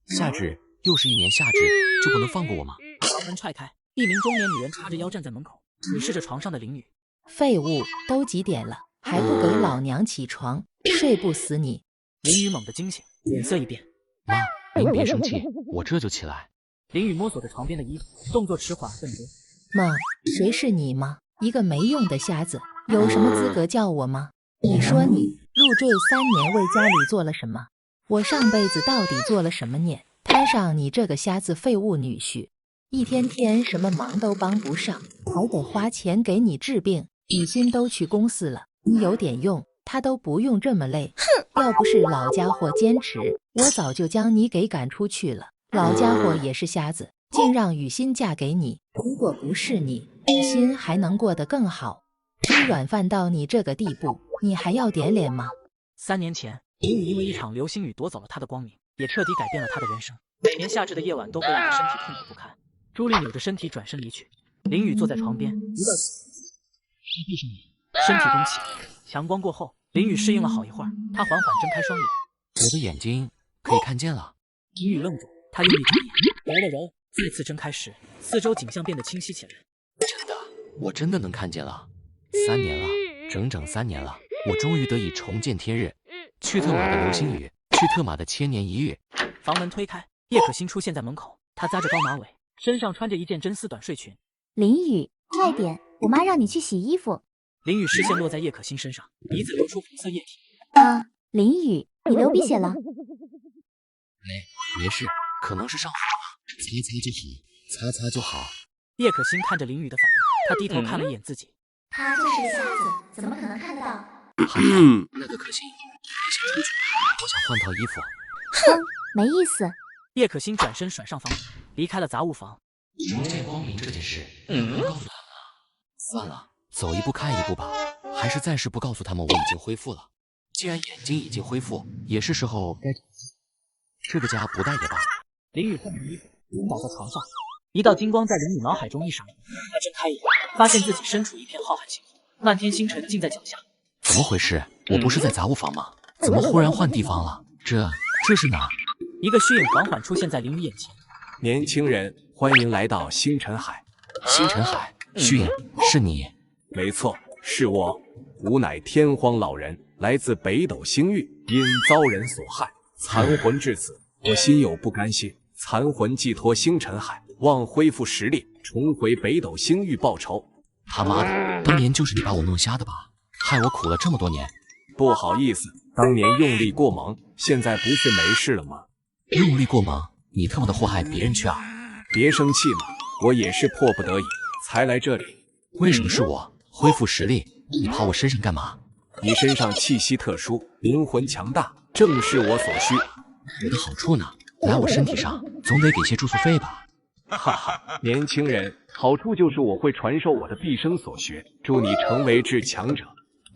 夏至，又是一年夏至，就不能放过我吗？房门踹开，一名中年女人叉着腰站在门口，俯视着床上的林雨。废物，都几点了，还不给老娘起床，睡不死你！林雨猛地惊醒，脸色一变。妈，您别生气，我这就起来。林雨摸索着床边的衣服，动作迟缓笨拙。妈，谁是你妈？一个没用的瞎子，有什么资格叫我妈？你说你入赘3年为家里做了什么？我上辈子到底做了什么孽？摊上你这个瞎子废物女婿，一天天什么忙都帮不上，还得花钱给你治病。雨欣都去公司了，你有点用，他都不用这么累。要不是老家伙坚持，我早就将你给赶出去了。老家伙也是瞎子，竟让雨欣嫁给你。如果不是你，雨欣还能过得更好。吃软饭到你这个地步，你还要点脸吗？3年前，林雨因为一场流星雨夺走了他的光明，也彻底改变了他的人生。每年夏至的夜晚都会让他身体痛苦不堪。朱莉扭着身体转身离去，林雨坐在床边，一道闭上眼，身体中气。强光过后，林雨适应了好一会儿，他缓缓睁开双眼。我的眼睛可以看见了。林雨愣住，他用力眨眼，揉了揉，再次睁开时，四周景象变得清晰起来。真的，我真的能看见了。3年了，整整3年了，我终于得以重见天日。去特马的流星雨，去特马的千年一遇。房门推开，叶可欣出现在门口，她扎着高马尾，身上穿着一件真丝短睡裙。林雨，快点，我妈让你去洗衣服。林雨视线落在叶可欣身上，鼻子流出红色液体。林雨，你流鼻血了。没事，可能是上火了，擦擦就好。叶可欣看着林雨的反应，她低头看了一眼自己。他就是个瞎子，怎么可能看得到？还好，那个可欣，别先出去，我想换套衣服。哼，没意思。叶可欣转身甩上房门，离开了杂物房。重见光明这件事，不告诉他们了。算了，走一步看一步吧，还是暂时不告诉他们我已经恢复了。既然眼睛已经恢复，也是时候该这个家不带也罢。林雨换上衣服，晕倒在床上。一道金光在林雨脑海中一闪，他睁开眼，发现自己身处一片浩瀚星空，漫天星辰近在脚下。怎么回事？我不是在杂物房吗？怎么忽然换地方了？这是哪？一个虚影缓缓出现在林雨眼前。年轻人，欢迎来到星辰海。星辰海，虚影，是你？没错，是我。吾乃天荒老人，来自北斗星域，因遭人所害，残魂至此，我心有不甘心，残魂寄托星辰海，望恢复实力，重回北斗星域报仇。他妈的，当年就是你把我弄瞎的吧？害我苦了这么多年。不好意思，当年用力过猛，现在不是没事了吗？用力过猛，你特么的祸害别人去啊！别生气嘛，我也是迫不得已才来这里。为什么是我？恢复实力，你跑我身上干嘛？你身上气息特殊，灵魂强大，正是我所需。我的好处呢？来我身体上，总得给些住宿费吧？哈哈，年轻人，好处就是我会传授我的毕生所学，助你成为至强者。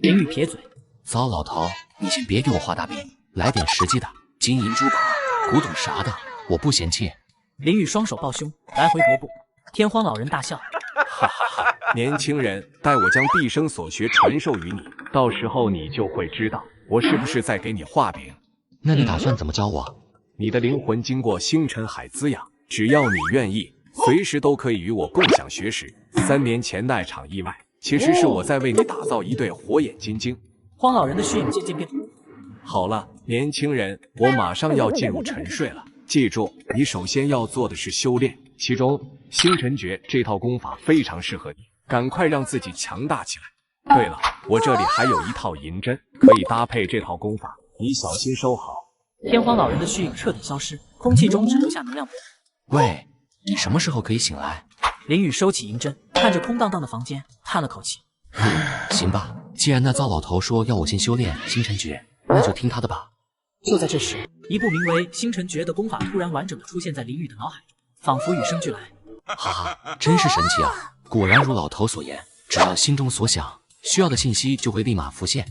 林雨撇嘴，糟老头，你先别给我画大饼，来点实际的，金银珠宝、古董啥的，我不嫌弃。林雨双手抱胸，来回踱步。天荒老人大笑，哈哈哈！年轻人，待我将毕生所学传授于你，到时候你就会知道我是不是在给你画饼。那你打算怎么教我？你的灵魂经过星辰海滋养，只要你愿意，随时都可以与我共享学识。3年前那场意外，其实是我在为你打造一对火眼金睛。荒老人的虚影渐渐变突。好了，年轻人，我马上要进入沉睡了。记住，你首先要做的是修炼，其中星辰诀这套功法非常适合你，赶快让自己强大起来。对了，我这里还有一套银针，可以搭配这套功法，你小心收好。天荒老人的虚影彻底消失，空气中只留下能量波。喂，你什么时候可以醒来？林雨收起银针，看着空荡荡的房间，叹了口气。行吧，既然那糟老头说要我先修炼星辰诀，那就听他的吧。就在这时，一部名为《星辰诀》的功法突然完整的出现在林雨的脑海中，仿佛与生俱来。哈哈，真是神奇啊！果然如老头所言，只要心中所想，需要的信息就会立马浮现。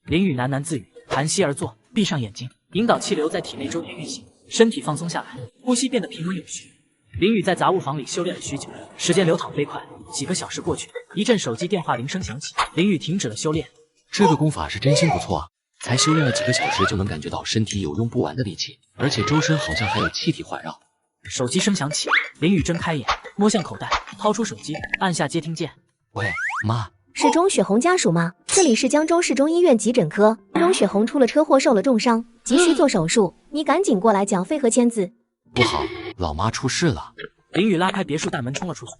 林雨喃喃自语，盘膝而坐，闭上眼睛，引导气流在体内周点运行，身体放松下来，呼吸变得平稳有序。林雨在杂物房里修炼了许久，时间流淌飞快，几个小时过去，一阵手机电话铃声响起，林雨停止了修炼。这个功法是真心不错啊，才修炼了几个小时就能感觉到身体有用不完的力气，而且周身好像还有气体环绕。手机声响起，林雨睁开眼，摸向口袋，掏出手机，按下接听键。喂，妈，是钟雪红家属吗？这里是江州市中医院急诊科，钟雪红出了车祸，受了重伤，急需做手术，你赶紧过来讲费和签字。不好，老妈出事了。林雨拉开别墅大门冲了出去。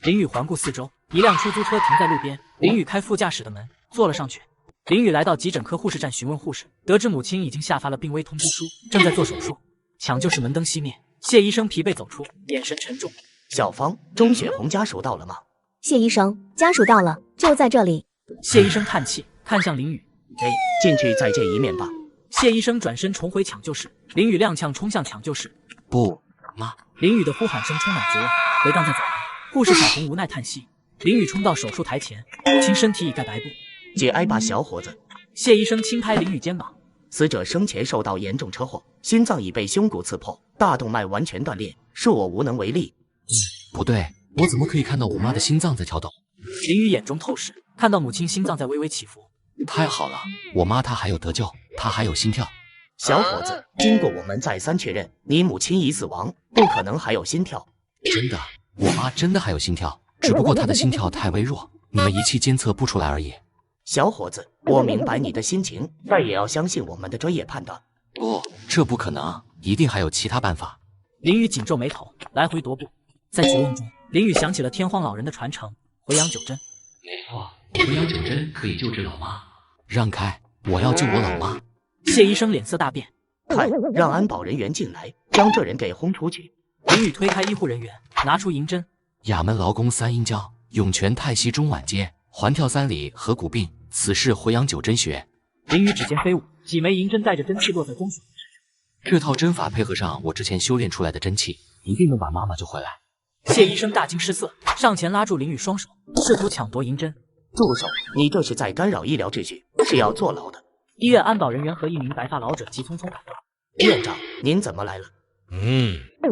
林雨环顾四周，一辆出租车停在路边，林雨开副驾驶的门，坐了上去。林雨来到急诊科护士站询问护士，得知母亲已经下发了病危通知书，正在做手术。抢救室门灯熄灭，谢医生疲惫走出，眼神沉重。小芳，钟雪红家属到了吗？谢医生，家属到了，就在这里。谢医生叹气，看向林雨，进去再见一面吧。谢医生转身重回抢救室，林雨踉跄冲向抢救室。不，妈！林雨的呼喊声充满绝望，回荡在走廊。护士小红无奈叹息。林雨冲到手术台前，母亲身体已盖白布。节哀吧，小伙子。谢医生轻拍林雨肩膀。死者生前受到严重车祸，心脏已被胸骨刺破，大动脉完全断裂，恕我无能为力。不对，我怎么可以看到我妈的心脏在跳动？林雨眼中透视，看到母亲心脏在微微起伏。太好了，我妈她还有得救，她还有心跳。小伙子，经过我们再三确认，你母亲已死亡，不可能还有心跳。真的，我妈真的还有心跳，只不过她的心跳太微弱，你们仪器监测不出来而已。小伙子，我明白你的心情，但也要相信我们的专业判断。不，这不可能，一定还有其他办法。林雨紧皱眉头，来回踱步。在绝望中，林雨想起了天荒老人的传承——回阳九针。没错，回阳九针可以救治老妈。让开，我要救我老妈。谢医生脸色大变，快让安保人员进来，将这人给轰出去。林雨推开医护人员，拿出银针。衙门劳宫3阴交，涌泉太溪中脘接，环跳3里合谷病，此事回阳九针穴。林雨指尖飞舞，几枚银针带着真气落在钟雪红身上。这套针法配合上我之前修炼出来的真气，一定能把妈妈救回来。谢医生大惊失色，上前拉住林雨双手，试图抢夺银针。住手！你这是在干扰医疗秩序，是要坐牢的。医院安保人员和一名白发老者急匆匆赶到。院长，您怎么来了？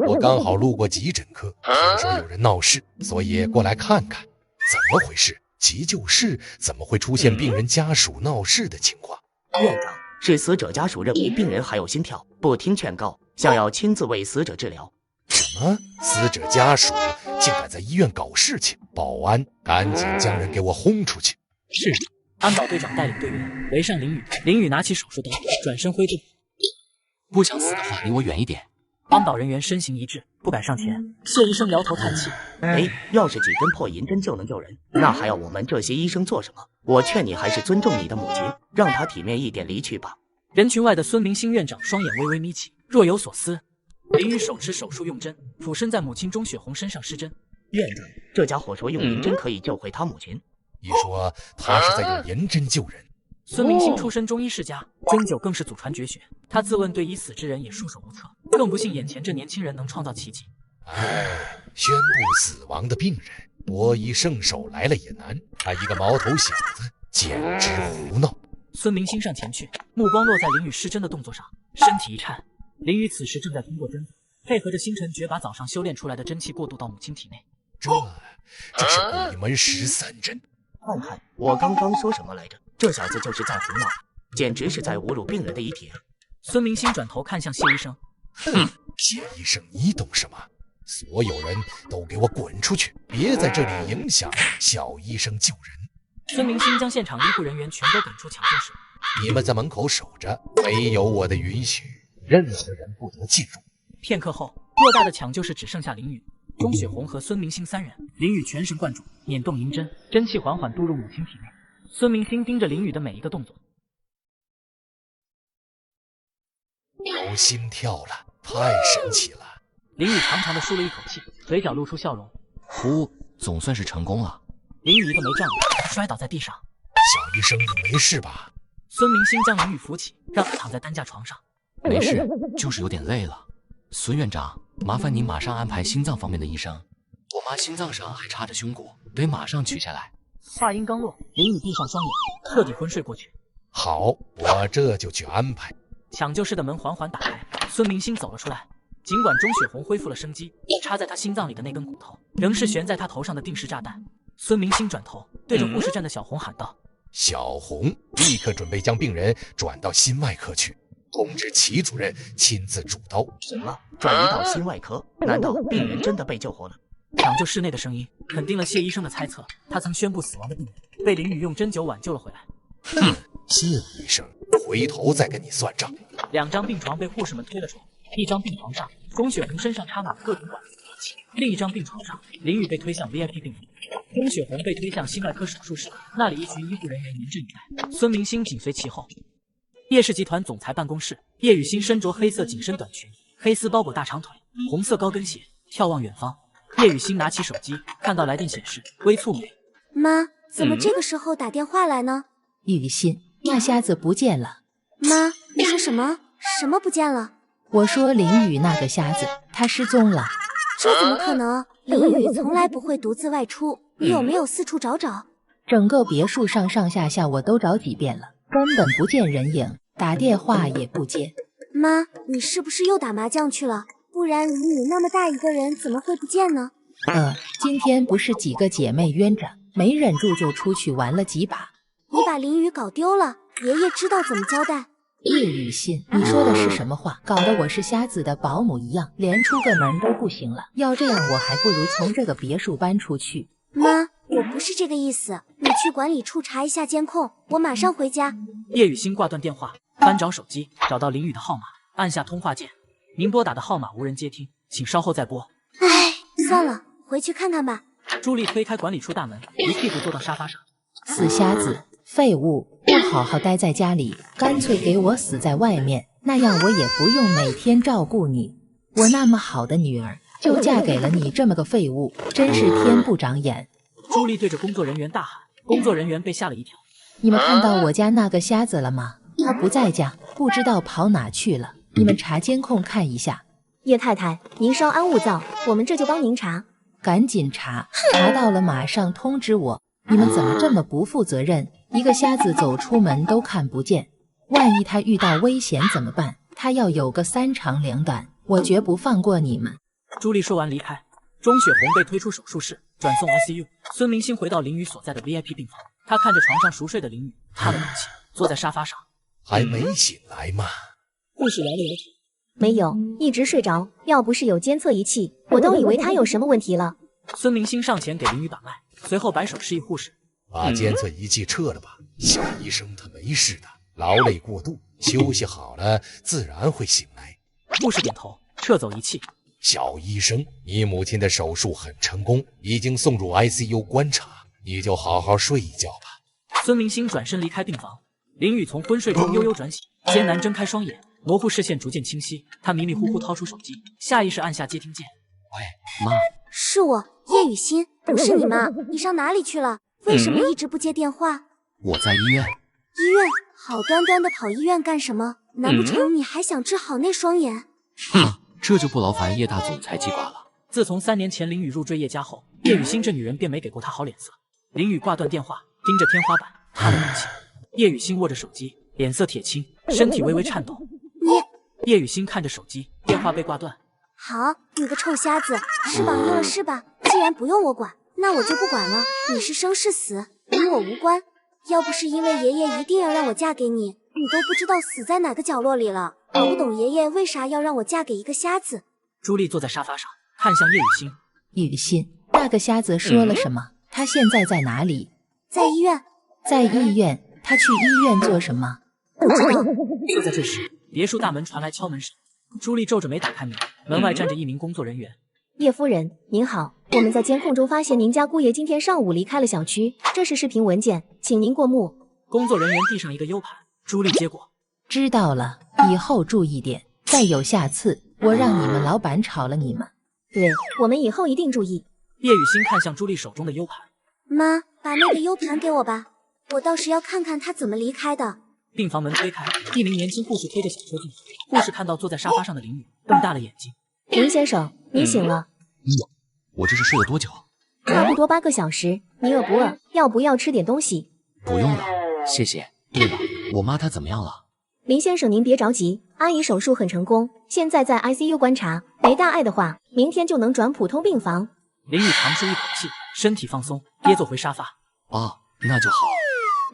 我刚好路过急诊科，听说有人闹事，所以过来看看。怎么回事？急救室怎么会出现病人家属闹事的情况？院长，是死者家属认为病人还有心跳，不听劝告，想要亲自为死者治疗。什么？死者家属竟敢在医院搞事情！保安，赶紧将人给我轰出去！是。安保队长带领队员围上林雨，林雨拿起手术刀，转身挥动。不想死的话，离我远一点。安保人员身形一致，不敢上前。谢医生摇头叹气：“要是几根破银针就能救人，那还要我们这些医生做什么？我劝你还是尊重你的母亲，让她体面一点离去吧。”人群外的孙明星院长双眼微微眯起，若有所思。林雨手持手术用针，俯身在母亲钟雪红身上施针。院长，这家伙说用银针可以救回他母亲。你说他是在用银针救人？孙明星出身中医世家，针灸更是祖传绝学。他自问对已死之人也束手无策，更不信眼前这年轻人能创造奇迹。宣布死亡的病人，博医圣手来了也难，他一个毛头小子简直胡闹。孙明星上前去，目光落在林雨施针的动作上，身体一颤。林雨此时正在通过针法，配合着星辰诀把早上修炼出来的真气过渡到母亲体内。这是鬼门13针。看看我刚刚说什么来着？这小子就是在胡闹，简直是在侮辱病人的遗体。孙明星转头看向谢医生，谢医生，你懂什么？所有人都给我滚出去，别在这里影响小医生救人。孙明星将现场医护人员全都赶出抢救室。你们在门口守着，没有我的允许，任何人不得进入。片刻后，偌大的抢救室只剩下林雨、钟雪红和孙明星3人。林雨全神贯注，捻动银针，真气缓缓渡入母亲体内。孙明星盯着林雨的每一个动作。有心跳了，太神奇了。林雨长长的舒了一口气，嘴角露出笑容。总算是成功了。林雨一个没站稳，摔倒在地上。小医生，你没事吧？孙明星将林雨扶起，让他躺在担架床上。没事，就是有点累了。孙院长，麻烦您马上安排心脏方面的医生。我妈心脏上还插着胸骨，得马上取下来。话音刚落，林雨闭上双眼，彻底昏睡过去。好，我这就去安排。抢救室的门缓缓打开，孙明星走了出来。尽管钟雪红恢复了生机，插在他心脏里的那根骨头仍是悬在他头上的定时炸弹。孙明星转头对着护士站的小红喊道：“小红立刻准备将病人转到心外科去，通知齐主任亲自主刀。什么？转移到心外科？难道病人真的被救活了？抢救室内的声音肯定了谢医生的猜测，他曾宣布死亡的病人被林宇用针灸挽救了回来。谢医生，回头再跟你算账。2张病床被护士们推了出来，一张病床上，钟雪红身上插满各种管子和器，另一张病床上，林宇被推向 VIP 病房，钟雪红被推向心外科手术室，那里一群医护人员严阵以待，孙明星紧随其后。叶氏集团总裁办公室，叶雨欣身着黑色紧身短裙，黑丝包裹大长腿，红色高跟鞋，眺望远方。叶雨欣拿起手机，看到来电显示微蹙眉。妈，怎么这个时候打电话来呢？雨欣，那瞎子不见了。妈，你说什么？什么不见了？我说林宇那个瞎子，他失踪了。这怎么可能？林宇从来不会独自外出，你有没有四处找找？整个别墅上上下下我都找几遍了，根本不见人影，打电话也不接。妈，你是不是又打麻将去了？不然林宇那么大一个人怎么会不见呢？今天不是几个姐妹冤着，没忍住就出去玩了几把。你把林宇搞丢了，爷爷知道怎么交代。叶雨欣，你说的是什么话？搞得我是瞎子的保姆一样，连出个门都不行了。要这样，我还不如从这个别墅搬出去。妈，我不是这个意思，你去管理处查一下监控，我马上回家。叶雨欣挂断电话，翻找手机，找到林宇的号码，按下通话键。您拨打的号码无人接听，请稍后再拨。唉，算了，回去看看吧。朱莉推开管理处大门，一屁股坐到沙发上。死瞎子，废物，不好好待在家里，干脆给我死在外面，那样我也不用每天照顾你。我那么好的女儿，就嫁给了你这么个废物，真是天不长眼。朱莉对着工作人员大喊，工作人员被吓了一跳。你们看到我家那个瞎子了吗？他不在家，不知道跑哪去了。你们查监控看一下。叶太太，您稍安勿躁，我们这就帮您查。赶紧查，查到了马上通知我。你们怎么这么不负责任？一个瞎子走出门都看不见，万一他遇到危险怎么办？他要有个3长2短，我绝不放过你们。朱莉说完离开，钟雪红被推出手术室，转送 ICU。孙明星回到林宇所在的 VIP 病房，他看着床上熟睡的林宇，叹了口气，坐在沙发上。还没醒来吗？护士聊了聊天。没有，一直睡着。要不是有监测仪器，我都以为他有什么问题了。孙明星上前给林宇把脉，随后摆手示意护士把监测仪器撤了吧。小医生他没事的，劳累过度，休息好了自然会醒来。护士点头，撤走仪器。小医生，你母亲的手术很成功，已经送入 ICU 观察，你就好好睡一觉吧。孙明星转身离开病房，林宇从昏睡中悠悠转醒，艰难睁开双眼，模糊视线逐渐清晰。他迷迷糊糊掏出手机，下意识按下接听键。喂，妈，是我，叶雨欣，不是你妈，你上哪里去了？为什么一直不接电话？我在医院。医院？好端端的跑医院干什么？难不成你还想治好那双眼？哼，这就不劳烦叶大总裁记挂了。自从3年前林宇入赘叶家后，叶雨欣这女人便没给过他好脸色。林宇挂断电话，盯着天花板，叹了口气。叶雨欣握着手机，脸色铁青，身体微微颤抖。叶雨欣看着手机，电话被挂断。好，你个臭瞎子，翅膀硬了是吧？既然不用我管，那我就不管了。你是生是死，与我无关。要不是因为爷爷一定要让我嫁给你，你都不知道死在哪个角落里了。搞不懂爷爷为啥要让我嫁给一个瞎子。朱莉坐在沙发上，看向叶雨欣。雨欣，那个瞎子说了什么？他现在在哪里？在医院。在医院？他去医院做什么？不知道。就在这时，别墅大门传来敲门声。朱莉皱着眉打开门，门外站着一名工作人员。叶夫人，您好，我们在监控中发现您家姑爷今天上午离开了小区，这是视频文件，请您过目。工作人员递上一个 U 盘，朱莉接过。知道了，以后注意点，再有下次，我让你们老板炒了你们。对，我们以后一定注意。叶雨欣看向朱莉手中的 U 盘，妈，把那个 U 盘给我吧，我倒是要看看他怎么离开的。病房门推开，一名年轻护士推着小车进来。护士看到坐在沙发上的林宇，瞪大了眼睛。林先生，你醒了？我这是睡了多久？差不多8个小时。你饿不饿？要不要吃点东西？不用了，谢谢。对了，我妈她怎么样了？林先生，您别着急，阿姨手术很成功，现在在 ICU 观察，没大碍的话，明天就能转普通病房。林宇长舒一口气，身体放松，跌坐回沙发。哦，那就好。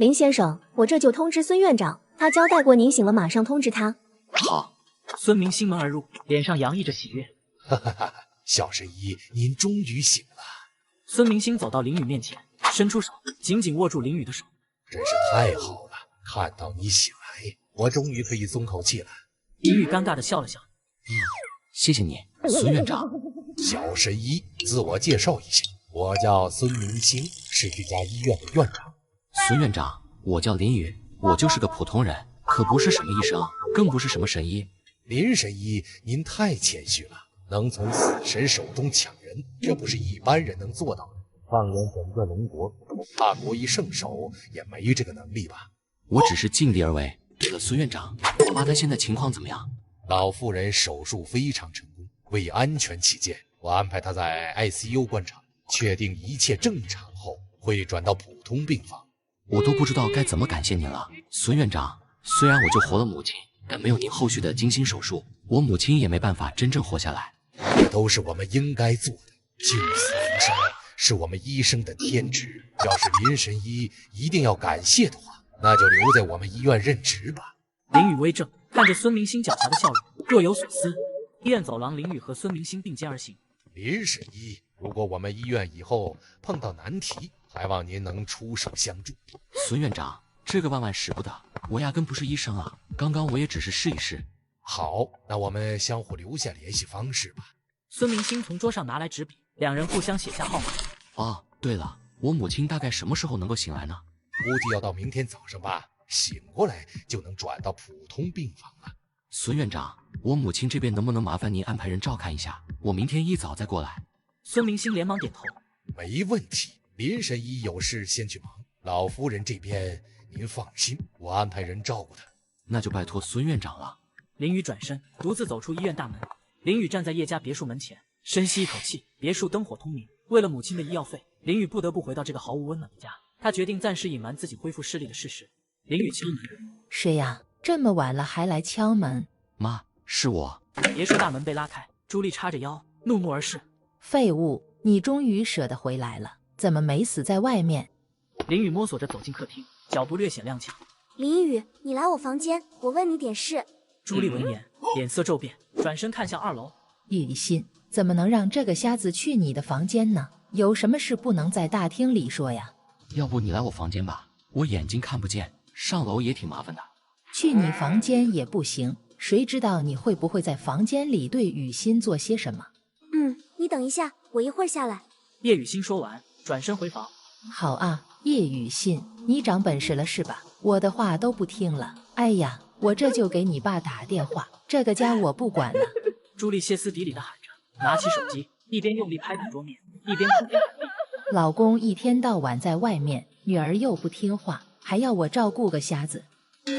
林先生，我这就通知孙院长，他交代过您醒了马上通知他。好。孙明心门而入，脸上洋溢着喜悦。哈哈哈！小神医，您终于醒了。孙明星走到林雨面前，伸出手，紧紧握住林雨的手。真是太好了，看到你醒来，我终于可以松口气了。林雨尴尬地笑了笑。谢谢你，孙院长。小神医，自我介绍一下，我叫孙明星，是这家医院的院长。孙院长，我叫林雨，我就是个普通人，可不是什么医生，更不是什么神医。林神医，您太谦虚了，能从死神手中抢人，这不是一般人能做到的。放眼整个龙国，大国一圣手也没这个能力吧？我只是尽力而为。对了，孙院长，我妈她现在情况怎么样？老妇人手术非常成功，为安全起见，我安排她在 ICU 观察，确定一切正常后，会转到普通病房。我都不知道该怎么感谢您了，孙院长。虽然我救活了母亲，但没有您后续的精心手术，我母亲也没办法真正活下来。这都是我们应该做的，救死扶伤是我们医生的天职。要是林神医一定要感谢的话，那就留在我们医院任职吧。林雨微怔，看着孙明星狡黠的笑容，若有所思。医院走廊，林雨和孙明星并肩而行。林神医，如果我们医院以后碰到难题，还望您能出手相助。孙院长，这个万万使不得，我压根不是医生啊，刚刚我也只是试一试。好，那我们相互留下联系方式吧。孙明星从桌上拿来纸笔，两人互相写下号码。哦，对了，我母亲大概什么时候能够醒来呢？估计要到明天早上吧，醒过来就能转到普通病房了。孙院长，我母亲这边能不能麻烦您安排人照看一下？我明天一早再过来。孙明星连忙点头。没问题，林神医有事先去忙，老夫人这边您放心，我安排人照顾她。那就拜托孙院长了。林雨转身，独自走出医院大门。林雨站在叶家别墅门前，深吸一口气。别墅灯火通明，为了母亲的医药费，林雨不得不回到这个毫无温暖的家。他决定暂时隐瞒自己恢复视力的事实。林雨敲门：“谁呀？这么晚了还来敲门？”妈，是我。别墅大门被拉开，朱莉叉着腰，怒目而视。废物，你终于舍得回来了，怎么没死在外面？林雨摸索着走进客厅，脚步略显踉跄。林雨，你来我房间，我问你点事。朱莉闻言，脸色骤变，转身看向2楼。雨欣，怎么能让这个瞎子去你的房间呢？有什么事不能在大厅里说呀？要不你来我房间吧，我眼睛看不见，上楼也挺麻烦的。去你房间也不行，谁知道你会不会在房间里对雨欣做些什么？你等一下，我一会儿下来。叶雨欣说完，转身回房。好啊，叶雨欣，你长本事了是吧？我的话都不听了。哎呀，我这就给你爸打电话，这个家我不管了。朱莉歇斯底里地喊着，拿起手机，一边用力拍打桌面，一边哭天喊地。老公一天到晚在外面，女儿又不听话，还要我照顾个瞎子。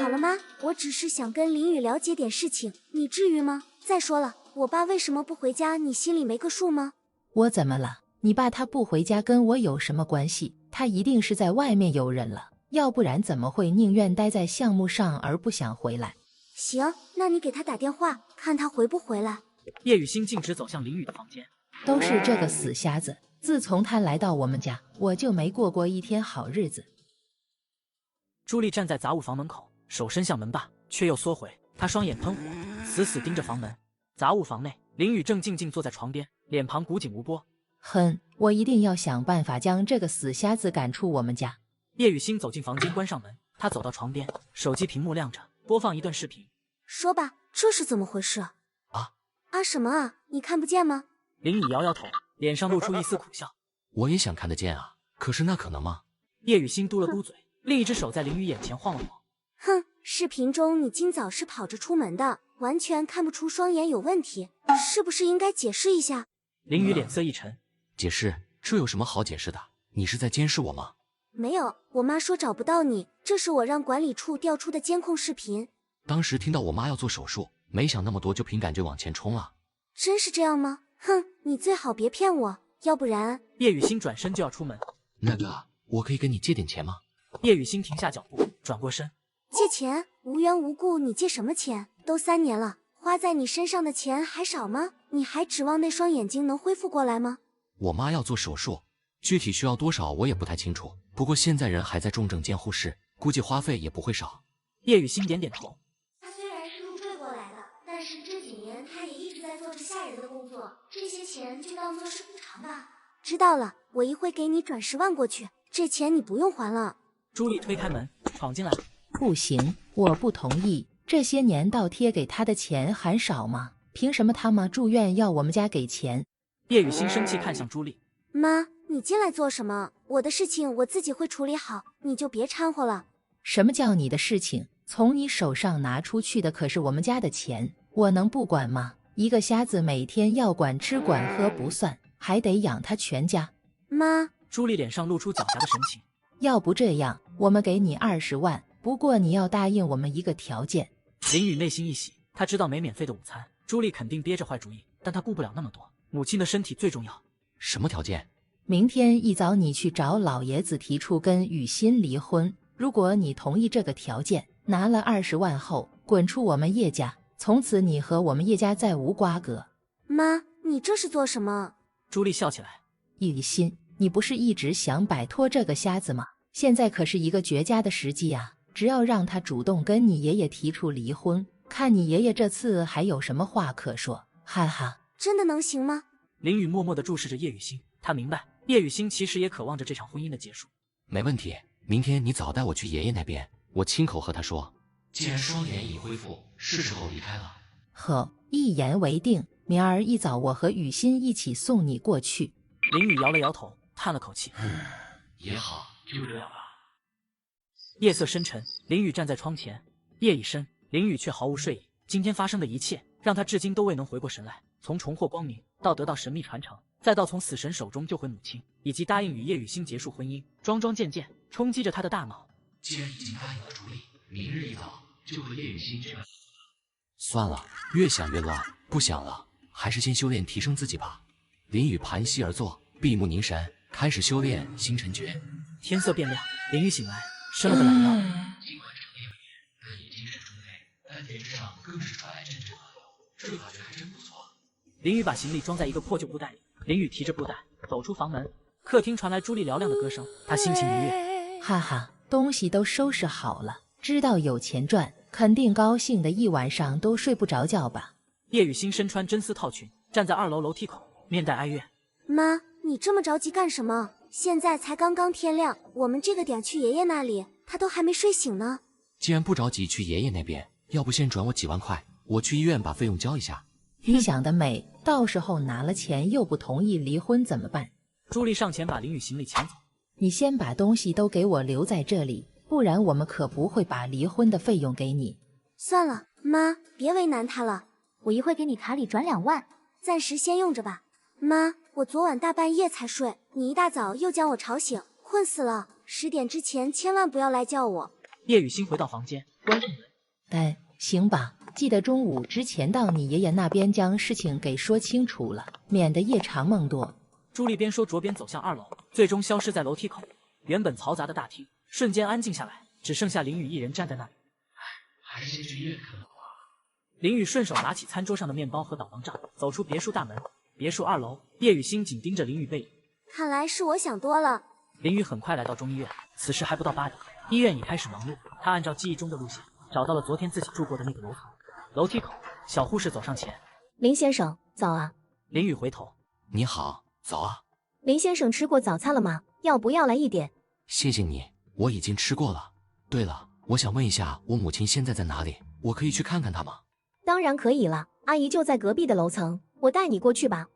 好了吗？我只是想跟林雨了解点事情，你至于吗？再说了，我爸为什么不回家，你心里没个数吗？我怎么了？你爸他不回家跟我有什么关系？他一定是在外面有人了，要不然怎么会宁愿待在项目上而不想回来？行，那你给他打电话，看他回不回来。叶雨欣径直走向林雨的房间。都是这个死瞎子，自从他来到我们家，我就没过过一天好日子。朱莉站在杂物房门口，手伸向门把，却又缩回。她双眼喷火，死死盯着房门。杂物房内，林雨正静静坐在床边，脸庞古井无波。哼，我一定要想办法将这个死瞎子赶出我们家。叶雨欣走进房间，关上门。她走到床边，手机屏幕亮着，播放一段视频。说吧，这是怎么回事？啊什么啊？你看不见吗？林雨摇摇头，脸上露出一丝苦笑。我也想看得见啊，可是那可能吗？叶雨欣嘟了嘟嘴，另一只手在林雨眼前晃了晃。哼，视频中你今早是跑着出门的，完全看不出双眼有问题，是不是应该解释一下？林雨脸色一沉。解释？这有什么好解释的？你是在监视我吗？没有，我妈说找不到你，这是我让管理处调出的监控视频。当时听到我妈要做手术，没想那么多就凭感觉往前冲了。真是这样吗？哼，你最好别骗我，要不然……叶雨欣转身就要出门。那个，我可以跟你借点钱吗？叶雨欣停下脚步，转过身。借钱？无缘无故你借什么钱？都3年了，花在你身上的钱还少吗？你还指望那双眼睛能恢复过来吗？我妈要做手术，具体需要多少我也不太清楚，不过现在人还在重症监护室，估计花费也不会少。叶雨欣点点头。他虽然是入赘过来的，但是这几年他也一直在做着下人的工作，这些钱就当做是补偿吧。知道了，我一会给你转10万过去，这钱你不用还了。朱莉推开门闯进来。不行，我不同意。这些年倒贴给他的钱还少吗？凭什么他们住院要我们家给钱？叶雨欣生气看向朱莉。妈，你进来做什么？我的事情我自己会处理好，你就别掺和了。什么叫你的事情？从你手上拿出去的可是我们家的钱，我能不管吗？一个瞎子每天要管吃管喝不算，还得养他全家。妈，朱莉脸上露出狡黠的神情。要不这样，我们给你20万，不过你要答应我们一个条件。林雨内心一喜，他知道没免费的午餐，朱莉肯定憋着坏主意，但他顾不了那么多，母亲的身体最重要。什么条件？明天一早你去找老爷子提出跟雨欣离婚，如果你同意这个条件，拿了20万后滚出我们叶家，从此你和我们叶家再无瓜葛。妈，你这是做什么？朱莉笑起来。雨欣，你不是一直想摆脱这个瞎子吗？现在可是一个绝佳的时机啊！只要让他主动跟你爷爷提出离婚，看你爷爷这次还有什么话可说，哈哈。真的能行吗？林雨默默地注视着叶雨欣，他明白叶雨欣其实也渴望着这场婚姻的结束。没问题，明天你早带我去爷爷那边，我亲口和他说，既然双眼已恢复，是时候离开了。呵，一言为定，明儿一早我和雨欣一起送你过去。林雨摇了摇头，叹了口气。也好，就这样吧。夜色深沉，林雨站在窗前，夜已深，林雨却毫无睡意。今天发生的一切让他至今都未能回过神来，从重获光明到得到神秘传承，再到从死神手中救回母亲，以及答应与叶雨欣结束婚姻，桩桩件件冲击着他的大脑。既然已经答应了朱莉，明日一早就和叶雨欣去。算了，越想越乱，不想了，还是先修炼提升自己吧。林雨盘膝而坐，闭目凝神，开始修炼星辰诀。天色变亮，林雨醒来，伸了个懒腰。尽管整夜不眠，但已精神充沛，丹田之上更是传来阵阵暖流，这法诀还真不错。林雨把行李装在一个破旧布袋里，林雨提着布袋走出房门，客厅传来朱莉嘹亮的歌声，她心情愉悦。哈哈，东西都收拾好了，知道有钱赚，肯定高兴的一晚上都睡不着觉吧。叶雨欣身穿真丝套裙，站在2楼楼梯口，面带哀怨。妈，你这么着急干什么？现在才刚刚天亮，我们这个点去爷爷那里，他都还没睡醒呢。既然不着急去爷爷那边，要不先转我几万块，我去医院把费用交一下。你想得美，到时候拿了钱又不同意离婚怎么办？朱莉上前把林雨行李抢走。你先把东西都给我留在这里，不然我们可不会把离婚的费用给你。算了，妈，别为难他了，我一会给你卡里转2万，暂时先用着吧。妈，我昨晚大半夜才睡，你一大早又将我吵醒，困死了。10点之前千万不要来叫我。叶雨欣回到房间，关上门。但行吧，记得中午之前到你爷爷那边将事情给说清楚了，免得夜长梦多。朱莉边说着边走向2楼，最终消失在楼梯口。原本嘈杂的大厅瞬间安静下来，只剩下林雨一人站在那里。还是先去医院看看吧。林雨顺手拿起餐桌上的面包和导盲杖，走出别墅大门。别墅2楼，叶雨欣紧盯着林雨背影。看来是我想多了。林雨很快来到中医院，此时还不到8点，医院已开始忙碌。他按照记忆中的路线，找到了昨天自己住过的那个楼层。楼梯口，小护士走上前。林先生，早啊。林雨回头。你好，早啊。林先生吃过早餐了吗？要不要来一点？谢谢你，我已经吃过了。对了，我想问一下，我母亲现在在哪里？我可以去看看她吗？当然可以了，阿姨就在隔壁的楼层，我带你过去吧。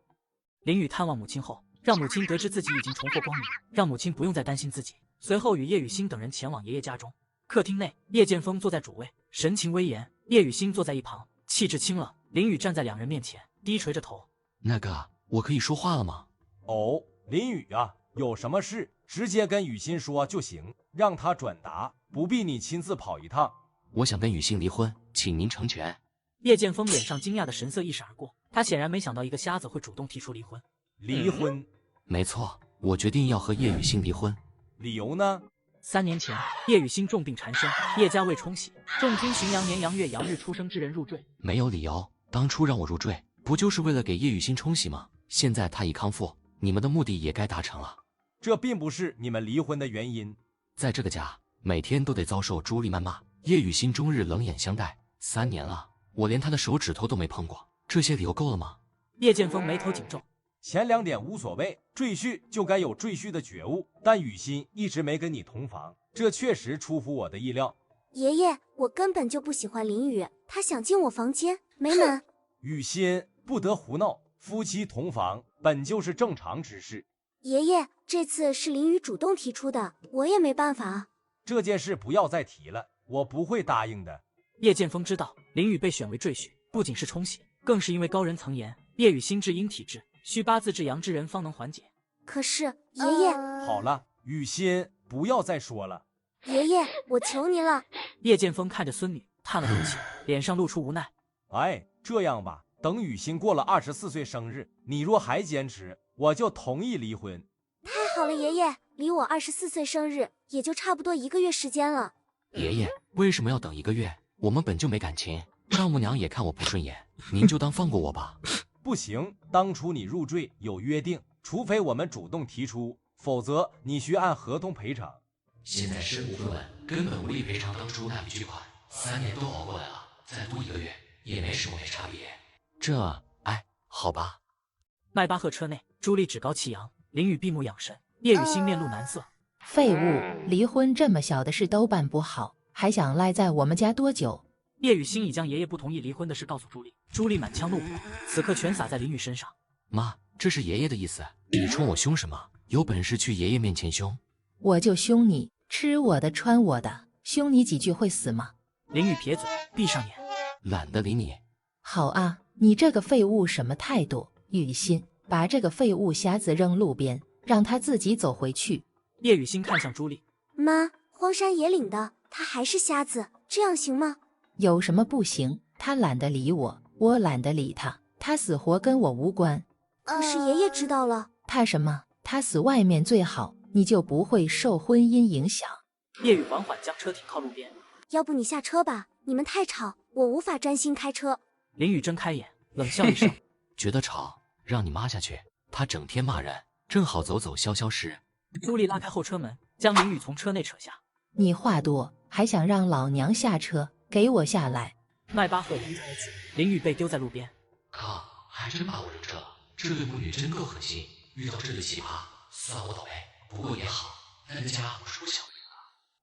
林雨探望母亲后，让母亲得知自己已经重获光明，让母亲不用再担心自己。随后与叶雨欣等人前往爷爷家中。客厅内，叶剑锋坐在主位，神情威严；叶雨欣坐在一旁，气质清冷。林雨站在2人面前，低垂着头。那个，我可以说话了吗？哦，林雨啊，有什么事直接跟雨欣说就行，让她转达，不必你亲自跑一趟。我想跟雨欣离婚，请您成全。叶剑锋脸上惊讶的神色一闪而过，他显然没想到一个瞎子会主动提出离婚。离婚？没错，我决定要和叶雨欣离婚。理由呢？3年前，叶雨欣重病缠身，叶家为冲喜，重金寻羊年阳月阳日出生之人入赘。没有理由，当初让我入赘，不就是为了给叶雨欣冲喜吗？现在她已康复，你们的目的也该达成了。这并不是你们离婚的原因。在这个家，每天都得遭受朱莉谩骂。叶雨欣终日冷眼相待，3年了，我连她的手指头都没碰过，这些理由够了吗？叶剑锋眉头紧皱，前2点无所谓，赘婿就该有赘婿的觉悟，但雨欣一直没跟你同房，这确实出乎我的意料。爷爷，我根本就不喜欢林雨，他想进我房间，没门。雨欣不得胡闹，夫妻同房本就是正常之事。爷爷，这次是林雨主动提出的，我也没办法啊。这件事不要再提了，我不会答应的。叶剑锋知道林雨被选为赘婿，不仅是冲喜，更是因为高人曾言叶雨欣至阴体质，需8字至阳之人方能缓解。可是爷爷，好了，雨欣，不要再说了。爷爷，我求您了。叶剑锋看着孙女，叹了口气，脸上露出无奈。哎，这样吧，等雨欣过了24岁生日，你若还坚持，我就同意离婚。太好了，爷爷，离我24岁生日也就差不多1个月时间了。爷爷，为什么要等1个月？我们本就没感情，丈母娘也看我不顺眼，您就当放过我吧。不行，当初你入赘有约定，除非我们主动提出，否则你需按合同赔偿。现在身无分文，根本无力赔偿当初那笔巨款，3年都熬过来了，再多1个月也没什么差别。好吧。迈巴赫车内，朱莉趾高气扬，林雨闭目养神，叶雨欣面露难色。废物，离婚这么小的事都办不好，还想赖在我们家多久？叶雨欣已将爷爷不同意离婚的事告诉朱莉，朱莉满腔怒火，此刻全撒在林雨身上。妈，这是爷爷的意思，你冲我凶什么？有本事去爷爷面前凶。我就凶你，吃我的穿我的，凶你几句会死吗？林雨撇嘴，闭上眼，懒得理你。好啊，你这个废物什么态度？雨欣，把这个废物瞎子扔路边，让他自己走回去。叶雨欣看向朱莉，妈，荒山野岭的，他还是瞎子，这样行吗？有什么不行？他懒得理我，我懒得理他，他死活跟我无关。可是爷爷知道了，他什么？他死外面最好，你就不会受婚姻影响。叶雨缓缓将车停靠路边，要不你下车吧，你们太吵，我无法专心开车。林雨睁开眼，冷笑一声，觉得吵，让你妈下去，她整天骂人，正好走走消消食。朱莉拉开后车门，将林雨从车内扯下。你话多，还想让老娘下车？给我下来！迈巴赫迎财而去，林雨被丢在路边。靠，还真把我扔这了，这对母女真够狠心，遇到这对奇葩，算我倒霉。不过也好，那个家不是不小的。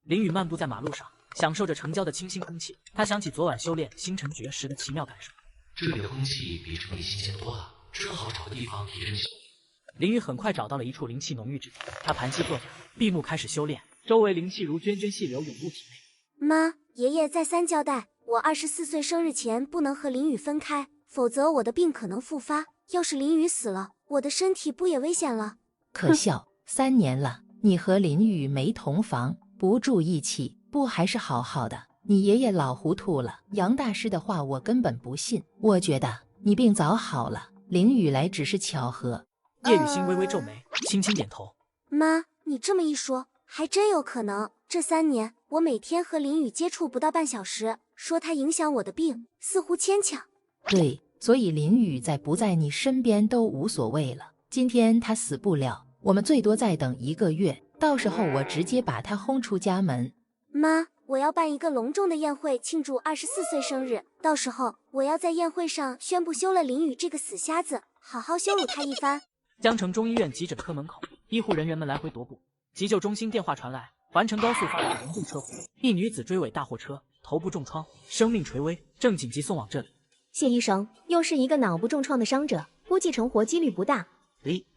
林雨漫步在马路上，享受着城郊的清新空气。他想起昨晚修炼星辰诀时的奇妙感受。这里的空气比城里新鲜多了，正好找个地方提振修炼。林雨很快找到了一处灵气浓郁之地，他盘膝坐下，闭目开始修炼，周围灵气如涓涓细流涌入体内。妈，爷爷再三交代，我24岁生日前不能和林雨分开，否则我的病可能复发。要是林雨死了，我的身体不也危险了？可笑，3年了，你和林雨没同房，不住一起，不还是好好的？你爷爷老糊涂了，杨大师的话我根本不信。我觉得你病早好了，林雨来只是巧合。叶雨欣微微皱眉，轻轻点头。妈，你这么一说，还真有可能。这3年，我每天和林雨接触不到半小时，说他影响我的病，似乎牵强。对，所以林雨在不在你身边都无所谓了。今天他死不了，我们最多再等1个月，到时候我直接把他轰出家门。妈，我要办一个隆重的宴会庆祝24岁生日，到时候我要在宴会上宣布休了林雨这个死瞎子，好好羞辱他一番。江城中医院急诊科门口，医护人员们来回踱步。急救中心电话传来，环城高速发生严重车祸，一女子追尾大货车，头部重创，生命垂危，正紧急送往这里。谢医生，又是一个脑部重创的伤者，估计成活几率不大。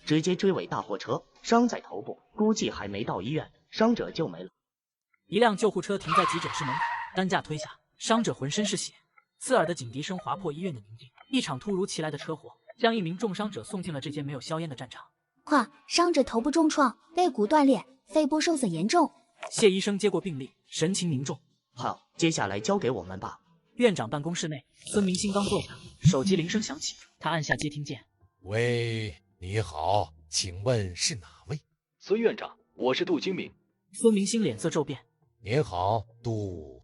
直接追尾大货车，伤在头部，估计还没到医院，伤者就没了。一辆救护车停在急诊室门口，担架推下，伤者浑身是血，刺耳的警笛声划破医院的宁静。一场突如其来的车祸，将一名重伤者送进了这间没有硝烟的战场。快，伤者头部重创，肋骨断裂，肺部受损严重。谢医生接过病历，神情凝重。好，接下来交给我们吧。院长办公室内，孙明星刚坐下，手机铃声响起，他按下接听键。喂，你好，请问是哪位？孙院长，我是杜金明。孙明星脸色骤变。您好，杜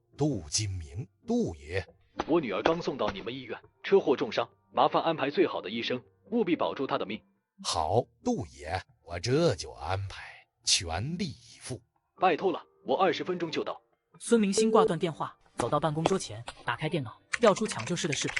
金明，杜爷。我女儿刚送到你们医院，车祸重伤，麻烦安排最好的医生，务必保住她的命。好，杜爷，我这就安排，全力以赴。拜托了，我20分钟就到。孙明星挂断电话，走到办公桌前，打开电脑，调出抢救室的视频。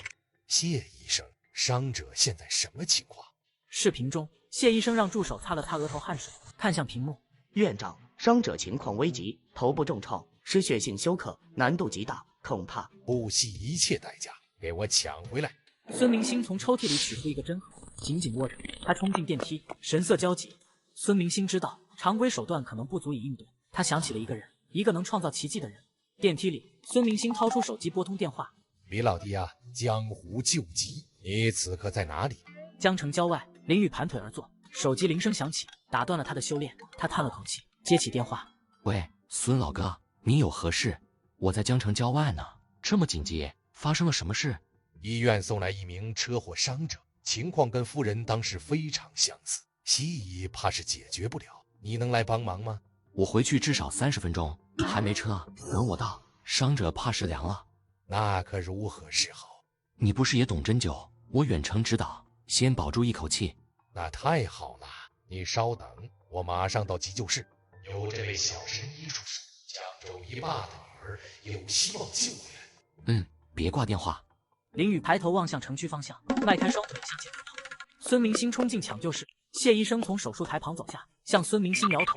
谢医生，伤者现在什么情况？视频中，谢医生让助手擦了擦额头汗水，看向屏幕。院长，伤者情况危急，头部重创，失血性休克，难度极大，恐怕不惜一切代价给我抢回来。孙明星从抽屉里取出一个针盒，紧紧握着。他冲进电梯，神色焦急。孙明星知道常规手段可能不足以应对，他想起了一个人，一个能创造奇迹的人。电梯里，孙明星掏出手机拨通电话：“李老弟啊，江湖救急，你此刻在哪里？”江城郊外，林雨盘腿而坐，手机铃声响起，打断了他的修炼。他叹了口气，接起电话：“喂，孙老哥，你有何事？我在江城郊外呢，这么紧急，发生了什么事？”医院送来一名车祸伤者，情况跟夫人当时非常相似，西医怕是解决不了，你能来帮忙吗？我回去至少30分钟，还没车，等我到，伤者怕是凉了。那可如何是好？你不是也懂针灸？我远程指导，先保住一口气。那太好了，你稍等，我马上到急救室。有这位小神医出手，江州一霸的女儿有希望救回来。别挂电话。林雨抬头望向城区方向，迈开双腿向前奔跑。孙明星冲进抢救室，谢医生从手术台旁走下，向孙明星摇头：“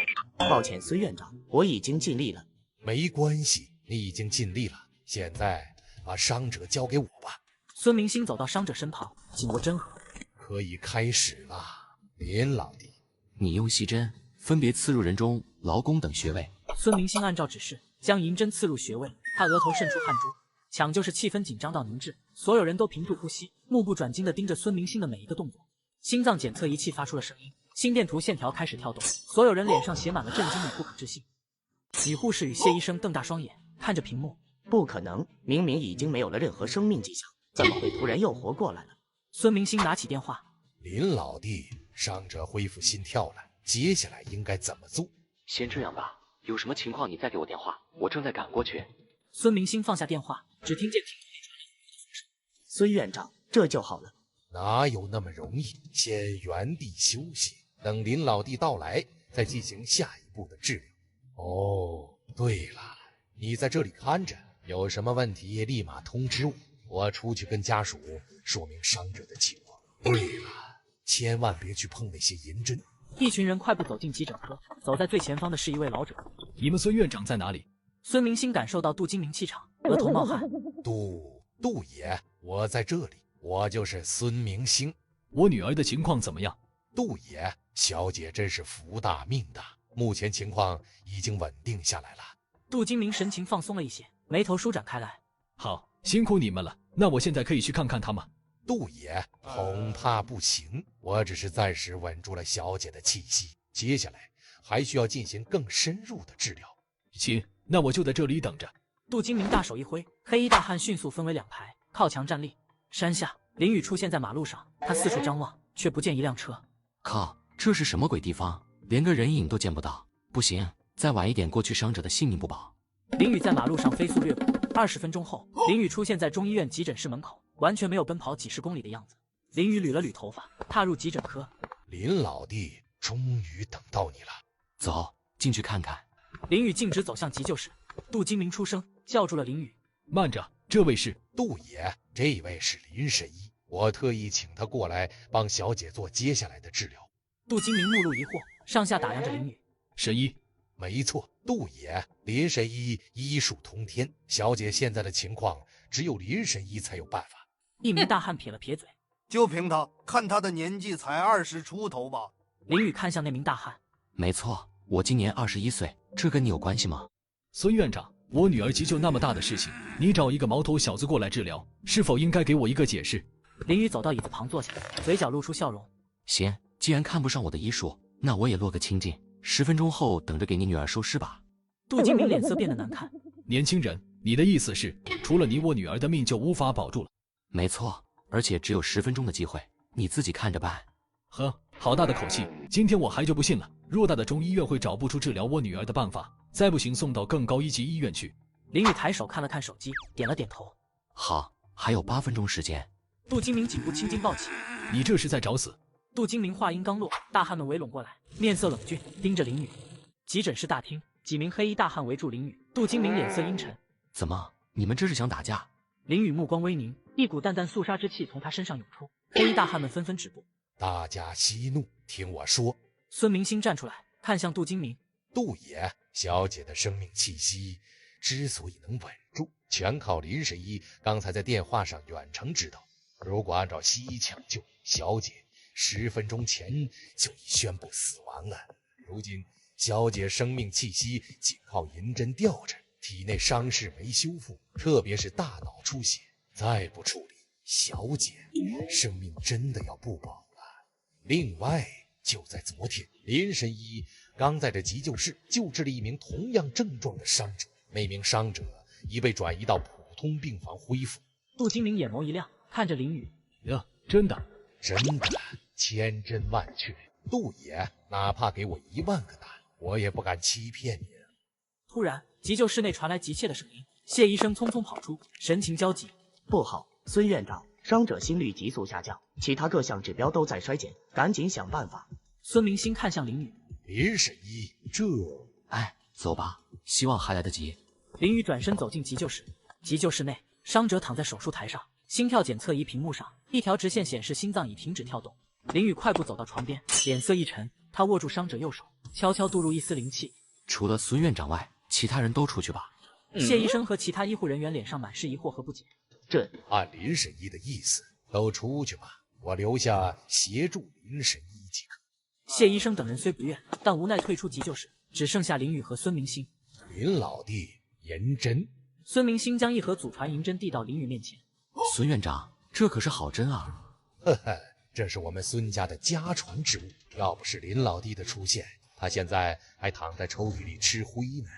抱歉，孙院长，我已经尽力了。”没关系，你已经尽力了。现在把伤者交给我吧。孙明星走到伤者身旁，紧握针盒：“可以开始了，林老弟。”你用细针分别刺入人中、劳宫等穴位。孙明星按照指示将银针刺入穴位，他额头渗出汗珠。抢救室气氛紧张到凝滞，所有人都屏住呼吸，目不转睛地盯着孙明星的每一个动作。心脏检测仪器发出了声音，心电图线条开始跳动，所有人脸上写满了震惊与不可置信。女护士与谢医生瞪大双眼看着屏幕：“不可能，明明已经没有了任何生命迹象，怎么会突然又活过来了？”孙明星拿起电话：“林老弟，伤者恢复心跳了，接下来应该怎么做？”先这样吧，有什么情况你再给我电话，我正在赶过去。孙明星放下电话，只听见屏幕里传来无声声：“孙院长，这就好了。”哪有那么容易？先原地休息，等林老弟到来，再进行下一步的治疗。哦，对了，你在这里看着，有什么问题立马通知我，我出去跟家属说明伤者的情况。对了，千万别去碰那些银针。一群人快步走进急诊科，走在最前方的是一位老者。你们孙院长在哪里？孙明星感受到杜金明气场，额头冒汗。杜爷，我在这里，我就是孙明星。我女儿的情况怎么样？杜爷，小姐真是福大命大，目前情况已经稳定下来了。杜金明神情放松了一些，眉头舒展开来。好，辛苦你们了，那我现在可以去看看她吗？杜爷，恐怕不行，我只是暂时稳住了小姐的气息，接下来还需要进行更深入的治疗。行，那我就在这里等着。杜金明大手一挥，黑衣大汉迅速分为2排，靠墙站立。山下，林雨出现在马路上，他四处张望，却不见一辆车。靠，这是什么鬼地方？连个人影都见不到。不行，再晚一点过去，伤者的性命不保。林雨在马路上飞速掠过。20分钟后，林雨出现在中医院急诊室门口，完全没有奔跑几十公里的样子。林雨捋了捋头发，踏入急诊科。林老弟，终于等到你了。走，进去看看。林雨径直走向急救室。杜金明出声叫住了林雨：“慢着，这位是？”杜爷，这位是林神医，我特意请他过来帮小姐做接下来的治疗。杜金明目露疑惑，上下打量着林雨。神医？没错，杜爷，林神医医术通天，小姐现在的情况只有林神医才有办法。一名大汉撇了撇嘴：“就凭他，看他的年纪才20出头吧。”林雨看向那名大汉：“没错，我今年21岁，这跟你有关系吗？”孙院长，我女儿急救那么大的事情，你找一个毛头小子过来治疗，是否应该给我一个解释？林雨走到椅子旁坐下，嘴角露出笑容。行，既然看不上我的医术，那我也落个清净。10分钟后等着给你女儿收尸吧。杜金明脸色变得难看。年轻人，你的意思是，除了你，我女儿的命就无法保住了？没错，而且只有10分钟的机会，你自己看着办。呵，好大的口气！今天我还就不信了，偌大的中医院会找不出治疗我女儿的办法。再不行，送到更高1级医院去。林雨抬手看了看手机，点了点头。好，还有8分钟时间。杜金明颈部青筋暴起，你这是在找死！杜金明话音刚落，大汉们围拢过来，面色冷峻，盯着林雨。急诊室大厅，几名黑衣大汉围住林雨，杜金明脸色阴沉。怎么，你们这是想打架？林雨目光微凝，一股淡淡肃杀之气从他身上涌出。黑衣大汉们纷纷止步。大家息怒，听我说。孙明星站出来，看向杜金明。杜爷，小姐的生命气息之所以能稳住，全靠林神医刚才在电话上远程知道。如果按照西医抢救，小姐10分钟前就已宣布死亡了。如今小姐生命气息仅靠银针吊着，体内伤势没修复，特别是大脑出血，再不处理，小姐生命真的要不保了。另外，就在昨天，林神医刚在这急救室救治了一名同样症状的伤者，那名伤者已被转移到普通病房恢复。杜金明眼眸一亮，看着林雨。呀，真的？真的，千真万确。杜爷，哪怕给我1万个蛋，我也不敢欺骗你。突然，急救室内传来急切的声音，谢医生匆匆跑出，神情焦急。不好，孙院长，伤者心率急速下降，其他各项指标都在衰减，赶紧想办法。孙明星看向林雨。林神医，哎，走吧，希望还来得及。林雨转身走进急救室。急救室内，伤者躺在手术台上，心跳检测仪屏幕上一条直线显示心脏已停止跳动。林雨快步走到床边，脸色一沉，他握住伤者右手，悄悄注入一丝灵气。除了孙院长外，其他人都出去吧。谢医生和其他医护人员脸上满是疑惑和不解。这按林神医的意思，都出去吧，我留下协助林神医即可。谢医生等人虽不愿，但无奈退出急救室，只剩下林雨和孙明星。林老弟，银针。孙明星将一盒祖传银针递到林雨面前。孙院长，这可是好针啊！呵呵，这是我们孙家的家传之物，要不是林老弟的出现，他现在还躺在抽屉里吃灰呢。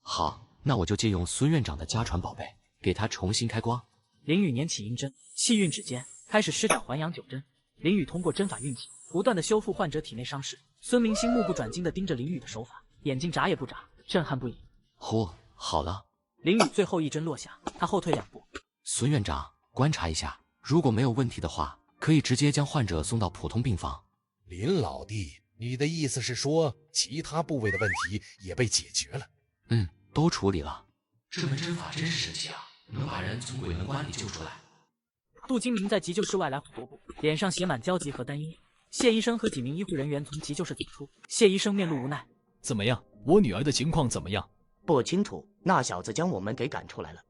好，那我就借用孙院长的家传宝贝，给他重新开光。林雨捻起银针，气运指尖，开始施展还阳9针。林雨通过针法运气，不断的修复患者体内伤势。孙明星目不转睛地盯着林雨的手法，眼睛眨也不眨，震撼不已。呼，好了。林雨最后一针落下，他后退2步。孙院长，观察一下，如果没有问题的话，可以直接将患者送到普通病房。林老弟，你的意思是说，其他部位的问题也被解决了？都处理了。这门针法真是神奇啊，能把人从鬼门关里救出来。杜金明在急救室外来回踱步，脸上写满焦急和担忧。谢医生和几名医护人员从急救室走出，谢医生面露无奈。怎么样？我女儿的情况怎么样？不清楚，那小子将我们给赶出来了。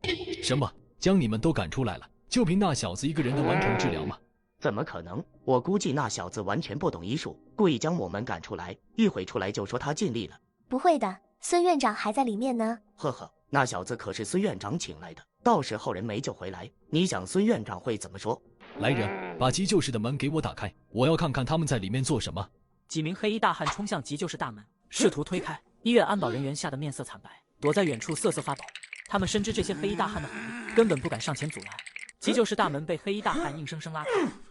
什么？将你们都赶出来了？就凭那小子一个人能完成治疗吗？怎么可能？我估计那小子完全不懂医术，故意将我们赶出来，一会出来就说他尽力了。不会的，孙院长还在里面呢。呵呵，那小子可是孙院长请来的，到时候人没救回来，你想孙院长会怎么说？来人，把急救室的门给我打开，我要看看他们在里面做什么。几名黑衣大汉冲向急救室大门，试图推开。医院安保人员吓得面色惨白，躲在远处瑟瑟发抖。他们深知这些黑衣大汉的狠力，根本不敢上前阻拦。急救室大门被黑衣大汉硬生生拉开，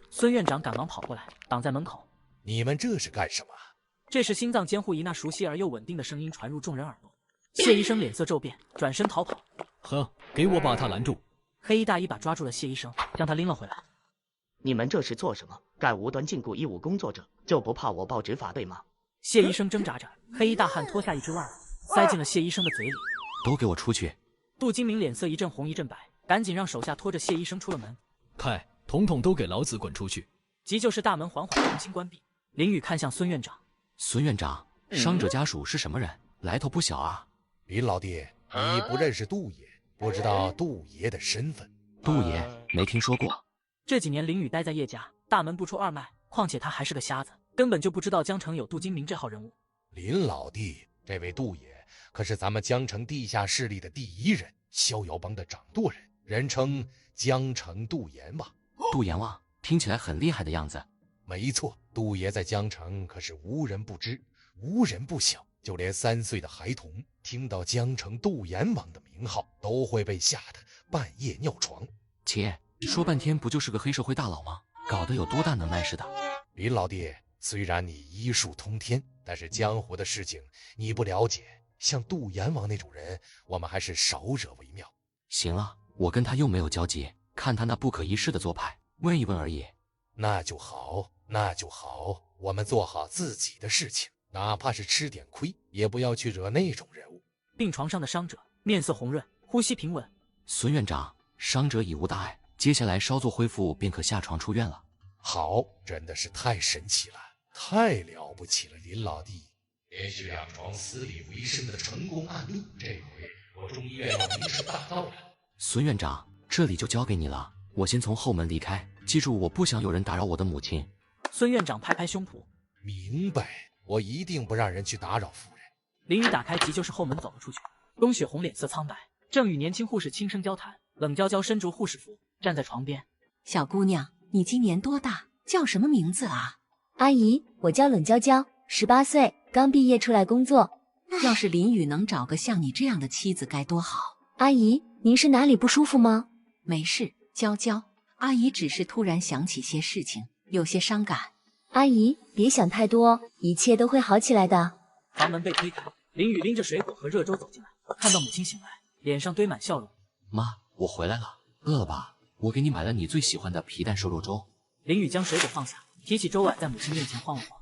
孙院长赶忙跑过来，挡在门口。你们这是干什么？这时心脏监护仪那熟悉而又稳定的声音传入众人耳朵。谢医生脸色骤变，转身逃跑。呵，给我把他拦住！黑衣大一把抓住了谢医生，将他拎了回来。你们这是做什么？敢无端禁锢医务工作者，就不怕我报执法队吗？谢医生挣扎着，黑衣大汉脱下一只袜子，塞进了谢医生的嘴里。都给我出去！杜金明脸色一阵红一阵白，赶紧让手下拖着谢医生出了门。开，统统都给老子滚出去！急救室大门缓缓重新关闭。林雨看向孙院长。孙院长，伤者家属是什么人？来头不小啊！林老弟，你不认识杜爷，不知道杜爷的身份。杜爷没听说过。这几年林雨待在叶家，大门不出二脉，况且他还是个瞎子，根本就不知道江城有杜金明这号人物。林老弟，这位杜爷可是咱们江城地下势力的第一人，逍遥帮的掌舵人，人称江城杜阎王。杜阎王听起来很厉害的样子。没错，杜爷在江城可是无人不知，无人不晓，就连3岁的孩童听到江城杜阎王的名号，都会被吓得半夜尿床。切，说半天不就是个黑社会大佬吗？搞得有多大能耐似的。林老弟，虽然你医术通天，但是江湖的事情你不了解，像杜阎王那种人，我们还是少惹为妙。行了，我跟他又没有交集，看他那不可一世的做派，问一问而已。那就好，那就好，我们做好自己的事情，哪怕是吃点亏，也不要去惹那种人物。病床上的伤者面色红润，呼吸平稳。孙院长，伤者已无大碍，接下来稍作恢复便可下床出院了。好，真的是太神奇了，太了不起了，林老弟！连续2床死里为生的成功案例，这回我中医院要名声大噪了。孙院长，这里就交给你了，我先从后门离开，记住，我不想有人打扰我的母亲。孙院长拍拍胸脯，明白，我一定不让人去打扰夫人。林雨打开急救室后门走了出去，钟雪红脸色苍白，正与年轻护士轻声交谈，冷娇娇身着护士服站在床边。小姑娘，你今年多大？叫什么名字啊？阿姨，我叫冷娇娇，18岁，刚毕业出来工作。要是林雨能找个像你这样的妻子该多好。阿姨，您是哪里不舒服吗？没事，娇娇，阿姨只是突然想起些事情，有些伤感。阿姨，别想太多，一切都会好起来的。房门被推开，林雨拎着水果和热粥走进来，看到母亲醒来，脸上堆满笑容。妈，我回来了，饿了吧？我给你买了你最喜欢的皮蛋瘦肉粥。林雨将水果放下，提起粥碗在母亲面前晃了晃。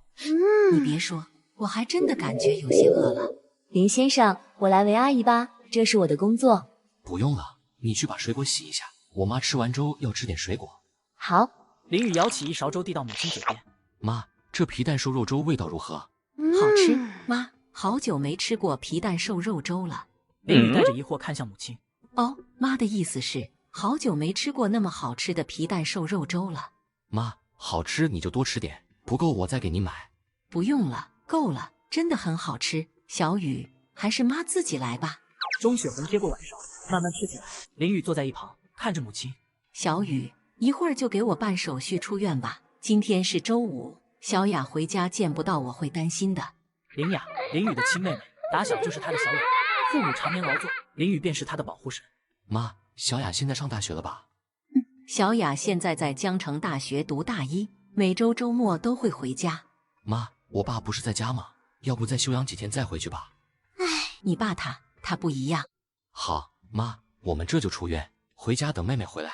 你别说，我还真的感觉有些饿了。林先生，我来喂阿姨吧，这是我的工作。不用了，你去把水果洗一下，我妈吃完粥要吃点水果。好。林雨舀起一勺粥递到母亲嘴边。妈，这皮蛋瘦肉粥味道如何？好吃，妈，好久没吃过皮蛋瘦肉粥了。林雨带着疑惑看向母亲。哦，妈的意思是好久没吃过那么好吃的皮蛋瘦肉粥了。妈，好吃你就多吃点，不够我再给你买。不用了，够了，真的很好吃。小雨，还是妈自己来吧。钟雪红接过碗勺，慢慢吃起来。林雨坐在一旁看着母亲。小雨，一会儿就给我办手续出院吧。今天是周五，小雅回家见不到我会担心的。林雅，林雨的亲妹妹，打小就是她的小雅，父母常年劳作，林雨便是她的保护神。妈，小雅现在上大学了吧？小雅现在在江城大学读大一，每周周末都会回家。妈，我爸不是在家吗？要不再休养几天再回去吧。唉，你爸他不一样。好，妈，我们这就出院，回家等妹妹回来。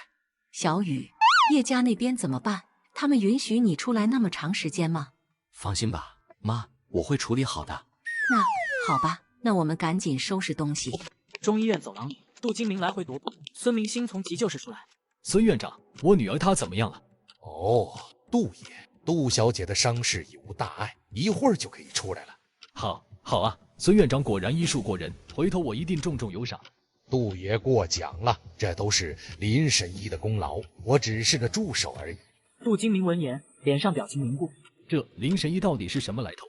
小雨，叶家那边怎么办？他们允许你出来那么长时间吗？放心吧，妈，我会处理好的。那好吧，那我们赶紧收拾东西。中医院走廊里，杜金明来回踱步，孙明星从急救室出来。孙院长，我女儿她怎么样了？哦，杜爷，杜小姐的伤势已无大碍，一会儿就可以出来了。好啊，孙院长果然医术过人，回头我一定重重有赏。杜爷过奖了，这都是林神医的功劳，我只是个助手而已。杜金明闻言，脸上表情凝固。这林神医到底是什么来头？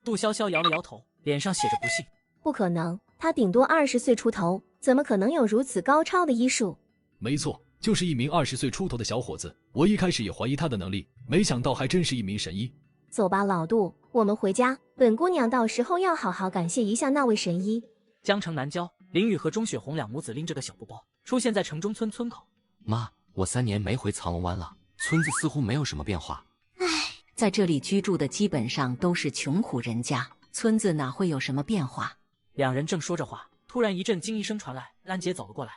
杜潇潇摇了摇头，脸上写着不信。不可能，他顶多20岁出头，怎么可能有如此高超的医术？没错，就是一名20岁出头的小伙子。我一开始也怀疑他的能力，没想到还真是一名神医。走吧，老杜，我们回家。本姑娘到时候要好好感谢一下那位神医。江城南郊，林雨和钟雪红两母子拎着个小布包出现在城中村村口。妈，我3年没回藏龙湾了，村子似乎没有什么变化。在这里居住的基本上都是穷苦人家，村子哪会有什么变化？两人正说着话，突然一阵惊异声传来，兰姐走了过来。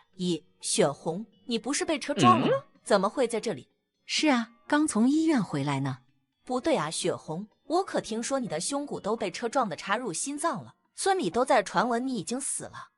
雪红，你不是被车撞了吗？怎么会在这里？是啊，刚从医院回来呢。不对啊，雪红，我可听说你的胸骨都被车撞得插入心脏了，村里都在传闻你已经死了。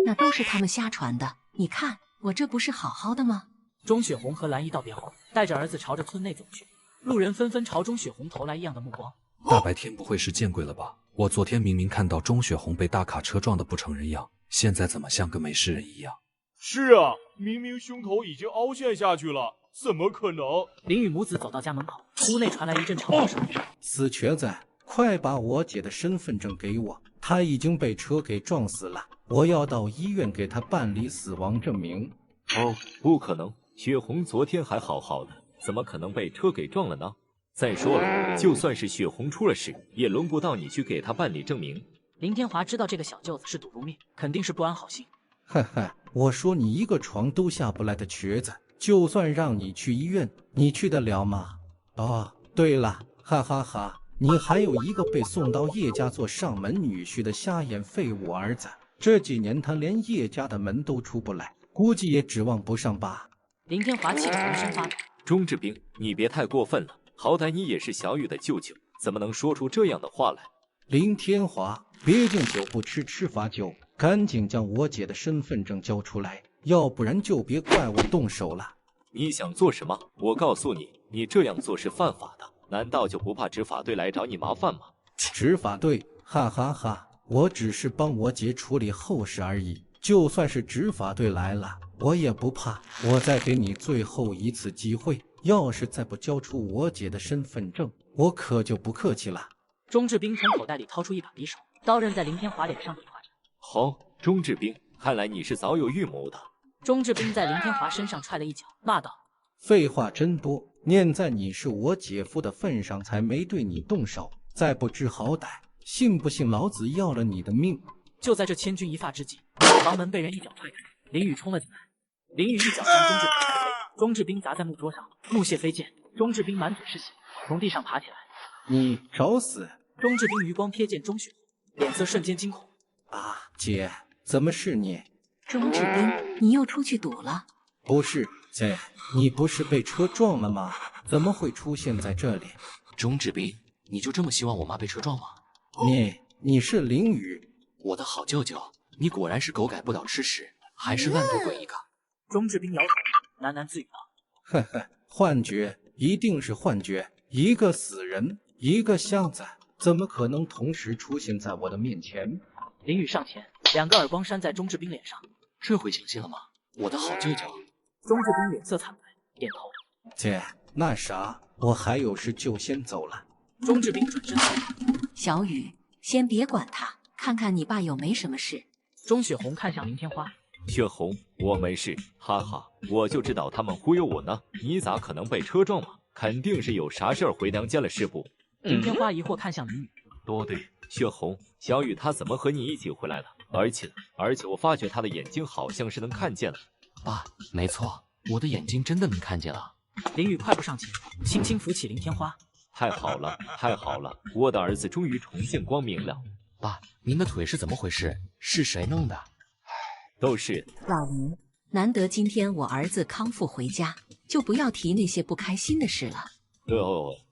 那都是他们瞎传的，你看我这不是好好的吗？钟雪红和兰姨道别后，带着儿子朝着村内走去，路人纷纷朝钟雪红投来异样的目光。大白天不会是见鬼了吧？我昨天明明看到钟雪红被大卡车撞得不成人样，现在怎么像个没事人一样？是啊，明明胸口已经凹陷下去了，怎么可能？林雨母子走到家门口，屋内传来一阵吵闹声。死瘸子，快把我姐的身份证给我，她已经被车给撞死了，我要到医院给她办理死亡证明。哦，不可能，雪红昨天还好好的，怎么可能被车给撞了呢？再说了，就算是雪红出了事，也轮不到你去给她办理证明。林天华知道这个小舅子是赌如命，肯定是不安好心。嗨嗨，我说你一个床都下不来的瘸子，就算让你去医院，你去得了吗？哦，对了，哈哈哈，你还有一个被送到叶家做上门女婿的瞎眼废物儿子，这几年他连叶家的门都出不来，估计也指望不上吧。林天华气得浑身发抖。钟志兵，你别太过分了，好歹你也是小雨的舅舅，怎么能说出这样的话来？林天华，别敬酒不吃吃罚酒，赶紧将我姐的身份证交出来，要不然就别怪我动手了。你想做什么？我告诉你，你这样做是犯法的。难道就不怕执法队来找你麻烦吗？执法队，哈哈哈！我只是帮我姐处理后事而已，就算是执法队来了，我也不怕。我再给你最后一次机会，要是再不交出我姐的身份证，我可就不客气了。钟志斌从口袋里掏出一把匕首，刀刃在林天华脸上比划着。好，钟志斌，看来你是早有预谋的。钟志斌在林天华身上踹了一脚，骂道：“废话真多，念在你是我姐夫的份上，才没对你动手。再不知好歹，信不信老子要了你的命？”就在这千钧一发之际，房门被人一脚踹开，林宇冲了进来。林宇一脚将钟志斌踹飞，钟志斌砸在木桌上，木屑飞溅，钟志斌满嘴是血，从地上爬起来。你找死！钟志斌余光瞥见钟雪，脸色瞬间惊恐。啊，姐，怎么是你？钟志斌，你又出去赌了？不是，姐，你不是被车撞了吗？怎么会出现在这里？钟志斌，你就这么希望我妈被车撞吗？你是林宇，我的好舅舅，你果然是狗改不了吃屎，还是烂赌鬼一个。钟志斌摇头，喃喃自语道：“呵呵，幻觉，一定是幻觉。一个死人，一个瞎子，怎么可能同时出现在我的面前？”林宇上前，两个耳光扇在钟志斌脸上。这回清醒了吗？我的好舅舅。钟志斌脸色惨白，点头。姐，那啥，我还有事就先走了。钟志斌转身走。小雨，先别管他，看看你爸有没什么事。钟雪红看向林天花。雪红，我没事，哈哈，我就知道他们忽悠我呢。你咋可能被车撞嘛？肯定是有啥事儿回娘家了是不？林天花疑惑看向林宇。多对，雪红，小雨他怎么和你一起回来了？而且我发觉他的眼睛好像是能看见了。爸，没错，我的眼睛真的能看见了。林宇快步上前，轻轻扶起林天花。太好了，太好了，我的儿子终于重见光明了。爸，您的腿是怎么回事？是谁弄的？都是老林，难得今天我儿子康复回家，就不要提那些不开心的事了。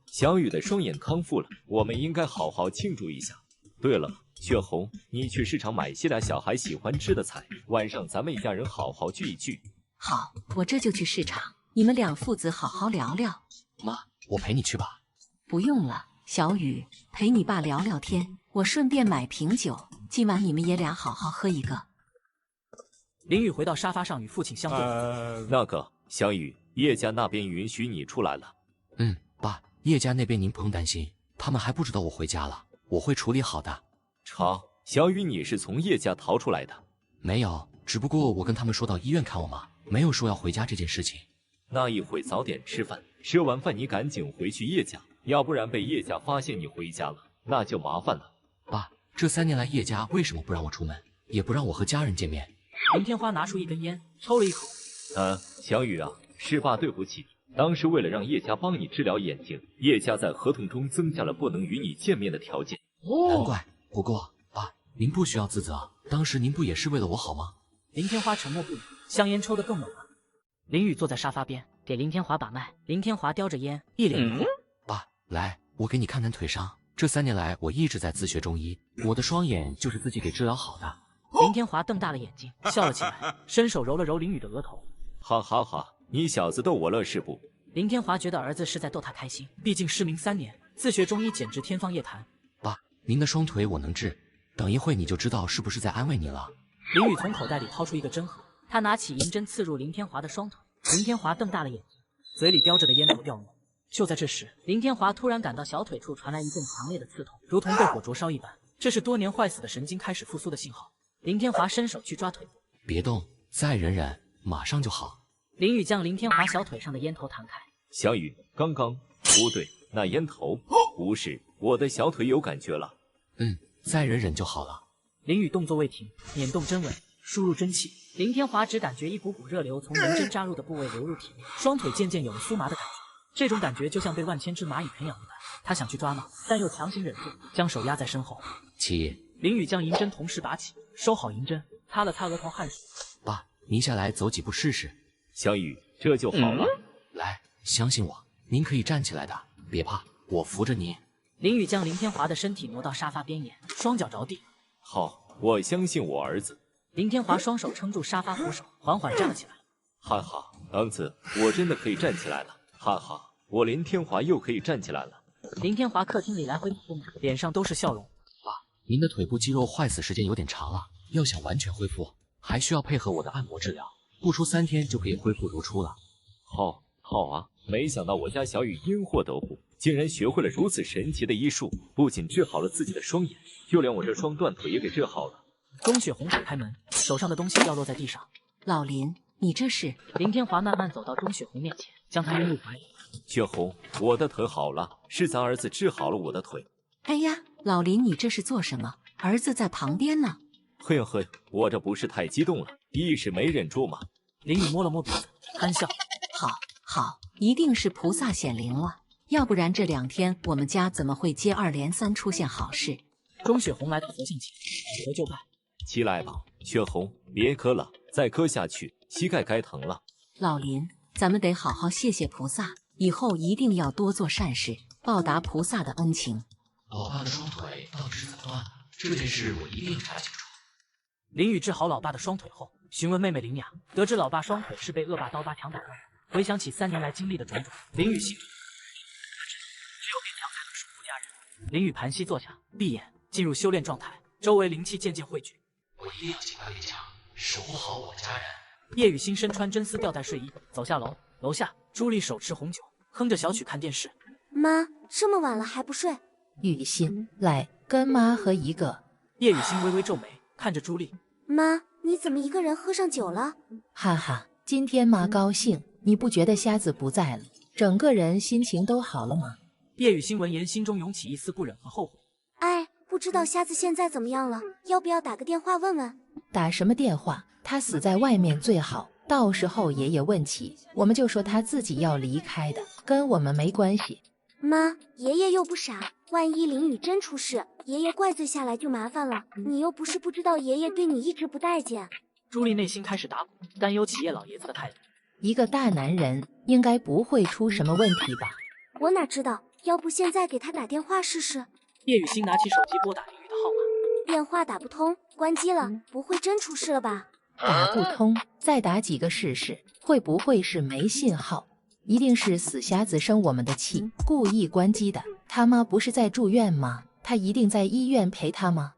小雨的双眼康复了，我们应该好好庆祝一下。对了，雪红，你去市场买些点小孩喜欢吃的菜，晚上咱们一家人好好聚一聚。好，我这就去市场，你们两父子好好聊聊。妈，我陪你去吧。不用了，小雨，陪你爸聊聊天，我顺便买瓶酒，今晚你们爷俩好好喝一个。林宇回到沙发上与父亲相对。那个，小雨，叶家那边允许你出来了。爸，叶家那边您不用担心，他们还不知道我回家了，我会处理好的。查，小雨，你是从叶家逃出来的？没有，只不过我跟他们说到医院看我妈，没有说要回家这件事情。那一会早点吃饭，吃完饭你赶紧回去叶家，要不然被叶家发现你回家了，那就麻烦了。爸，这3年来叶家为什么不让我出门，也不让我和家人见面？林天花拿出一根烟，抽了一口。小雨啊，是爸对不起你。当时为了让叶家帮你治疗眼睛，叶家在合同中增加了不能与你见面的条件。难怪。不过，爸，您不需要自责，当时您不也是为了我好吗？林天花沉默不语，香烟抽得更猛了。林宇坐在沙发边，给林天华把脉。林天华叼着烟，一脸疑惑。爸，来，我给你看看腿伤。这3年来，我一直在自学中医，我的双眼就是自己给治疗好的。林天华瞪大了眼睛，笑了起来，伸手揉了揉林宇的额头。哈哈哈，你小子逗我乐是不？林天华觉得儿子是在逗他开心，毕竟失明3年，自学中医简直天方夜谭。爸，您的双腿我能治，等一会你就知道是不是在安慰你了。林宇从口袋里掏出一个针盒，他拿起银针刺入林天华的双腿。林天华瞪大了眼睛，嘴里叼着的烟头掉落。就在这时，林天华突然感到小腿处传来一阵强烈的刺痛，如同被火灼烧一般，这是多年坏死的神经开始复苏的信号。林天华伸手去抓腿部，别动，再忍忍，马上就好。林宇将林天华小腿上的烟头弹开。小雨，刚刚不对，那烟头不是，我的小腿有感觉了。再忍忍就好了。林宇动作未停，捻动针尾，输入真气。林天华只感觉一股股热流从银针扎入的部位流入体内，双腿渐渐有了酥麻的感觉。这种感觉就像被万千只蚂蚁啃咬一般，他想去抓挠，但又强行忍住，将手压在身后。林宇将银针同时拔起，收好银针，擦了擦额头汗水。爸，您下来走几步试试。小雨，这就好了。来，相信我，您可以站起来的，别怕，我扶着您。林雨将林天华的身体挪到沙发边沿，双脚着地。好，我相信我儿子。林天华双手撑住沙发扶手，缓缓站了起来。哈哈，儿子，我真的可以站起来了！哈哈，我林天华又可以站起来了。林天华客厅里来回动，脸上都是笑容。爸，您的腿部肌肉坏死时间有点长了，要想完全恢复，还需要配合我的按摩治疗，不出3天就可以恢复如初了。好啊！没想到我家小雨因祸得福，竟然学会了如此神奇的医术，不仅治好了自己的双眼，就连我这双断腿也给治好了。钟雪红打开门，手上的东西掉落在地上。老林，你这是？林天华慢慢走到钟雪红面前，将她拥入怀里。雪红，我的腿好了，是咱儿子治好了我的腿。哎呀，老林，你这是做什么？儿子在旁边呢。嘿，我这不是太激动了，一时没忍住嘛。林雨摸了摸鼻子，憨笑。好，一定是菩萨显灵了，要不然这2天我们家怎么会接二连三出现好事？钟雪红来到佛像前，磕头就拜。起来吧，雪红，别磕了，再磕下去膝盖该疼了。老林，咱们得好好谢谢菩萨，以后一定要多做善事，报答菩萨的恩情。老爸的双腿到底是怎么断的？这件事我一定查清楚。林雨治好老爸的双腿后，询问妹妹林雅，得知老爸双腿是被恶霸刀疤强打断的。回想起3年来经历的种种，林雨心里只有变强才能守护家人。林雨盘膝坐下，闭眼进入修炼状态，周围灵气渐渐汇聚。我一定要尽快变强，守护好我家人。叶雨欣身穿真丝吊带睡衣走下楼，楼下朱莉手持红酒，哼着小曲看电视。妈，这么晚了还不睡？雨欣，来跟妈喝一个。叶雨欣微微皱眉，看着朱莉。妈，你怎么一个人喝上酒了？哈哈，今天妈高兴。你不觉得瞎子不在了，整个人心情都好了吗？叶雨欣闻言，心中涌起一丝不忍和后悔。哎，不知道瞎子现在怎么样了，要不要打个电话问问？打什么电话？他死在外面最好，到时候爷爷问起，我们就说他自己要离开的，跟我们没关系。妈，爷爷又不傻，万一林雨真出事，爷爷怪罪下来就麻烦了。你又不是不知道爷爷对你一直不待见。朱莉内心开始打鼓，担忧起叶老爷子的态度。一个大男人应该不会出什么问题吧？我哪知道，要不现在给他打电话试试？叶雨欣拿起手机拨打林雨的号码，电话打不通，关机了，不会真出事了吧？打不通，再打几个试试，会不会是没信号？一定是死瞎子生我们的气，故意关机的。他妈不是在住院吗？他一定在医院陪他吗？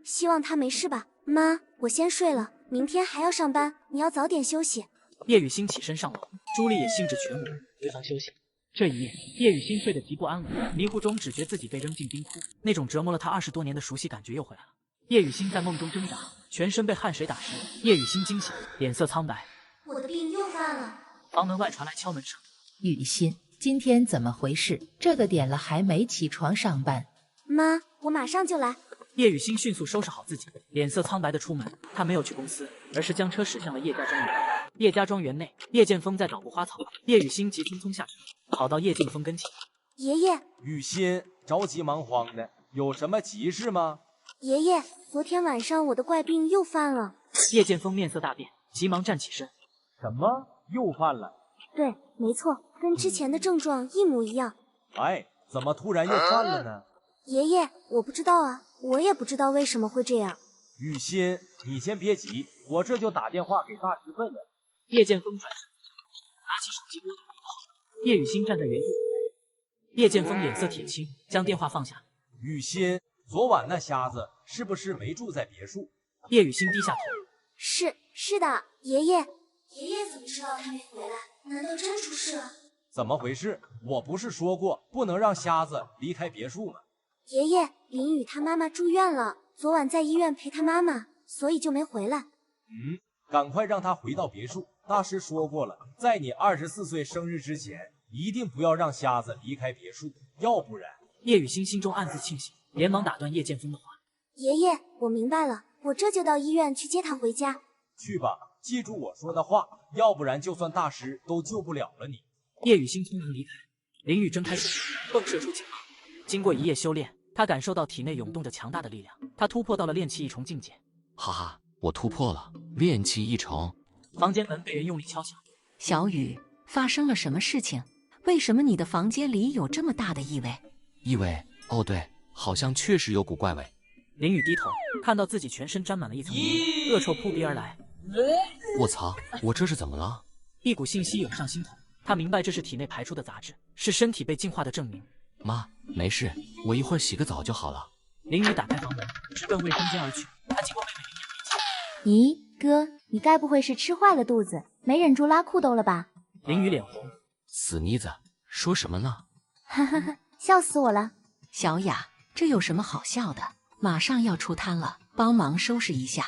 希望他没事吧。妈，我先睡了，明天还要上班，你要早点休息。叶雨欣起身上楼，朱莉也兴致全无，回房休息。这一夜，叶雨欣睡得极不安稳，迷糊中只觉自己被扔进冰窟，那种折磨了她20多年的熟悉感觉又回来了。叶雨欣在梦中挣扎，全身被汗水打湿。叶雨欣惊醒，脸色苍白。我的病又犯了。房门外传来敲门声。雨欣，今天怎么回事？这个点了还没起床上班？妈，我马上就来。叶雨欣迅速收拾好自己，脸色苍白的出门。她没有去公司，而是将车驶向了叶家庄园。叶家庄园内，叶剑锋在找捕花草，叶雨欣急匆匆下车，跑到叶剑锋跟前。爷爷，雨欣着急忙慌的，有什么急事吗？爷爷，昨天晚上我的怪病又犯了。叶剑锋面色大变，急忙站起身。什么？又犯了？对，没错，跟之前的症状一模一样。哎，怎么突然又犯了呢？爷爷，我不知道啊，我也不知道为什么会这样。雨欣，你先别急，我这就打电话给大师问问。叶剑锋转身，拿起手机拨打一个号。叶雨欣站在原地。叶剑锋脸色铁青，将电话放下。雨欣，昨晚那瞎子是不是没住在别墅？叶雨欣低下头。是的，爷爷。爷爷怎么知道他没回来？难道真出事了？怎么回事？我不是说过不能让瞎子离开别墅吗？爷爷，林雨他妈妈住院了，昨晚在医院陪他妈妈，所以就没回来。赶快让他回到别墅。大师说过了，在你24岁生日之前，一定不要让瞎子离开别墅，要不然……叶雨欣心中暗自庆幸，连忙打断叶剑锋的话。爷爷，我明白了，我这就到医院去接他回家。去吧，记住我说的话，要不然就算大师都救不了了你。叶雨欣匆忙离开，林雨睁开双眼，迸射出警报。经过一夜修炼，他感受到体内涌动着强大的力量，他突破到了炼气一重境界。哈哈，我突破了炼气一重。房间门被人用力敲响。小雨，发生了什么事情？为什么你的房间里有这么大的异味？异味？哦对，好像确实有股怪味。林雨低头，看到自己全身沾满了一层泥，恶臭扑鼻而来。我操，我这是怎么了？一股信息涌上心头，他明白这是体内排出的杂质，是身体被净化的证明。妈，没事，我一会儿洗个澡就好了。林雨打开房门，直奔卫生间而去。他经过妹妹咦，哥，你该不会是吃坏了肚子，没忍住拉裤兜了吧？林雨脸红，死妮子，说什么呢？哈哈哈，笑死我了。小雅，这有什么好笑的？马上要出摊了，帮忙收拾一下。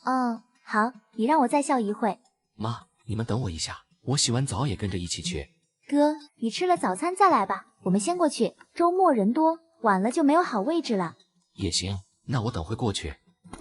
哦，好，你让我再笑一会。妈，你们等我一下，我洗完澡也跟着一起去。哥，你吃了早餐再来吧，我们先过去。周末人多，晚了就没有好位置了。也行，那我等会过去。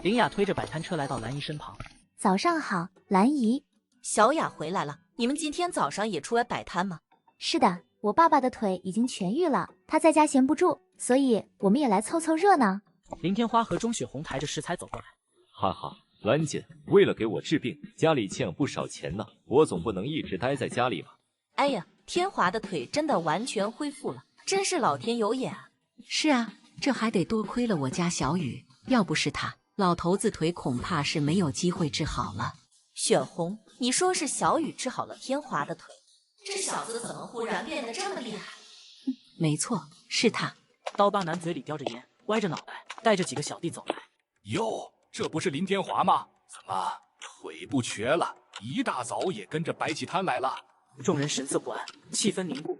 林雅推着摆摊车来到兰姨身旁。早上好，兰姨。小雅回来了，你们今天早上也出来摆摊吗？是的，我爸爸的腿已经痊愈了，他在家闲不住，所以我们也来凑凑热闹。林天花和钟雪红抬着食材走过来。哈哈，兰姐，为了给我治病，家里欠不少钱呢，我总不能一直待在家里吧？哎呀，天华的腿真的完全恢复了，真是老天有眼啊！是啊，这还得多亏了我家小雨，要不是他，老头子腿恐怕是没有机会治好了。雪红，你说是小雨治好了天华的腿，这小子怎么忽然变得这么厉害？没错，是他。刀疤男嘴里叼着烟，歪着脑袋，带着几个小弟走来。哟，这不是林天华吗？怎么腿不瘸了？一大早也跟着摆起摊来了。众人神色不安，气氛凝固。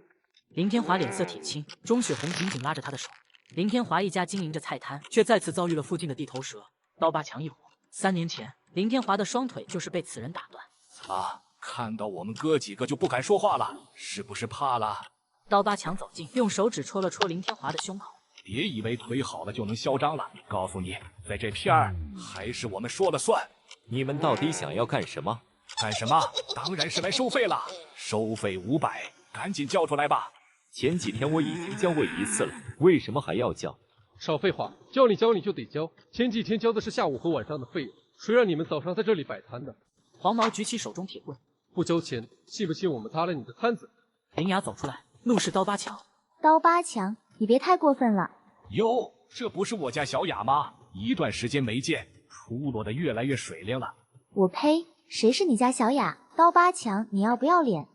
林天华脸色铁青，钟雪红紧紧拉着他的手。林天华一家经营着菜摊，却再次遭遇了附近的地头蛇刀疤强一伙。3年前，林天华的双腿就是被此人打断。啊，看到我们哥几个就不敢说话了，是不是怕了？刀疤强走近，用手指戳了戳林天华的胸口。别以为腿好了就能嚣张了，告诉你，在这片儿还是我们说了算。你们到底想要干什么？干什么？当然是来收费了，收费500，赶紧交出来吧。前几天我已经交过1次了，为什么还要交？少废话，交你就得交。前几天交的是下午和晚上的费用，谁让你们早上在这里摆摊的？黄毛举起手中铁棍，不交钱，信不信我们砸了你的摊子？林雅走出来，怒视刀疤强。刀疤强，你别太过分了。哟，这不是我家小雅吗？一段时间没见，出落得越来越水灵了。我呸！谁是你家小雅？刀疤强，你要不要脸？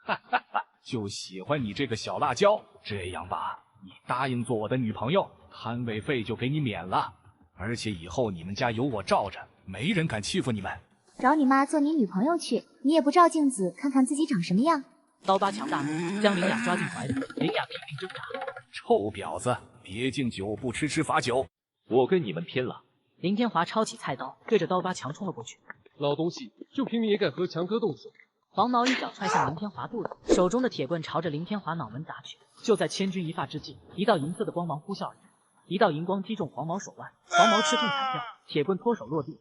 哈哈哈，就喜欢你这个小辣椒。这样吧，你答应做我的女朋友，摊位费就给你免了，而且以后你们家有我罩着，没人敢欺负你们。找你妈做你女朋友去，你也不照镜子看看自己长什么样。刀疤强大怒，将林雅抓进怀里，林雅拼命挣扎。臭婊子，别敬酒不吃吃罚酒，我跟你们拼了！林天华抄起菜刀，对着刀疤强冲了过去。老东西，就凭你也敢和强哥动手？黄毛一脚踹向林天华肚子，手中的铁棍朝着林天华脑门砸去。就在千钧一发之际，一道银色的光芒呼啸而至，一道银光击中黄毛手腕，黄毛吃痛惨叫，铁棍脱手落地。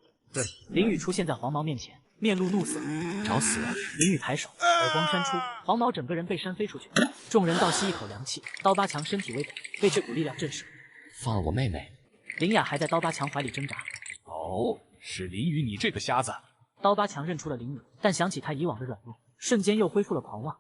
林雨出现在黄毛面前，面露怒色，找死！林雨抬手，耳光扇出，黄毛整个人被扇飞出去。众人倒吸一口凉气，刀疤强身体微抖，被这股力量震慑。放了我妹妹！林雅还在刀疤强怀里挣扎。哦，是林雨你这个瞎子！刀疤强认出了林雨，但想起他以往的软弱，瞬间又恢复了狂妄。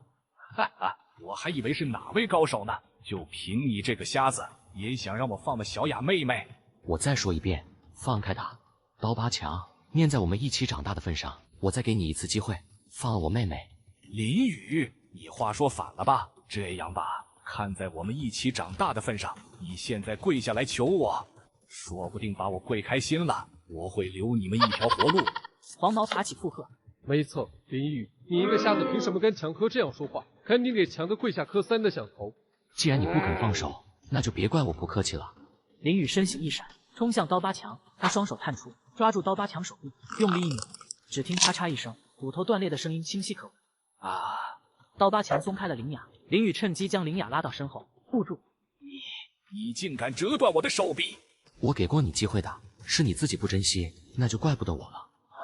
哈哈，我还以为是哪位高手呢，就凭你这个瞎子，也想让我放了小雅妹妹？我再说一遍，放开她！刀疤强，念在我们一起长大的份上，我再给你一次机会，放了我妹妹。林雨，你话说反了吧？这样吧，看在我们一起长大的份上，你现在跪下来求我，说不定把我跪开心了，我会留你们一条活路。黄毛爬起附和。没错，林雨，你一个瞎子凭什么跟强哥这样说话？赶紧给强哥跪下磕3的响头！既然你不肯放手，那就别怪我不客气了。林雨身形一闪，冲向刀疤强，他双手探出，抓住刀疤强手臂，用力一扭，只听咔嚓一声，骨头断裂的声音清晰可闻。啊！刀疤强松开了林雅，林雨趁机将林雅拉到身后护住。你竟敢折断我的手臂！我给过你机会的，是你自己不珍惜，那就怪不得我了。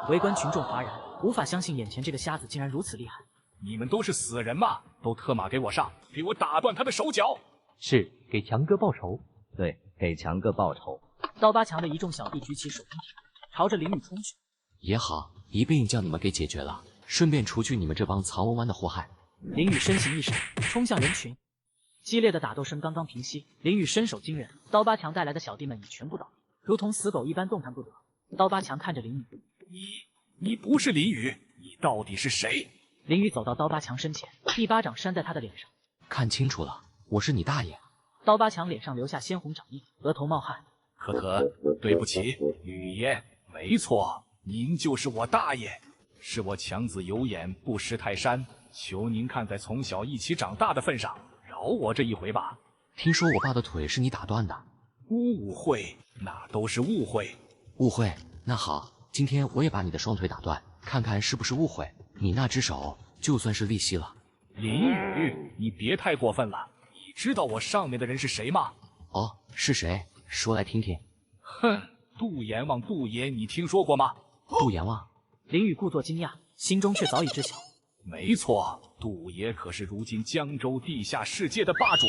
围观群众哗然，无法相信眼前这个瞎子竟然如此厉害。你们都是死人吗？都特马给我上，给我打断他的手脚！是，给强哥报仇。对，给强哥报仇。刀疤强的一众小弟举起手中铁棍，朝着林雨冲去。也好，一并将你们给解决了，顺便除去你们这帮曹文湾的祸害。林雨身形一闪，冲向人群。激烈的打斗声刚刚平息，林雨身手惊人，刀疤强带来的小弟们已全部倒地，如同死狗一般动弹不得。刀疤强看着林雨，你不是林雨，你到底是谁？林雨走到刀疤强身前，一巴掌扇在他的脸上。看清楚了，我是你大爷！刀疤强脸上留下鲜红掌印，额头冒汗。可，对不起，雨爷，没错，您就是我大爷，是我强子有眼不识泰山，求您看在从小一起长大的份上，饶我这一回吧。听说我爸的腿是你打断的？误会，那都是误会。误会？那好，今天我也把你的双腿打断，看看是不是误会。你那只手就算是利息了。林雨，你别太过分了。你知道我上面的人是谁吗？哦，是谁？说来听听。哼，杜阎王杜爷，你听说过吗？杜阎王？林雨故作惊讶，心中却早已知晓。没错，杜爷可是如今江州地下世界的霸主。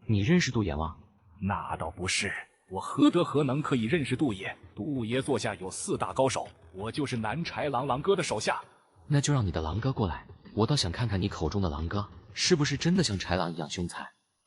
你认识杜阎王？那倒不是，我何德何能可以认识杜爷？杜爷座下有4大高手，我就是南豺狼狼哥的手下。那就让你的狼哥过来，我倒想看看你口中的狼哥是不是真的像豺狼一样凶残。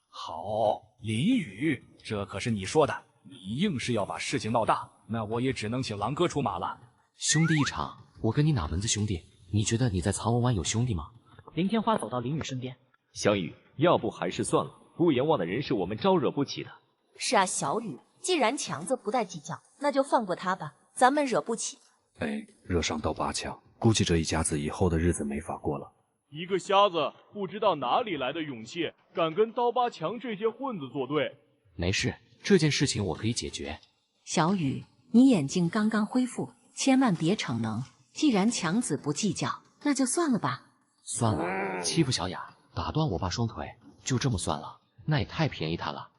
好，林雨，这可是你说的，你硬是要把事情闹大，那我也只能请狼哥出马了。兄弟一场，我跟你哪门子兄弟？你觉得你在藏龙湾有兄弟吗？林天花走到林雨身边，小雨，要不还是算了，杜阎王的人是我们招惹不起的。是啊，小雨，既然强子不再计较，那就放过他吧，咱们惹不起。哎，惹上刀疤强，估计这一家子以后的日子没法过了。一个瞎子不知道哪里来的勇气，敢跟刀疤强这些混子作对。没事，这件事情我可以解决。小雨，你眼睛刚刚恢复，千万别逞能。既然强子不计较，那就算了吧。算了，欺负小雅，打断我爸双腿，就这么算了，那也太便宜他了。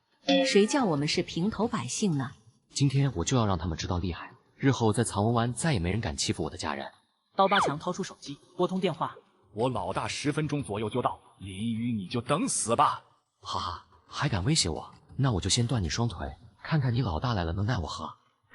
谁叫我们是平头百姓呢？今天我就要让他们知道厉害，日后在藏龙湾再也没人敢欺负我的家人。刀疤强掏出手机，拨通电话。我老大10分钟左右就到，林雨你就等死吧！哈哈，还敢威胁我？那我就先断你双腿，看看你老大来了能奈我何？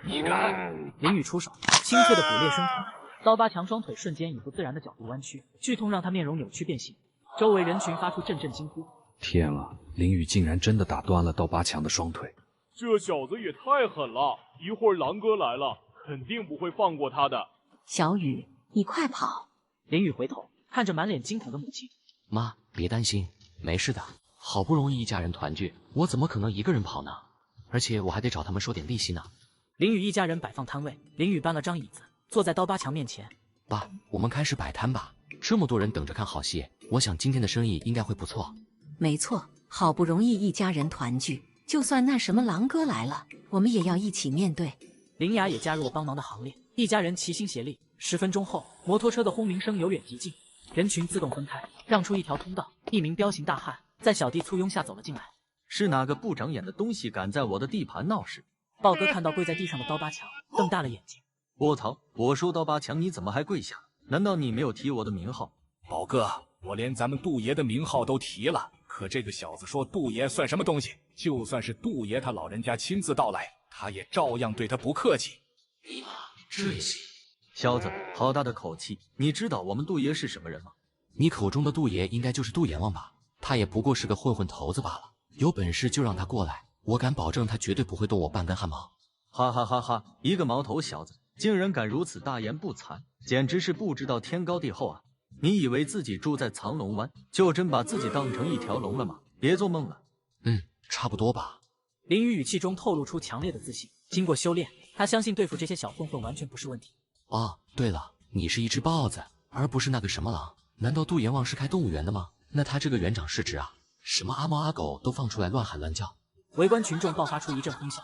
你敢！林雨出手，清脆的骨裂生疼。刀疤强双腿瞬间以不自然的角度弯曲，剧痛让他面容扭曲变形。周围人群发出阵阵惊呼。天啊，林雨竟然真的打断了刀疤强的双腿！这小子也太狠了！一会儿狼哥来了，肯定不会放过他的。小雨，你快跑！林雨回头看着满脸惊恐的母亲，妈，别担心，没事的。好不容易一家人团聚，我怎么可能一个人跑呢？而且我还得找他们收点利息呢。林雨一家人摆放摊位，林雨搬了张椅子，坐在刀疤强面前。爸，我们开始摆摊吧。这么多人等着看好戏，我想今天的生意应该会不错。没错，好不容易一家人团聚，就算那什么狼哥来了，我们也要一起面对。林雅也加入了帮忙的行列，一家人齐心协力。10分钟后，摩托车的轰鸣声由远及近，人群自动分开，让出一条通道。一名彪形大汉在小弟簇拥下走了进来。是哪个不长眼的东西敢在我的地盘闹事？豹哥看到跪在地上的刀疤强，瞪大了眼睛。卧槽！我说刀疤强，你怎么还跪下？难道你没有提我的名号？宝哥，我连咱们杜爷的名号都提了，可这个小子说杜爷算什么东西？就算是杜爷他老人家亲自到来，他也照样对他不客气。尼玛，这些小子，好大的口气！你知道我们杜爷是什么人吗？你口中的杜爷应该就是杜阎王吧？他也不过是个混混头子罢了。有本事就让他过来，我敢保证他绝对不会动我半根汗毛。哈哈哈哈！一个毛头小子，竟然敢如此大言不惭，简直是不知道天高地厚啊！你以为自己住在藏龙湾，就真把自己当成一条龙了吗？别做梦了。差不多吧。林雨语气中透露出强烈的自信，经过修炼，他相信对付这些小混混完全不是问题。哦，对了，你是一只豹子，而不是那个什么狼。难道杜阎王是开动物园的吗？那他这个园长失职啊！什么阿猫阿狗都放出来乱喊乱叫。围观群众爆发出一阵哄笑。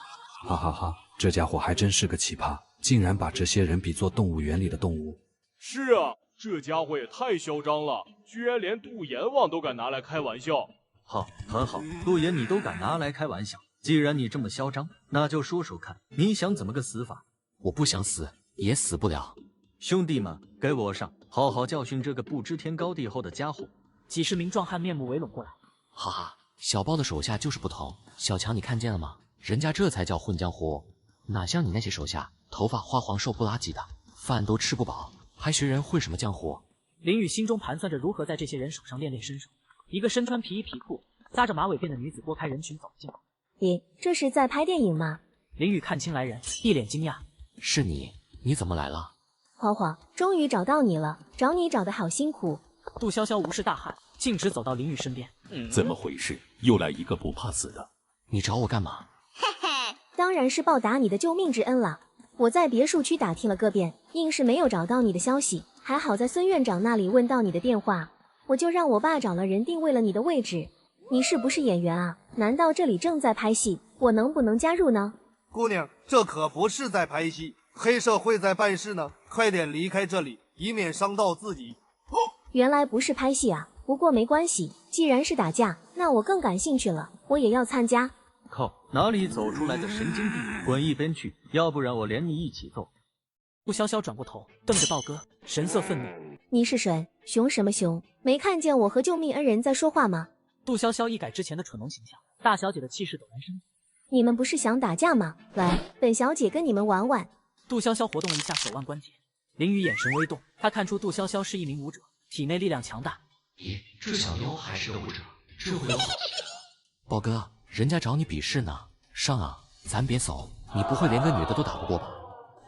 哈哈哈，这家伙还真是个奇葩，竟然把这些人比作动物园里的动物。是啊，这家伙也太嚣张了，居然连杜阎王都敢拿来开玩笑。好，很好，杜爷你都敢拿来开玩笑。既然你这么嚣张，那就说说看，你想怎么个死法？我不想死，也死不了。兄弟们，给我上，好好教训这个不知天高地厚的家伙。几十名壮汉面目围拢过来。哈哈，小豹的手下就是不同。小强，你看见了吗？人家这才叫混江湖，哪像你那些手下，头发花黄瘦不拉几的，饭都吃不饱，还学人混什么江湖？林雨心中盘算着如何在这些人手上练练身手。一个身穿皮衣皮裤、扎着马尾辫的女子拨开人群走了进来。咦，这是在拍电影吗？林雨看清来人，一脸惊讶。是你？你怎么来了？花花，终于找到你了，找你找的好辛苦。杜潇潇无视大汉，径直走到林雨身边。怎么回事？又来一个不怕死的？你找我干嘛？当然是报答你的救命之恩了。我在别墅区打听了个遍，硬是没有找到你的消息，还好在孙院长那里问到你的电话，我就让我爸找了人定位了你的位置。你是不是演员啊？难道这里正在拍戏？我能不能加入呢？姑娘，这可不是在拍戏，黑社会在办事呢，快点离开这里，以免伤到自己。原来不是拍戏啊，不过没关系，既然是打架，那我更感兴趣了，我也要参加。靠，哪里走出来的神经病，滚一边去，要不然我连你一起揍。杜潇潇转过头，瞪着豹哥，神色愤怒。你是谁？熊什么熊？没看见我和救命恩人在说话吗？杜潇潇一改之前的蠢萌形象，大小姐的气势陡然升级。你们不是想打架吗？来，本小姐跟你们玩玩。杜潇潇活动了一下手腕关节，林雨眼神微动，他看出杜潇潇是一名武者，体内力量强大。咦，这小妞还是个武者，这回有好戏了。豹哥，人家找你比试呢，上啊，咱别怂，你不会连个女的都打不过吧？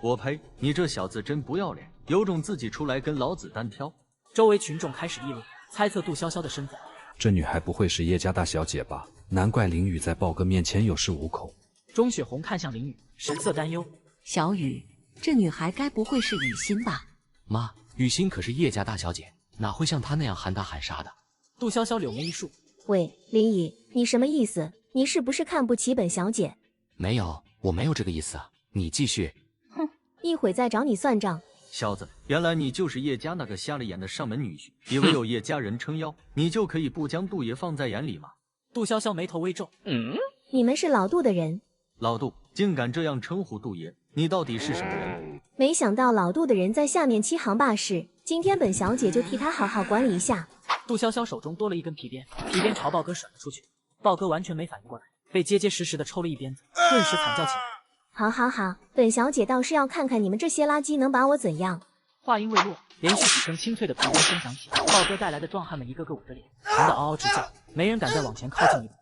我呸！你这小子真不要脸，有种自己出来跟老子单挑。周围群众开始议论，猜测杜潇潇的身份。这女孩不会是叶家大小姐吧？难怪林雨在豹哥面前有恃无恐。钟雪红看向林雨，神色担忧。小雨，这女孩该不会是雨欣吧？妈，雨欣可是叶家大小姐，哪会像她那样喊打喊杀的？杜潇潇柳眉一竖，喂，林雨，你什么意思？你是不是看不起本小姐？没有，我没有这个意思，你继续。哼，一会再找你算账。小子，原来你就是叶家那个瞎了眼的上门女婿，以为有叶家人撑腰，你就可以不将杜爷放在眼里吗？杜潇潇眉头微皱，你们是老杜的人？老杜竟敢这样称呼杜爷，你到底是什么人？没想到老杜的人在下面欺行霸市，今天本小姐就替他好好管理一下。杜潇潇手中多了一根皮鞭，皮鞭朝豹哥甩了出去，豹哥完全没反应过来，被结结实实的抽了一鞭子，顿时惨叫起来。好好好，本小姐倒是要看看你们这些垃圾能把我怎样。话音未落，连续几声清脆的皮鞭声响起，豹哥带来的壮汉们一个个捂着脸，疼得嗷嗷直叫，没人敢再往前靠近一步。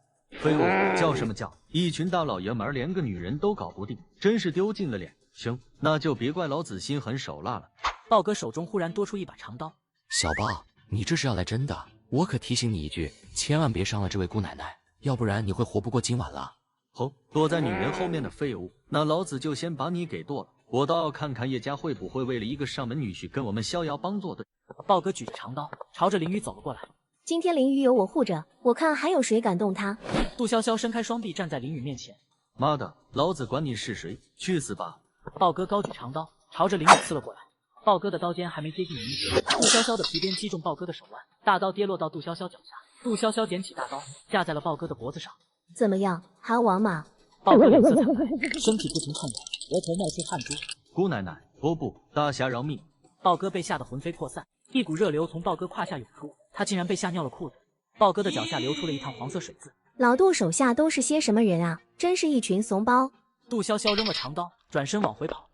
废物，叫什么叫？一群大老爷们儿连个女人都搞不定，真是丢尽了脸。行，那就别怪老子心狠手辣了。豹哥手中忽然多出一把长刀。小豹，你这是要来真的？我可提醒你一句，千万别伤了这位姑奶奶，要不然你会活不过今晚了。吼，躲在女人后面的废物，那老子就先把你给剁了。我倒要看看叶家会不会为了一个上门女婿跟我们逍遥帮作对。豹哥举着长刀，朝着林雨走了过来。今天林雨有我护着，我看还有谁敢动他。杜潇潇伸开双臂站在林雨面前。妈的，老子管你是谁，去死吧！豹哥高举长刀，朝着林雨刺了过来。豹哥的刀尖还没接近林雨，杜潇潇的皮鞭击中豹哥的手腕，大刀跌落到杜潇潇脚下。杜潇潇捡起大刀，架在了豹哥的脖子上。怎么样，还王马？豹哥脸色惨白，身体不停颤抖，额头冒出汗珠。姑奶奶，不，大侠饶命！豹哥被吓得魂飞魄散，一股热流从豹哥胯下涌出，他竟然被吓尿了裤子。豹哥的脚下流出了一趟黄色水渍。老杜手下都是些什么人啊？真是一群怂包！杜潇潇扔了长刀，转身往回跑。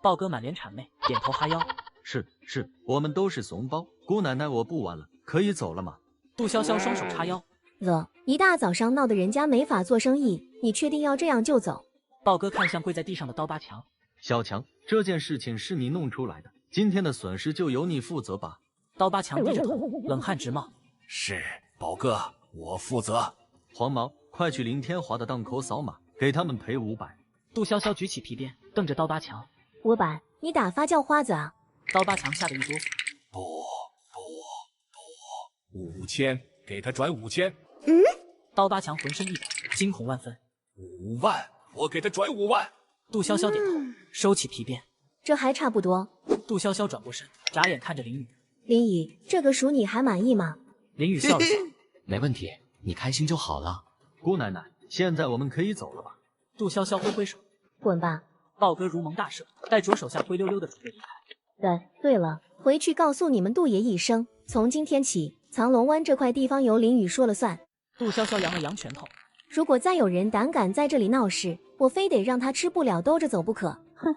豹哥满脸谄媚，点头哈腰。是，我们都是怂包。姑奶奶，我不玩了，可以走了吗？杜潇潇双手叉腰。一大早上闹得人家没法做生意，你确定要这样就走？豹哥看向跪在地上的刀疤强。小强，这件事情是你弄出来的，今天的损失就由你负责吧。刀疤强低着头，冷汗直冒。是，宝哥，我负责。黄毛，快去林天华的档口扫码，给他们赔500。杜潇潇举起皮鞭，瞪着刀疤强。500？你打发叫花子啊？刀疤强吓得一哆嗦。不，5000，给他转5000。刀疤强浑身一抖，惊恐万分。5万，我给他转5万。杜潇潇点头，收起皮鞭。这还差不多。杜潇潇转过身，眨眼看着林雨。林雨，这个数你还满意吗？林雨笑了笑，没问题，你开心就好了。姑奶奶，现在我们可以走了吧？杜潇潇挥挥手，滚吧。豹哥如蒙大赦，带着手下灰溜溜的准备离开。对了，回去告诉你们杜爷一声，从今天起，藏龙湾这块地方由林雨说了算。杜潇潇扬了扬拳头，如果再有人胆敢在这里闹事，我非得让他吃不了兜着走不可。哼！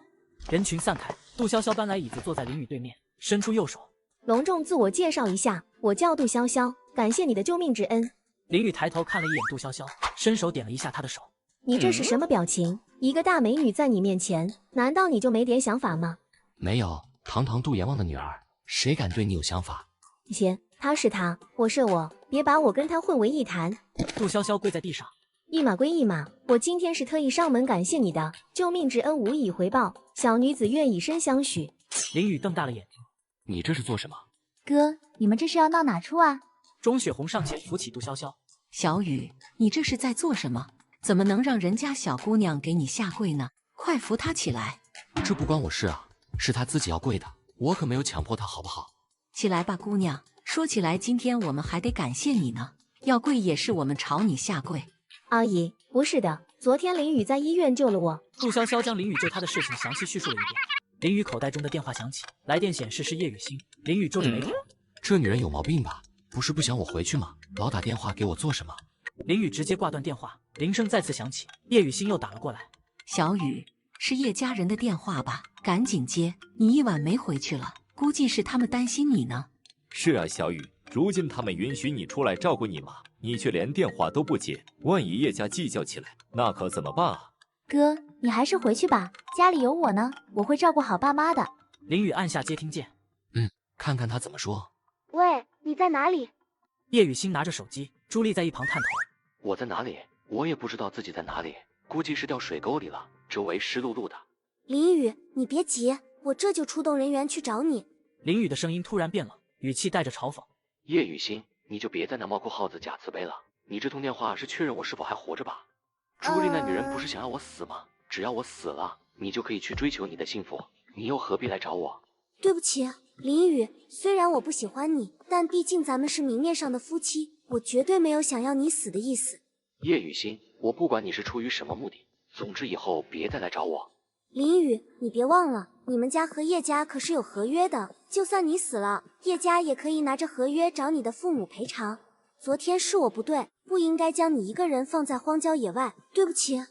人群散开，杜潇潇搬来椅子坐在林雨对面，伸出右手，隆重自我介绍一下，我叫杜潇潇，感谢你的救命之恩。林雨抬头看了一眼杜潇潇，伸手点了一下她的手。你这是什么表情？一个大美女在你面前，难道你就没点想法吗？没有，堂堂杜阎王的女儿，谁敢对你有想法？行，他是他，我是我，别把我跟他混为一谈。杜潇潇跪在地上，一码归一码，我今天是特意上门感谢你的，救命之恩无以回报，小女子愿以身相许。林雨瞪大了眼睛，你这是做什么？哥，你们这是要闹哪出啊？钟雪红上前扶起杜潇潇。小雨，你这是在做什么？怎么能让人家小姑娘给你下跪呢？快扶她起来！这不关我事啊，是她自己要跪的，我可没有强迫她，好不好？起来吧，姑娘。说起来，今天我们还得感谢你呢，要跪也是我们朝你下跪。阿姨，不是的，昨天林雨在医院救了我。杜潇潇将林雨救她的事情详细叙述了一遍。林雨口袋中的电话响起，来电显示是叶雨欣。林雨皱着眉头，这女人有毛病吧？不是不想我回去吗？老打电话给我做什么？林雨直接挂断电话，铃声再次响起，叶雨欣又打了过来。小雨，是叶家人的电话吧？赶紧接，你一晚没回去了，估计是他们担心你呢。是啊，小雨，如今他们允许你出来照顾你吗？你却连电话都不接，万一叶家计较起来，那可怎么办啊？哥，你还是回去吧，家里有我呢，我会照顾好爸妈的。林雨按下接听键。看看他怎么说。喂，你在哪里？叶雨欣拿着手机，朱莉在一旁探头。我在哪里？我也不知道自己在哪里，估计是掉水沟里了，周围湿漉漉的。林雨，你别急，我这就出动人员去找你。林雨的声音突然变了，语气带着嘲讽。叶雨欣，你就别再拿猫哭耗子假慈悲了，你这通电话是确认我是否还活着吧？朱莉那女人不是想要我死吗？只要我死了，你就可以去追求你的幸福，你又何必来找我？对不起，林雨，虽然我不喜欢你，但毕竟咱们是明面上的夫妻，我绝对没有想要你死的意思。叶雨欣，我不管你是出于什么目的，总之以后别再来找我。林雨，你别忘了，你们家和叶家可是有合约的，就算你死了，叶家也可以拿着合约找你的父母赔偿。昨天是我不对，不应该将你一个人放在荒郊野外，对不起。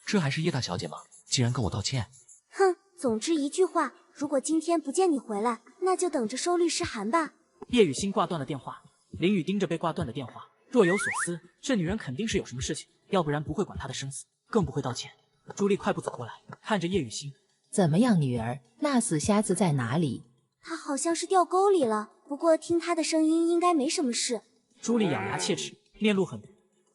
这还是叶大小姐吗？竟然跟我道歉。哼，总之一句话，如果今天不见你回来，那就等着收律师函吧。叶雨欣挂断了电话，林雨盯着被挂断的电话，若有所思。这女人肯定是有什么事情，要不然不会管她的生死，更不会道歉。朱莉快步走过来，看着叶雨欣。怎么样，女儿？那死瞎子在哪里？他好像是掉沟里了，不过听他的声音应该没什么事。朱莉咬牙切齿，面露很怒。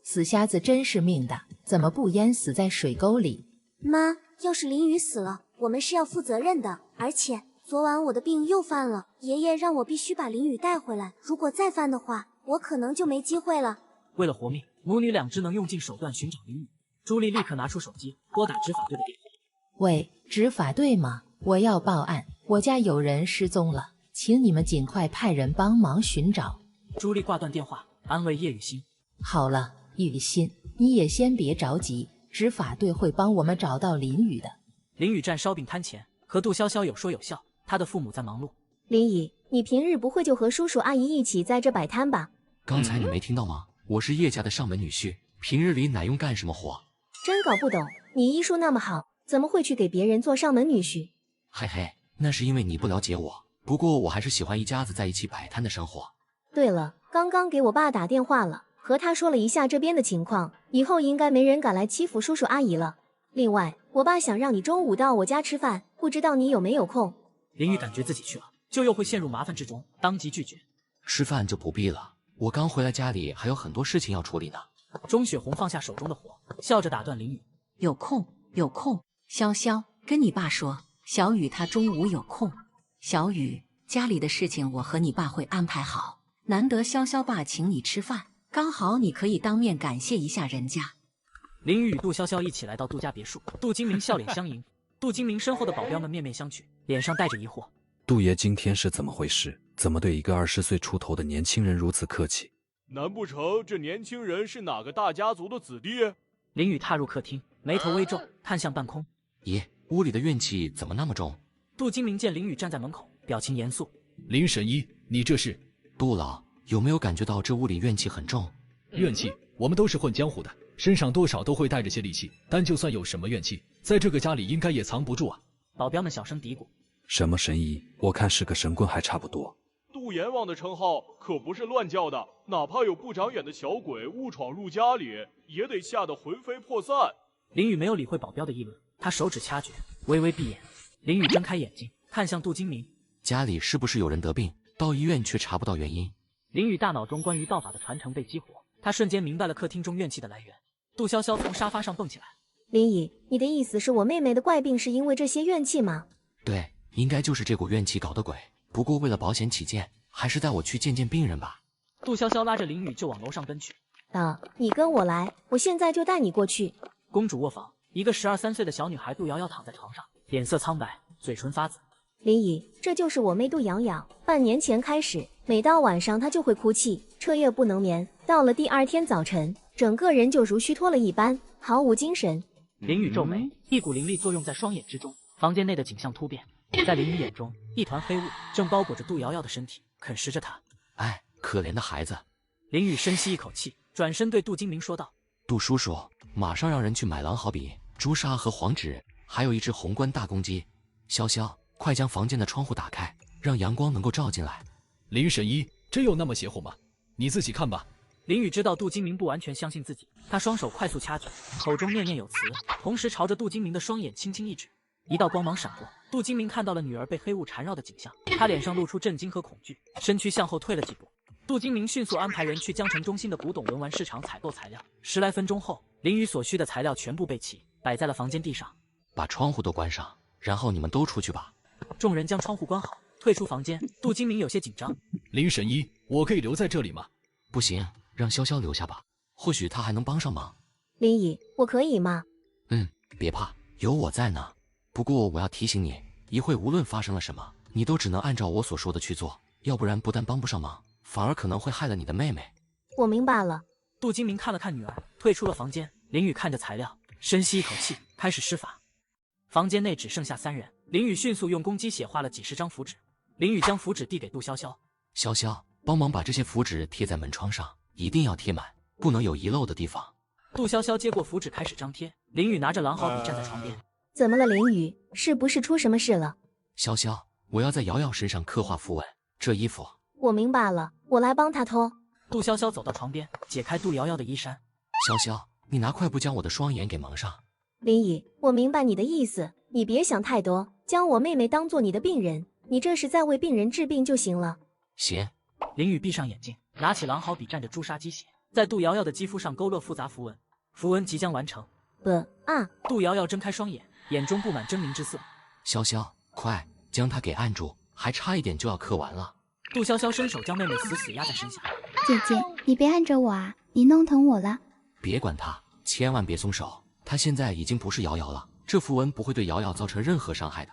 死瞎子真是命大，怎么不淹死在水沟里？妈，要是林雨死了，我们是要负责任的。而且昨晚我的病又犯了，爷爷让我必须把林雨带回来，如果再犯的话，我可能就没机会了。为了活命，母女俩只能用尽手段寻找林雨。朱莉立刻拿出手机，拨打执法队的电话。喂，执法队吗？我要报案，我家有人失踪了，请你们尽快派人帮忙寻找。朱莉挂断电话，安慰叶雨欣。好了，雨欣，你也先别着急，执法队会帮我们找到林雨的。林雨站烧饼摊前，和杜潇潇有说有笑，她的父母在忙碌。林雨，你平日不会就和叔叔阿姨一起在这摆摊吧？刚才你没听到吗？我是叶家的上门女婿，平日里哪用干什么活？真搞不懂，你医术那么好，怎么会去给别人做上门女婿？嘿嘿，那是因为你不了解我。不过我还是喜欢一家子在一起摆摊的生活。对了，刚刚给我爸打电话了，和他说了一下这边的情况，以后应该没人敢来欺负叔叔阿姨了。另外，我爸想让你中午到我家吃饭，不知道你有没有空？林雨感觉自己去了，就又会陷入麻烦之中，当即拒绝。吃饭就不必了，我刚回来，家里还有很多事情要处理呢。钟雪红放下手中的活，笑着打断林雨：“有空，有空。潇潇，跟你爸说，小雨他中午有空。小雨，家里的事情我和你爸会安排好。难得潇潇爸请你吃饭，刚好你可以当面感谢一下人家。”林雨与杜潇潇一起来到杜家别墅，杜金明笑脸相迎，杜金明身后的保镖们面面相觑，脸上带着疑惑。杜爷今天是怎么回事？怎么对一个20岁出头的年轻人如此客气？难不成这年轻人是哪个大家族的子弟？林雨踏入客厅，眉头微皱，看向半空。咦，屋里的怨气怎么那么重？杜金明见林雨站在门口，表情严肃。林神医，你这是？杜老，有没有感觉到这屋里怨气很重？怨气？我们都是混江湖的，身上多少都会带着些戾气，但就算有什么怨气，在这个家里应该也藏不住啊。保镖们小声嘀咕。什么神医？我看是个神棍还差不多。杜杜阎王的称号可不是乱叫的，哪怕有不长眼的小鬼误闯入家里，也得吓得魂飞魄散。林宇没有理会保镖的议论，他手指掐诀，微微闭眼。林宇睁开眼睛，看向杜金明，家里是不是有人得病，到医院却查不到原因？林宇大脑中关于道法的传承被激活，他瞬间明白了客厅中怨气的来源。杜潇潇从沙发上蹦起来，林姨，你的意思是我妹妹的怪病是因为这些怨气吗？对，应该就是这股怨气搞的鬼。不过为了保险起见，还是带我去见见病人吧。杜潇潇拉着林宇就往楼上奔去。你跟我来，我现在就带你过去。公主卧房，一个12、13岁的小女孩杜瑶瑶躺在床上，脸色苍白，嘴唇发紫。林姨，这就是我妹杜瑶瑶。半年前开始，每到晚上她就会哭泣，彻夜不能眠，到了第2天早晨，整个人就如虚脱了一般，毫无精神。林宇皱眉，一股灵力作用在双眼之中，房间内的景象突变。在林宇眼中，一团黑雾正包裹着杜瑶瑶的身体，啃食着她。哎，可怜的孩子。林宇深吸一口气，转身对杜金明说道：“杜叔叔，马上让人去买狼毫笔、朱砂和黄纸，还有一只红冠大公鸡。潇潇，快将房间的窗户打开，让阳光能够照进来。”林神医，真有那么邪乎吗？你自己看吧。林宇知道杜金明不完全相信自己，他双手快速掐诀，口中念念有词，同时朝着杜金明的双眼轻轻一指。一道光芒闪过，杜金明看到了女儿被黑雾缠绕的景象，他脸上露出震惊和恐惧，身躯向后退了几步。杜金明迅速安排人去江城中心的古董文玩市场采购材料。10来分钟后，林宇所需的材料全部备齐，摆在了房间地上。把窗户都关上，然后你们都出去吧。众人将窗户关好，退出房间。杜金明有些紧张。林神医，我可以留在这里吗？不行，让潇潇留下吧，或许他还能帮上忙。林姨，我可以吗？别怕，有我在呢。不过我要提醒你，一会无论发生了什么，你都只能按照我所说的去做，要不然不但帮不上忙，反而可能会害了你的妹妹。我明白了。杜金明看了看女儿，退出了房间。林宇看着材料，深吸一口气，开始施法。房间内只剩下3人。林宇迅速用公鸡血画了几10张符纸。林宇将符纸递给杜潇潇，潇潇，帮忙把这些符纸贴在门窗上，一定要贴满，不能有遗漏的地方。杜潇潇接过符纸开始张贴。林宇拿着狼毫笔站在床边。怎么了，林宇？是不是出什么事了？潇潇，我要在瑶瑶身上刻画符文。这衣服……我明白了，我来帮她脱。杜潇潇走到床边，解开杜瑶瑶的衣衫。潇潇，你拿块布将我的双眼给蒙上。林姨，我明白你的意思，你别想太多，将我妹妹当做你的病人，你这是在为病人治病就行了。行。林宇闭上眼睛，拿起狼毫笔，蘸着朱砂鸡血，在杜瑶瑶的肌肤上勾勒复杂符文。符文即将完成。杜瑶瑶睁开双眼，眼中布满狰狞之色。潇潇，快将她给按住，还差一点就要刻完了。杜潇潇伸手将妹妹死死压在身下。姐姐，你别按着我啊，你弄疼我了。别管她，千万别松手。她现在已经不是瑶瑶了，这符文不会对瑶瑶造成任何伤害的。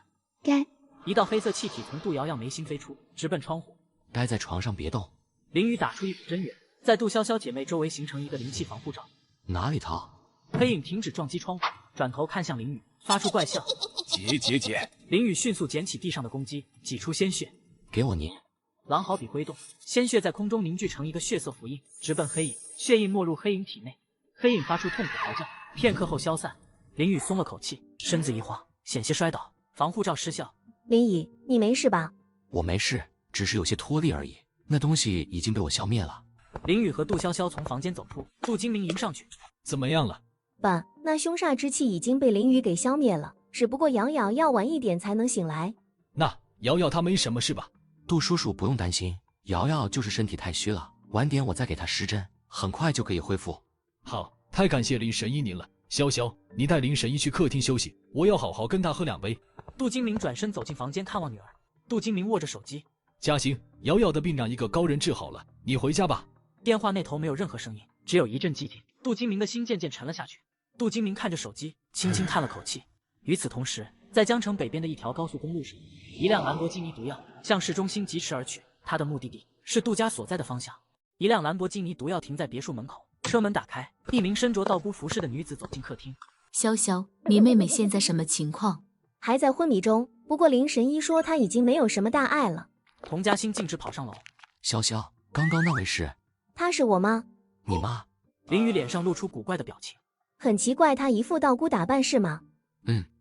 一道黑色气体从杜瑶瑶眉心飞出，直奔窗户。待在床上别动。林宇打出一股真元，在杜潇潇姐妹周围形成一个灵气防护罩。哪里逃？黑影停止撞击窗户，转头看向林宇，发出怪笑。姐。林宇迅速捡起地上的公鸡，挤出鲜血。给我捏。狼毫笔挥动，鲜血在空中凝聚成一个血色符印，直奔黑影。血印没入黑影体内，黑影发出痛苦嚎叫，片刻后消散。林宇松了口气，身子一晃，险些摔倒，防护罩失效。林姨，你没事吧？我没事，只是有些脱力而已。那东西已经被我消灭了。林宇和杜潇潇从房间走出，杜金明迎上去。怎么样了？爸，那凶煞之气已经被林宇给消灭了，只不过瑶瑶要晚一点才能醒来。那瑶瑶她没什么事吧？杜叔叔不用担心，瑶瑶就是身体太虚了，晚点我再给她施针，很快就可以恢复。好，太感谢林神医您了。潇潇，你带林神医去客厅休息，我要好好跟他喝2杯。杜金明转身走进房间看望女儿。杜金明握着手机。嘉兴，瑶瑶的病让一个高人治好了，你回家吧。电话那头没有任何声音，只有一阵寂静。杜金明的心渐渐沉了下去。杜金明看着手机，轻轻叹了口气。与此同时，在江城北边的一条高速公路上，一辆兰博基尼毒药向市中心疾驰而去，它的目的地是杜家所在的方向。一辆兰博基尼毒药停在别墅门口，车门打开，一名身着道姑服饰的女子走进客厅。潇潇，你妹妹现在什么情况？还在昏迷中，不过林神医说她已经没有什么大碍了。童嘉欣径直跑上楼。潇潇，刚刚那位是？她是我妈。你妈？林宇脸上露出古怪的表情。很奇怪，她一副道姑打扮是吗？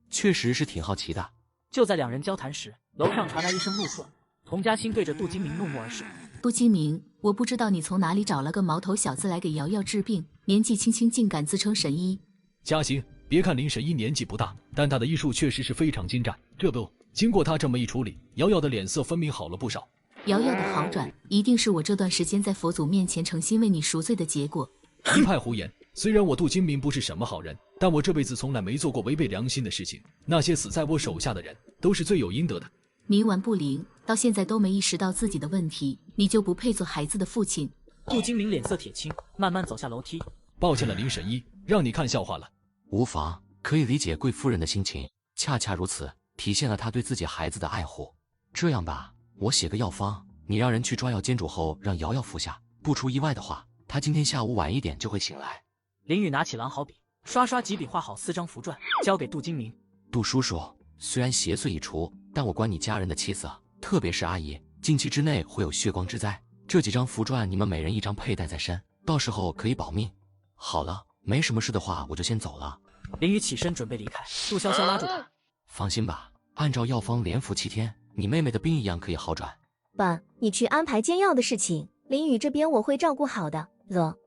确实是挺好奇的。就在两人交谈时，楼上传来一声怒喝。童嘉欣对着杜金明怒目而视。杜金明，我不知道你从哪里找了个毛头小子来给瑶瑶治病，年纪轻轻竟敢自称神医。嘉欣，别看林神医年纪不大，但他的医术确实是非常精湛。这不，经过他这么一处理，瑶瑶的脸色分明好了不少。瑶瑶的好转，一定是我这段时间在佛祖面前诚心为你赎罪的结果。一派胡言！虽然我杜金明不是什么好人，但我这辈子从来没做过违背良心的事情。那些死在我手下的人，都是罪有应得的。冥顽不灵，到现在都没意识到自己的问题，你就不配做孩子的父亲。杜金明脸色铁青，慢慢走下楼梯。抱歉了，林神医，让你看笑话了。无妨，可以理解贵夫人的心情，恰恰如此，体现了她对自己孩子的爱护。这样吧，我写个药方，你让人去抓药煎煮后，让瑶瑶服下。不出意外的话，她今天下午晚一点就会醒来。林雨拿起狼毫笔，刷刷几笔画好4张符篆，交给杜金明。杜叔叔，虽然邪祟已除，但我管你家人的气色，特别是阿姨，近期之内会有血光之灾。这几张符篆，你们每人1张佩戴在身，到时候可以保命。好了，没什么事的话，我就先走了。林雨起身准备离开，杜潇潇拉住他。放心吧，按照药方连服7天，你妹妹的病一样可以好转。爸，你去安排煎药的事情，林雨这边我会照顾好的。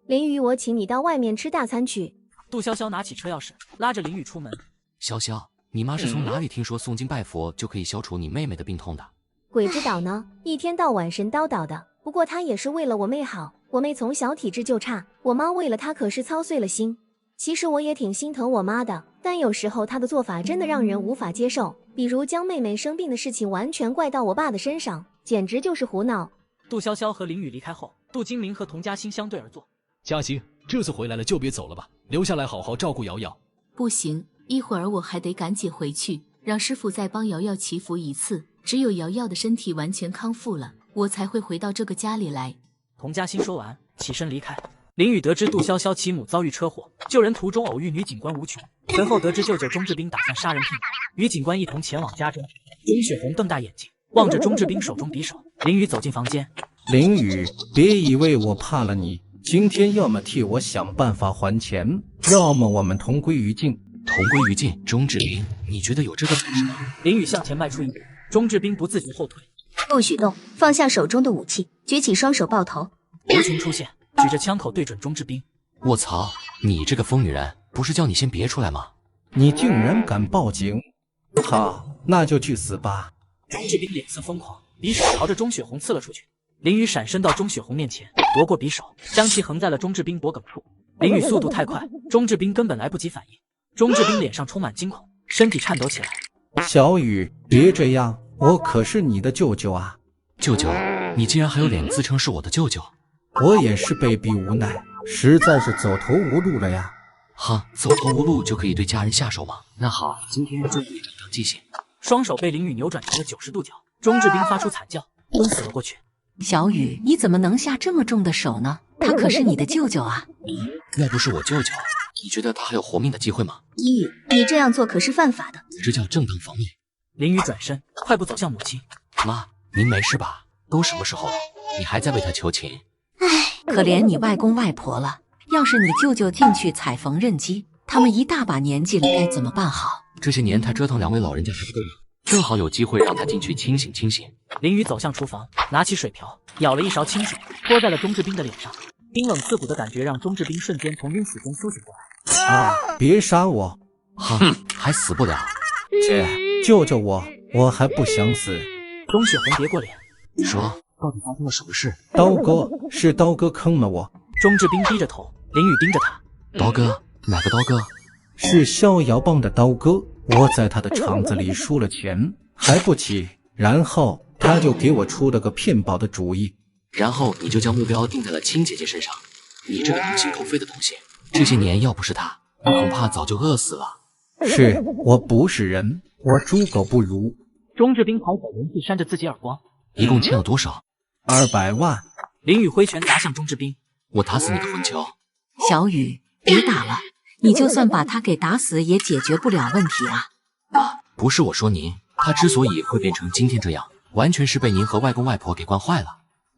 林雨，我请你到外面吃大餐去。杜潇潇拿起车钥匙，拉着林雨出门。潇潇，你妈是从哪里听说诵经拜佛就可以消除你妹妹的病痛的？鬼知道呢，一天到晚神叨叨的。不过她也是为了我妹好，我妹从小体质就差，我妈为了她可是操碎了心。其实我也挺心疼我妈的，但有时候她的做法真的让人无法接受，比如将妹妹生病的事情完全怪到我爸的身上，简直就是胡闹。杜潇潇和林雨离开后，杜金明和童嘉欣相对而坐。嘉欣，这次回来了就别走了吧，留下来好好照顾瑶瑶。不行，一会儿我还得赶紧回去，让师傅再帮瑶瑶祈福一次。只有瑶瑶的身体完全康复了，我才会回到这个家里来。童嘉欣说完，起身离开。林雨得知杜潇潇其母遭遇车祸，救人途中偶遇女警官吴琼，随后得知舅舅钟志斌打算杀人骗女，与警官一同前往家中。钟雪红瞪大眼睛望着钟志斌手中匕首。林雨走进房间。林雨，别以为我怕了你，今天要么替我想办法还钱，要么我们同归于尽。同归于尽？钟志斌，你觉得有这个本事吗？林雨向前迈出一步，钟志斌不自觉后退。不许动，放下手中的武器，举起双手抱头。吴琼出现，举着枪口对准钟志斌。卧槽，你这个疯女人，不是叫你先别出来吗？你竟然敢报警！好，那就去死吧！钟志斌脸色疯狂，匕首朝着钟雪红刺了出去。林雨闪身到钟雪红面前，夺过匕首，将其横在了钟志斌脖颈处。林雨速度太快，钟志斌根本来不及反应。钟志斌脸上充满惊恐，身体颤抖起来。小雨，别这样，我可是你的舅舅啊！舅舅，你竟然还有脸自称是我的舅舅？我也是被逼无奈，实在是走投无路了呀。哈，走投无路就可以对家人下手吗？那好，今天就给你当记性。双手被林雨扭转成了90度角，钟志斌发出惨叫，昏死了过去。小雨，你怎么能下这么重的手呢？他可是你的舅舅啊！要不是我舅舅，你觉得他还有活命的机会吗？一雨，你这样做可是犯法的。这叫正当防卫。林雨转身，快步走向母亲。妈，您没事吧？都什么时候了，你还在为他求情？可怜你外公外婆了。要是你舅舅进去踩缝纫机，他们一大把年纪了，该怎么办好？这些年他折腾2位老人家还不够吗？正好有机会让他进去清醒清醒。林雨走向厨房，拿起水瓢，舀了一勺清水，泼在了钟志斌的脸上。冰冷刺骨的感觉让钟志斌瞬间从晕死中苏醒过来。啊！别杀我！哈，还死不了？姐，救救我！我还不想死。钟雪红别过脸，说，到底发生了什么事？刀哥，是刀哥坑了我。钟志斌低着头，林雨盯着他。刀哥？哪个刀哥？是逍遥帮的刀哥。我在他的厂子里输了钱，还不起，然后他就给我出了个骗保的主意。然后你就将目标定在了亲姐姐身上。你这个掏心掏肺的东西，这些年要不是他，你恐怕早就饿死了。是我不是人，我猪狗不如。钟志斌抬手连续扇着自己耳光。一共欠了多少？200万。林雨挥拳砸向钟志斌。我打死你的混球！小雨，别打了，你就算把他给打死，也解决不了问题啊！不是我说您，他之所以会变成今天这样，完全是被您和外公外婆给惯坏了。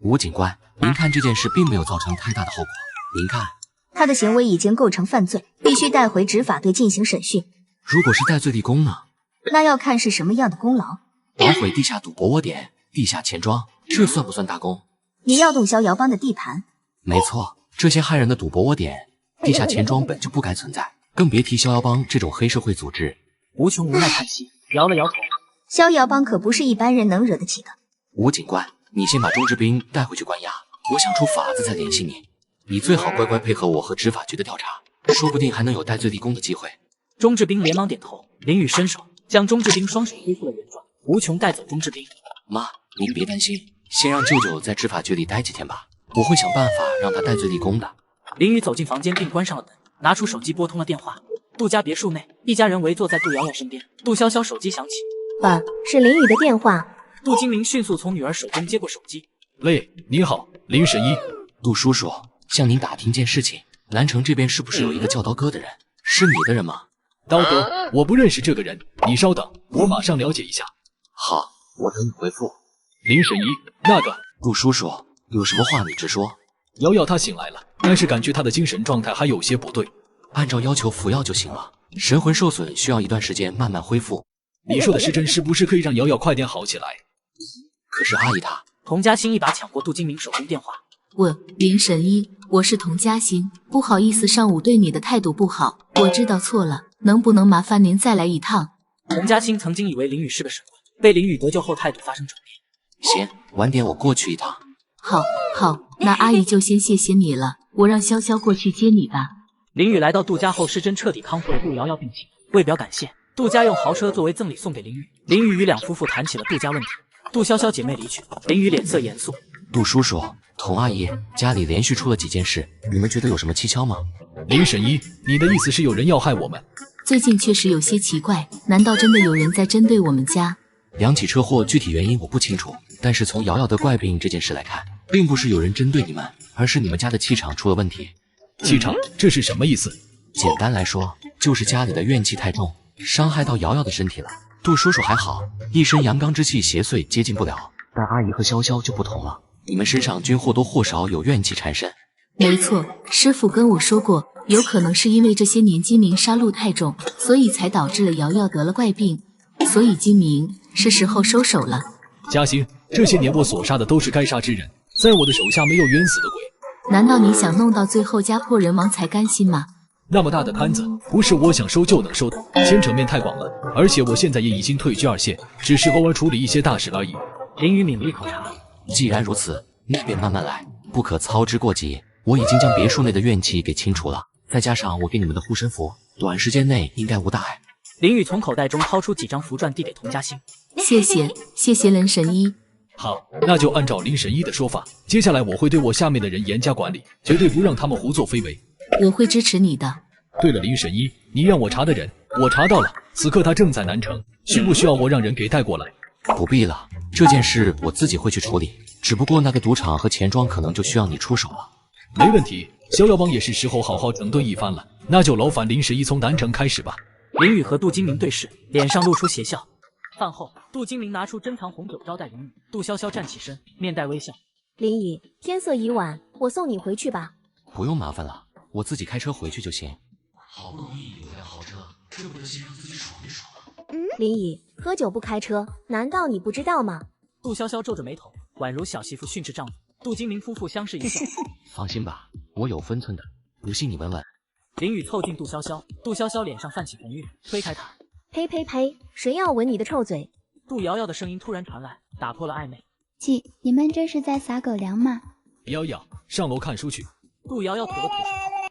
吴警官，您看这件事并没有造成太大的后果，您看，他的行为已经构成犯罪，必须带回执法队进行审讯。如果是戴罪立功呢？那要看是什么样的功劳。捣毁地下赌博窝点，地下钱庄，这算不算大功？你要动逍遥帮的地盘？没错，这些害人的赌博窝点，地下钱庄本就不该存在，更别提逍遥帮这种黑社会组织。吴琼无奈叹息，摇了摇头。逍遥帮可不是一般人能惹得起的。吴警官，你先把钟志斌带回去关押，我想出法子再联系你。你最好乖乖配合我和执法局的调查，说不定还能有戴罪立功的机会。钟志斌连忙点头，林雨伸手将钟志斌双手恢复了原状。吴琼带走钟志斌。妈，您别担心，先让舅舅在执法局里待几天吧，我会想办法让他戴罪立功的。林雨走进房间并关上了门，拿出手机拨通了电话。杜家别墅内，一家人围坐在杜瑶瑶身边。杜潇潇手机响起，爸，是林雨的电话。杜金明迅速从女儿手中接过手机。喂，你好，林神医。杜叔叔，向您打听件事情，兰城这边是不是有一个叫刀哥的人？是你的人吗？刀哥，我不认识这个人，你稍等，我马上了解一下。好，我等你回复。林神医，那个杜叔叔，有什么话你直说。瑶瑶她醒来了，但是感觉她的精神状态还有些不对。按照要求服药就行了，神魂受损需要一段时间慢慢恢复。你说的是真，是不是可以让瑶瑶快点好起来？可是阿姨她……童嘉欣一把抢过杜金明手中电话。林神医，我是童嘉欣，不好意思上午对你的态度不好，我知道错了，能不能麻烦您再来一趟？童嘉欣曾经以为林雨是个神棍，被林雨得救后态度发生转变。行，晚点我过去一趟。好，那阿姨就先谢谢你了，我让潇潇过去接你吧。林雨来到杜家后，是真彻底康复了杜瑶瑶病情。为表感谢，杜家用豪车作为赠礼送给林雨。林雨与两夫妇谈起了杜家问题。杜潇潇姐妹离去，林雨脸色严肃。杜叔叔，童阿姨，家里连续出了几件事，你们觉得有什么蹊跷吗？林神医，你的意思是有人要害我们？最近确实有些奇怪，难道真的有人在针对我们家？两起车祸具体原因我不清楚，但是从瑶瑶的怪病这件事来看，并不是有人针对你们，而是你们家的气场出了问题。气场，这是什么意思？简单来说，就是家里的怨气太重，伤害到瑶瑶的身体了。杜叔叔还好，一身阳刚之气邪祟接近不了，但阿姨和潇潇就不同了，你们身上均或多或少有怨气缠身。没错，师傅跟我说过，有可能是因为这些年金明杀戮太重，所以才导致了瑶瑶得了怪病，所以金明是时候收手了。嘉欣，这些年我所杀的都是该杀之人，在我的手下没有冤死的鬼。难道你想弄到最后家破人亡才甘心吗？那么大的摊子，不是我想收就能收的，牵扯面太广了。而且我现在也已经退居二线，只是偶尔处理一些大事而已。林雨抿了一口茶。既然如此，那便慢慢来，不可操之过急。我已经将别墅内的怨气给清除了，再加上我给你们的护身符，短时间内应该无大碍。林雨从口袋中掏出几张符篆递给童嘉欣。谢谢林神医。好，那就按照林神医的说法，接下来我会对我下面的人严加管理，绝对不让他们胡作非为。我会支持你的。对了，林神医，你让我查的人，我查到了，此刻他正在南城，需不需要我让人给带过来？不必了，这件事我自己会去处理，只不过那个赌场和钱庄可能就需要你出手了。没问题，逍遥帮也是时候好好整顿一番了，那就劳烦林神医从南城开始吧。林雨和杜金明对视，脸上露出邪笑。饭后，杜金明拿出珍藏红酒招待林雨。杜潇潇站起身，面带微笑。林雨，天色已晚，我送你回去吧。不用麻烦了，我自己开车回去就行。好不容易有辆豪车，这不得先让自己爽一爽吗？林雨，喝酒不开车，难道你不知道吗？杜潇潇皱着眉头，宛如小媳妇训斥丈夫。杜金明夫妇相视一笑。放心吧，我有分寸的，不信你闻闻。林雨凑近杜潇潇，杜潇潇脸上泛起红晕，推开他。呸呸呸！谁要闻你的臭嘴？杜瑶瑶的声音突然传来，打破了暧昧。姐，你们这是在撒狗粮吗？瑶瑶，上楼看书去。杜瑶瑶吐了吐舌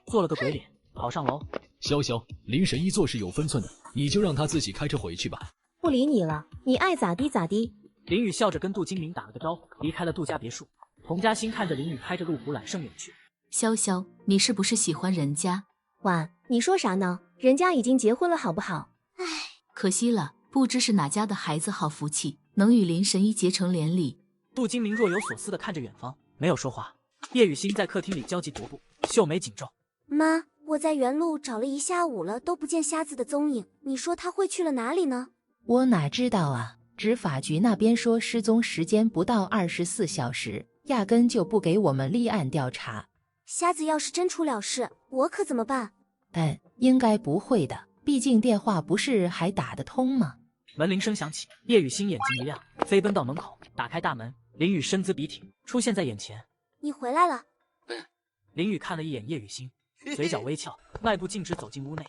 头，做了个鬼脸，跑上楼。潇潇，林神医做事有分寸的，你就让他自己开车回去吧。不理你了，你爱咋地咋地。林雨笑着跟杜金明打了个招呼，离开了杜家别墅。童嘉欣看着林雨开着路虎揽胜远去。潇潇，你是不是喜欢人家？婉，你说啥呢？人家已经结婚了，好不好？唉，可惜了，不知是哪家的孩子好福气，能与林神医结成连理。杜金明若有所思地看着远方，没有说话。叶雨欣在客厅里焦急踱步，秀眉紧皱。妈，我在原路找了一下午了，都不见瞎子的踪影，你说他会去了哪里呢？我哪知道啊，执法局那边说失踪时间不到24小时，压根就不给我们立案调查。瞎子要是真出了事，我可怎么办？但应该不会的，毕竟电话不是还打得通吗？门铃声响起，叶雨欣眼睛一亮，飞奔到门口，打开大门。林雨身姿笔挺，出现在眼前。你回来了。林雨看了一眼叶雨欣，嘴角微翘，迈步径直走进屋内。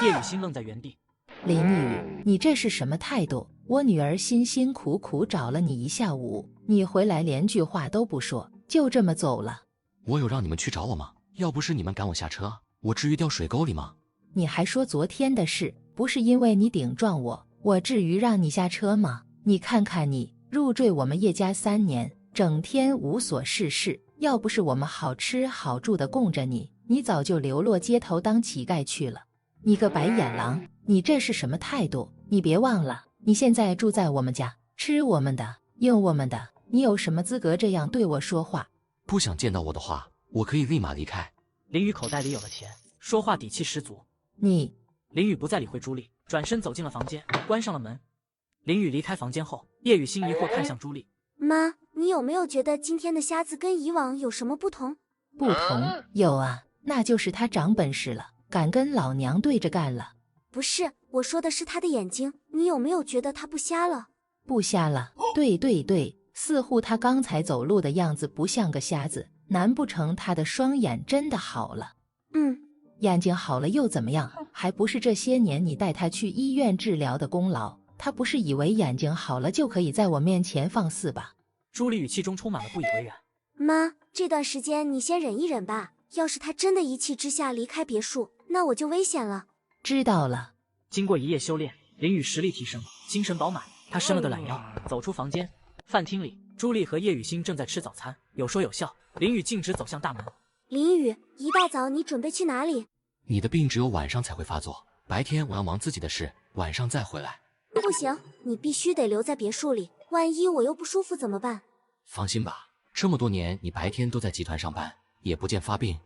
叶雨欣愣在原地。林雨，你这是什么态度？我女儿辛辛苦苦找了你一下午，你回来连句话都不说，就这么走了？我有让你们去找我吗？要不是你们赶我下车，我至于掉水沟里吗？你还说昨天的事，不是因为你顶撞我，我至于让你下车吗？你看看你，入赘我们叶家3年，整天无所事事，要不是我们好吃好住的供着你，你早就流落街头当乞丐去了。你个白眼狼，你这是什么态度？你别忘了，你现在住在我们家，吃我们的，用我们的，你有什么资格这样对我说话？不想见到我的话，我可以立马离开。林雨口袋里有了钱，说话底气十足。你……林雨不再理会朱莉，转身走进了房间，关上了门。林雨离开房间后，叶雨欣疑惑看向朱莉：“妈，你有没有觉得今天的瞎子跟以往有什么不同？”不同？有啊，那就是他长本事了，敢跟老娘对着干了。不是，我说的是他的眼睛，你有没有觉得他不瞎了？不瞎了，对，似乎他刚才走路的样子不像个瞎子，难不成他的双眼真的好了？眼睛好了又怎么样？还不是这些年你带他去医院治疗的功劳。他不是以为眼睛好了就可以在我面前放肆吧？朱莉语气中充满了不以为然。妈，这段时间你先忍一忍吧，要是他真的一气之下离开别墅，那我就危险了。知道了。经过一夜修炼，林雨实力提升，精神饱满。他伸了个懒腰，走出房间。饭厅里，朱莉和叶雨欣正在吃早餐，有说有笑。林雨径直走向大门。林雨，一大早你准备去哪里？你的病只有晚上才会发作，白天我要忙自己的事，晚上再回来。不行，你必须得留在别墅里，万一我又不舒服怎么办？放心吧，这么多年你白天都在集团上班，也不见发病。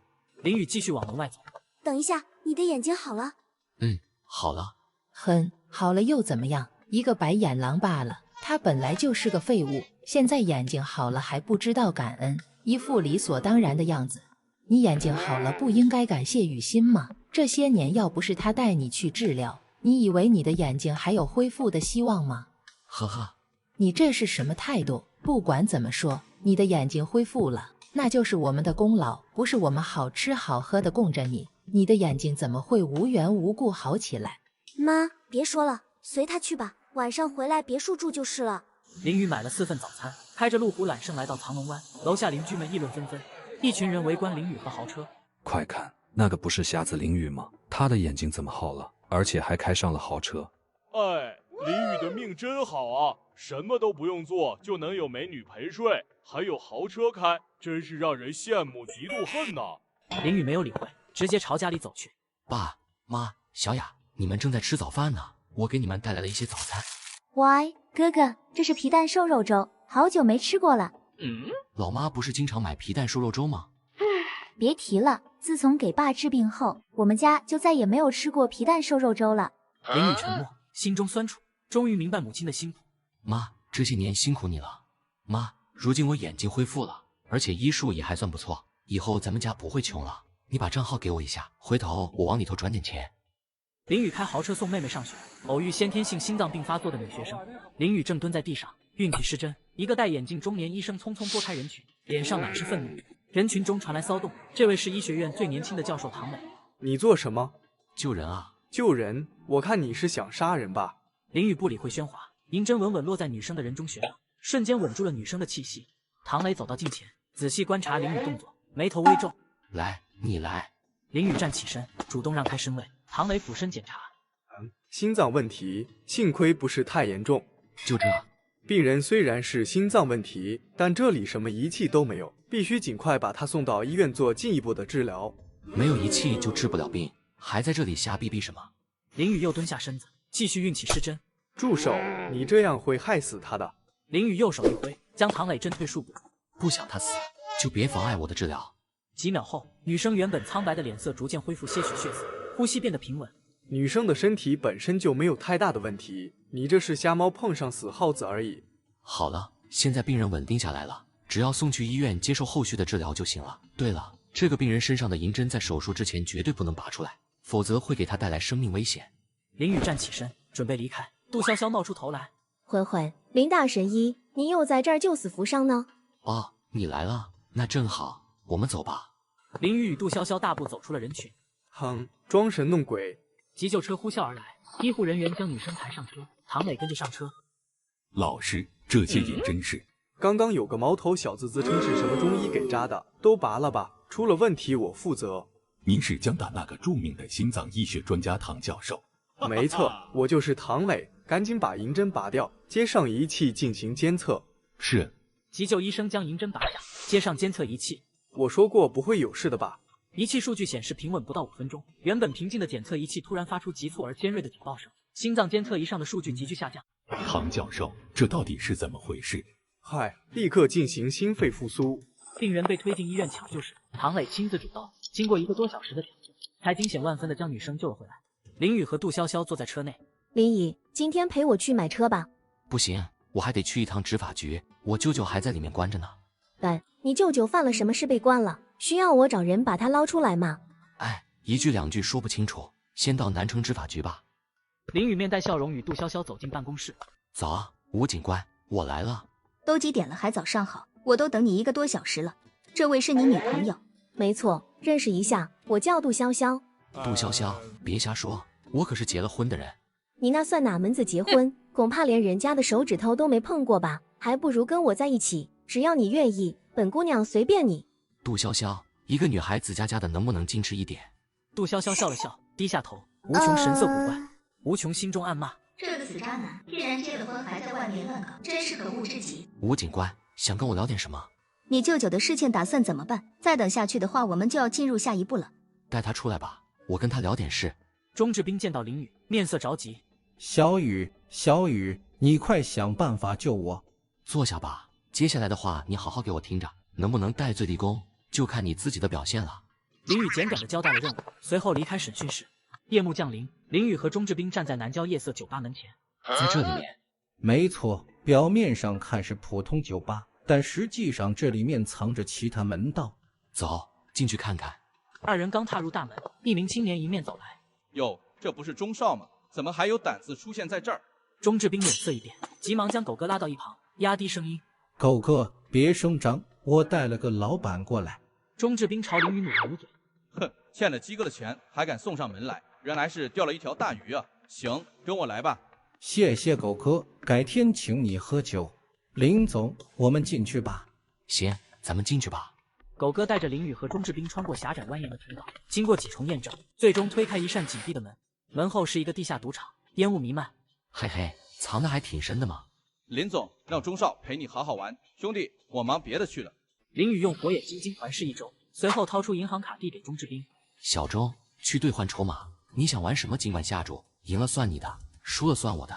林雨继续往门外走。等一下，你的眼睛好了？好了。好了又怎么样？一个白眼狼罢了，他本来就是个废物，现在眼睛好了还不知道感恩，一副理所当然的样子。你眼睛好了不应该感谢雨欣吗？这些年要不是他带你去治疗，你以为你的眼睛还有恢复的希望吗？呵呵，你这是什么态度？不管怎么说，你的眼睛恢复了，那就是我们的功劳，不是我们好吃好喝的供着你，你的眼睛怎么会无缘无故好起来？妈，别说了，随他去吧，晚上回来别墅住就是了。林雨买了4份早餐，开着路虎揽胜来到藏龙湾，楼下邻居们议论纷纷，一群人围观林雨和豪车。快看，那个不是瞎子林雨吗？他的眼睛怎么好了，而且还开上了豪车？哎，林雨的命真好啊，什么都不用做就能有美女陪睡，还有豪车开，真是让人羡慕嫉妒恨呐。林雨没有理会，直接朝家里走去。爸妈，小雅，你们正在吃早饭呢，我给你们带来了一些早餐。喂，哥哥，这是皮蛋瘦肉粥，好久没吃过了。老妈不是经常买皮蛋瘦肉粥吗？别提了，自从给爸治病后，我们家就再也没有吃过皮蛋瘦肉粥了。林雨沉默，心中酸楚，终于明白母亲的辛苦。妈，这些年辛苦你了。妈，如今我眼睛恢复了，而且医术也还算不错，以后咱们家不会穷了。你把账号给我一下，回头我往里头转点钱。林雨开豪车送妹妹上学，偶遇先天性心脏病发作的女学生。林雨正蹲在地上，运体失真，一个戴眼镜中年医生匆匆拨开人群，脸上满是愤怒。人群中传来骚动，这位是医学院最年轻的教授唐磊。你做什么？救人啊！救人？我看你是想杀人吧？林雨不理会喧哗，银针稳稳落在女生的人中穴上，瞬间稳住了女生的气息。唐磊走到近前，仔细观察林雨动作，眉头微皱。来，你来。林雨站起身，主动让开身位。唐磊俯身检查，心脏问题，幸亏不是太严重。就这？病人虽然是心脏问题，但这里什么仪器都没有，必须尽快把他送到医院做进一步的治疗。没有仪器就治不了病，还在这里瞎逼逼什么？林雨又蹲下身子，继续运起失真。住手！你这样会害死他的。林雨右手一挥，将唐磊震退数步。不想他死，就别妨碍我的治疗。几秒后，女生原本苍白的脸色逐渐恢复些许血色，呼吸变得平稳。女生的身体本身就没有太大的问题，你这是瞎猫碰上死耗子而已。好了，现在病人稳定下来了，只要送去医院接受后续的治疗就行了。对了，这个病人身上的银针在手术之前绝对不能拔出来，否则会给他带来生命危险。林雨站起身，准备离开。杜潇潇冒出头来，混混，林大神医，你又在这儿救死扶伤呢？哦，你来了，那正好，我们走吧。林雨与杜潇潇大步走出了人群。哼，装神弄鬼！急救车呼啸而来，医护人员将女生抬上车，唐磊跟着上车。老师，这些也真是。刚刚有个毛头小子自称是什么中医给扎的，都拔了吧，出了问题我负责。您是江大那个著名的心脏医学专家唐教授？没错，我就是唐磊，赶紧把银针拔掉，接上仪器进行监测。是。急救医生将银针拔下，接上监测仪器。我说过不会有事的吧？仪器数据显示平稳不到5分钟，原本平静的检测仪器突然发出急促而尖锐的警报声，心脏监测仪上的数据急剧下降。唐教授，这到底是怎么回事？嗨，立刻进行心肺复苏。病人被推进医院抢救时，唐磊亲自主刀，经过1个多小时的抢救，才惊险万分的将女生救了回来。林雨和杜潇潇坐在车内。林姨，今天陪我去买车吧。不行，我还得去一趟执法局，我舅舅还在里面关着呢。但你舅舅犯了什么事被关了？需要我找人把他捞出来吗？哎，一句两句说不清楚，先到南城执法局吧。林雨面带笑容与杜潇潇走进办公室。早啊，吴警官，我来了。都几点了还早上好，我都等你1个多小时了。这位是你女朋友？没错，认识一下，我叫杜潇潇。杜潇潇，别瞎说，我可是结了婚的人。你那算哪门子结婚？恐怕连人家的手指头都没碰过吧？还不如跟我在一起，只要你愿意，本姑娘随便你。杜潇潇，一个女孩子家的能不能矜持一点？杜潇潇笑了笑，低下头。吴琼神色古怪，吴琼心中暗骂：这个死渣男，竟然结了婚还在外面乱搞，真是可恶至极。吴警官，想跟我聊点什么？你舅舅的事情打算怎么办？再等下去的话，我们就要进入下一步了。带他出来吧，我跟他聊点事。钟志斌见到林雨，面色着急。小雨，小雨，你快想办法救我。坐下吧，接下来的话你好好给我听着，能不能戴罪立功，就看你自己的表现了。林雨简短的交代了任务，随后离开审讯室。夜幕降临，林雨和钟志斌站在南郊夜色酒吧门前。在这里面？没错，表面上看是普通酒吧，但实际上这里面藏着其他门道。走，进去看看。二人刚踏入大门，一名青年迎面走来。哟，这不是钟少吗？怎么还有胆子出现在这儿？钟志斌脸色一变，急忙将狗哥拉到一旁，压低声音：狗哥，别声张，我带了个老板过来。钟志斌朝林雨努了努嘴，哼，欠了鸡哥的钱还敢送上门来，原来是钓了一条大鱼啊！行，跟我来吧。谢谢狗哥，改天请你喝酒。林总，我们进去吧。行，咱们进去吧。狗哥带着林雨和钟志斌穿过狭窄蜿蜒的通道，经过几重验证，最终推开一扇紧闭的门。门后是一个地下赌场，烟雾弥漫。嘿嘿，藏得还挺深的嘛。林总，让钟少陪你好好玩。兄弟，我忙别的去了。林雨用火眼金睛环视一周，随后掏出银行卡递给钟志斌。小钟，去兑换筹码，你想玩什么尽管下注，赢了算你的，输了算我的。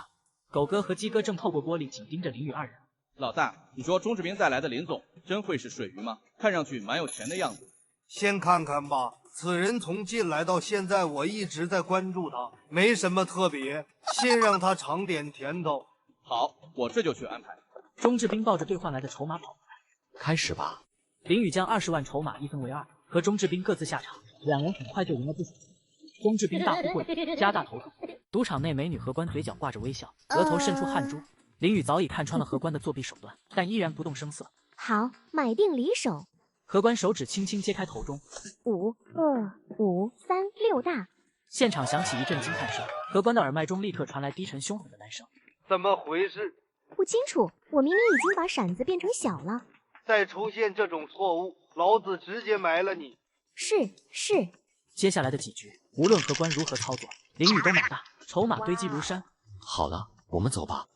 狗哥和鸡哥正透过玻璃紧盯着林雨二人。老大，你说钟志斌带来的林总真会是水鱼吗？看上去蛮有钱的样子。先看看吧，此人从进来到现在，我一直在关注他，没什么特别，先让他尝点甜头。好，我这就去安排。钟志斌抱着兑换来的筹码跑过来。开始吧。林雨将20万筹码一分为2，和钟志斌各自下场，两人很快就赢了不少钱。钟志斌大富贵人，加大投注。赌场内美女荷官嘴角挂着微笑，额头渗出汗珠。林雨早已看穿了荷官的作弊手段，但依然不动声色。好，买定离手。荷官手指轻轻揭开头中，5、2、5、3、6大。现场响起一阵惊叹声，荷官的耳麦中立刻传来低沉凶狠的男声：“怎么回事？不清楚，我明明已经把骰子变成小了。再出现这种错误，老子直接埋了你。”是。接下来的几局，无论荷官如何操作，林雨都马大，筹码堆积如山。好了，我们走吧。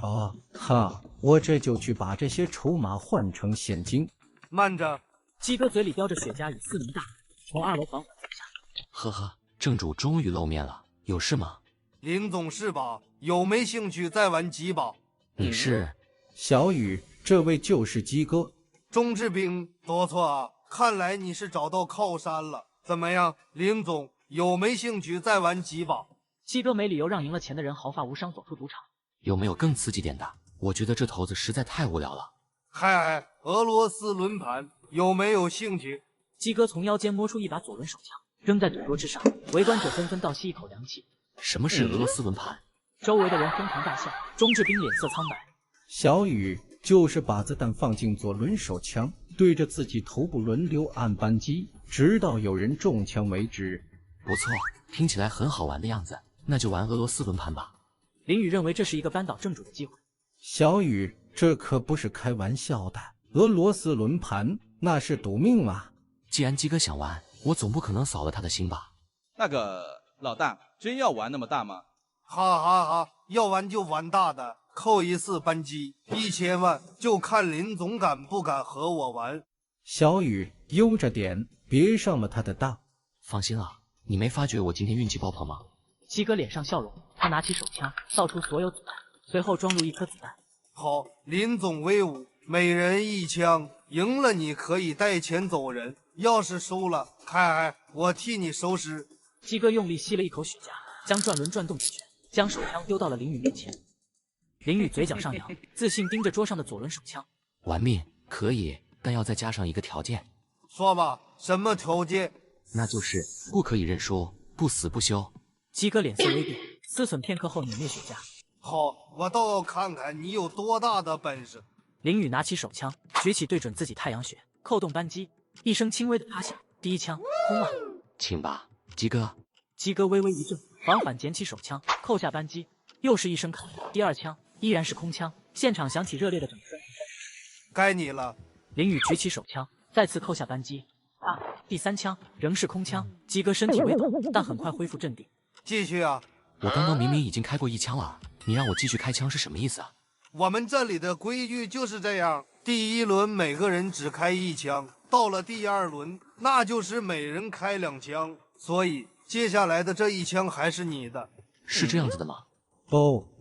哦，哈，我这就去把这些筹码换成现金。慢着。鸡哥嘴里叼着雪茄与4名大人从2楼缓缓走下。呵呵，正主终于露面了，有事吗？林总是吧？有没兴趣再玩几把？你是？小雨，这位就是鸡哥。钟志斌，多错啊！看来你是找到靠山了。怎么样，林总有没兴趣再玩几把？鸡哥没理由让赢了钱的人毫发无伤走出赌场。有没有更刺激点的？我觉得这头子实在太无聊了。嗨，俄罗斯轮盘。有没有兴趣？鸡哥从腰间摸出一把左轮手枪，扔在赌桌之上，围观者纷纷倒吸一口凉气。什么是俄罗斯轮盘？周围的人哄堂大笑。钟志斌脸色苍白。小雨就是把子弹放进左轮手枪，对着自己头部轮流按扳机，直到有人中枪为止。不错，听起来很好玩的样子，那就玩俄罗斯轮盘吧。林宇认为这是一个扳倒正主的机会。小雨，这可不是开玩笑的，俄罗斯轮盘那是赌命啊！既然鸡哥想玩，我总不可能扫了他的心吧？那个老大，真要玩那么大吗？哈哈哈，要玩就玩大的，扣一次扳机1000万，就看林总敢不敢和我玩。小雨，悠着点，别上了他的当。放心了，你没发觉我今天运气爆棚吗？鸡哥脸上笑容，他拿起手枪，扫出所有子弹，随后装入一颗子弹。好，林总威武，每人1枪，赢了你可以带钱走人，要是输了，开，我替你收尸。鸡哥用力吸了一口雪茄，将转轮转动几圈，将手枪丢到了林宇面前。林宇嘴角上扬，自信盯着桌上的左轮手枪。玩命可以，但要再加上一个条件。说吧，什么条件？那就是不可以认输，不死不休。鸡哥脸色微变，思忖片刻后拧灭雪茄。好，我倒要看看你有多大的本事。林宇拿起手枪，举起对准自己太阳穴，扣动扳机，一声轻微的啪响，第一枪空了。请吧，鸡哥。鸡哥微微一怔，缓缓捡起手枪，扣下扳机，又是一声砍，第二枪依然是空枪，现场响起热烈的掌声。该你了。林宇举起手枪，再次扣下扳机，第三枪仍是空枪。鸡哥身体微抖，但很快恢复镇定。继续啊！我刚刚明明已经开过1枪了，你让我继续开枪是什么意思啊？我们这里的规矩就是这样，第1轮每个人只开1枪，到了第2轮，那就是每人开2枪，所以接下来的这1枪还是你的。是这样子的吗？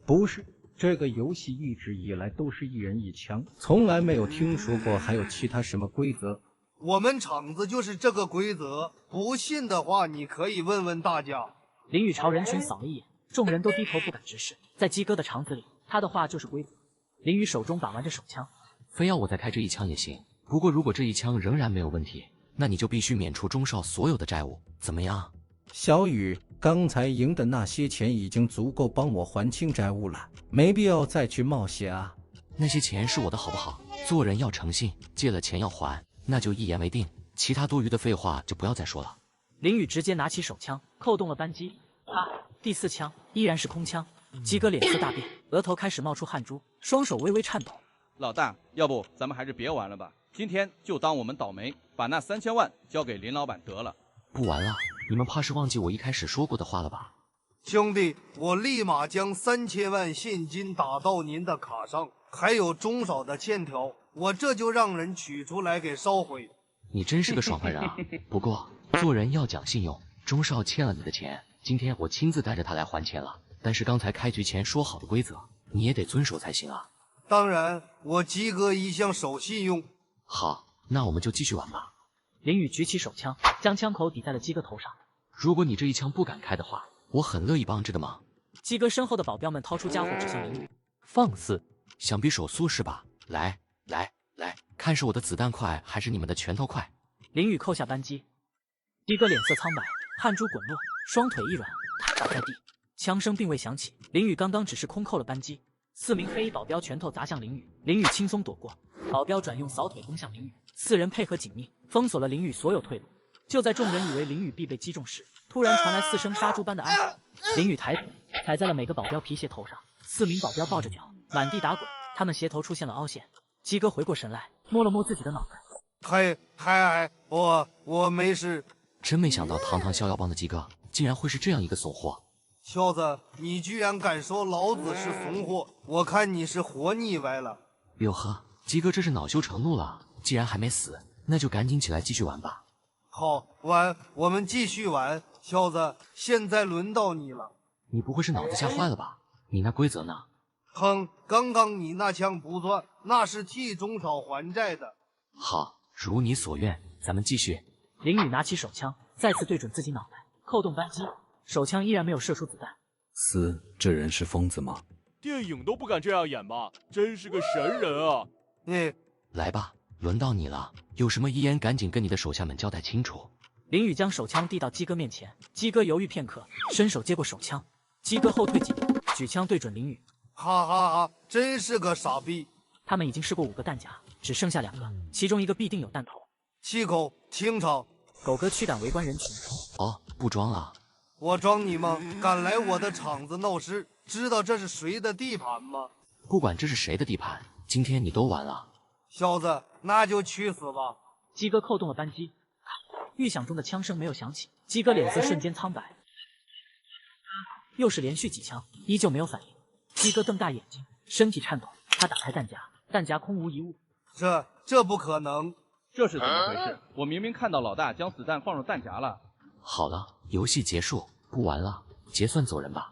不是，这个游戏一直以来都是1人1枪，从来没有听说过还有其他什么规则。我们厂子就是这个规则，不信的话你可以问问大家。林宇朝人群扫了一眼，众人都低头不敢直视。在鸡哥的肠子里，他的话就是规则。林宇手中把玩着手枪，非要我再开这1枪也行。不过如果这1枪仍然没有问题，那你就必须免除钟少所有的债务，怎么样？小雨，刚才赢的那些钱已经足够帮我还清债务了，没必要再去冒险啊。那些钱是我的好不好？做人要诚信，借了钱要还，那就一言为定，其他多余的废话就不要再说了。林宇直接拿起手枪，扣动了扳机，第4枪依然是空枪。鸡哥脸色大变，额头开始冒出汗珠，双手微微颤抖。老大，要不咱们还是别玩了吧？今天就当我们倒霉，把那3000万交给林老板得了。不玩了，你们怕是忘记我一开始说过的话了吧？兄弟，我立马将3000万现金打到您的卡上，还有钟少的欠条，我这就让人取出来给烧毁。你真是个爽快人啊！不过做人要讲信用，钟少欠了你的钱，今天我亲自带着他来还钱了。但是刚才开局前说好的规则，你也得遵守才行啊。当然，我鸡哥一向守信用。好，那我们就继续玩吧。林宇举起手枪，将枪口抵在了鸡哥头上。如果你这1枪不敢开的话，我很乐意帮这个忙。鸡哥身后的保镖们掏出家伙指向林宇。放肆，想比手速是吧？来，看是我的子弹快还是你们的拳头快？林宇扣下扳机。鸡哥脸色苍白，汗珠滚落，双腿一软，瘫倒在地。枪声并未响起，林宇刚刚只是空扣了扳机。4名黑衣保镖拳头砸向林宇，林宇轻松躲过，保镖转用扫腿攻向林宇，4人配合紧密，封锁了林宇所有退路。就在众人以为林宇必被击中时，突然传来4声杀猪般的哀嚎。林宇抬腿踩在了每个保镖皮鞋头上，4名保镖抱着脚满地打滚，他们鞋头出现了凹陷。鸡哥回过神来，摸了摸自己的脑袋。我没事。真没想到堂堂逍遥帮的鸡哥竟然会是这样一个怂货。小子，你居然敢说老子是怂货，我看你是活腻歪了。哟呵，鸡哥这是恼羞成怒了，既然还没死，那就赶紧起来继续玩吧。好玩，我们继续玩。小子，现在轮到你了。你不会是脑子吓坏了吧？你那规则呢？哼，刚刚你那枪不算，那是替钟少还债的。好，如你所愿，咱们继续。林宇拿起手枪，再次对准自己脑袋，扣动扳机，手枪依然没有射出子弹。这人是疯子吗？电影都不敢这样演吧？真是个神人啊！来吧，轮到你了，有什么遗言赶紧跟你的手下们交代清楚。林宇将手枪递到鸡哥面前，鸡哥犹豫片刻，伸手接过手枪。鸡哥后退几步，举枪对准林宇，哈哈哈，真是个傻逼！他们已经试过5个弹夹，只剩下2个，其中1个必定有弹头。气口清场。狗哥驱赶围观人群。哦，不装了。我装你吗？敢来我的场子闹事，知道这是谁的地盘吗？不管这是谁的地盘，今天你都完了。小子，那就去死吧！鸡哥扣动了扳机，预想中的枪声没有响起，鸡哥脸色瞬间苍白。又是连续几枪，依旧没有反应。鸡哥瞪大眼睛，身体颤抖。他打开弹夹，弹夹空无一物。这不可能！这是怎么回事？我明明看到老大将子弹放入弹夹了。好了，游戏结束，不玩了，结算走人吧。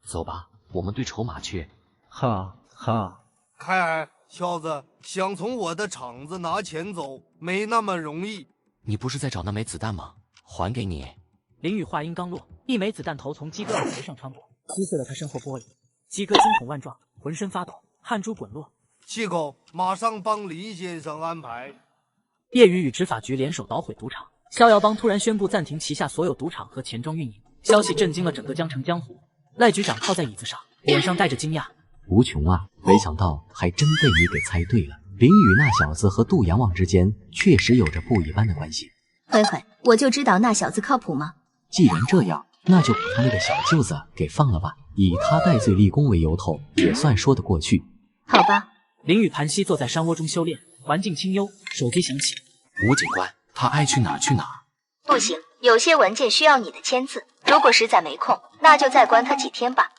走吧，我们兑筹码去。哈哈，凯尔，小子，想从我的场子拿钱走，没那么容易。你不是在找那枚子弹吗？还给你。林宇话音刚落，一枚子弹头从鸡哥耳垂上穿过，击碎了他身后玻璃。鸡哥惊恐万状，浑身发抖，汗珠滚落。气口，马上帮李先生安排。叶宇与执法局联手捣毁赌场，逍遥帮突然宣布暂停旗下所有赌场和钱庄运营，消息震惊了整个江城江湖。赖局长靠在椅子上，脸上带着惊讶。无穷啊，没想到还真被你给猜对了。林宇那小子和杜阳旺之间确实有着不一般的关系。嘿嘿，我就知道那小子靠谱吗？既然这样，那就把他那个小舅子给放了吧，以他戴罪立功为由头，也算说得过去。好吧。林宇盘膝坐在山窝中修炼，环境清幽，手机响起。吴警官，他爱去哪儿去哪儿。不行，有些文件需要你的签字，如果实在没空，那就再关他几天吧。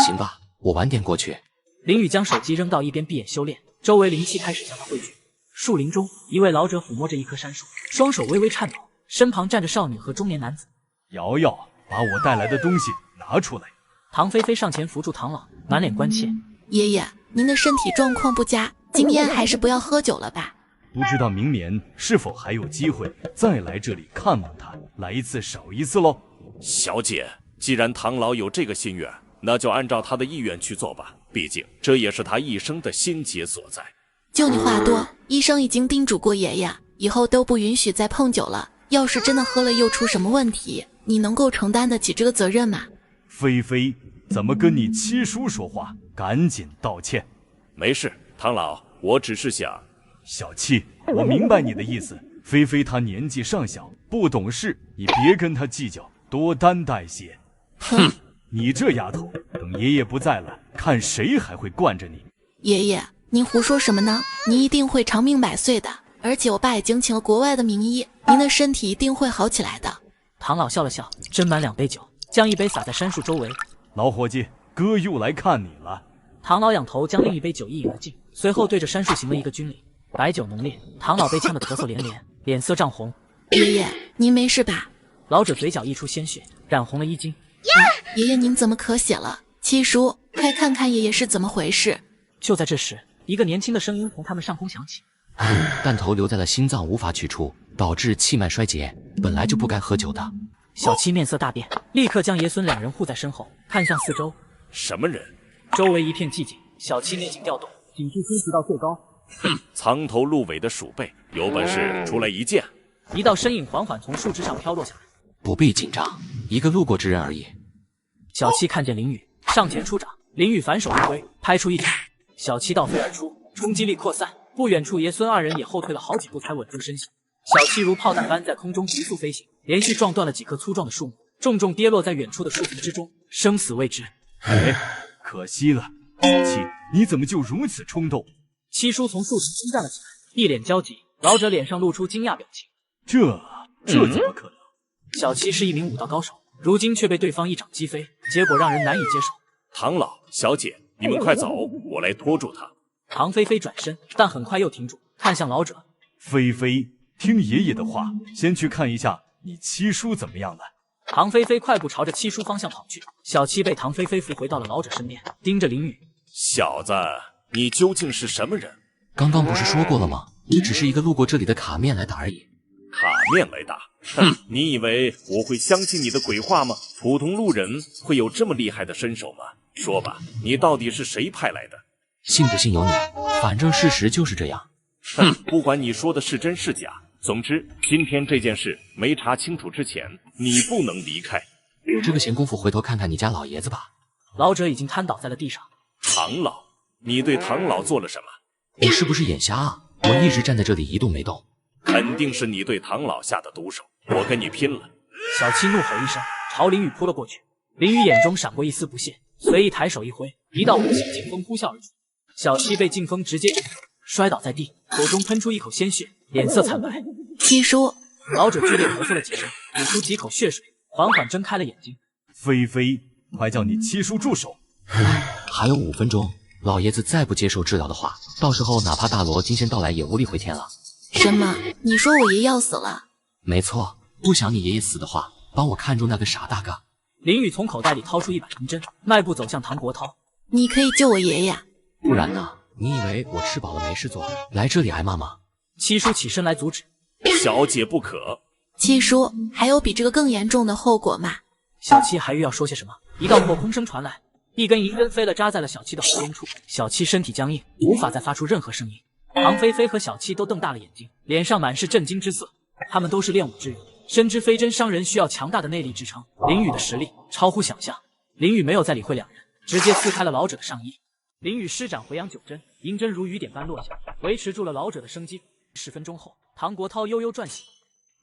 行吧，我晚点过去。林宇将手机扔到一边，闭眼修炼，周围灵气开始向他汇聚。树林中，一位老者抚摸着一棵杉树，双手微微颤抖，身旁站着少女和中年男子。瑶瑶，把我带来的东西拿出来。唐菲菲上前扶住唐老，满脸关切。爷爷，您的身体状况不佳，今天还是不要喝酒了吧。不知道明年是否还有机会再来这里看望他，来一次少一次喽。小姐，既然唐老有这个心愿，那就按照他的意愿去做吧，毕竟这也是他一生的心结所在。就你话多，医生已经叮嘱过爷爷，以后都不允许再碰酒了。要是真的喝了又出什么问题，你能够承担得起这个责任吗？菲菲，怎么跟你七叔说话？赶紧道歉。没事，唐老，我只是想……小七，我明白你的意思。菲菲她年纪尚小，不懂事，你别跟她计较，多担待些。哼，你这丫头，等爷爷不在了，看谁还会惯着你。爷爷，您胡说什么呢？您一定会长命百岁的，而且我爸已经请了国外的名医，您的身体一定会好起来的。唐老笑了笑，斟满2杯酒，将一杯洒在杉树周围。老伙计，哥又来看你了。唐老仰头将另一杯酒一饮而尽，随后对着杉树行了一个军礼。白酒浓烈，唐老被呛得咳嗽连连，脸色涨红。爷爷，您没事吧？老者嘴角溢出鲜血，染红了衣襟。爷爷，您怎么咳血了？七叔，快看看爷爷是怎么回事。就在这时，一个年轻的声音从他们上空响起：弹头留在了心脏，无法取出，导致气脉衰竭，本来就不该喝酒的。小七面色大变，立刻将爷孙2人护在身后，看向四周。什么人？周围一片寂静。小七内劲调动，警惕升级到最高。哼，藏头露尾的鼠辈，有本事出来一见。一道身影缓缓从树枝上飘落下来。不必紧张，一个路过之人而已。小七看见林宇，上前出掌，林宇反手一挥，拍出一掌，小七倒飞而出，冲击力扩散。不远处，爷孙2人也后退了好几步才稳住身形。小七如炮弹般在空中急速飞行，连续撞断了几棵粗壮的树木，重重跌落在远处的树丛之中，生死未知。哎，可惜了，小七，你怎么就如此冲动？七叔从树丛中站了起来，一脸焦急，老者脸上露出惊讶表情。这怎么可能？小七是一名武道高手，如今却被对方一掌击飞，结果让人难以接受。唐老、小姐，你们快走，我来拖住他。唐菲菲转身，但很快又停住，看向老者。菲菲，听爷爷的话，先去看一下你七叔怎么样了。唐菲菲快步朝着七叔方向跑去，小七被唐菲菲扶回到了老者身边，盯着林宇。小子，你究竟是什么人？刚刚不是说过了吗？你只是一个路过这里的卡面来打而已。卡面来打？哼，你以为我会相信你的鬼话吗？普通路人会有这么厉害的身手吗？说吧，你到底是谁派来的？信不信由你，反正事实就是这样。哼，不管你说的是真是假，总之今天这件事没查清楚之前，你不能离开。有这个闲工夫回头看看你家老爷子吧。老者已经瘫倒在了地上。唐老，你对唐老做了什么？你是不是眼瞎啊？我一直站在这里一动没动。肯定是你对唐老下的毒手，我跟你拼了！小七怒吼一声，朝林雨扑了过去。林雨眼中闪过一丝不屑，随意抬手一挥，一道无形劲风呼啸而出。小七被劲风直接摔倒在地，口中喷出一口鲜血，脸色惨白。七叔，老者剧烈咳嗽了几声，吐出几口血水，缓缓睁开了眼睛。菲菲，快叫你七叔住手！还有5分钟，老爷子再不接受治疗的话，到时候哪怕大罗金仙到来也无力回天了。什么？你说我爷要死了？没错，不想你爷爷死的话，帮我看住那个傻大个。林雨从口袋里掏出一把银针，迈步走向唐国涛。你可以救我爷爷。不然呢？你以为我吃饱了没事做，来这里挨骂吗？七叔起身来阻止。小姐不可。七叔，还有比这个更严重的后果吗？小七还欲要说些什么，一道破空声传来，一根银针飞了，扎在了小七的喉咙处。小七身体僵硬，无法再发出任何声音。唐菲菲和小七都瞪大了眼睛，脸上满是震惊之色。他们都是练武之人，深知飞针伤人需要强大的内力支撑。林雨的实力超乎想象。林雨没有再理会两人，直接撕开了老者的上衣。林雨施展回阳九针，银针如雨点般落下，维持住了老者的生机。10分钟后，唐国涛悠悠转醒。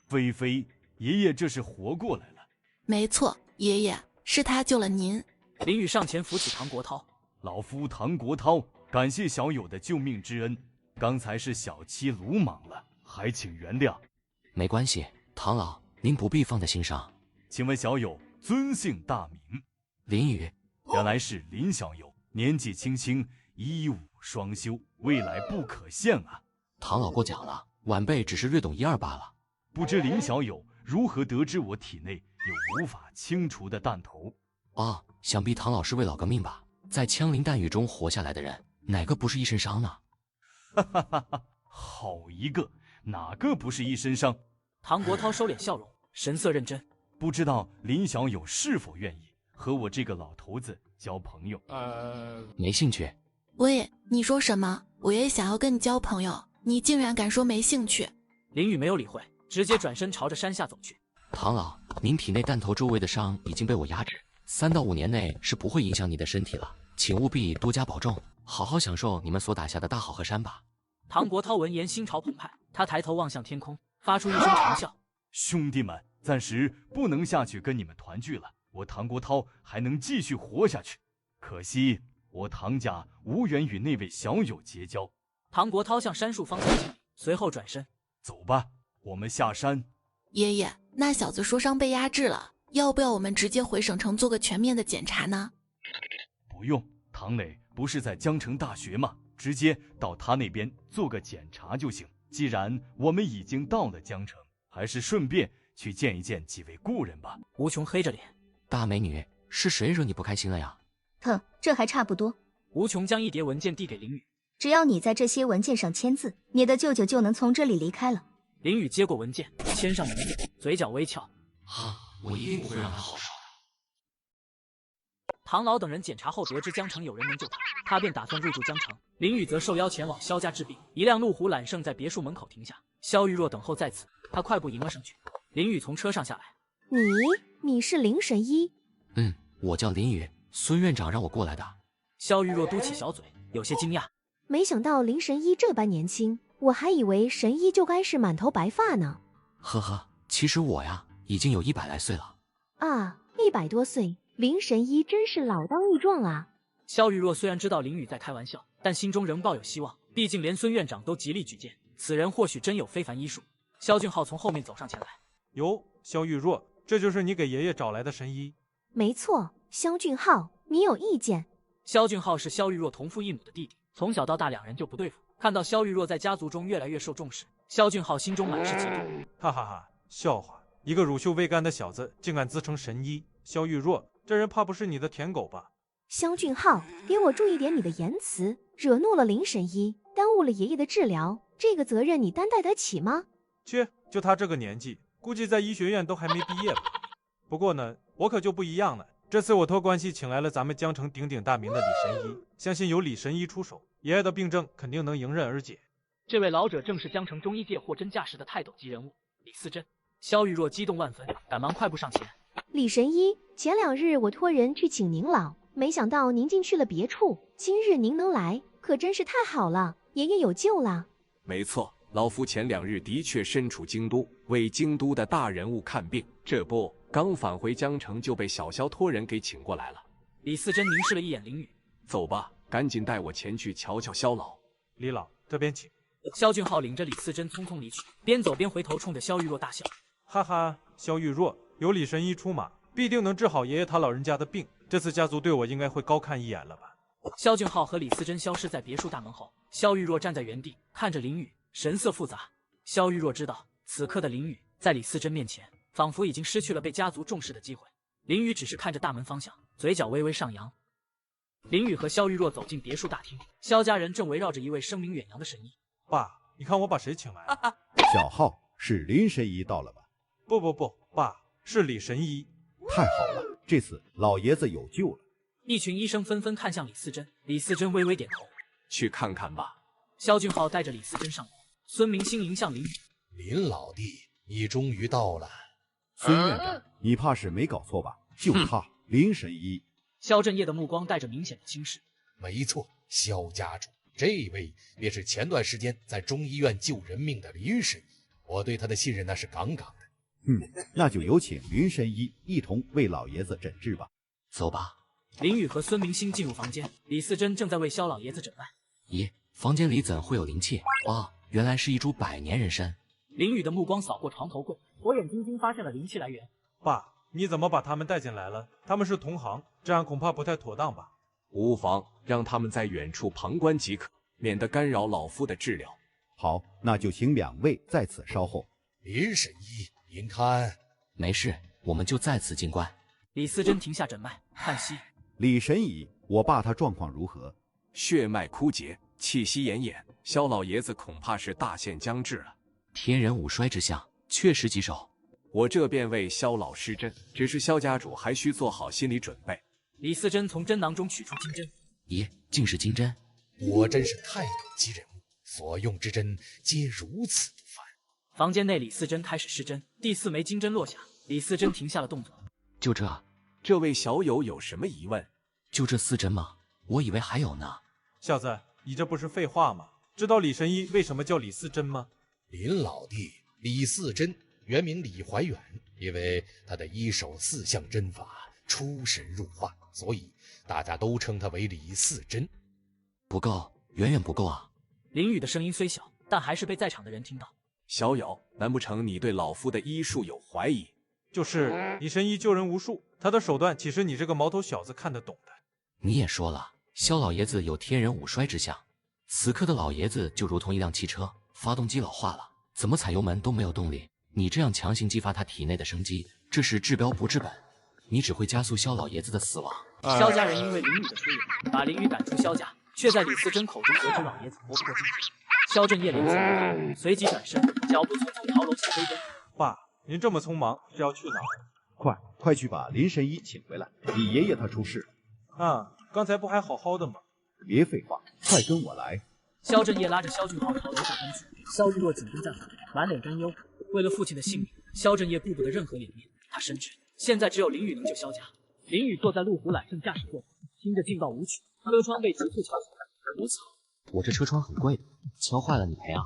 菲菲，爷爷这是活过来了。没错，爷爷，是他救了您。林雨上前扶起唐国涛。老夫唐国涛，感谢小友的救命之恩。刚才是小七鲁莽了，还请原谅。没关系，唐老，您不必放在心上。请问小友尊姓大名？林雨。原来是林小友，年纪轻轻，一武双修，未来不可限啊。唐老过奖了，晚辈只是略懂1、2罢了。不知林小友如何得知我体内有无法清除的弹头？啊，想必唐老是为老革命吧？在枪林弹雨中活下来的人，哪个不是一身伤呢？哈哈哈哈，好一个，哪个不是一身伤？唐国涛收敛笑容，神色认真。不知道林小友是否愿意和我这个老头子交朋友？没兴趣。喂，你说什么？我也想要跟你交朋友，你竟然敢说没兴趣？林雨没有理会，直接转身朝着山下走去。唐老，您体内弹头周围的伤已经被我压制，3到5年内是不会影响你的身体了，请务必多加保重，好好享受你们所打下的大好河山吧。唐国涛闻言心潮澎湃，他抬头望向天空，发出一声长啸。兄弟们，暂时不能下去跟你们团聚了，我唐国涛还能继续活下去，可惜我唐家无缘与那位小友结交。唐国涛向杉树方向敬礼，随后转身。走吧，我们下山。爷爷，那小子说伤被压制了，要不要我们直接回省城做个全面的检查呢？不用，唐磊不是在江城大学吗？直接到他那边做个检查就行。既然我们已经到了江城，还是顺便去见一见几位故人吧。吴琼黑着脸，大美女，是谁惹你不开心了呀？哼，这还差不多。吴琼将一叠文件递给林雨，只要你在这些文件上签字，你的舅舅就能从这里离开了。林雨接过文件，签上名字，嘴角微翘。啊，我一定不会让他好受的。唐老等人检查后得知江城有人能救他，他便打算入住江城。林雨则受邀前往萧家治病。一辆路虎揽胜在别墅门口停下，萧玉若等候在此，他快步迎了上去。林雨从车上下来。你是林神医？我叫林雨，孙院长让我过来的。萧玉若嘟起小嘴，有些惊讶。没想到林神医这般年轻，我还以为神医就该是满头白发呢。呵呵，其实我呀，已经有100来岁了。啊，100多岁，林神医真是老当益壮啊。萧玉若虽然知道林雨在开玩笑，但心中仍抱有希望，毕竟连孙院长都极力举荐，此人或许真有非凡医术。萧俊浩从后面走上前来。哟，萧玉若，这就是你给爷爷找来的神医？没错，萧俊浩，你有意见？萧俊浩是萧玉若同父异母的弟弟，从小到大两人就不对付。看到萧玉若在家族中越来越受重视，萧俊浩心中满是嫉妒。哈哈哈，笑话！一个乳臭未干的小子竟敢自称神医，萧玉若，这人怕不是你的舔狗吧？萧俊浩，给我注意点你的言辞，惹怒了林神医，耽误了爷爷的治疗，这个责任你担待得起吗？切，就他这个年纪，估计在医学院都还没毕业吧。不过呢，我可就不一样了。这次我托关系请来了咱们江城鼎鼎大名的李神医，相信有李神医出手，爷爷的病症肯定能迎刃而解。这位老者正是江城中医界货真价实的泰斗级人物李思珍。萧玉若激动万分，赶忙快步上前。李神医，前2日我托人去请您老，没想到您竟去了别处，今日您能来，可真是太好了，爷爷有救了。没错，老夫前2日的确身处京都，为京都的大人物看病，这不刚返回江城就被小萧托人给请过来了。李嗣珍凝视了一眼林雨，走吧，赶紧带我前去瞧瞧萧老。李老，这边请。萧俊浩领着李嗣珍匆匆离去，边走边回头冲着萧玉若大笑，哈哈，萧玉若，有李神医出马，必定能治好爷爷他老人家的病。这次家族对我应该会高看一眼了吧？萧俊浩和李嗣珍消失在别墅大门后，萧玉若站在原地看着林雨，神色复杂。萧玉若知道，此刻的林雨在李嗣珍面前，仿佛已经失去了被家族重视的机会。林雨只是看着大门方向，嘴角微微上扬。林雨和萧玉若走进别墅大厅，萧家人正围绕着一位声名远扬的神医。爸，你看我把谁请来了？小浩，是林神医到了吧？不，爸，是李神医。太好了，这次老爷子有救了。一群医生纷纷看向李嗣珍，李嗣珍微微点头，去看看吧。萧俊浩带着李嗣珍上楼，孙明星迎向林雨。林老弟，你终于到了。孙院长，你怕是没搞错吧？就他，林神医。萧振业的目光带着明显的轻视。没错，萧家主，这位便是前段时间在中医院救人命的林神医，我对他的信任那是杠杠的。那就有请林神医一同为老爷子诊治吧。走吧。林雨和孙明星进入房间，李嗣珍正在为萧老爷子诊脉。咦，房间里怎会有灵气？哦，原来是一株百年人参。林雨的目光扫过床头柜，火眼金睛发现了灵气来源。爸，你怎么把他们带进来了？他们是同行，这样恐怕不太妥当吧？无妨，让他们在远处旁观即可，免得干扰老夫的治疗。好，那就请2位在此稍后。林神医，您看，没事，我们就在此静观。李嗣珍停下诊脉，叹息。李神医，我爸他状况如何？血脉枯竭，气息奄奄，萧老爷子恐怕是大限将至了。天人五衰之象，确实棘手。我这便为萧老施针，只是萧家主还需做好心理准备。李嗣珍从针囊中取出金针。咦，竟是金针！我真是太感激人物，所用之针皆如此不凡。房间内，李嗣珍开始施针，第4枚金针落下，李嗣珍停下了动作。就这？这位小友有什么疑问？就这4针吗？我以为还有呢。小子，你这不是废话吗？知道李神医为什么叫李嗣珍吗？林老弟，李嗣珍原名李怀远，因为他的一手4项针法出神入化，所以大家都称他为李嗣珍。不够，远远不够啊！林雨的声音虽小，但还是被在场的人听到。小友，难不成你对老夫的医术有怀疑？就是李神医救人无数，他的手段岂是你这个毛头小子看得懂的？你也说了，萧老爷子有天人五衰之象，此刻的老爷子就如同一辆汽车，发动机老化了，怎么踩油门都没有动力。你这样强行激发他体内的生机，这是治标不治本，你只会加速萧老爷子的死亡。萧家人因为林雨的出演，把林雨赶出萧家，却在李嗣珍口中得知老爷子活不过今天。萧振业脸色不大，随即转身，脚步匆匆朝楼下飞奔。爸，您这么匆忙是要去哪儿？快去把林神医请回来，你爷爷他出事了。啊，刚才不还好好的吗？别废话，快跟我来。萧振业拉着萧俊浩朝楼下奔去，萧玉若紧跟在后，满脸担忧。为了父亲的性命，萧振业顾不得任何脸面。他深知现在只有林雨能救萧家。林雨坐在路虎揽胜驾驶座，听着劲爆舞曲，车窗被急促敲起来。我操！我这车窗很贵的，敲坏了你赔啊！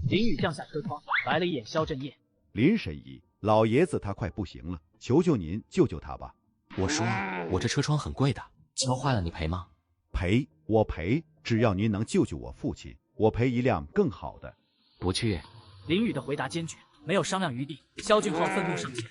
林雨降下车窗，白了一眼萧振业。林神医，老爷子他快不行了，求求您救救他吧。我说我这车窗很贵的，敲坏了你赔吗？赔，我赔，只要您能救救我父亲，我赔一辆更好的。不去。林雨的回答坚决，没有商量余地。萧俊浩愤怒上前：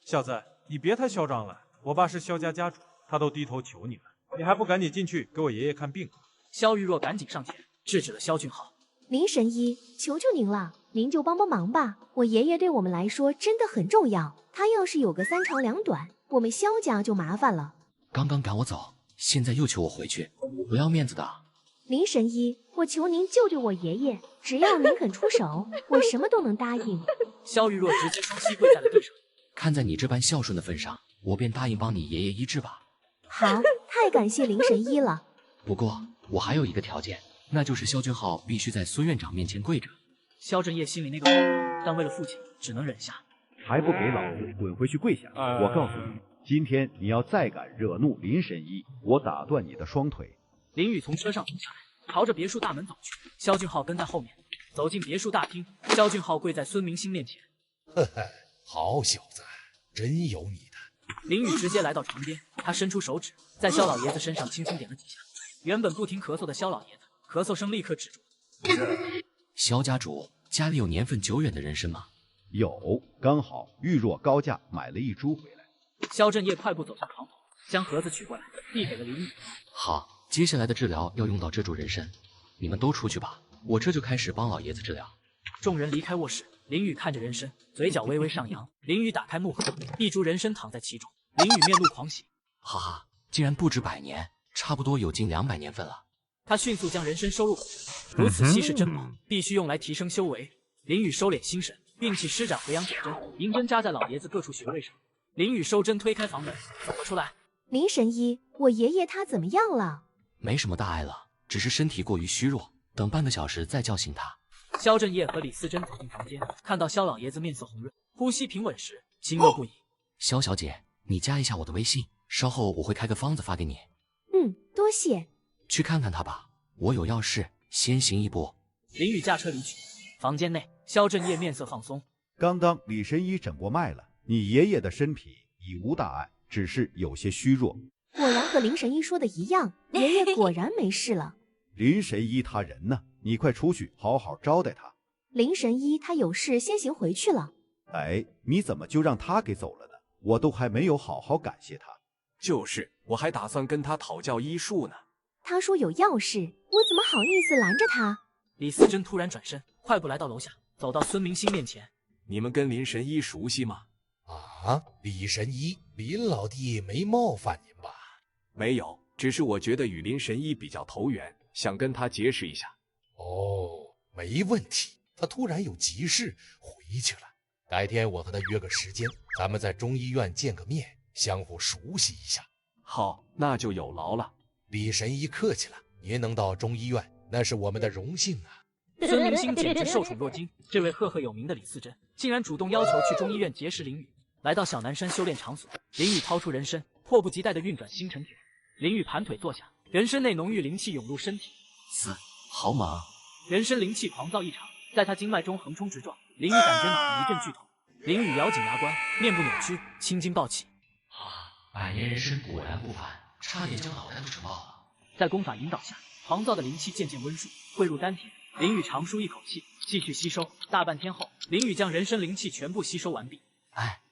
小子，你别太嚣张了，我爸是萧家家主，他都低头求你了，你还不赶紧进去给我爷爷看病？萧玉若赶紧上前制止了萧俊浩。林神医，求求您了，您就帮帮忙吧，我爷爷对我们来说真的很重要，他要是有个3长2短，我们萧家就麻烦了。刚刚赶我走，现在又求我回去，不要面子的。林神医，我求您救救我爷爷，只要您肯出手，我什么都能答应。萧玉若直接双膝跪在了地上。看在你这般孝顺的份上，我便答应帮你爷爷医治吧。好，太感谢林神医了。不过我还有一个条件，那就是萧俊浩必须在孙院长面前跪着。萧振业心里那个火，但为了父亲只能忍下。还不给老子滚回去跪下！我告诉你，今天你要再敢惹怒林神医，我打断你的双腿。林宇从车上走下来，朝着别墅大门走去，萧俊浩跟在后面。走进别墅大厅，萧俊浩跪在孙明星面前。呵呵，好小子，真有你的。林宇直接来到床边，他伸出手指，在萧老爷子身上轻轻点了几下。原本不停咳嗽的萧老爷子，咳嗽声立刻止住。萧家主，家里有年份久远的人参吗？有，刚好玉若高价买了1株回来。萧振业快步走向床头，将盒子取过来，递给了林宇。好，接下来的治疗要用到这株人参，你们都出去吧，我这就开始帮老爷子治疗。众人离开卧室，林宇看着人参，嘴角微微上扬。林宇打开木盒，一株人参躺在其中。林宇面露狂喜，哈哈，竟然不止100年，差不多有近200年份了。他迅速将人参收入口袋，如此稀世珍宝，必须用来提升修为。林宇收敛心神，运气施展回阳解针，银针扎在老爷子各处穴位上。林宇收针推开房门，走了出来。林神医，我爷爷他怎么样了？没什么大碍了，只是身体过于虚弱，等半个小时再叫醒他。萧振业和李思珍走进房间，看到萧老爷子面色红润，呼吸平稳时，惊愕不已。萧小姐，你加一下我的微信，稍后我会开个方子发给你。多谢。去看看他吧，我有要事，先行一步。林宇驾车离去。房间内，萧振业面色放松。刚刚李神医诊过脉了，你爷爷的身体已无大碍，只是有些虚弱。果然和林神医说的一样，爷爷果然没事了。林神医他人呢？你快出去好好招待他。林神医他有事先行回去了。哎，你怎么就让他给走了呢？我都还没有好好感谢他。就是，我还打算跟他讨教医术呢。他说有要事，我怎么好意思拦着他？李思珍突然转身，快步来到楼下，走到孙明星面前。你们跟林神医熟悉吗？啊，李神医，林老弟没冒犯您吧？没有，只是我觉得与林神医比较投缘，想跟他结识一下。哦，没问题。他突然有急事回去了，改天我和他约个时间，咱们在中医院见个面，相互熟悉一下。好，那就有劳了。李神医客气了，您能到中医院，那是我们的荣幸啊。孙明星简直受宠若惊，这位赫赫有名的李思珍，竟然主动要求去中医院结识林宇。来到小南山修炼场所，林宇掏出人参，迫不及待地运转星辰诀。林宇盘腿坐下，人参内浓郁灵气涌入身体。好猛！人参灵气狂躁异常，在他经脉中横冲直撞。林宇感觉脑袋一阵剧痛，林宇咬紧牙关，面部扭曲，青筋暴起。100年人参果然不凡，差点将脑袋都整爆了。在功法引导下，狂躁的灵气渐渐温顺，汇入丹田。林宇长舒一口气，继续吸收。大半天后，林宇将人参灵气全部吸收完毕。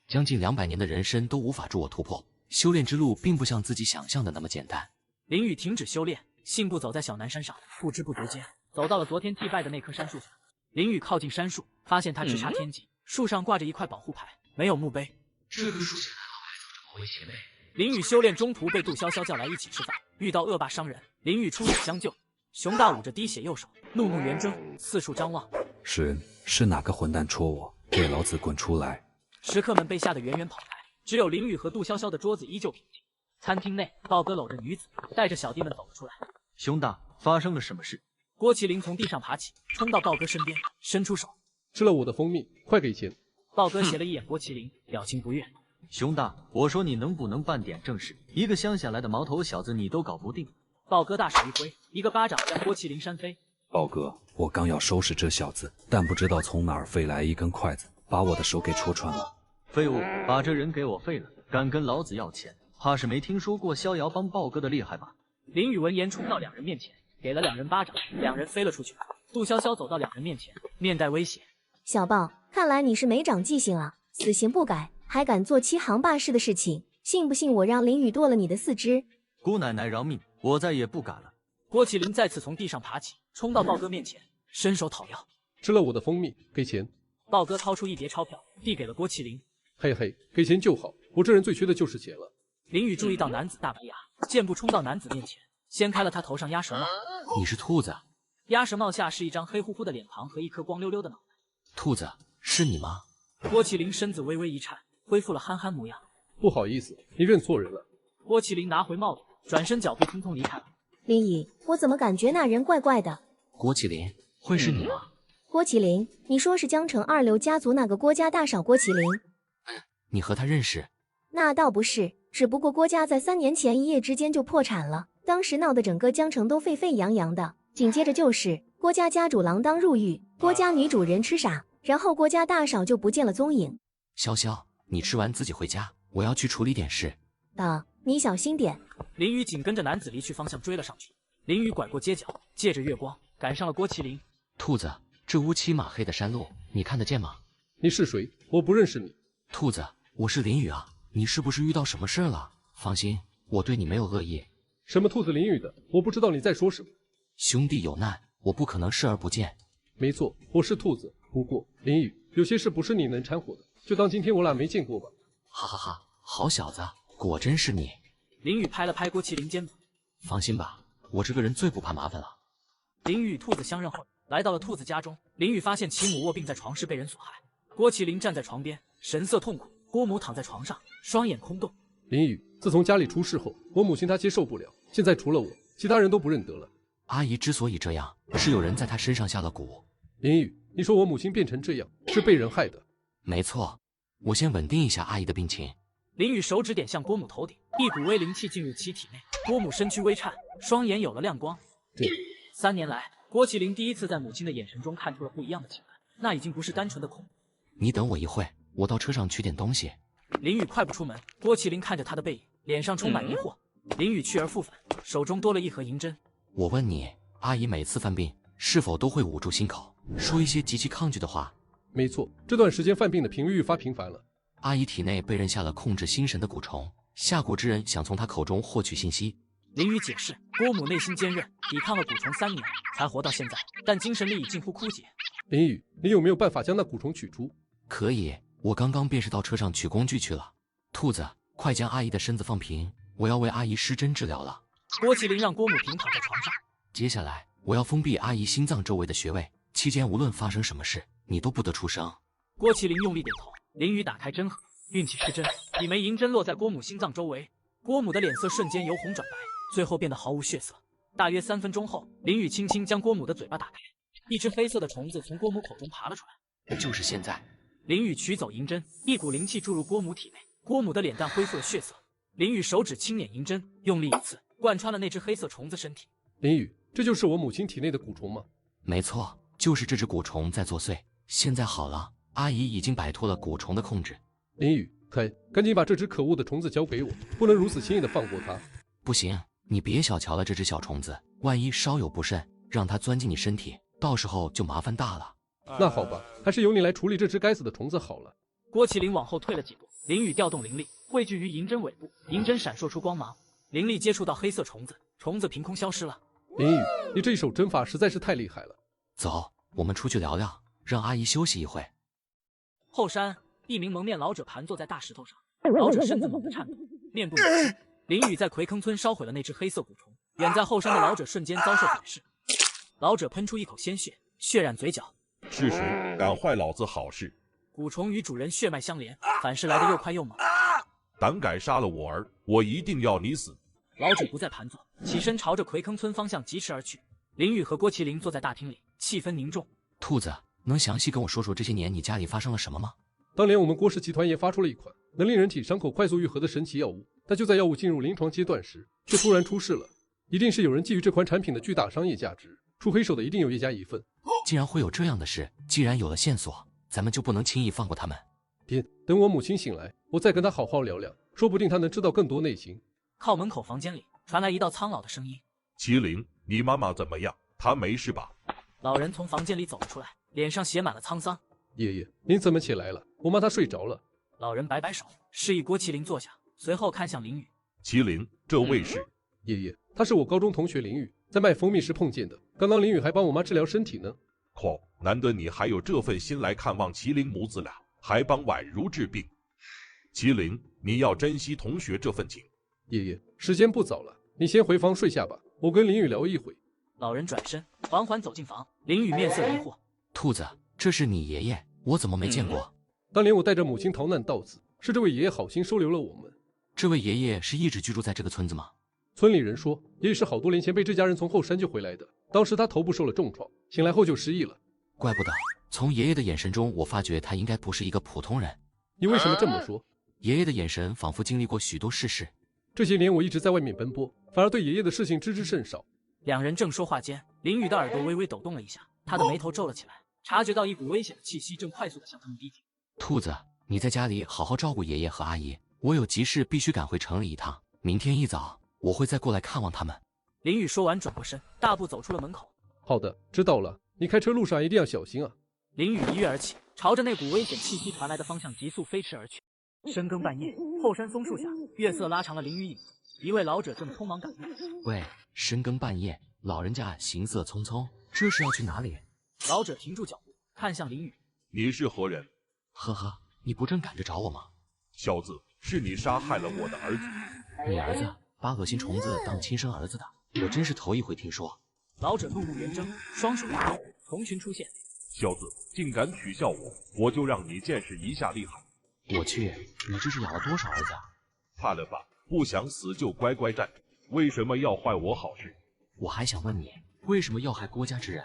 将近200年的人参都无法助我突破，修炼之路并不像自己想象的那么简单。林宇停止修炼，信步走在小南山上，不知不觉间走到了昨天祭拜的那棵杉树下。林宇靠近杉树，发现它直插天际，树上挂着一块保护牌，没有墓碑。这棵树下难道还藏着某位前辈？林宇修炼中途被杜潇潇叫来一起吃饭，遇到恶霸伤人，林宇出手相救。熊大捂着滴血右手，怒目圆睁，四处张望。是哪个混蛋戳我？给老子滚出来！食客们被吓得远远跑开，只有林宇和杜潇潇的桌子依旧平静。餐厅内，豹哥搂着女子，带着小弟们走了出来。熊大，发生了什么事？郭麒麟从地上爬起，冲到豹哥身边，伸出手。吃了我的蜂蜜，快给钱！豹哥斜了一眼郭麒麟，表情不悦。熊大，我说你能不能办点正事？一个乡下来的毛头小子你都搞不定。豹哥大手一挥，一个巴掌将郭麒麟扇飞。豹哥，我刚要收拾这小子，但不知道从哪儿飞来一根筷子，把我的手给戳穿了。废物，把这人给我废了！敢跟老子要钱，怕是没听说过逍遥帮豹哥的厉害吧？林宇闻言冲到2人面前，给了2人巴掌，2人飞了出去。杜潇潇走到2人面前，面带威胁：“小豹，看来你是没长记性啊！死刑不改，还敢做欺行霸市的事情，信不信我让林宇剁了你的4肢？”姑奶奶饶命，我再也不敢了。郭麒麟再次从地上爬起，冲到豹哥面前，伸手讨要。吃了我的蜂蜜，给钱！豹哥掏出一叠钞票，递给了郭麒麟。嘿嘿，给钱就好，我这人最缺的就是钱了。林宇注意到男子大白牙，箭步冲到男子面前，掀开了他头上鸭舌帽。你是兔子？鸭舌帽下是一张黑乎乎的脸庞和一颗光溜溜的脑袋。兔子，是你吗？郭麒麟身子微微一颤，恢复了憨憨模样。不好意思，你认错人了。郭麒麟拿回帽子，转身脚步匆匆离开了。林宇，我怎么感觉那人怪怪的？郭麒麟，会是你吗？郭麒麟，你说是江城2流家族那个郭家大少郭麒麟？你和他认识？那倒不是，只不过郭家在3年前一夜之间就破产了，当时闹得整个江城都沸沸扬扬的。紧接着就是郭家家主锒铛入狱，郭家女主人吃傻，然后郭家大嫂就不见了踪影。潇潇，你吃完自己回家，我要去处理点事。你小心点。林雨紧跟着男子离去方向追了上去。林雨拐过街角，借着月光赶上了郭麒麟。兔子，这乌漆嘛黑的山路，你看得见吗？你是谁？我不认识你。兔子，我是林雨啊，你是不是遇到什么事了？放心，我对你没有恶意。什么兔子林雨的？我不知道你在说什么。兄弟有难，我不可能视而不见。没错，我是兔子。不过林雨，有些事不是你能掺和的，就当今天我俩没见过吧。哈哈哈，好小子，果真是你。林雨拍了拍郭麒麟肩膀，放心吧，我这个人最不怕麻烦了。林雨与兔子相认后，来到了兔子家中。林雨发现其母卧病在床时被人所害，郭麒麟站在床边，神色痛苦。郭母躺在床上，双眼空洞。林雨，自从家里出事后，我母亲她接受不了，现在除了我，其他人都不认得了。阿姨之所以这样，是有人在她身上下了蛊。林雨，你说我母亲变成这样，是被人害的？没错，我先稳定一下阿姨的病情。林雨手指点向郭母头顶，一股微灵气进入其体内，郭母身躯微颤，双眼有了亮光。3年来，郭麒麟第一次在母亲的眼神中看出了不一样的情感，那已经不是单纯的恐怖。你等我一会，我到车上取点东西。林雨快步出门，郭麒麟看着他的背影，脸上充满迷惑。林雨去而复返，手中多了一盒银针。我问你，阿姨每次犯病是否都会捂住心口，说一些极其抗拒的话？没错，这段时间犯病的频率愈发频繁了。阿姨体内被人下了控制心神的蛊虫，下蛊之人想从她口中获取信息。林雨解释，郭母内心坚韧，抵抗了蛊虫3年，才活到现在，但精神力已近乎枯竭。林雨，你有没有办法将那蛊虫取出？可以，我刚刚便是到车上取工具去了。兔子，快将阿姨的身子放平，我要为阿姨施针治疗了。郭麒麟让郭母平躺在床上。接下来，我要封闭阿姨心脏周围的穴位，期间无论发生什么事，你都不得出声。郭麒麟用力点头。林雨打开针盒，运起施针，一枚银针落在郭母心脏周围。郭母的脸色瞬间由红转白，最后变得毫无血色。大约3分钟后，林雨轻轻将郭母的嘴巴打开，一只黑色的虫子从郭母口中爬了出来。就是现在。林雨取走银针，一股灵气注入郭母体内，郭母的脸蛋恢复了血色。林雨手指轻捻银针，用力一刺，贯穿了那只黑色虫子身体。林雨，这就是我母亲体内的蛊虫吗？没错，就是这只蛊虫在作祟。现在好了，阿姨已经摆脱了蛊虫的控制。林雨，赶紧把这只可恶的虫子交给我，不能如此轻易的放过它。不行，你别小瞧了这只小虫子，万一稍有不慎，让它钻进你身体，到时候就麻烦大了。那好吧，还是由你来处理这只该死的虫子好了。郭麒麟往后退了几步，林雨调动灵力，汇聚于银针尾部，银针闪烁出光芒，灵力接触到黑色虫子，虫子凭空消失了。林雨，你这一手针法实在是太厉害了。走，我们出去聊聊，让阿姨休息一会。后山，一名蒙面老者盘坐在大石头上，老者身子猛地颤抖，面部扭曲。林雨在葵坑村烧毁了那只黑色蛊虫，远在后山的老者瞬间遭受反噬，老者喷出一口鲜血，血染嘴角。是谁敢坏老子好事？蛊虫与主人血脉相连，反噬来得又快又猛。胆敢杀了我儿，我一定要你死！老者不再盘坐，起身朝着葵坑村方向疾驰而去。林雨和郭麒麟坐在大厅里，气氛凝重。兔子，能详细跟我说说这些年你家里发生了什么吗？当年我们郭氏集团研发出了一款能令人体伤口快速愈合的神奇药物，但就在药物进入临床阶段时，却突然出事了。一定是有人觊觎这款产品的巨大商业价值，出黑手的一定有叶家一份。既然会有这样的事，既然有了线索，咱们就不能轻易放过他们。爹，等我母亲醒来，我再跟她好好聊聊，说不定她能知道更多内情。靠门口房间里传来一道苍老的声音：“麒麟，你妈妈怎么样？她没事吧？”老人从房间里走了出来，脸上写满了沧桑。爷爷，您怎么起来了？我妈她睡着了。老人摆摆手，示意郭麒麟坐下，随后看向林雨。麒麟，这位是？爷爷，他是我高中同学林雨，在卖蜂蜜时碰见的。刚刚林雨还帮我妈治疗身体呢。嚯，难得你还有这份心来看望麒麟母子俩，还帮宛如治病。麒麟，你要珍惜同学这份情。爷爷，时间不早了，你先回房睡下吧，我跟林雨聊一会。老人转身，缓缓走进房。林雨面色疑惑：“兔子，这是你爷爷，我怎么没见过？”当年我带着母亲逃难到此，是这位爷爷好心收留了我们。这位爷爷是一直居住在这个村子吗？村里人说，爷爷是好多年前被这家人从后山救回来的，当时他头部受了重创，醒来后就失忆了。怪不得，从爷爷的眼神中，我发觉他应该不是一个普通人。你为什么这么说？爷爷的眼神仿佛经历过许多世事。这些年我一直在外面奔波，反而对爷爷的事情知之甚少。两人正说话间，林雨的耳朵微微抖动了一下，他的眉头皱了起来，察觉到一股危险的气息正快速地向他们逼近。兔子，你在家里好好照顾爷爷和阿姨，我有急事必须赶回城里一趟，明天一早我会再过来看望他们。林雨说完转过身，大步走出了门口。好的，知道了，你开车路上一定要小心啊。林雨一跃而起，朝着那股危险气息传来的方向急速飞驰而去。深更半夜，后山松树下，月色拉长了林雨影子。一位老者正匆忙赶路。喂，深更半夜，老人家行色匆匆，这是要去哪里？老者停住脚步，看向林雨。你是何人？呵呵，你不正赶着找我吗？小子，是你杀害了我的儿子。你儿子把恶心虫子当亲生儿子的，我真是头一回听说。老者怒目圆睁，双手一挥，虫群出现。小子，竟敢取笑我，我就让你见识一下厉害。我去，你这是养了多少儿子啊？怕了吧，不想死就乖乖站着，为什么要坏我好事？我还想问你，为什么要害郭家之人？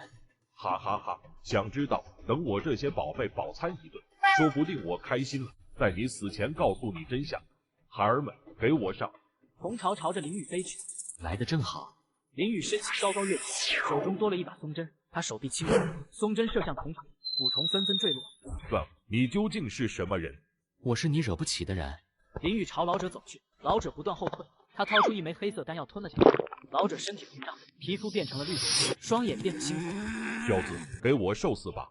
哈哈哈，想知道，等我这些宝贝饱餐一顿，说不定我开心了，在你死前告诉你真相。孩儿们，给我上！虫巢朝着林雨飞去，来得正好。林雨身形高高跃起，手中多了一把松针，他手臂轻握，松针射向虫巢，蛊虫纷纷坠落。问你究竟是什么人？我是你惹不起的人。林雨朝老者走去，老者不断后退，他掏出一枚黑色丹药吞了下去。老者身体膨胀，皮肤变成了绿色，双眼变得猩红。小子，给我受死吧！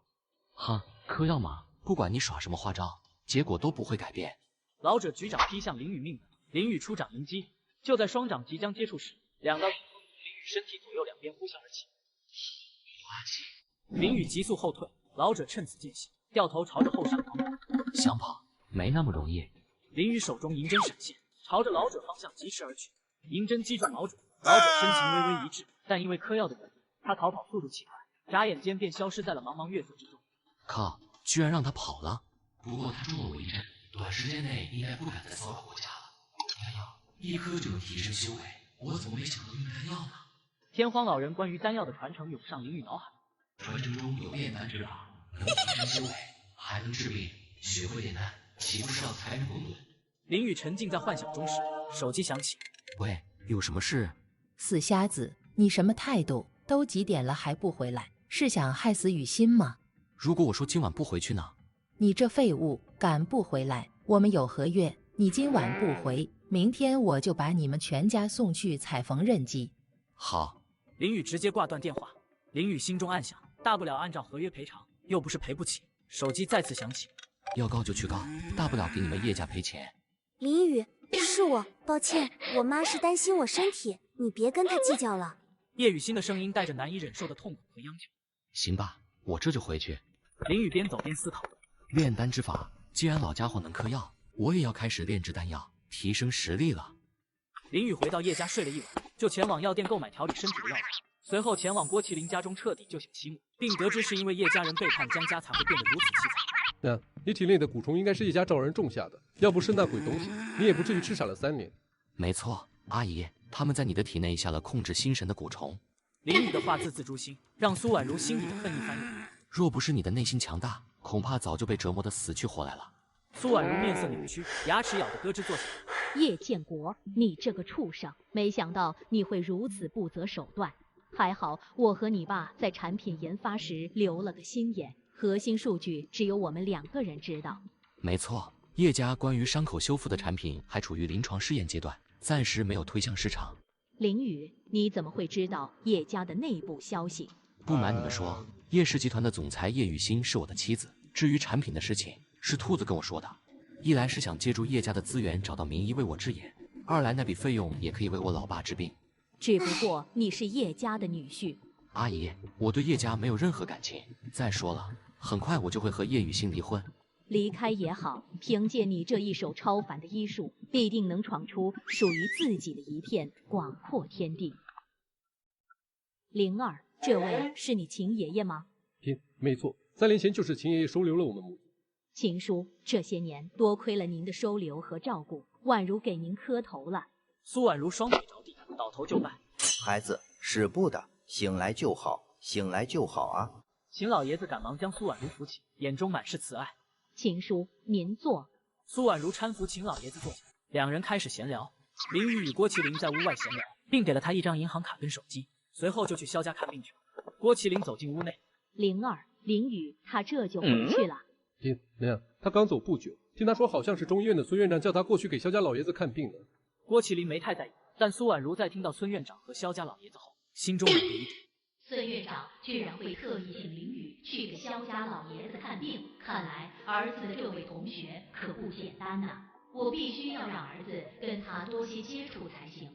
哼，嗑药嘛，不管你耍什么花招，结果都不会改变。老者举掌劈向林雨命门，林雨出掌迎击。就在双掌即将接触时，两道林雨身体左右两边呼啸而起。林雨急速后退，老者趁此间隙掉头朝着后山狂跑。想跑没那么容易。林雨手中银针闪现，朝着老者方向疾驰而去。银针击中老者，老者身形微微一滞，但因为嗑药的缘故，他逃跑速度奇快，眨眼间便消失在了茫茫月色之中。靠，居然让他跑了！不过他捉了我一阵，短时间内应该不敢再骚扰我家了。丹药一颗就能提升修为，我怎么没想到用丹药呢？天荒老人关于丹药的传承涌上林雨脑海。传承中有炼丹之法，能提升修为，还能治病。学会炼丹，岂不是要财源滚滚？林雨沉浸在幻想中时，手机响起。喂，有什么事？死瞎子，你什么态度？都几点了还不回来？是想害死雨欣吗？如果我说今晚不回去呢？你这废物，敢不回来？我们有合约，你今晚不回，明天我就把你们全家送去踩缝纫机。好。林雨直接挂断电话。林雨心中暗想，大不了按照合约赔偿，又不是赔不起。手机再次响起。要告就去告，大不了给你们叶家赔钱。林雨，是我，抱歉，我妈是担心我身体，你别跟她计较了。叶雨欣的声音带着难以忍受的痛苦和央求。行吧，我这就回去。林雨边走边思考，炼丹之法，既然老家伙能嗑药，我也要开始炼制丹药，提升实力了。林雨回到叶家睡了一晚，就前往药店购买调理身体的药材，随后前往郭麒麟家中彻底救醒西木，并得知是因为叶家人背叛江家才会变得如此凄惨。你体内的蛊虫应该是叶家赵人种下的，要不是那鬼东西，你也不至于吃傻了3年。没错，阿姨，他们在你的体内下了控制心神的蛊虫。林雨的话字字诛心，让苏婉如心里的恨意翻涌。若不是你的内心强大，恐怕早就被折磨得死去活来了。苏婉如面色扭曲，牙齿咬得咯吱作响。叶建国，你这个畜生，没想到你会如此不择手段。还好我和你爸在产品研发时留了个心眼，核心数据只有我们2个人知道。没错，叶家关于伤口修复的产品还处于临床试验阶段，暂时没有推向市场。林雨，你怎么会知道叶家的内部消息？不瞒你们说，叶氏集团的总裁叶雨欣是我的妻子。至于产品的事情，是兔子跟我说的。一来是想借助叶家的资源找到名医为我治眼，二来那笔费用也可以为我老爸治病。只不过你是叶家的女婿。阿姨，我对叶家没有任何感情。再说了，很快我就会和叶雨欣离婚。离开也好，凭借你这一手超凡的医术，必定能闯出属于自己的一片广阔天地。灵儿，这位是你秦爷爷吗？没错，3年前就是秦爷爷收留了我们母子。秦叔，这些年多亏了您的收留和照顾，婉如给您磕头了。苏婉如双腿着地，倒头就拜。孩子，使不得，醒来就好，醒来就好啊！秦老爷子赶忙将苏婉如扶起，眼中满是慈爱。秦叔，您坐。苏婉如搀扶秦老爷子坐下，两人开始闲聊。林雨与郭麒麟在屋外闲聊，并给了他一张银行卡跟手机，随后就去萧家看病去了。郭麒麟走进屋内，灵儿，林雨他这就回去了。娘，他刚走不久，听他说好像是中医院的孙院长叫他过去给萧家老爷子看病呢。郭麒麟没太在意，但苏婉如在听到孙院长和萧家老爷子后，心中有了疑点。孙院长居然会特意请林雨去给萧家老爷子看病，看来儿子的这位同学可不简单呐！我必须要让儿子跟他多些接触才行。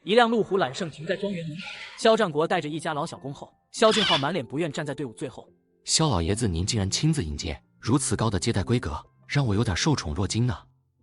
一辆路虎揽胜停在庄园门口，萧战国带着一家老小恭候，萧俊浩满脸不愿站在队伍最后。萧老爷子，您竟然亲自迎接，如此高的接待规格，让我有点受宠若惊呢。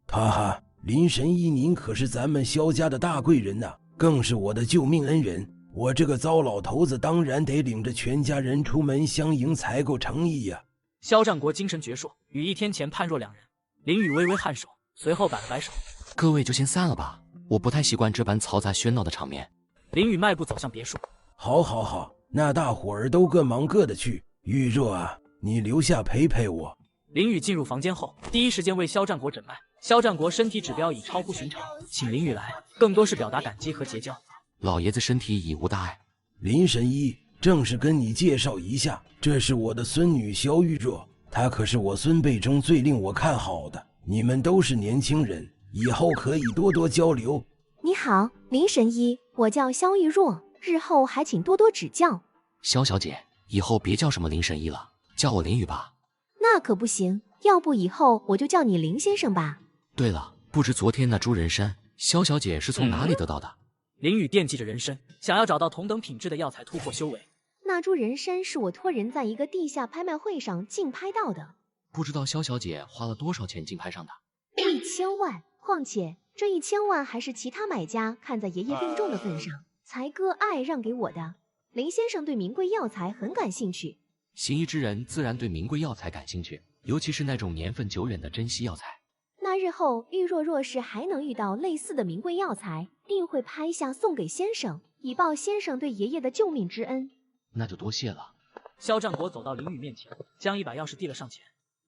哈哈，林神医您可是咱们萧家的大贵人呐，更是我的救命恩人。我这个糟老头子当然得领着全家人出门相迎才够诚意呀。萧战国精神矍铄，与1天前判若两人。林雨微微颔首，随后摆了摆手：“各位就先散了吧，我不太习惯这般嘈杂喧闹的场面。”林雨迈步走向别墅。好，那大伙儿都各忙各的去。玉若啊，你留下陪陪我。林雨进入房间后，第一时间为萧战国诊脉。萧战国身体指标已超乎寻常，请林雨来，更多是表达感激和结交。老爷子身体已无大碍。林神医，正是跟你介绍一下，这是我的孙女萧玉若，她可是我孙辈中最令我看好的。你们都是年轻人，以后可以多多交流。你好，林神医，我叫萧玉若，日后还请多多指教。萧小姐，以后别叫什么林神医了，叫我林雨吧。那可不行，要不以后我就叫你林先生吧。对了，不知昨天那株人参，萧小姐是从哪里得到的？林雨惦记着人参，想要找到同等品质的药材突破修为。那株人参是我托人在一个地下拍卖会上竞拍到的。不知道萧小姐花了多少钱竞拍上的？1000万，况且这1000万还是其他买家看在爷爷病重的份上，才割爱让给我的。林先生对名贵药材很感兴趣，行医之人自然对名贵药材感兴趣，尤其是那种年份久远的珍稀药材。那日后玉若若是还能遇到类似的名贵药材，定会拍下送给先生，以报先生对爷爷的救命之恩。那就多谢了。萧战国走到林雨面前，将一把钥匙递了上前。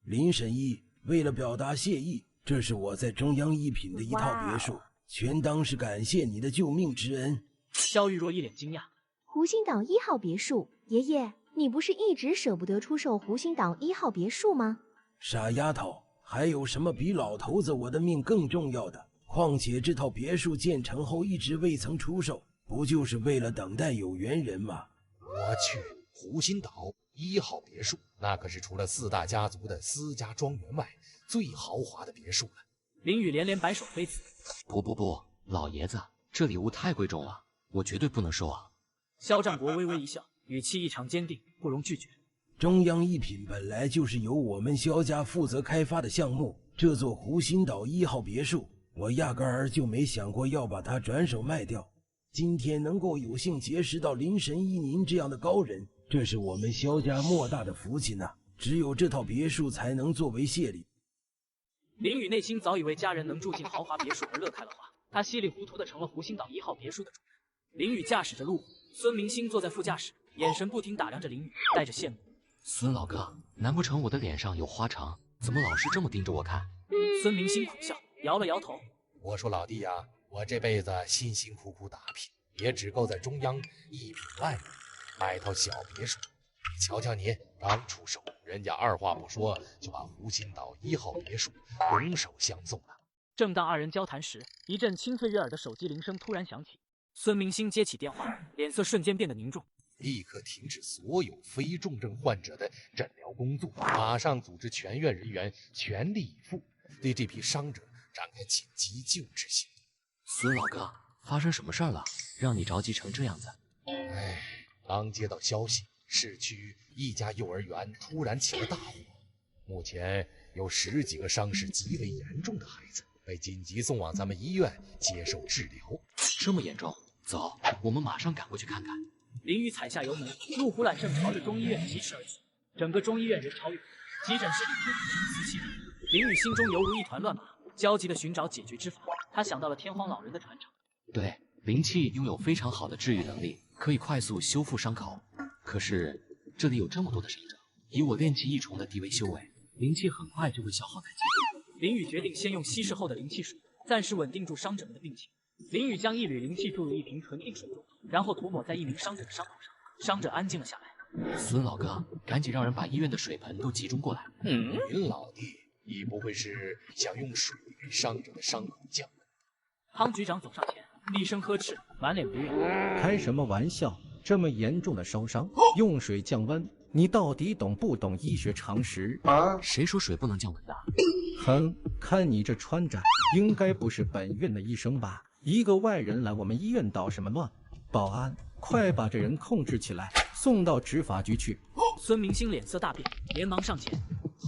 林神医，为了表达谢意，这是我在中央一品的一套别墅，全当是感谢你的救命之恩。萧玉若一脸惊讶。湖心岛1号别墅，爷爷，你不是一直舍不得出售湖心岛1号别墅吗？傻丫头，还有什么比老头子我的命更重要的？况且这套别墅建成后一直未曾出售，不就是为了等待有缘人吗？我去，湖心岛1号别墅，那可是除了4大家族的私家庄园外最豪华的别墅了。林雨连连摆手推辞。不，老爷子，这礼物太贵重了，我绝对不能收啊。萧战国微微一笑，语气异常坚定，不容拒绝。中央一品本来就是由我们萧家负责开发的项目，这座湖心岛1号别墅，我压根儿就没想过要把它转手卖掉。今天能够有幸结识到林神医您这样的高人，这是我们萧家莫大的福气呢。只有这套别墅才能作为谢礼。林雨内心早已为家人能住进豪华别墅而乐开了花，他稀里糊涂的成了湖心岛1号别墅的主人。林雨驾驶着路虎，孙明星坐在副驾驶，眼神不停打量着林雨，带着羡慕。孙老哥，难不成我的脸上有花长？怎么老是这么盯着我看？孙明星苦笑，摇了摇头。我说老弟呀，我这辈子辛辛苦苦打拼，也只够在中央一品外面买套小别墅。你瞧瞧你，刚出手，人家二话不说就把湖心岛1号别墅拱手相送了。正当二人交谈时，一阵清脆悦耳的手机铃声突然响起。孙明星接起电话，脸色瞬间变得凝重。立刻停止所有非重症患者的诊疗工作，马上组织全院人员全力以赴，对这批伤者展开紧急救治行动。孙老哥，发生什么事儿了？让你着急成这样子？刚接到消息，市区一家幼儿园突然起了大火，目前有10几个伤势极为严重的孩子被紧急送往咱们医院接受治疗。这么严重？走，我们马上赶过去看看。林雨踩下油门，路虎揽胜朝着中医院疾驰而去。整个中医院人潮涌动，急诊室里呼吸声此起彼落。林雨心中犹如一团乱麻，焦急地寻找解决之法。他想到了天荒老人的传承，对，灵气拥有非常好的治愈能力，可以快速修复伤口。可是这里有这么多的伤者，以我炼气一重的地位修为，灵气很快就会消耗殆尽。林宇决定先用稀释后的灵气水暂时稳定住伤者们的病情。林宇将一缕灵气注入一瓶纯净水中，然后涂抹在一名伤者的伤口上，伤者安静了下来。孙老哥，赶紧让人把医院的水盆都集中过来。林老弟，你不会是想用水给伤者的伤口降温？汤局长走上前，厉声呵斥，满脸不悦。开什么玩笑？这么严重的烧伤，用水降温，你到底懂不懂医学常识？谁说水不能降温的？哼，看你这穿着，应该不是本院的医生吧？一个外人来我们医院捣什么乱？保安，快把这人控制起来，送到执法局去。孙明星脸色大变，连忙上前。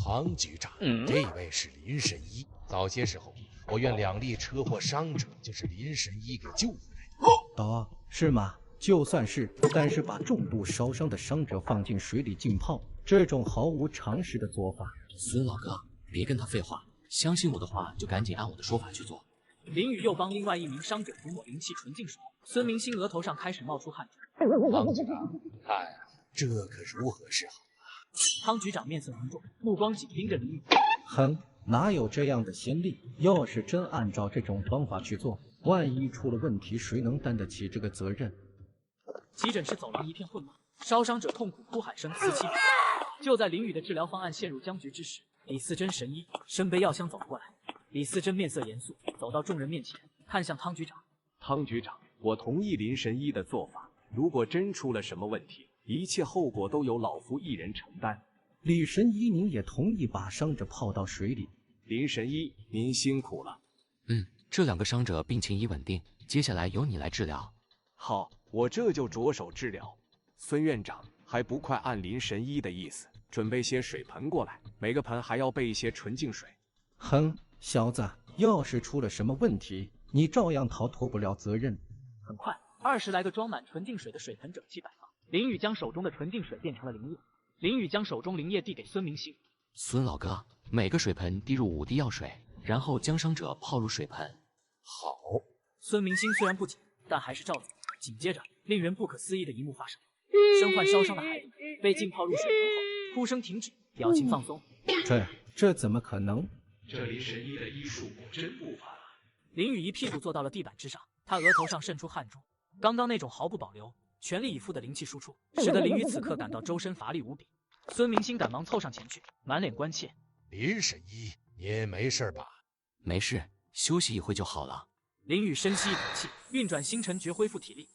唐局长，这位是林神医。早些时候，我院2例车祸伤者就是林神医给救回来的。哦，是吗？就算是，但是把重度烧伤的伤者放进水里浸泡，这种毫无常识的做法。孙老哥，别跟他废话，相信我的话就赶紧按我的说法去做。林宇又帮另外一名伤者涂抹灵气纯净水，孙明星额头上开始冒出汗珠。汤局长，看呀，这可如何是好啊？汤局长面色凝重，目光紧盯着林宇。哼，哪有这样的先例？要是真按照这种方法去做，万一出了问题，谁能担得起这个责任？急诊室走廊一片混乱，烧伤者痛苦哭喊声此起彼伏。就在林宇的治疗方案陷入僵局之时，李思珍神医身背药箱走了过来。李思珍面色严肃，走到众人面前，看向汤局长。汤局长，我同意林神医的做法，如果真出了什么问题，一切后果都由老夫一人承担。李神医，您也同意把伤者泡到水里？林神医，您辛苦了。这2个伤者病情已稳定，接下来由你来治疗。好，我这就着手治疗。孙院长，还不快按林神医的意思，准备些水盆过来，每个盆还要备一些纯净水。哼，小子，要是出了什么问题，你照样逃脱不了责任。很快，20来个装满纯净水的水盆整齐摆放。林宇将手中的纯净水变成了灵液，林宇将手中灵液递给孙明星。孙老哥，每个水盆滴入5滴药水，然后将伤者泡入水盆。好。孙明星虽然不解，但还是照做。紧接着，令人不可思议的一幕发生：身患烧伤的孩子被浸泡入水盆后，哭声停止，表情放松。这怎么可能？这林神医的医术果真不凡啊！林宇一屁股坐到了地板之上，他额头上渗出汗珠。刚刚那种毫不保留、全力以赴的灵气输出，使得林宇此刻感到周身乏力无比。孙明星赶忙凑上前去，满脸关切：“林神医，您没事吧？”“没事，休息一会就好了。”林宇深吸一口气，运转星辰诀恢复体力。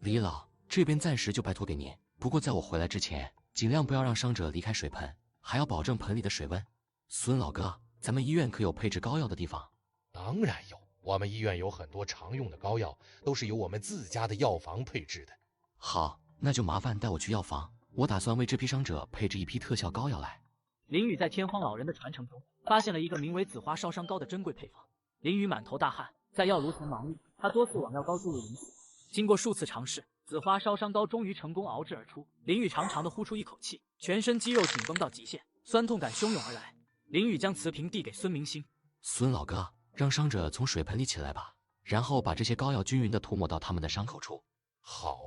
李老，这边暂时就拜托给您，不过在我回来之前，尽量不要让伤者离开水盆，还要保证盆里的水温。孙老哥，咱们医院可有配置膏药的地方？当然有，我们医院有很多常用的膏药，都是由我们自家的药房配置的。好，那就麻烦带我去药房，我打算为这批伤者配置一批特效膏药来。林宇在天荒老人的传承中发现了一个名为紫花烧伤膏的珍贵配方。林宇满头大汗，在药炉前忙碌，他多次往药膏注入灵气，经过数次尝试，紫花烧伤膏终于成功熬制而出。林宇长长的呼出一口气，全身肌肉紧绷到极限，酸痛感汹涌而来。林宇将瓷瓶递给孙明星：“孙老哥，让伤者从水盆里起来吧，然后把这些膏药均匀地涂抹到他们的伤口处。”好。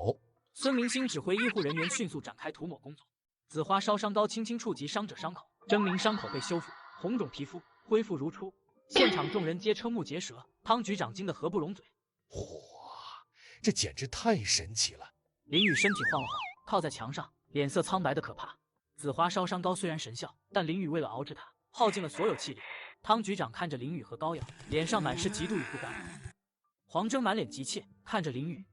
孙明星指挥医护人员迅速展开涂抹工作。紫花烧伤膏轻轻触及伤者伤口，狰狞伤口被修复，红肿皮肤恢复如初。现场众人皆瞠目结舌，汤局长惊得合不拢嘴。哇，这简直太神奇了！林宇身体晃了晃，靠在墙上，脸色苍白的可怕。紫花烧伤膏虽然神效，但林宇为了熬制它，耗尽了所有气力。汤局长看着林宇和膏药，脸上满是嫉妒与不甘。黄峥满脸急切，看着林宇：“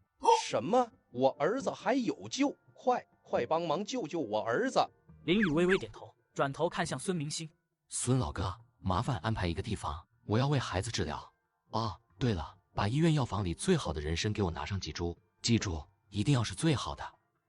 什么？我儿子还有救？快帮忙救救我儿子！”林宇微微点头，转头看向孙明星：“孙老哥，麻烦安排一个地方，我要为孩子治疗。哦，对了，把医院药房里最好的人参给我拿上几株，记住，一定要是最好的。”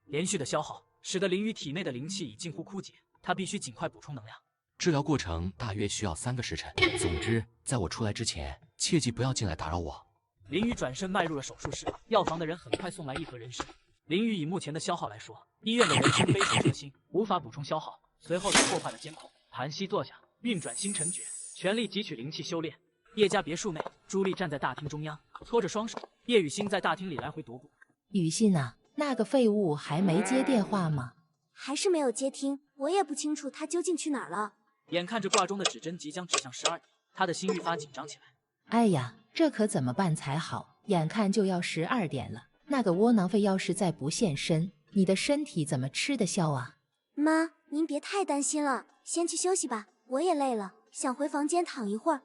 连续的消耗使得林宇体内的灵气已近乎枯竭，他必须尽快补充能量。治疗过程大约需要3个时辰。总之，在我出来之前，切记不要进来打扰我。林宇转身迈入了手术室，药房的人很快送来1盒人参。林宇以目前的消耗来说，医院的人参杯水车薪，无法补充消耗。随后他破坏了监控，盘膝坐下，运转星辰诀，全力汲取灵气修炼。叶家别墅内，朱莉站在大厅中央，搓着双手。叶雨欣在大厅里来回踱步。雨欣啊，那个废物还没接电话吗？还是没有接听，我也不清楚他究竟去哪儿了。眼看着挂钟的指针即将指向12点，他的心愈发紧张起来。哎呀，这可怎么办才好？眼看就要12点了，那个窝囊废要是再不现身，你的身体怎么吃得消啊？妈，您别太担心了，先去休息吧，我也累了，想回房间躺一会儿。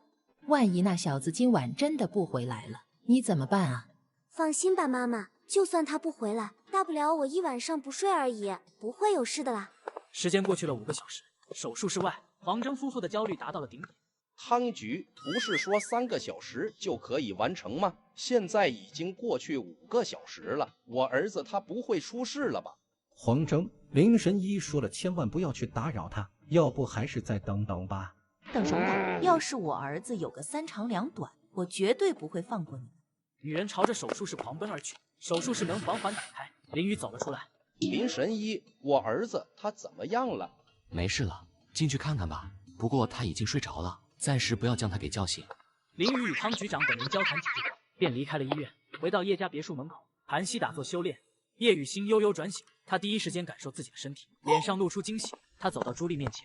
万一那小子今晚真的不回来了，你怎么办啊？放心吧，妈妈，就算他不回来，大不了我一晚上不睡而已，不会有事的啦。时间过去了5个小时，手术室外，黄峥夫妇的焦虑达到了顶点。汤局不是说3个小时就可以完成吗？现在已经过去5个小时了，我儿子他不会出事了吧？黄峥，林神医说了，千万不要去打扰他，要不还是再等等吧。等什么等？要是我儿子有个3长2短，我绝对不会放过你们。女人朝着手术室狂奔而去，手术室门缓缓打开，林雨走了出来。林神医，我儿子他怎么样了？没事了，进去看看吧。不过他已经睡着了，暂时不要将他给叫醒。林雨与汤局长等人交谈几句，便离开了医院，回到叶家别墅门口。韩熙打坐修炼，叶雨欣悠悠转醒，他第一时间感受自己的身体，脸上露出惊喜。他走到朱莉面前，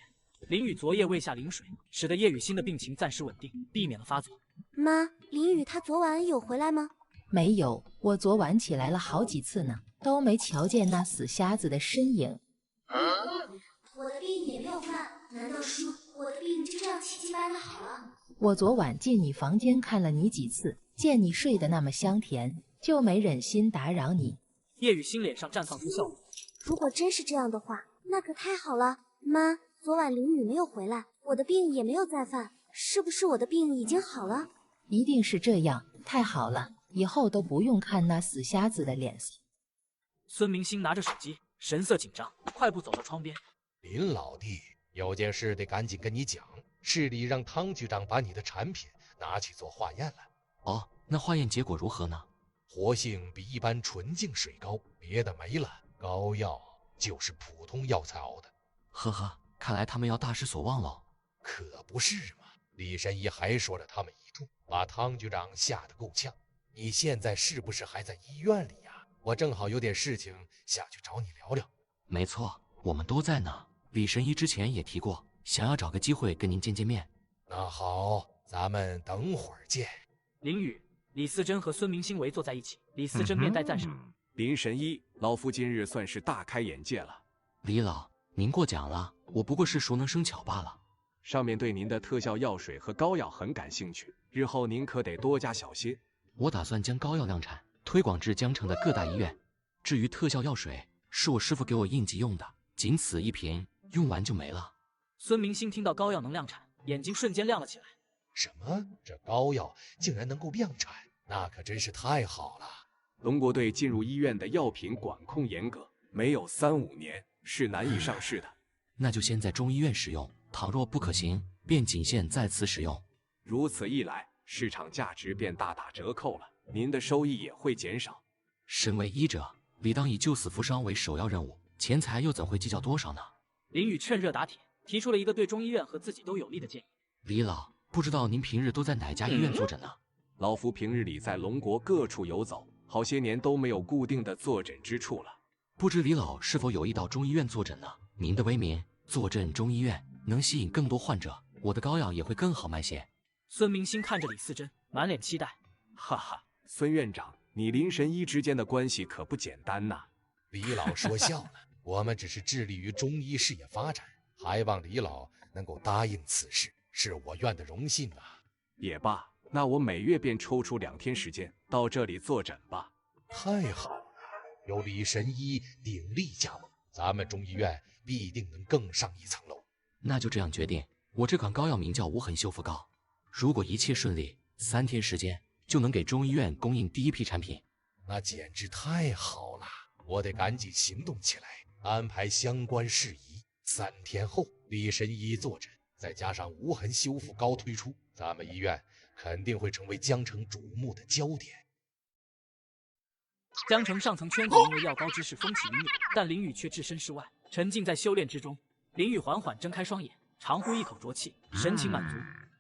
林雨昨夜喂下灵水，使得叶雨欣的病情暂时稳定，避免了发作。妈，林雨他昨晚有回来吗？没有，我昨晚起来了好几次呢，都没瞧见那死瞎子的身影。我的病也没有犯，难道说我的病就这样奇迹般的好了？我昨晚进你房间看了你几次，见你睡得那么香甜，就没忍心打扰你。叶雨欣脸上绽放出笑容。如果真是这样的话，那可太好了。妈，昨晚林雨没有回来，我的病也没有再犯，是不是我的病已经好了？一定是这样，太好了，以后都不用看那死瞎子的脸色。孙明星拿着手机，神色紧张，快步走到窗边。林老弟，有件事得赶紧跟你讲，市里让汤局长把你的产品拿去做化验了。哦，那化验结果如何呢？活性比一般纯净水高，别的没了，膏药就是普通药材熬的。呵呵，看来他们要大失所望了。可不是嘛，李神医还说了他们一众，把汤局长吓得够呛。你现在是不是还在医院里呀？我正好有点事情下去找你聊聊。没错，我们都在呢。李神医之前也提过，想要找个机会跟您见见面。那好，咱们等会儿见。林雨、李思珍和孙明星围坐在一起，李思珍面带赞赏。林神医，老夫今日算是大开眼界了。李老，您过奖了，我不过是熟能生巧罢了。上面对您的特效药水和膏药很感兴趣，日后您可得多加小心。我打算将膏药量产，推广至江城的各大医院。至于特效药水，是我师傅给我应急用的，仅此一瓶，用完就没了。孙明星听到膏药能量产，眼睛瞬间亮了起来。什么？这膏药竟然能够量产，那可真是太好了。龙国队进入医院的药品管控严格，没有3-5年是难以上市的。那就先在中医院使用，倘若不可行，便仅限在此使用。如此一来，市场价值便大打折扣了，您的收益也会减少。身为医者，理当以救死扶伤为首要任务，钱财又怎会计较多少呢？林雨趁热打铁，提出了一个对中医院和自己都有利的建议。李老，不知道您平日都在哪家医院坐诊呢？老夫平日里在龙国各处游走，好些年都没有固定的坐诊之处了。不知李老是否有意到中医院坐诊呢？您的威名坐镇中医院，能吸引更多患者，我的膏药也会更好卖些。孙明星看着李思珍，满脸期待。哈哈，孙院长，你林神医之间的关系可不简单呐。李老说笑了，我们只是致力于中医事业发展，还望李老能够答应此事，是我院的荣幸啊。也罢，那我每月便抽出2天时间到这里坐诊吧。太好了，有李神医鼎力加盟，咱们中医院必定能更上一层楼。那就这样决定，我这款膏药名叫无痕修复膏，如果一切顺利，3天时间就能给中医院供应第一批产品。那简直太好了，我得赶紧行动起来，安排相关事宜。3天后，李神医坐诊，再加上无痕修复膏推出，咱们医院肯定会成为江城瞩目的焦点。江城上层圈子因为药膏之事风起云涌，但林雨却置身事外，沉浸在修炼之中。林雨缓缓睁开双眼，长呼一口浊气，神情满足。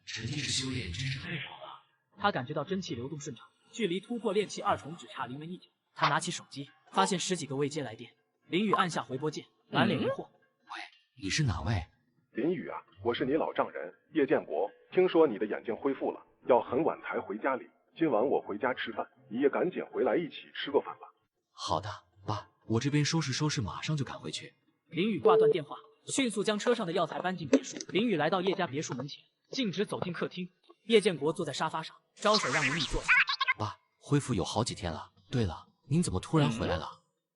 沉浸式修炼真是太爽了。他感觉到真气流动顺畅，距离突破炼气2重只差临门一脚。他拿起手机，发现10几个未接来电。林雨按下回拨键，满脸疑惑：“喂，你是哪位？”“林雨啊，我是你老丈人叶建国，听说你的眼睛恢复了，要很晚才回家里。今晚我回家吃饭，你也赶紧回来一起吃个饭吧。好的，爸，我这边收拾收拾，马上就赶回去。林宇挂断电话，迅速将车上的药材搬进别墅。林宇来到叶家别墅门前，径直走进客厅。叶建国坐在沙发上，招手让林宇坐下。爸，恢复有好几天了。对了，您怎么突然回来了？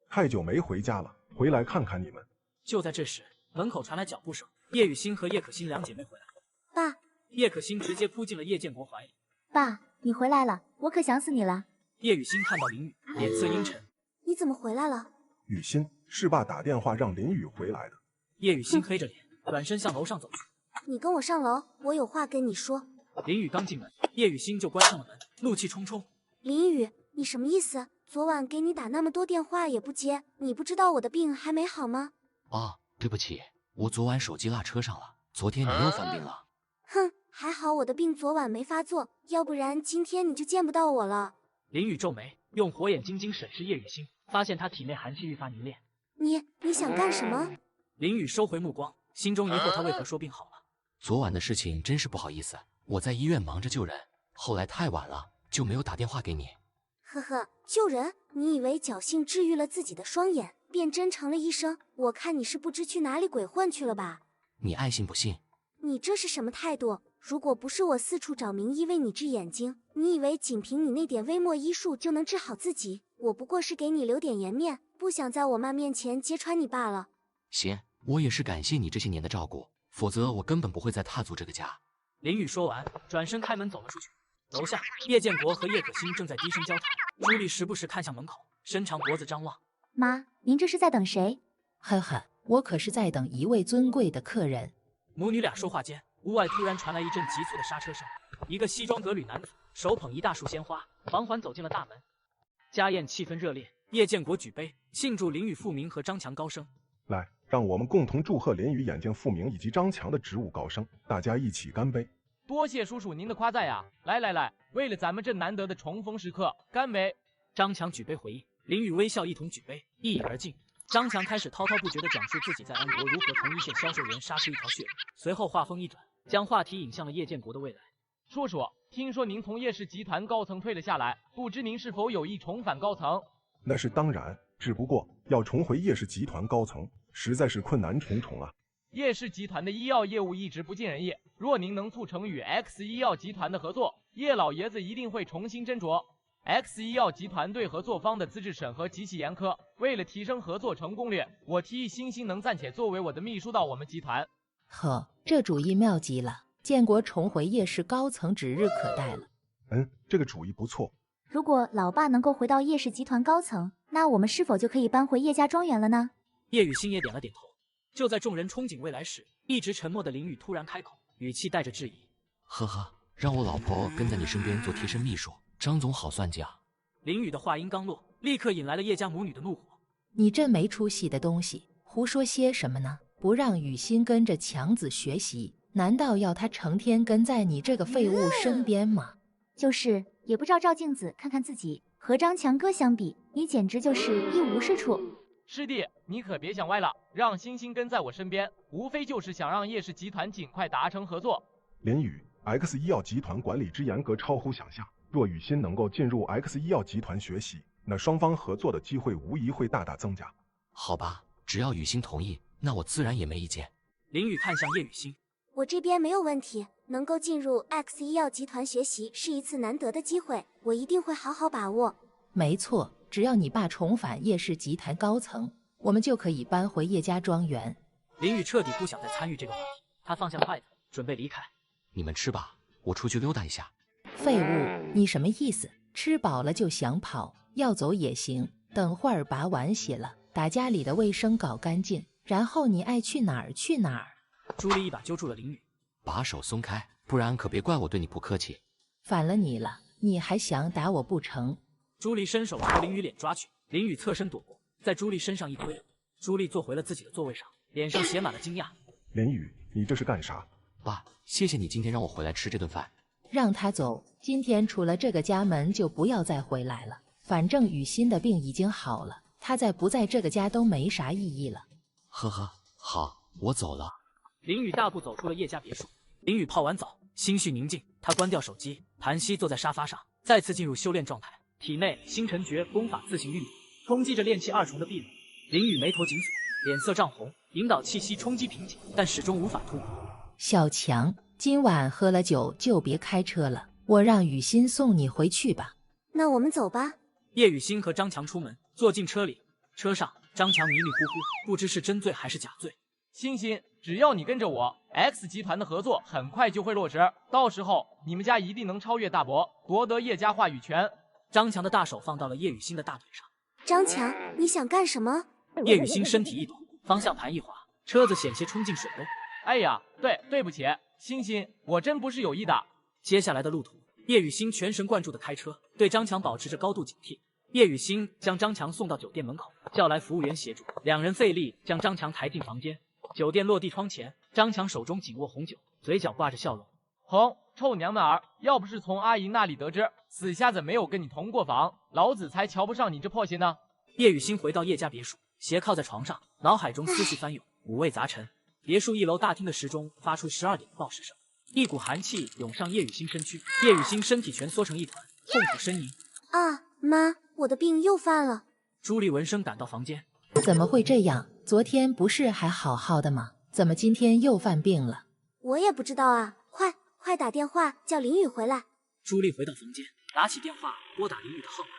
太久没回家了，回来看看你们。就在这时，门口传来脚步声，叶雨欣和叶可欣两姐妹回来。爸，叶可欣直接扑进了叶建国怀里。爸，你回来了，我可想死你了。叶雨欣看到林宇，脸色阴沉。你怎么回来了？雨欣，是爸打电话让林宇回来的。叶雨欣黑着脸，转身向楼上走去。你跟我上楼，我有话跟你说。林宇刚进门，叶雨欣就关上了门，怒气冲冲。林宇，你什么意思？昨晚给你打那么多电话也不接，你不知道我的病还没好吗？啊，对不起，我昨晚手机落车上了，昨天你又犯病了。哼，还好我的病昨晚没发作，要不然今天你就见不到我了。林宇皱眉，用火眼金睛审视叶雨欣，发现她体内寒气愈发凝练。你想干什么？林宇收回目光，心中疑惑她为何说病好了。昨晚的事情真是不好意思，我在医院忙着救人，后来太晚了，就没有打电话给你。呵呵，救人？你以为侥幸治愈了自己的双眼，便真成了医生？我看你是不知去哪里鬼混去了吧？你爱信不信？你这是什么态度？如果不是我四处找名医为你治眼睛，你以为仅凭你那点微末医术就能治好自己？我不过是给你留点颜面，不想在我妈面前揭穿你罢了。行，我也是感谢你这些年的照顾，否则我根本不会再踏足这个家。林宇说完，转身开门走了出去。楼下，叶建国和叶可欣正在低声交谈，朱莉时不时看向门口，伸长脖子张望。妈，您这是在等谁？呵呵，我可是在等一位尊贵的客人。母女俩说话间，屋外突然传来一阵急促的刹车声，一个西装革履男子手捧一大束鲜花，缓缓走进了大门。家宴气氛热烈，叶建国举杯庆祝林宇复明和张强高升。来，让我们共同祝贺林宇眼睛复明以及张强的职务高升，大家一起干杯！多谢叔叔您的夸赞呀！来，为了咱们这难得的重逢时刻，干杯！张强举杯回应，林宇微笑一同举杯，一饮而尽。张强开始滔滔不绝地讲述自己在安国如何从一线销售员杀出一条血路，随后话锋一转，将话题引向了叶建国的未来。叔叔，听说您从叶氏集团高层退了下来，不知您是否有意重返高层？那是当然，只不过要重回叶氏集团高层，实在是困难重重啊。叶氏集团的医药业务一直不尽人意，若您能促成与 X 医药集团的合作，叶老爷子一定会重新斟酌。X 医药集团对合作方的资质审核极其严苛，为了提升合作成功率，我提议星星能暂且作为我的秘书到我们集团。呵，这主意妙极了，建国重回叶氏高层指日可待了。这个主意不错。如果老爸能够回到叶氏集团高层，那我们是否就可以搬回叶家庄园了呢？叶雨欣也点了点头。就在众人憧憬未来时，一直沉默的林宇突然开口，语气带着质疑：“呵呵，让我老婆跟在你身边做贴身秘书，张总好算计啊。”林宇的话音刚落，立刻引来了叶家母女的怒火：“你这没出息的东西，胡说些什么呢？不让雨欣跟着强子学习，难道要她成天跟在你这个废物身边吗？就是，也不照镜子看看自己，和张强哥相比，你简直就是一无是处。”师弟，你可别想歪了，让星星跟在我身边，无非就是想让叶氏集团尽快达成合作。林宇 ，X 医药集团管理之严格超乎想象，若雨欣能够进入 X 医药集团学习，那双方合作的机会无疑会大大增加。好吧，只要雨欣同意，那我自然也没意见。林宇看向叶雨欣，我这边没有问题，能够进入 X 医药集团学习是一次难得的机会，我一定会好好把握。没错。只要你爸重返叶氏集团高层，我们就可以搬回叶家庄园。林宇彻底不想再参与这个话题，他放下筷子，准备离开。你们吃吧，我出去溜达一下。废物，你什么意思？吃饱了就想跑，要走也行。等会儿把碗洗了，把家里的卫生搞干净，然后你爱去哪儿去哪儿。朱莉一把揪住了林宇，把手松开，不然可别怪我对你不客气。反了你了，你还想打我不成？朱莉伸手朝林宇脸抓去，林宇侧身躲过，在朱莉身上一推，朱莉坐回了自己的座位上，脸上写满了惊讶。林宇，你这是干啥？爸，谢谢你今天让我回来吃这顿饭。让他走，今天出了这个家门就不要再回来了。反正雨欣的病已经好了，他在不在这个家都没啥意义了。呵呵，好，我走了。林宇大步走出了叶家别墅。林宇泡完澡，心绪宁静，他关掉手机，盘膝坐在沙发上，再次进入修炼状态。体内星辰诀功法自行运转，冲击着炼气二重的壁垒。林雨眉头紧锁，脸色涨红，引导气息冲击瓶颈，但始终无法突破。小强，今晚喝了酒就别开车了，我让雨欣送你回去吧。那我们走吧。叶雨欣和张强出门，坐进车里。车上，张强迷迷糊糊，不知是真醉还是假醉。欣欣，只要你跟着我 ，X 集团的合作很快就会落实，到时候你们家一定能超越大伯，夺得叶家话语权。张强的大手放到了叶雨欣的大腿上。张强，你想干什么？叶雨欣身体一抖，方向盘一滑，车子险些冲进水沟。哎呀，对不起，欣欣，我真不是有意的。接下来的路途，叶雨欣全神贯注地开车，对张强保持着高度警惕。叶雨欣将张强送到酒店门口，叫来服务员协助，两人费力将张强抬进房间。酒店落地窗前，张强手中紧握红酒，嘴角挂着笑容。臭娘们儿，要不是从阿姨那里得知死瞎子没有跟你同过房，老子才瞧不上你这破鞋呢。叶雨欣回到叶家别墅，斜靠在床上，脑海中思绪翻涌，五味杂陈。别墅一楼大厅的时钟发出12点的报时声，一股寒气涌上叶雨欣身躯，叶雨欣身体蜷缩成一团，痛苦呻吟。啊，妈，我的病又犯了。朱莉闻声赶到房间，怎么会这样？昨天不是还好好的吗？怎么今天又犯病了？我也不知道啊，快打电话叫林雨回来。朱莉回到房间，拿起电话拨打林雨的号码。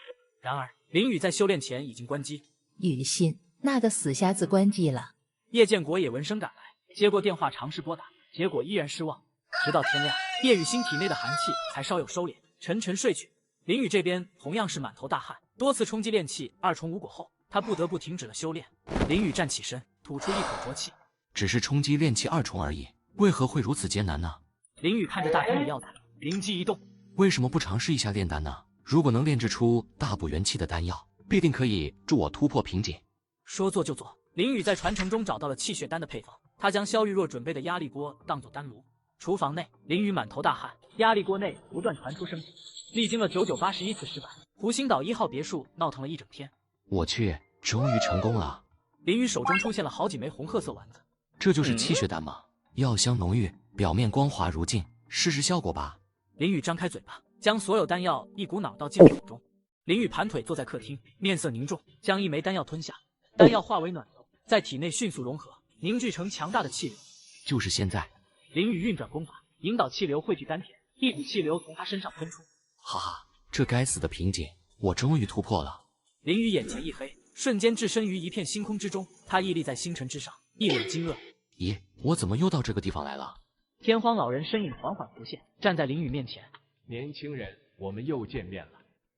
然而林雨在修炼前已经关机。雨欣，那个死瞎子关机了。叶建国也闻声赶来，接过电话尝试拨打，结果依然失望。直到天亮，叶雨欣体内的寒气才稍有收敛，沉沉睡去。林雨这边同样是满头大汗，多次冲击炼气二重无果后，他不得不停止了修炼。林雨站起身，吐出一口浊气。只是冲击炼气二重而已，为何会如此艰难呢？林雨看着大厅里药材，灵机一动，为什么不尝试一下炼丹呢？如果能炼制出大补元气的丹药，必定可以助我突破瓶颈。说做就做，林雨在传承中找到了气血丹的配方，他将萧玉若准备的压力锅当作丹炉。厨房内，林雨满头大汗，压力锅内不断传出声音。历经了991次失败，湖心岛1号别墅闹腾了一整天。我去，终于成功了！林雨手中出现了好几枚红褐色丸子，这就是气血丹吗？药香浓郁，表面光滑如镜，试试效果吧。林雨张开嘴巴，将所有丹药一股脑倒进口中。林雨盘腿坐在客厅，面色凝重，将一枚丹药吞下。丹药化为暖流，在体内迅速融合，凝聚成强大的气流。就是现在，林雨运转功法，引导气流汇聚丹田，一股气流从他身上喷出。哈哈，这该死的瓶颈，我终于突破了。林雨眼前一黑，瞬间置身于一片星空之中，他屹立在星辰之上，一脸惊愕。咦，我怎么又到这个地方来了？天荒老人身影缓缓浮现，站在林雨面前。年轻人，我们又见面了。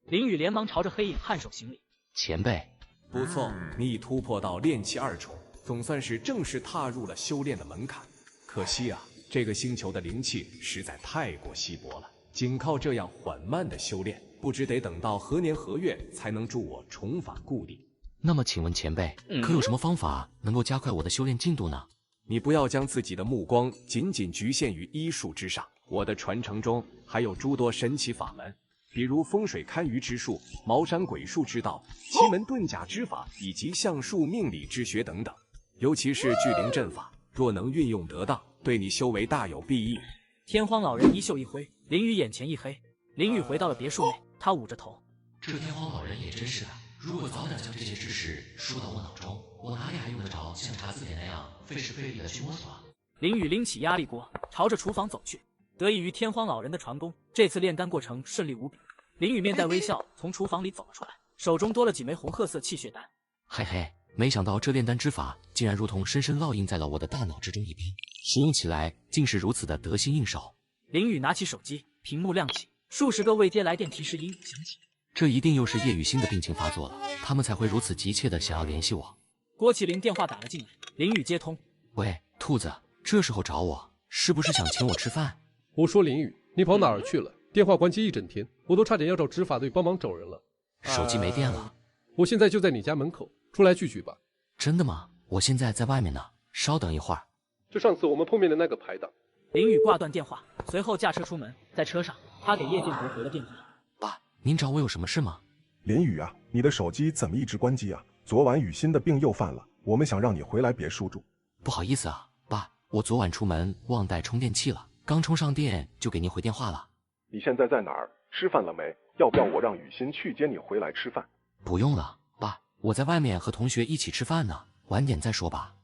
林雨连忙朝着黑影颔首行礼。前辈，不错，你已突破到炼气二重，总算是正式踏入了修炼的门槛。可惜啊，这个星球的灵气实在太过稀薄了，仅靠这样缓慢的修炼，不知得等到何年何月才能助我重返故地。那么请问前辈，可有什么方法能够加快我的修炼进度呢？你不要将自己的目光仅仅局限于医术之上，我的传承中还有诸多神奇法门，比如风水堪舆之术、茅山鬼术之道、奇门遁甲之法以及相术命理之学等等。尤其是聚灵阵法，若能运用得当，对你修为大有裨益。天荒老人衣袖一挥，林雨眼前一黑。林雨回到了别墅内，他捂着头。这天荒老人也真是的，如果早点将这些知识输到我脑中，我哪里还用得着像查字典那样费时费力的去摸索啊？林雨拎起压力锅，朝着厨房走去。得益于天荒老人的传功，这次炼丹过程顺利无比。林雨面带微笑从厨房里走了出来，手中多了几枚红褐色气血丹。嘿嘿，没想到这炼丹之法竟然如同深深烙印在了我的大脑之中一般，使用起来竟是如此的得心应手。林雨拿起手机，屏幕亮起，数十个未接来电提示音响起。这一定又是叶雨欣的病情发作了，他们才会如此急切的想要联系我。郭麒麟电话打了进来，林雨接通。喂，兔子，这时候找我，是不是想请我吃饭？我说林雨，你跑哪儿去了？电话关机一整天，我都差点要找执法队帮忙找人了。手机没电了。我现在就在你家门口，出来聚聚吧。真的吗？我现在在外面呢，稍等一会儿。就上次我们碰面的那个排档。林雨挂断电话，随后驾车出门。在车上，他给叶建国回了电话。爸，您找我有什么事吗？林雨啊，你的手机怎么一直关机啊？昨晚雨欣的病又犯了，我们想让你回来别墅住。不好意思啊，爸，我昨晚出门忘带充电器了，刚充上电就给您回电话了。你现在在哪儿？吃饭了没？要不要我让雨欣去接你回来吃饭？不用了，爸，我在外面和同学一起吃饭呢，晚点再说吧。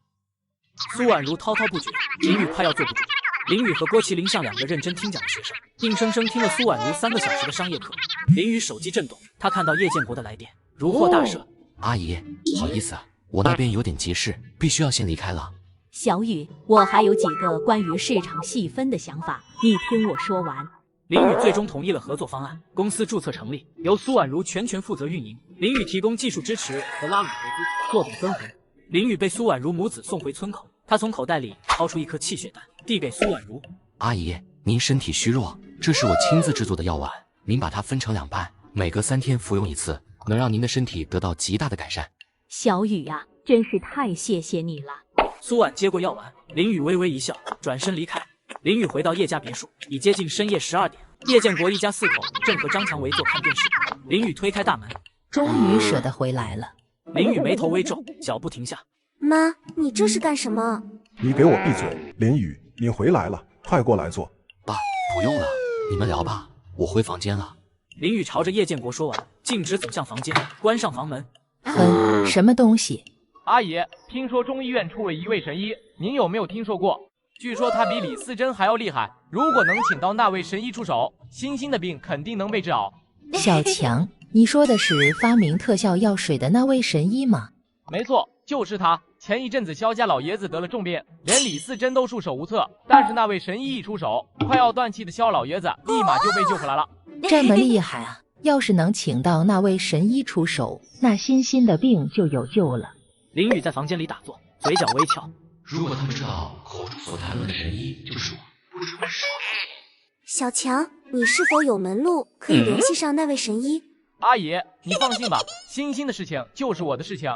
苏婉如滔滔不绝，林雨快要坐不住。林雨和郭麒麟像两个认真听讲的学生，硬生生听了苏婉如3个小时的商业课。林雨手机震动，他看到叶建国的来电，如获大赦。阿姨，不好意思，我那边有点急事，必须要先离开了。小雨，我还有几个关于市场细分的想法，你听我说完。林雨最终同意了合作方案，公司注册成立，由苏婉如全权负责运营，林雨提供技术支持和拉拢投资，做等分红。林雨被苏婉如母子送回村口，他从口袋里掏出一颗气血丹，递给苏婉如。阿姨，您身体虚弱，这是我亲自制作的药丸，您把它分成2半，每隔3天服用1次，能让您的身体得到极大的改善。小雨呀，真是太谢谢你了。苏婉接过药丸，林雨微微一笑，转身离开。林雨回到叶家别墅，已接近深夜12点。叶建国一家4口正和张蔷薇坐看电视。林雨推开大门，终于舍得回来了。林雨眉头微皱，脚步停下。妈，你这是干什么？你给我闭嘴！林雨，你回来了，快过来坐。爸，不用了，你们聊吧，我回房间了。林雨朝着叶建国说完，径直走向房间，关上房门。哼，什么东西？阿姨，听说中医院出了一位神医，您有没有听说过？据说他比李四珍还要厉害，如果能请到那位神医出手，欣欣的病肯定能被治好。小强，你说的是发明特效药水的那位神医吗？没错，就是他。前一阵子萧家老爷子得了重病，连李四珍都束手无策，但是那位神医一出手，快要断气的萧老爷子立马就被救回来了。这么厉害啊！要是能请到那位神医出手，那欣欣的病就有救了。林雨在房间里打坐，嘴角微翘。如果他们知道口中所谈论的神医就是我，不知会是什么事情。小强，你是否有门路可以联系上那位神医？阿姨，你放心吧，欣欣的事情就是我的事情，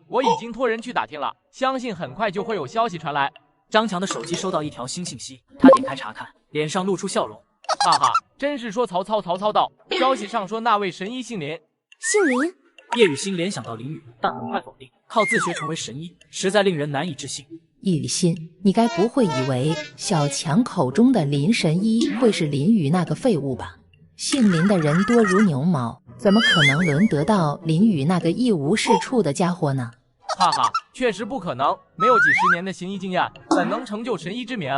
我已经托人去打听了，相信很快就会有消息传来。张强的手机收到一条新信息，他点开查看，脸上露出笑容。哈哈，真是说曹操到，消息上说那位神医姓林。姓林？叶雨欣联想到林雨，但很快否定，靠自学成为神医，实在令人难以置信。雨欣，你该不会以为小强口中的林神医会是林雨那个废物吧？姓林的人多如牛毛，怎么可能轮得到林雨那个一无是处的家伙呢？哈哈，确实不可能，没有几10年的行医经验，怎能成就神医之名？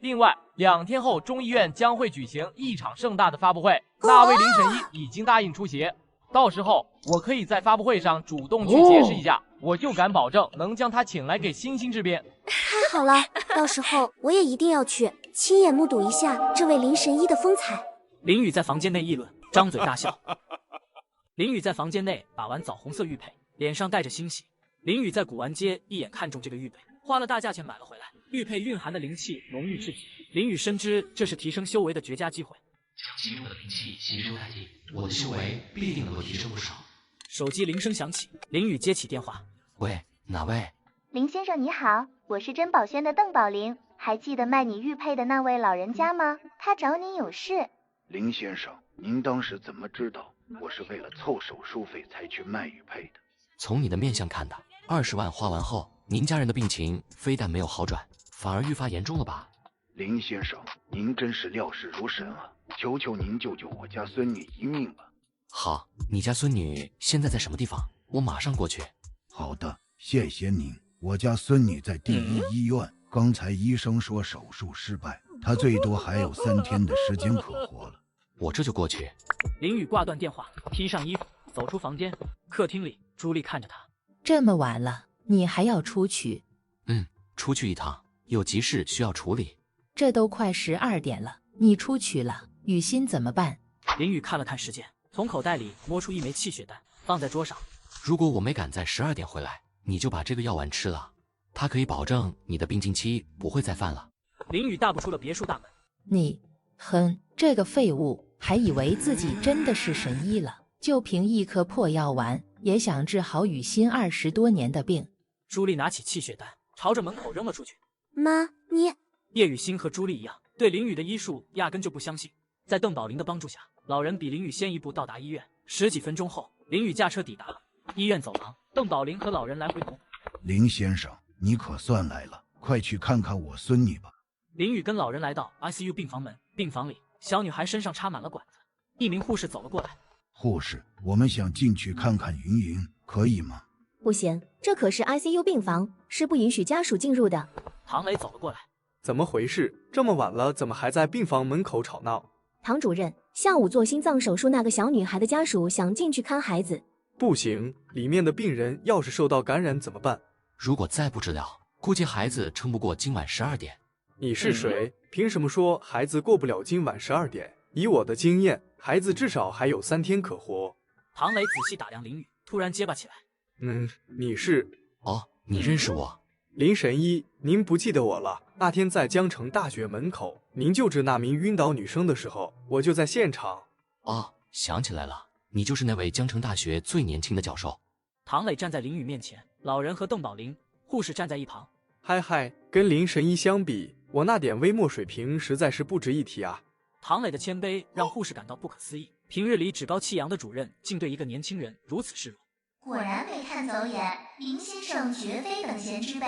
另外，2天后中医院将会举行一场盛大的发布会，那位林神医已经答应出席，到时候我可以在发布会上主动去结识一下，我就敢保证能将他请来给欣欣治病。太好了，到时候我也一定要去，亲眼目睹一下这位林神医的风采。林雨在房间内议论，张嘴大笑。林雨在房间内把玩枣红色玉佩，脸上带着欣喜。林雨在古玩街一眼看中这个玉佩，花了大价钱买了回来。玉佩蕴含的灵气浓郁至极，林雨深知这是提升修为的绝佳机会。将其中的灵气吸收殆尽，我的修为必定能够提升不少。手机铃声响起，林雨接起电话。喂，哪位？林先生你好，我是珍宝轩的邓宝玲，还记得卖你玉佩的那位老人家吗？他找你有事。林先生，您当时怎么知道我是为了凑手术费才去卖玉佩的？从你的面相看的，20万花完后，您家人的病情非但没有好转，反而愈发严重了吧？林先生，您真是料事如神啊！求求您救救我家孙女一命吧。好，你家孙女现在在什么地方？我马上过去。好的，谢谢您。我家孙女在第一医院，刚才医生说手术失败，她最多还有3天的时间可活了。我这就过去。林雨挂断电话，披上衣服，走出房间。客厅里，朱莉看着他。这么晚了，你还要出去？出去一趟，有急事需要处理。这都快12点了，你出去了，雨欣怎么办？林雨看了看时间，从口袋里摸出一枚气血丹，放在桌上。如果我没赶在12点回来，你就把这个药丸吃了，它可以保证你的病近期不会再犯了。林雨大步出了别墅大门。你，这个废物还以为自己真的是神医了，就凭一颗破药丸也想治好雨欣20多年的病。朱莉拿起气血丹，朝着门口扔了出去。妈，你……叶雨欣和朱莉一样，对林雨的医术压根就不相信。在邓宝林的帮助下，老人比林雨先一步到达医院。10几分钟后，林雨驾车抵达了医院走廊。邓宝林和老人来回同。林先生，你可算来了，快去看看我孙女吧。林雨跟老人来到 ICU 病房门，病房里小女孩身上插满了管子。一名护士走了过来，护士，我们想进去看看云云，可以吗？不行，这可是 ICU 病房，是不允许家属进入的。唐磊走了过来，怎么回事？这么晚了，怎么还在病房门口吵闹？唐主任，下午做心脏手术那个小女孩的家属想进去看孩子。不行，里面的病人要是受到感染怎么办？如果再不治疗，估计孩子撑不过今晚12点。你是谁？凭什么说孩子过不了今晚12点？以我的经验，孩子至少还有3天可活。唐磊仔细打量林雨，突然结巴起来。你是？哦，你认识我？林神医，您不记得我了？那天在江城大学门口，您救治那名晕倒女生的时候，我就在现场。哦，想起来了，你就是那位江城大学最年轻的教授。唐磊站在林雨面前，老人和邓宝林护士站在一旁。嗨，跟林神医相比，我那点微末水平实在是不值一提啊。唐磊的谦卑让护士感到不可思议。平日里趾高气扬的主任，竟对一个年轻人如此示弱。果然没看走眼，林先生绝非等闲之辈。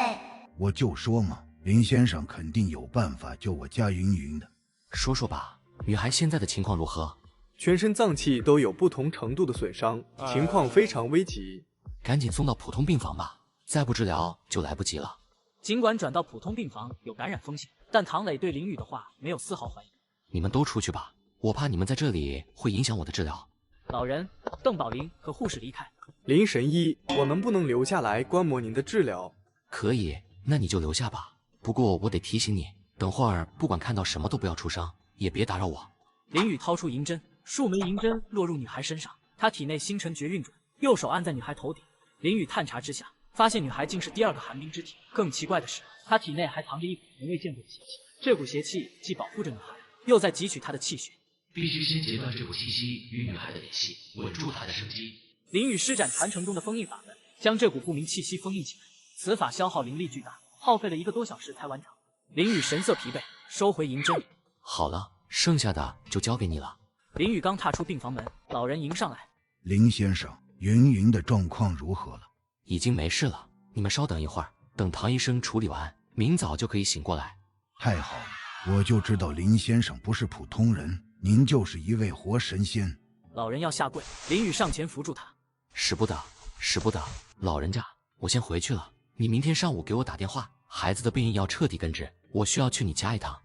我就说嘛，林先生肯定有办法救我家云云的。说说吧，女孩现在的情况如何？全身脏器都有不同程度的损伤，情况非常危急。赶紧送到普通病房吧，再不治疗就来不及了。尽管转到普通病房有感染风险，但唐磊对林雨的话没有丝毫怀疑。你们都出去吧，我怕你们在这里会影响我的治疗。老人、邓宝林和护士离开。林神医，我能不能留下来观摩您的治疗？可以，那你就留下吧。不过我得提醒你，等会儿不管看到什么都不要出声，也别打扰我。林雨掏出银针，数枚银针落入女孩身上，她体内星辰诀运转，右手按在女孩头顶。林雨探查之下，发现女孩竟是第2个寒冰之体。更奇怪的是，她体内还藏着一股从未见过的邪气，这股邪气既保护着女孩，又在汲取她的气血。必须先截断这股气息与女孩的联系，稳住她的生机。林雨施展传承中的封印法门，将这股不明气息封印起来。此法消耗灵力巨大，耗费了1个多小时才完成。林雨神色疲惫，收回银针。好了，剩下的就交给你了。林雨刚踏出病房门，老人迎上来。林先生，云云的状况如何了？已经没事了，你们稍等一会儿，等唐医生处理完，明早就可以醒过来。太好了，我就知道林先生不是普通人，您就是一位活神仙。老人要下跪，林雨上前扶住他。使不得，使不得，老人家，我先回去了。你明天上午给我打电话，孩子的病要彻底根治，我需要去你家一趟。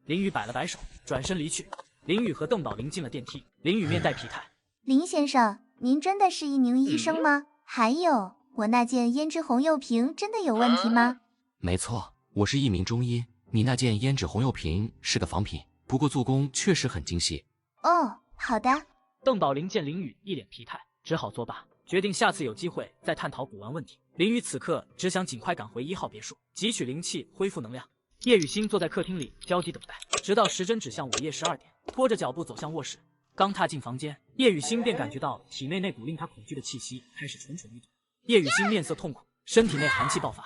林雨摆了摆手，转身离去。林雨和邓宝林进了电梯，林雨面带疲态。林先生，您真的是一名医生吗？还有，我那件胭脂红釉瓶真的有问题吗？没错，我是一名中医。你那件胭脂红釉瓶是个仿品，不过做工确实很精细。哦，好的。邓宝林见林雨一脸疲态，只好作罢，决定下次有机会再探讨古玩问题。林雨此刻只想尽快赶回1号别墅，汲取灵气，恢复能量。叶雨欣坐在客厅里焦急等待，直到时针指向午夜12点，拖着脚步走向卧室。刚踏进房间，叶雨欣便感觉到体内那股令她恐惧的气息开始蠢蠢欲动。叶雨欣面色痛苦，身体内寒气爆发。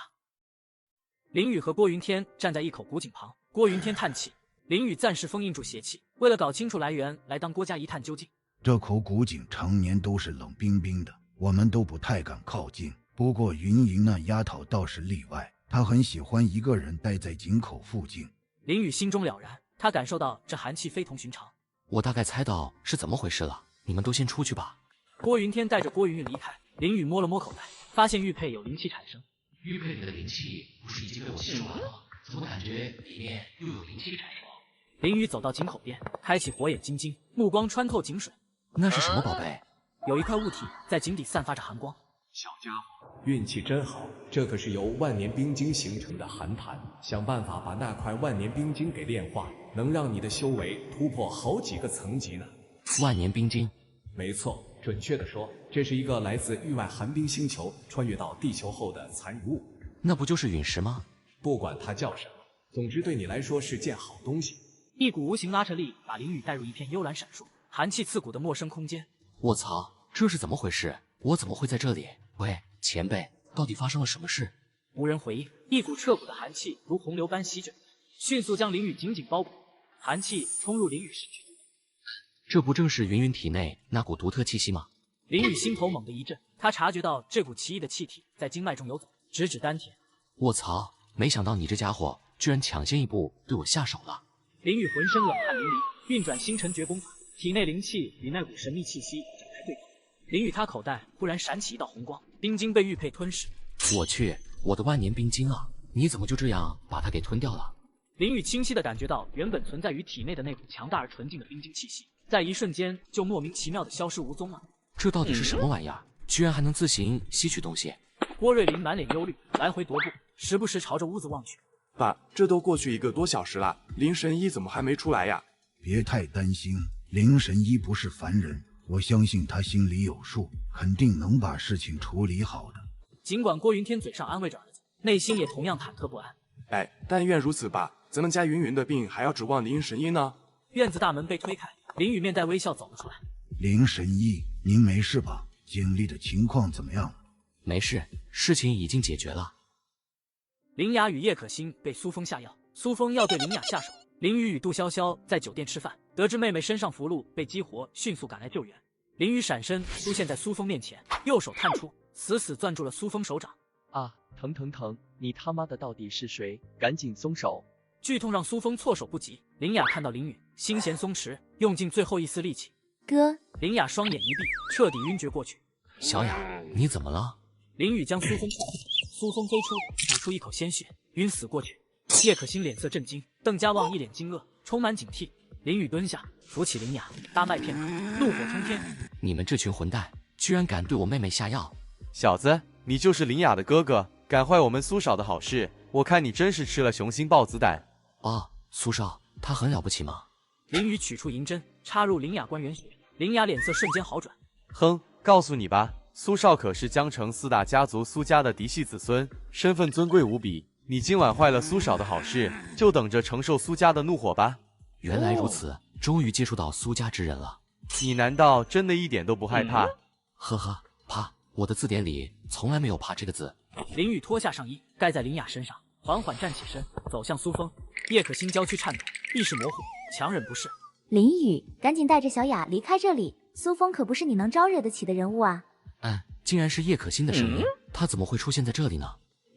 林雨和郭云天站在一口古井旁，郭云天叹气，林雨暂时封印住邪气，为了搞清楚来源，来当郭家一探究竟。这口古井常年都是冷冰冰的，我们都不太敢靠近。不过云云那丫头倒是例外，她很喜欢一个人待在井口附近。林雨心中了然，她感受到这寒气非同寻常。我大概猜到是怎么回事了，你们都先出去吧。郭云天带着郭云云离开，林雨摸了摸口袋，发现玉佩有灵气产生。玉佩里的灵气不是已经被我吸收完了吗？怎么感觉里面又有灵气产生？林雨走到井口边，开启火眼金睛，目光穿透井水。那是什么宝贝？有一块物体在井底散发着寒光。小家伙，运气真好，这可是由万年冰晶形成的寒潭，想办法把那块万年冰晶给炼化，能让你的修为突破好几个层级呢。万年冰晶？没错，准确的说，这是一个来自域外寒冰星球穿越到地球后的残余物。那不就是陨石吗？不管它叫什么，总之对你来说是件好东西。一股无形拉扯力把林雨带入一片幽蓝闪烁、寒气刺骨的陌生空间。我操，这是怎么回事？我怎么会在这里？喂，前辈，到底发生了什么事？无人回应。一股彻骨的寒气如洪流般席卷，迅速将林雨紧紧包裹。寒气冲入林雨身躯。这不正是云云体内那股独特气息吗？林雨心头猛地一震，他察觉到这股奇异的气体在经脉中游走，直指丹田。我操，没想到你这家伙居然抢先一步对我下手了。林雨浑身冷汗淋漓，运转星辰诀功法，体内灵气与那股神秘气息展开对抗。林雨他口袋忽然闪起一道红光，冰晶被玉佩吞噬。我去，我的万年冰晶啊！你怎么就这样把它给吞掉了？林雨清晰地感觉到原本存在于体内的那股强大而纯净的冰晶气息，在一瞬间就莫名其妙地消失无踪了。这到底是什么玩意儿？居然还能自行吸取东西！郭瑞林满脸忧虑，来回踱步，时不时朝着屋子望去。爸，这都过去1个多小时了，灵神医怎么还没出来呀？别太担心，灵神医不是凡人，我相信他心里有数，肯定能把事情处理好的。尽管郭云天嘴上安慰着儿子，内心也同样忐忑不安。哎，但愿如此吧，咱们家云云的病还要指望灵神医呢。院子大门被推开，林雨面带微笑走了出来。灵神医，您没事吧？经历的情况怎么样？没事，事情已经解决了。林雅与叶可欣被苏峰下药，苏峰要对林雅下手。林雨与杜潇潇在酒店吃饭，得知妹妹身上符箓被激活，迅速赶来救援。林雨闪身出现在苏峰面前，右手探出，死死攥住了苏峰手掌。啊，疼疼疼！你他妈的到底是谁？赶紧松手！剧痛让苏峰措手不及。林雅看到林雨，心弦松弛，用尽最后一丝力气。哥，林雅双眼一闭，彻底晕厥过去。小雅，你怎么了？林雨将苏峰扶起，苏峰飞出，吐出一口鲜血，晕死过去。叶可欣脸色震惊，邓家旺一脸惊愕，充满警惕。林雨蹲下，扶起林雅，大麦片刻，怒火冲天：你们这群混蛋，居然敢对我妹妹下药！小子，你就是林雅的哥哥，敢坏我们苏少的好事，我看你真是吃了雄心豹子胆。哦，苏少，他很了不起吗？林雨取出银针，插入林雅关元穴，林雅脸色瞬间好转。哼，告诉你吧，苏少可是江城4大家族苏家的嫡系子孙，身份尊贵无比。你今晚坏了苏少的好事，就等着承受苏家的怒火吧。原来如此，终于接触到苏家之人了。你难道真的一点都不害怕？呵呵，怕，我的字典里从来没有怕这个字。林雨脱下上衣盖在林雅身上，缓缓站起身，走向苏峰。叶可欣娇躯颤抖，意识模糊，强忍不适。林雨，赶紧带着小雅离开这里，苏峰可不是你能招惹得起的人物啊。竟然是叶可欣的声音，她怎么会出现在这里呢？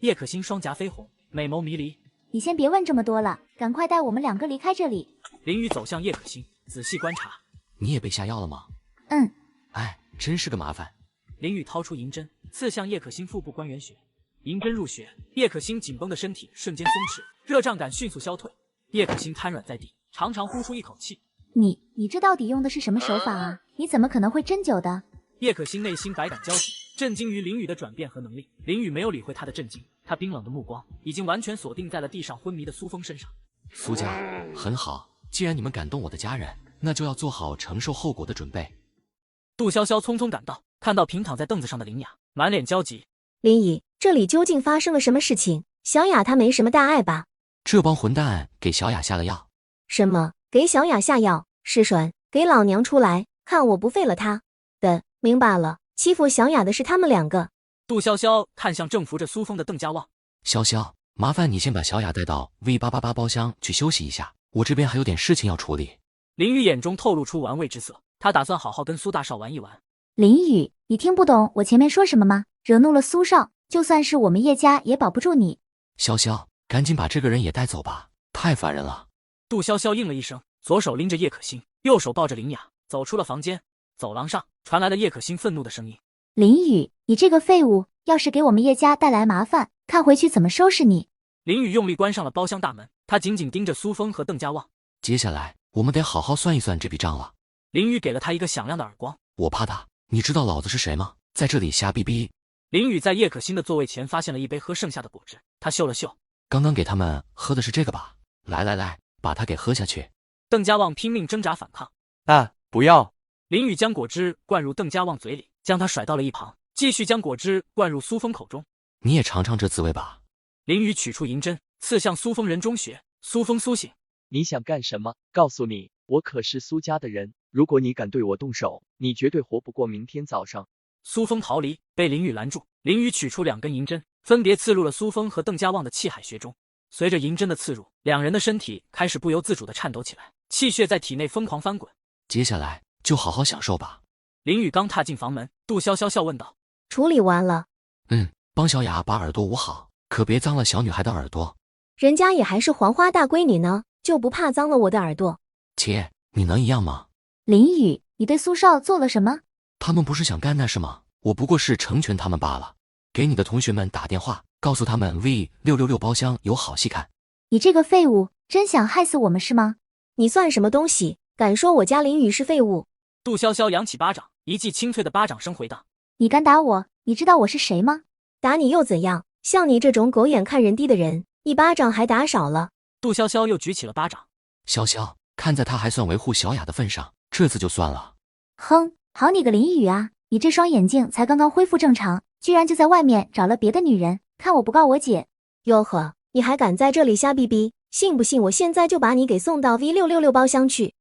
叶可欣双颊绯红，美眸迷离。你先别问这么多了，赶快带我们2个离开这里。林雨走向叶可欣，仔细观察。你也被下药了吗？嗯。哎，真是个麻烦。林雨掏出银针，刺向叶可欣腹部关元穴。银针入穴，叶可欣紧绷的身体瞬间松弛，热胀感迅速消退。叶可欣瘫软在地，长长呼出一口气。你这到底用的是什么手法啊？你怎么可能会针灸的？叶可欣内心百感交集，震惊于林雨的转变和能力。林雨没有理会他的震惊，他冰冷的目光已经完全锁定在了地上昏迷的苏峰身上。苏家很好，既然你们感动我的家人，那就要做好承受后果的准备。杜潇潇匆匆赶到，看到平躺在凳子上的林雅，满脸焦急。林姨，这里究竟发生了什么事情？小雅她没什么大碍吧？这帮混蛋给小雅下了药。什么？给小雅下药？师栓，给老娘出来，看我不废了他！明白了，欺负小雅的是他们2个。杜潇潇看向正扶着苏峰的邓家旺，潇潇，麻烦你先把小雅带到 V888包厢去休息一下，我这边还有点事情要处理。林雨眼中透露出玩味之色，他打算好好跟苏大少玩一玩。林雨，你听不懂我前面说什么吗？惹怒了苏少，就算是我们叶家也保不住你。潇潇，赶紧把这个人也带走吧，太烦人了。杜潇潇应了一声，左手拎着叶可欣，右手抱着林雅，走出了房间。走廊上传来了叶可欣愤怒的声音：林雨，你这个废物，要是给我们叶家带来麻烦，看回去怎么收拾你。林雨用力关上了包厢大门，他紧紧盯着苏峰和邓家旺。接下来我们得好好算一算这笔账了。林雨给了他一个响亮的耳光。我怕他，你知道老子是谁吗？在这里瞎逼逼。林雨在叶可欣的座位前发现了一杯喝剩下的果汁，他嗅了嗅，刚刚给他们喝的是这个吧？来，把它给喝下去。邓家旺拼命挣扎反抗。不要！林雨将果汁灌入邓家旺嘴里，将他甩到了一旁，继续将果汁灌入苏峰口中。你也尝尝这滋味吧。林雨取出银针，刺向苏峰人中穴。苏峰苏醒。你想干什么？告诉你，我可是苏家的人，如果你敢对我动手，你绝对活不过明天早上。苏峰逃离，被林雨拦住。林雨取出2根银针，分别刺入了苏峰和邓家旺的气海穴中。随着银针的刺入，两人的身体开始不由自主地颤抖起来，气血在体内疯狂翻滚。接下来就好好享受吧。林雨刚踏进房门，杜潇潇笑问道：“处理完了？”“帮小雅把耳朵捂好，可别脏了小女孩的耳朵。”人家也还是黄花大闺女呢，就不怕脏了我的耳朵？姐，你能一样吗？林雨，你对苏少做了什么？他们不是想干那事吗？我不过是成全他们罢了。给你的同学们打电话，告诉他们 V666包厢有好戏看。你这个废物，真想害死我们是吗？你算什么东西，敢说我家林雨是废物？杜潇潇扬起巴掌，一记清脆的巴掌声回荡。你敢打我？你知道我是谁吗？打你又怎样？像你这种狗眼看人低的人，一巴掌还打少了。杜潇潇又举起了巴掌。潇潇，看在他还算维护小雅的份上，这次就算了。哼，好你个林雨啊！你这双眼睛才刚刚恢复正常，居然就在外面找了别的女人，看我不告我姐！哟呵，你还敢在这里瞎逼逼？信不信我现在就把你给送到 V666包厢去？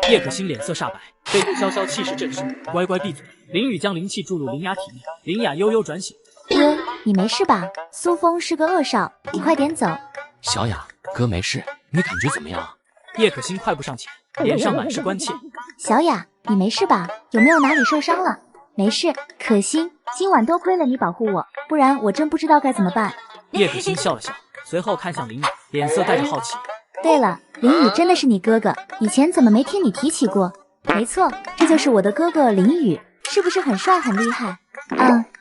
叶可欣脸色煞白，被杜潇潇气势震慑，乖乖闭嘴。林雨将灵气注入林雅体内，林雅悠悠转醒。哥，你没事吧？苏峰是个恶少，你快点走。小雅，哥没事，你感觉怎么样？叶可欣快步上前，脸上满是关切。小雅，你没事吧？有没有哪里受伤了？没事，可欣，今晚多亏了你保护我，不然我真不知道该怎么办。叶可欣笑了笑，随后看向林雨，脸色带着好奇。对了，林雨真的是你哥哥，以前怎么没听你提起过？没错，这就是我的哥哥林雨，是不是很帅很厉害？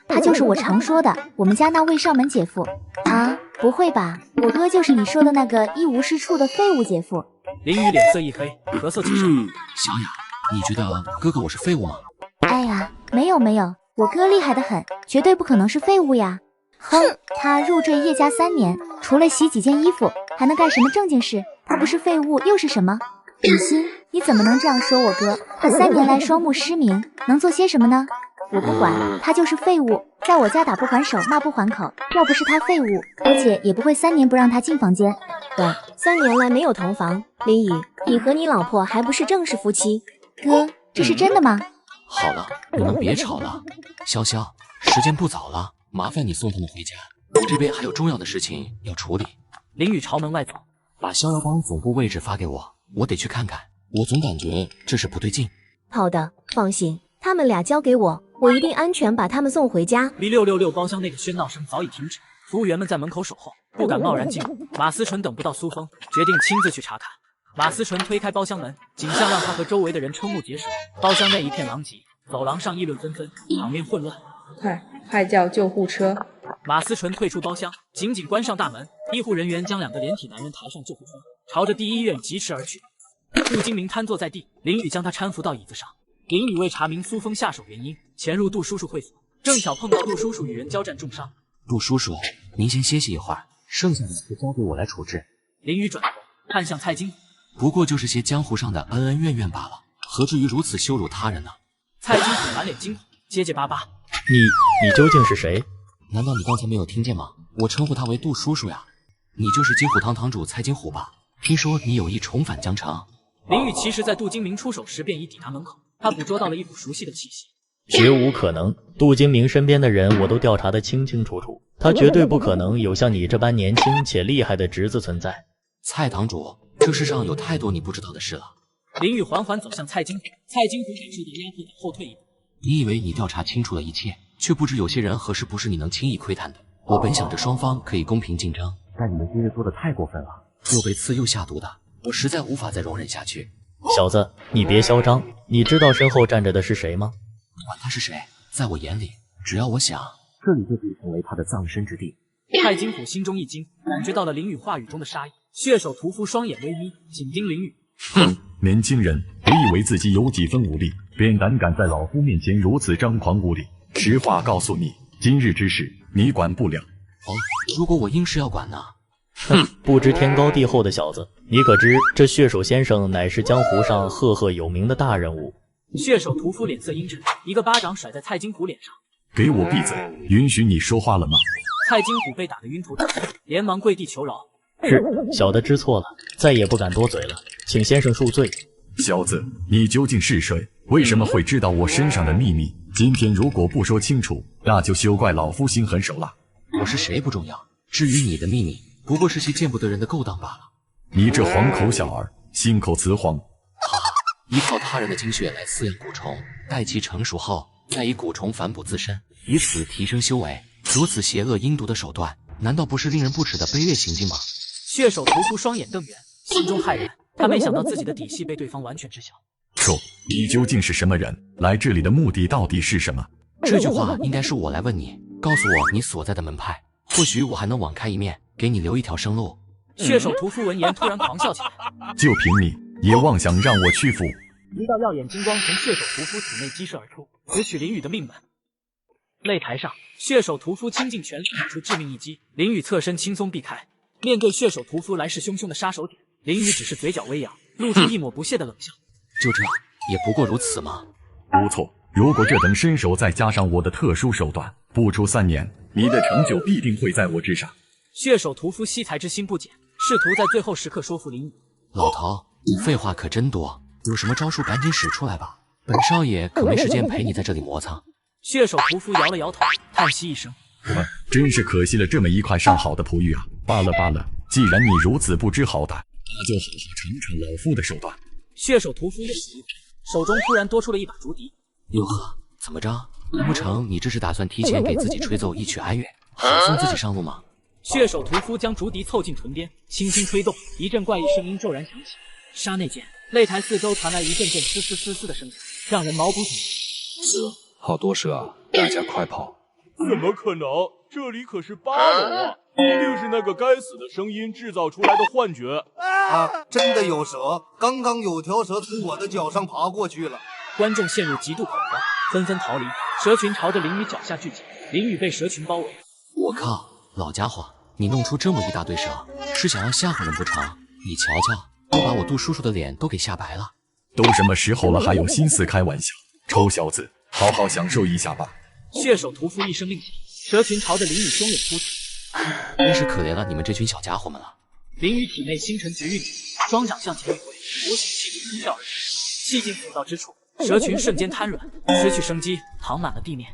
他就是我常说的我们家那位上门姐夫。啊，不会吧，我哥就是你说的那个一无是处的废物姐夫。林雨脸色一黑，咳嗽几声。小雅，你觉得哥哥我是废物吗？哎呀，没有，我哥厉害得很，绝对不可能是废物呀。哼，他入赘叶家3年，除了洗几件衣服，还能干什么正经事？他不是废物又是什么？雨欣，你怎么能这样说我哥？他3年来双目失明，能做些什么呢？我不管，他就是废物，在我家打不还手，骂不还口。要不是他废物，我姐也不会3年不让他进房间。对，3年来没有同房。林雨，你和你老婆还不是正式夫妻？哥，这是真的吗？好了，你们别吵了。潇潇，时间不早了，麻烦你送他们回家，我这边还有重要的事情要处理。林雨朝门外走，把逍遥帮总部位置发给我，我得去看看。我总感觉这事不对劲。好的，放心，他们俩交给我，我一定安全把他们送回家。V666包厢内的喧闹声早已停止，服务员们在门口守候，不敢贸然进入。马思纯等不到苏峰，决定亲自去查看。马思纯推开包厢门，景象让他和周围的人瞠目结舌。包厢内一片狼藉，走廊上议论纷纷，场面混乱。快叫救护车！马思纯退出包厢，紧紧关上大门。医护人员将2个连体男人抬上救护车，朝着第一医院疾驰而去。杜金明瘫坐在地，林雨将他搀扶到椅子上。林雨为查明苏峰下手原因，潜入杜叔叔会所，正巧碰到杜叔叔与人交战重伤。杜叔叔，您先歇息一会儿，剩下的就交给我来处置。林雨转头看向蔡金，不过就是些江湖上的恩恩怨怨罢了，何至于如此羞辱他人呢？蔡金虎满脸惊恐，结结巴巴。你究竟是谁？难道你刚才没有听见吗？我称呼他为杜叔叔呀。你就是金虎堂堂主蔡金虎吧？听说你有意重返江城。林雨其实在杜金明出手时便已抵达门口，他捕捉到了一股熟悉的气息。绝无可能，杜金明身边的人我都调查得清清楚楚，他绝对不可能有像你这般年轻且厉害的侄子存在。蔡堂主，这世上有太多你不知道的事了。林雨缓缓走向蔡金虎，蔡金虎感受到压迫的后退一步。你以为你调查清楚了一切，却不知有些人何时不是你能轻易窥探的。我本想着双方可以公平竞争，但你们今日做的太过分了，又被刺又下毒的，我实在无法再容忍下去。小子，你别嚣张，你知道身后站着的是谁吗？管他是谁，在我眼里，只要我想，这里就可以成为他的葬身之地。蔡金虎心中一惊，感觉到了林雨话语中的杀意，血手屠夫双眼微眯，紧盯林雨。哼，年轻人，别以为自己有几分武力，便胆敢在老夫面前如此张狂无礼。实话告诉你，今日之事你管不了。哦，如果我硬是要管呢？哼，不知天高地厚的小子，你可知这血手先生乃是江湖上赫赫有名的大人物？血手屠夫脸色阴沉，一个巴掌甩在蔡金虎脸上。给我闭嘴！允许你说话了吗？蔡金虎被打得晕头转向，连忙跪地求饶。是，小的知错了，再也不敢多嘴了，请先生恕罪。小子，你究竟是谁？为什么会知道我身上的秘密？今天如果不说清楚，那就休怪老夫心狠手辣。我是谁不重要，至于你的秘密，不过是些见不得人的勾当罢了。你这黄口小儿，心口雌黄。依靠他人的精血来饲养蛊虫，待其成熟后，再以蛊虫反哺自身，以此提升修为。如此邪恶阴毒的手段，难道不是令人不齿的卑劣行径吗？血手屠夫双眼瞪圆，心中骇然。他没想到自己的底细被对方完全知晓。说，你究竟是什么人？来这里的目的到底是什么？这句话应该是我来问你，告诉我你所在的门派，或许我还能网开一面，给你留一条生路。血手屠夫闻言突然狂笑起来，就凭你，也妄想让我屈服？一道耀眼金光从血手屠夫体内激射而出，直取林宇的命门。擂台上，血手屠夫倾尽全力打出致命一击，林宇侧身轻松避开。面对血手屠夫来势汹汹的杀手锏，林宇只是嘴角微扬，露出一抹不屑的冷笑。就这，也不过如此吗？不错，如果这等身手再加上我的特殊手段，不出3年，你的成就必定会在我之上。血手屠夫惜才之心不减，试图在最后时刻说服林宇。老头，你废话可真多，有什么招数赶紧使出来吧，本少爷可没时间陪你在这里磨蹭。血手屠夫摇了摇头，叹息一声：真是可惜了这么一块上好的璞玉啊！罢了罢了，既然你如此不知好歹，那就好好尝尝老夫的手段。血手屠夫又是一挥，手中突然多出了一把竹笛。哟呵，怎么着？难不成你这是打算提前给自己吹奏一曲哀乐，好送自己上路吗？血手屠夫将竹笛凑近唇边，轻轻吹动，一阵怪异声音骤然响起。刹那间，擂台四周传来一阵阵嘶嘶嘶嘶的声响，让人毛骨悚然。蛇，好多蛇啊！大家快跑！怎么可能？这里可是8楼啊！一定是那个该死的声音制造出来的幻觉。啊！真的有蛇！刚刚有条蛇从我的脚上爬过去了。观众陷入极度恐慌，纷纷逃离。蛇群朝着林宇脚下聚集，林宇被蛇群包围。我靠，老家伙，你弄出这么一大堆蛇，是想要吓唬人不成？你瞧瞧，都把我杜叔叔的脸都给吓白了。都什么时候了，还有心思开玩笑？臭小子，好好享受一下吧。血手屠夫一声令下，蛇群朝着林宇汹涌突起。真是可怜了你们这群小家伙们了。林宇体内星辰诀运转，双掌向前一挥，无形气力呼啸而至，气劲所到之处，蛇群瞬间瘫软，失去生机，躺满了地面。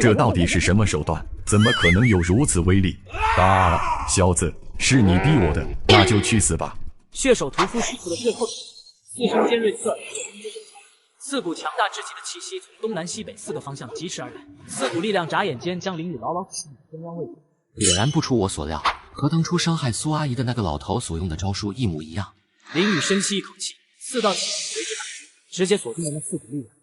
这到底是什么手段？怎么可能有如此威力？啊，小子，是你逼我的，那就去死吧！血手屠夫使出了最后一击，4声尖锐刺耳，4股强大至极的气息从东南西北4个方向疾驰而来，4股力量眨眼间将林宇牢牢吸引中央位置。果然不出我所料，和当初伤害苏阿姨的那个老头所用的招数一模一样。林宇深吸一口气，4道气随之打去，直接锁定了那4股力量。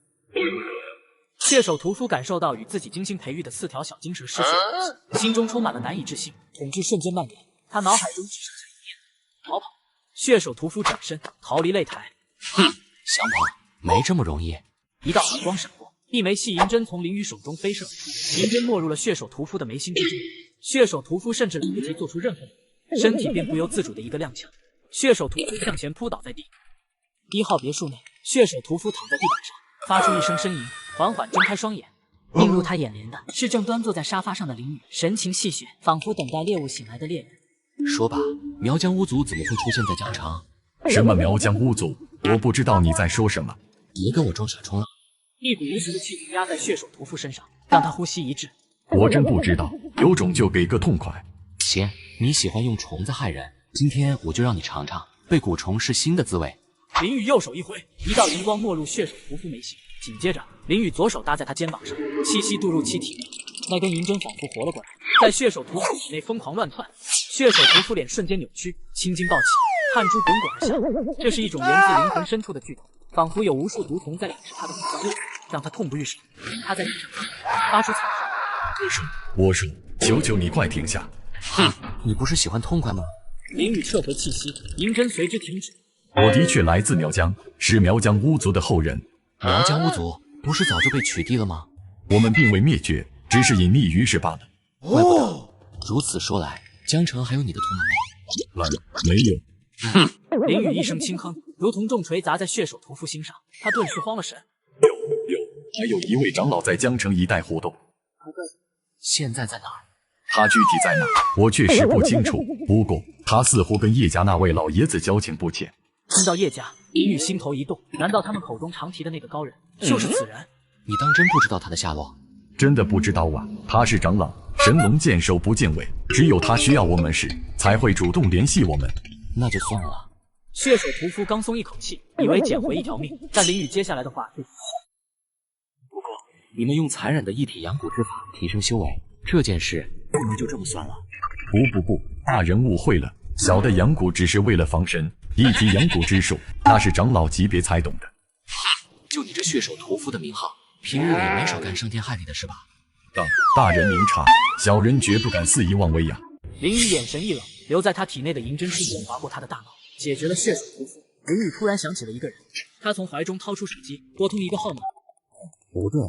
血手屠夫感受到与自己精心培育的4条小金蛇失去，心中充满了难以置信，恐惧瞬间蔓延。他脑海中只剩下一念：逃跑。血手屠夫转身逃离擂台。哼，想跑没这么容易。一道寒光闪过，一枚细银针从林宇手中飞射而出，银针没入了血手屠夫的眉心之中。血手屠夫甚至来不及做出任何反应，身体便不由自主的一个踉跄，血手屠夫向前扑倒在地。1号别墅内，血手屠夫躺在地板上，发出一声呻吟，缓缓睁开双眼。映入他眼帘的是正端坐在沙发上的林宇，神情戏谑，仿佛等待猎物醒来的猎人。说吧，苗疆巫族怎么会出现在江城？什么苗疆巫族？我不知道你在说什么。别跟我装傻充愣！一股无形的气劲压在血手屠夫身上，让他呼吸一滞。我真不知道，有种就给个痛快。行，你喜欢用虫子害人，今天我就让你尝尝被蛊虫是新的滋味。林宇右手一挥，一道灵光没入血手屠夫眉心，紧接着林宇左手搭在他肩膀上，气息渡入其体内，那根银针仿佛活了过来，在血手屠夫体内疯狂乱窜。血手屠夫脸瞬间扭曲，青筋暴起，汗珠滚滚而下。这是一种源自灵魂深处的剧痛，仿佛有无数毒虫在舔舐他的骨脏，让他痛不欲生。他在地上发出惨叫。我说，求求你快停下！哼，你不是喜欢痛快吗？林宇撤回气息，银针随之停止。我的确来自苗疆，是苗疆巫族的后人。苗疆巫族不是早就被取缔了吗？我们并未灭绝，只是隐匿于世罢了。怪不得。如此说来，江城还有你的同门吗？没有。哼！林宇一声轻哼，如同重锤砸在血手屠夫心上，他顿时慌了神。有，还有一位长老在江城一带活动。现在在哪儿？他具体在哪，我确实不清楚。不过他似乎跟叶家那位老爷子交情不浅。听到叶家，林宇心头一动，难道他们口中常提的那个高人就是此人？你当真不知道他的下落？真的不知道啊，他是长老，神龙见首不见尾，只有他需要我们时，才会主动联系我们。那就算了。血手屠夫刚松一口气，以为捡回一条命，但林宇接下来的话却……不过，你们用残忍的一体养蛊之法提升修为，这件事不能就这么算了。不，大人误会了，小的养蛊只是为了防身，1级养蛊之术，那是长老级别才懂的。就你这血手屠夫的名号，平日里也没少干伤天害理的事吧？大人明察，小人绝不敢肆意妄为呀。林雨眼神一冷，留在他体内的银针迅速划过他的大脑，解决了血手屠夫。林雨突然想起了一个人，他从怀中掏出手机，拨通一个号码。不对，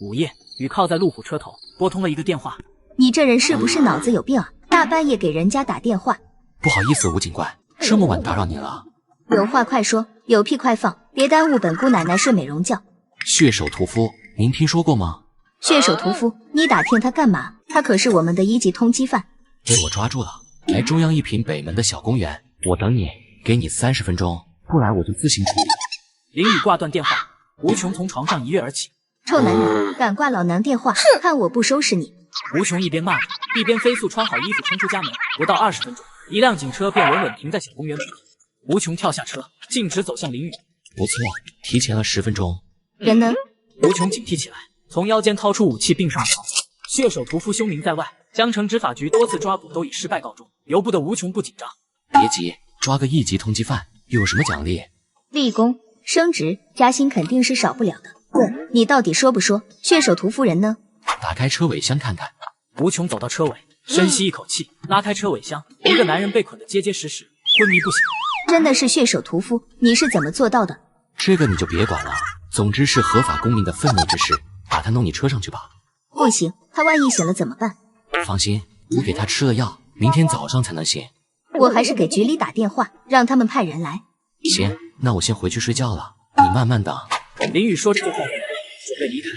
午夜，雨靠在路虎车头，拨通了一个电话。你这人是不是脑子有病啊？大半夜给人家打电话。不好意思，吴警官，这么晚打扰你了。有话快说，有屁快放，别耽误本姑奶奶睡美容觉。血手屠夫，您听说过吗？血手屠夫，你打听他干嘛？他可是我们的1级通缉犯。被我抓住了，来中央一品北门的小公园，我等你，给你30分钟，不然我就自行处理。林雨挂断电话，吴琼从床上一跃而起。臭男人，敢挂老娘电话，看我不收拾你！吴琼一边骂着，一边飞速穿好衣服冲出家门。不到20分钟，一辆警车便稳稳停在小公园门口。吴琼跳下车，径直走向林雨。不错，提前了10分钟。人呢？吴琼警惕起来，从腰间掏出武器并上膛。血手屠夫凶名在外，江城执法局多次抓捕都以失败告终，由不得吴琼不紧张。别急，抓个1级通缉犯又有什么奖励？立功、升职、加薪肯定是少不了的。问你到底说不说？血手屠夫人呢？打开车尾箱看看。吴琼走到车尾，深吸一口气，拉开车尾箱，一个男人被捆得结结实实，昏迷不醒。真的是血手屠夫？你是怎么做到的？这个你就别管了，总之是合法公民的愤怒之事，把他弄你车上去吧。不行，他万一醒了怎么办？放心，我给他吃了药，明天早上才能醒。我还是给局里打电话，让他们派人来。行，那我先回去睡觉了，你慢慢等。林雨说着就换回来，准备离开。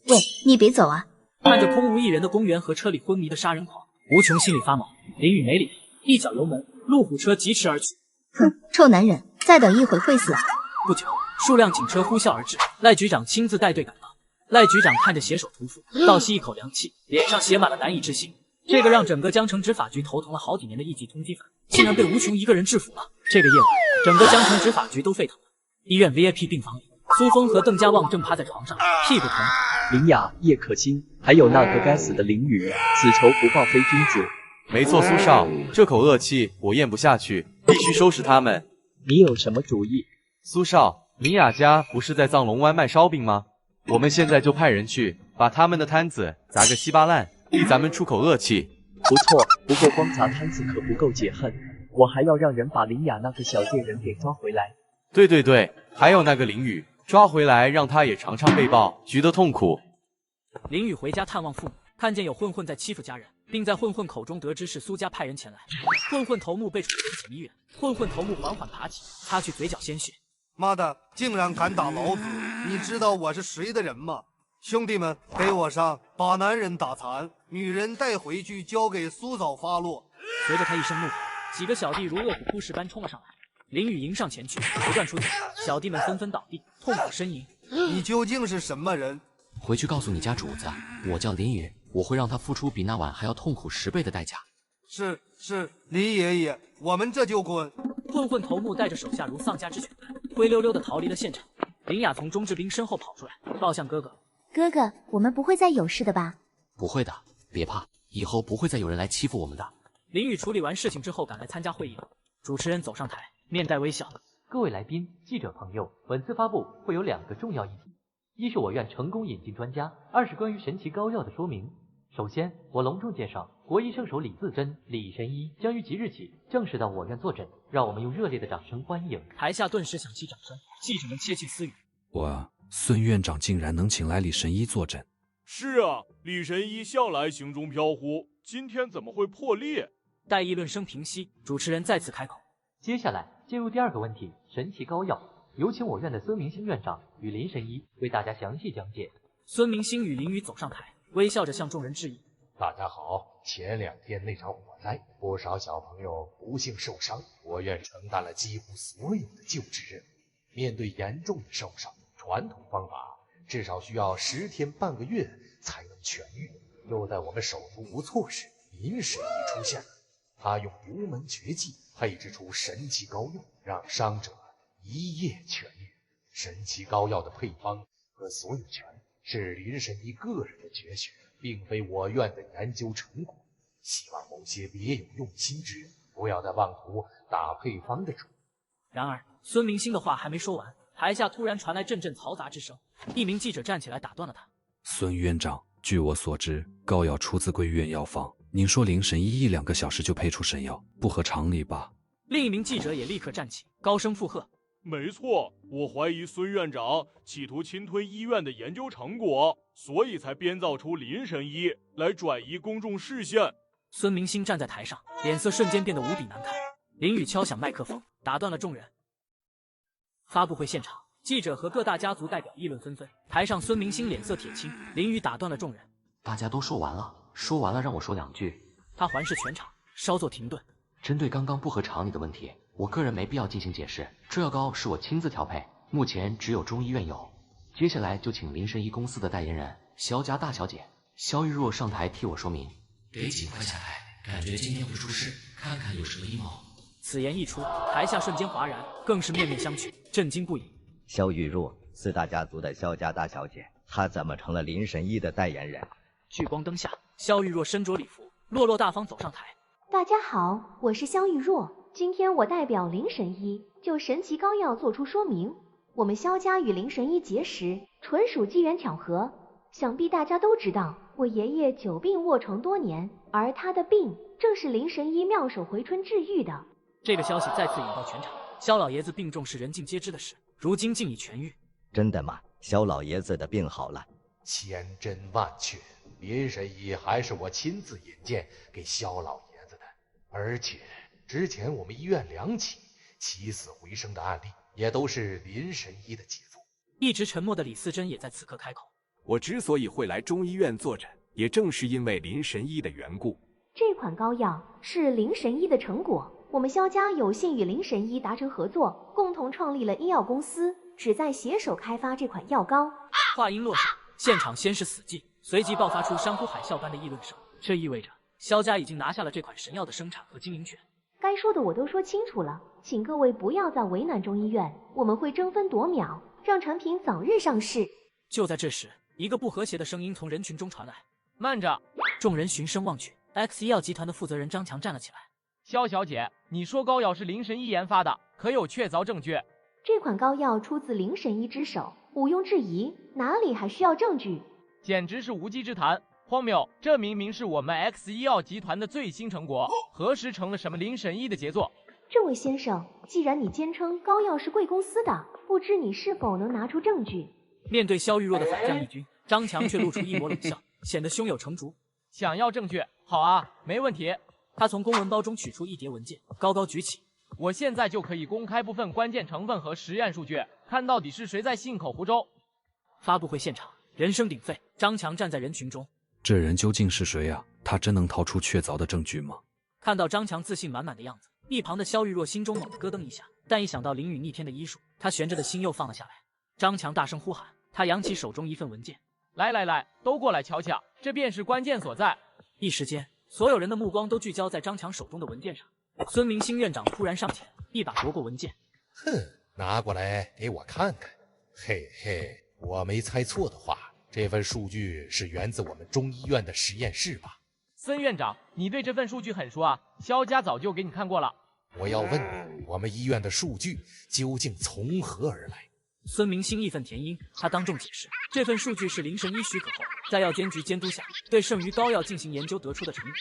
喂，你别走啊！看着空无一人的公园和车里昏迷的杀人狂，吴琼心里发毛。林雨没理他，一脚油门，路虎车疾驰而去。哼，臭男人，再等一会会死啊！不久，数辆警车呼啸而至，赖局长亲自带队赶到。赖局长看着血手屠夫，倒吸一口凉气，脸上写满了难以置信。这个让整个江城执法局头疼了好几年的1级通缉犯，竟然被吴琼一个人制服了。这个夜晚，整个江城执法局都沸腾了。医院 VIP 病房里，苏峰和邓家旺正趴在床上，屁股疼。林雅、叶可欣，还有那个该死的林雨，此仇不报非君子。没错，苏少，这口恶气我咽不下去，必须收拾他们。你有什么主意？苏少，林雅家不是在藏龙湾卖烧饼吗？我们现在就派人去，把他们的摊子砸个稀巴烂，替咱们出口恶气。不错，不过光砸摊子可不够解恨，我还要让人把林雅那个小贱人给抓回来。对，还有那个林雨，抓回来让他也尝尝被暴局的痛苦。林雨回家探望父母，看见有混混在欺负家人，并在混混口中得知是苏家派人前来。混混头目被处进医院，混混头目缓缓爬起，擦去嘴角鲜血。妈的，竟然敢打老子！你知道我是谁的人吗？兄弟们，给我上！把男人打残，女人带回去交给苏嫂发落。随着他一声怒吼，几个小弟如饿虎扑食般冲了上来。林雨迎上前去，不断出脚，小弟们纷纷倒地，痛苦呻吟。你究竟是什么人？回去告诉你家主子，我叫林雨，我会让他付出比那晚还要痛苦10倍的代价。是，林爷爷，我们这就滚！混混头目带着手下如丧家之犬般，灰溜溜的逃离了现场。林雅从钟志斌身后跑出来，抱向哥哥。哥哥，我们不会再有事的吧？不会的，别怕，以后不会再有人来欺负我们的。林雨处理完事情之后赶来参加会议了。主持人走上台，面带微笑。各位来宾、记者朋友，本次发布会有2个重要议题，一是我院成功引进专家，2是关于神奇膏药的说明。首先，我隆重介绍国医圣手李自珍、李神医将于即日起正式到我院坐诊，让我们用热烈的掌声欢迎。台下顿时响起掌声，记者们窃窃私语。孙院长竟然能请来李神医坐诊。是啊，李神医向来行踪飘忽，今天怎么会破例？待议论声平息，主持人再次开口。接下来进入第2个问题，神奇膏药，有请我院的孙明星院长与林神医为大家详细讲解。孙明星与林雨走上台，微笑着向众人致意。大家好，前2天那场火灾，不少小朋友不幸受伤，我院承担了几乎所有的救治任务。面对严重的受伤，传统方法至少需要10天半个月才能痊愈。又在我们手足无措时，林神医出现了，他用独门绝技配制出神奇膏药，让伤者一夜痊愈。神奇膏药的配方和所有权是林神医个人的绝学，并非我院的研究成果。希望某些别有用心之人不要再妄图打配方的主意。然而，孙明星的话还没说完，台下突然传来阵阵嘈杂之声，一名记者站起来打断了他。孙院长，据我所知，膏药出自贵院药房，您说灵神医1-2个小时就配出神药，不合常理吧？另一名记者也立刻站起，高声附和。没错，我怀疑孙院长企图侵吞医院的研究成果，所以才编造出灵神医来转移公众视线。孙明星站在台上，脸色瞬间变得无比难看。林宇敲响麦克风，打断了众人。发布会现场，记者和各大家族代表议论纷纷。台上孙明星脸色铁青，林宇打断了众人。大家都说完了，说完了让我说2句。他环视全场，稍作停顿。针对刚刚不合常理的问题，我个人没必要进行解释。这药膏是我亲自调配，目前只有中医院有。接下来就请灵神医公司的代言人萧家大小姐萧玉若上台替我说明。得尽快下台，感觉今天会出事，看看有什么阴谋。此言一出，台下瞬间哗然，更是面面相觑，震惊不已。萧玉若，4大家族的萧家大小姐，她怎么成了灵神医的代言人？聚光灯下，萧玉若身着礼服，落落大方走上台。大家好，我是萧玉若，今天我代表灵神医就神奇膏药做出说明。我们萧家与灵神医结识，纯属机缘巧合。想必大家都知道，我爷爷久病卧床多年，而他的病正是灵神医妙手回春治愈的。这个消息再次引爆全场，萧老爷子病重是人尽皆知的事，如今竟已痊愈。真的吗？萧老爷子的病好了？千真万确，灵神医还是我亲自引荐给萧老爷子的。而且之前我们医院2起起死回生的案例，也都是灵神医的杰作。一直沉默的李思珍也在此刻开口。我之所以会来中医院坐诊，也正是因为灵神医的缘故。这款膏药是灵神医的成果，我们萧家有幸与灵神医达成合作，共同创立了医药公司，旨在携手开发这款药膏。话音落下，现场先是死寂，随即爆发出山呼海啸般的议论声。这意味着萧家已经拿下了这款神药的生产和经营权。该说的我都说清楚了，请各位不要再为难中医院，我们会争分夺秒，让产品早日上市。就在这时，一个不和谐的声音从人群中传来。慢着！众人循声望去 ，X 医药集团的负责人张强站了起来。萧小姐，你说膏药是灵神医研发的，可有确凿证据？这款膏药出自灵神医之手，毋庸置疑，哪里还需要证据？简直是无稽之谈，荒谬！这明明是我们 X 医药集团的最新成果，何时成了什么灵神医的杰作？这位先生，既然你坚称膏药是贵公司的，不知你是否能拿出证据？面对萧玉若的反将一军，张强却露出一抹冷笑，显得胸有成竹。想要证据？好啊，没问题。他从公文包中取出一叠文件，高高举起。我现在就可以公开部分关键成分和实验数据，看到底是谁在信口胡诌。发布会现场，人声鼎沸。张强站在人群中，这人究竟是谁啊？他真能掏出确凿的证据吗？看到张强自信满满的样子，一旁的萧玉若心中猛地咯噔一下，但一想到林雨逆天的医术，他悬着的心又放了下来。张强大声呼喊，他扬起手中一份文件，来来来，都过来瞧瞧，这便是关键所在。一时间，所有人的目光都聚焦在张强手中的文件上。孙明星院长突然上前，一把夺过文件，哼，拿过来给我看看。嘿嘿，我没猜错的话，这份数据是源自我们中医院的实验室吧？孙院长，你对这份数据很熟啊，萧家早就给你看过了。我要问你，我们医院的数据究竟从何而来？孙明星义愤填膺，他当众解释，这份数据是灵神医许可后，在药监局监督下，对剩余膏药进行研究得出的成果。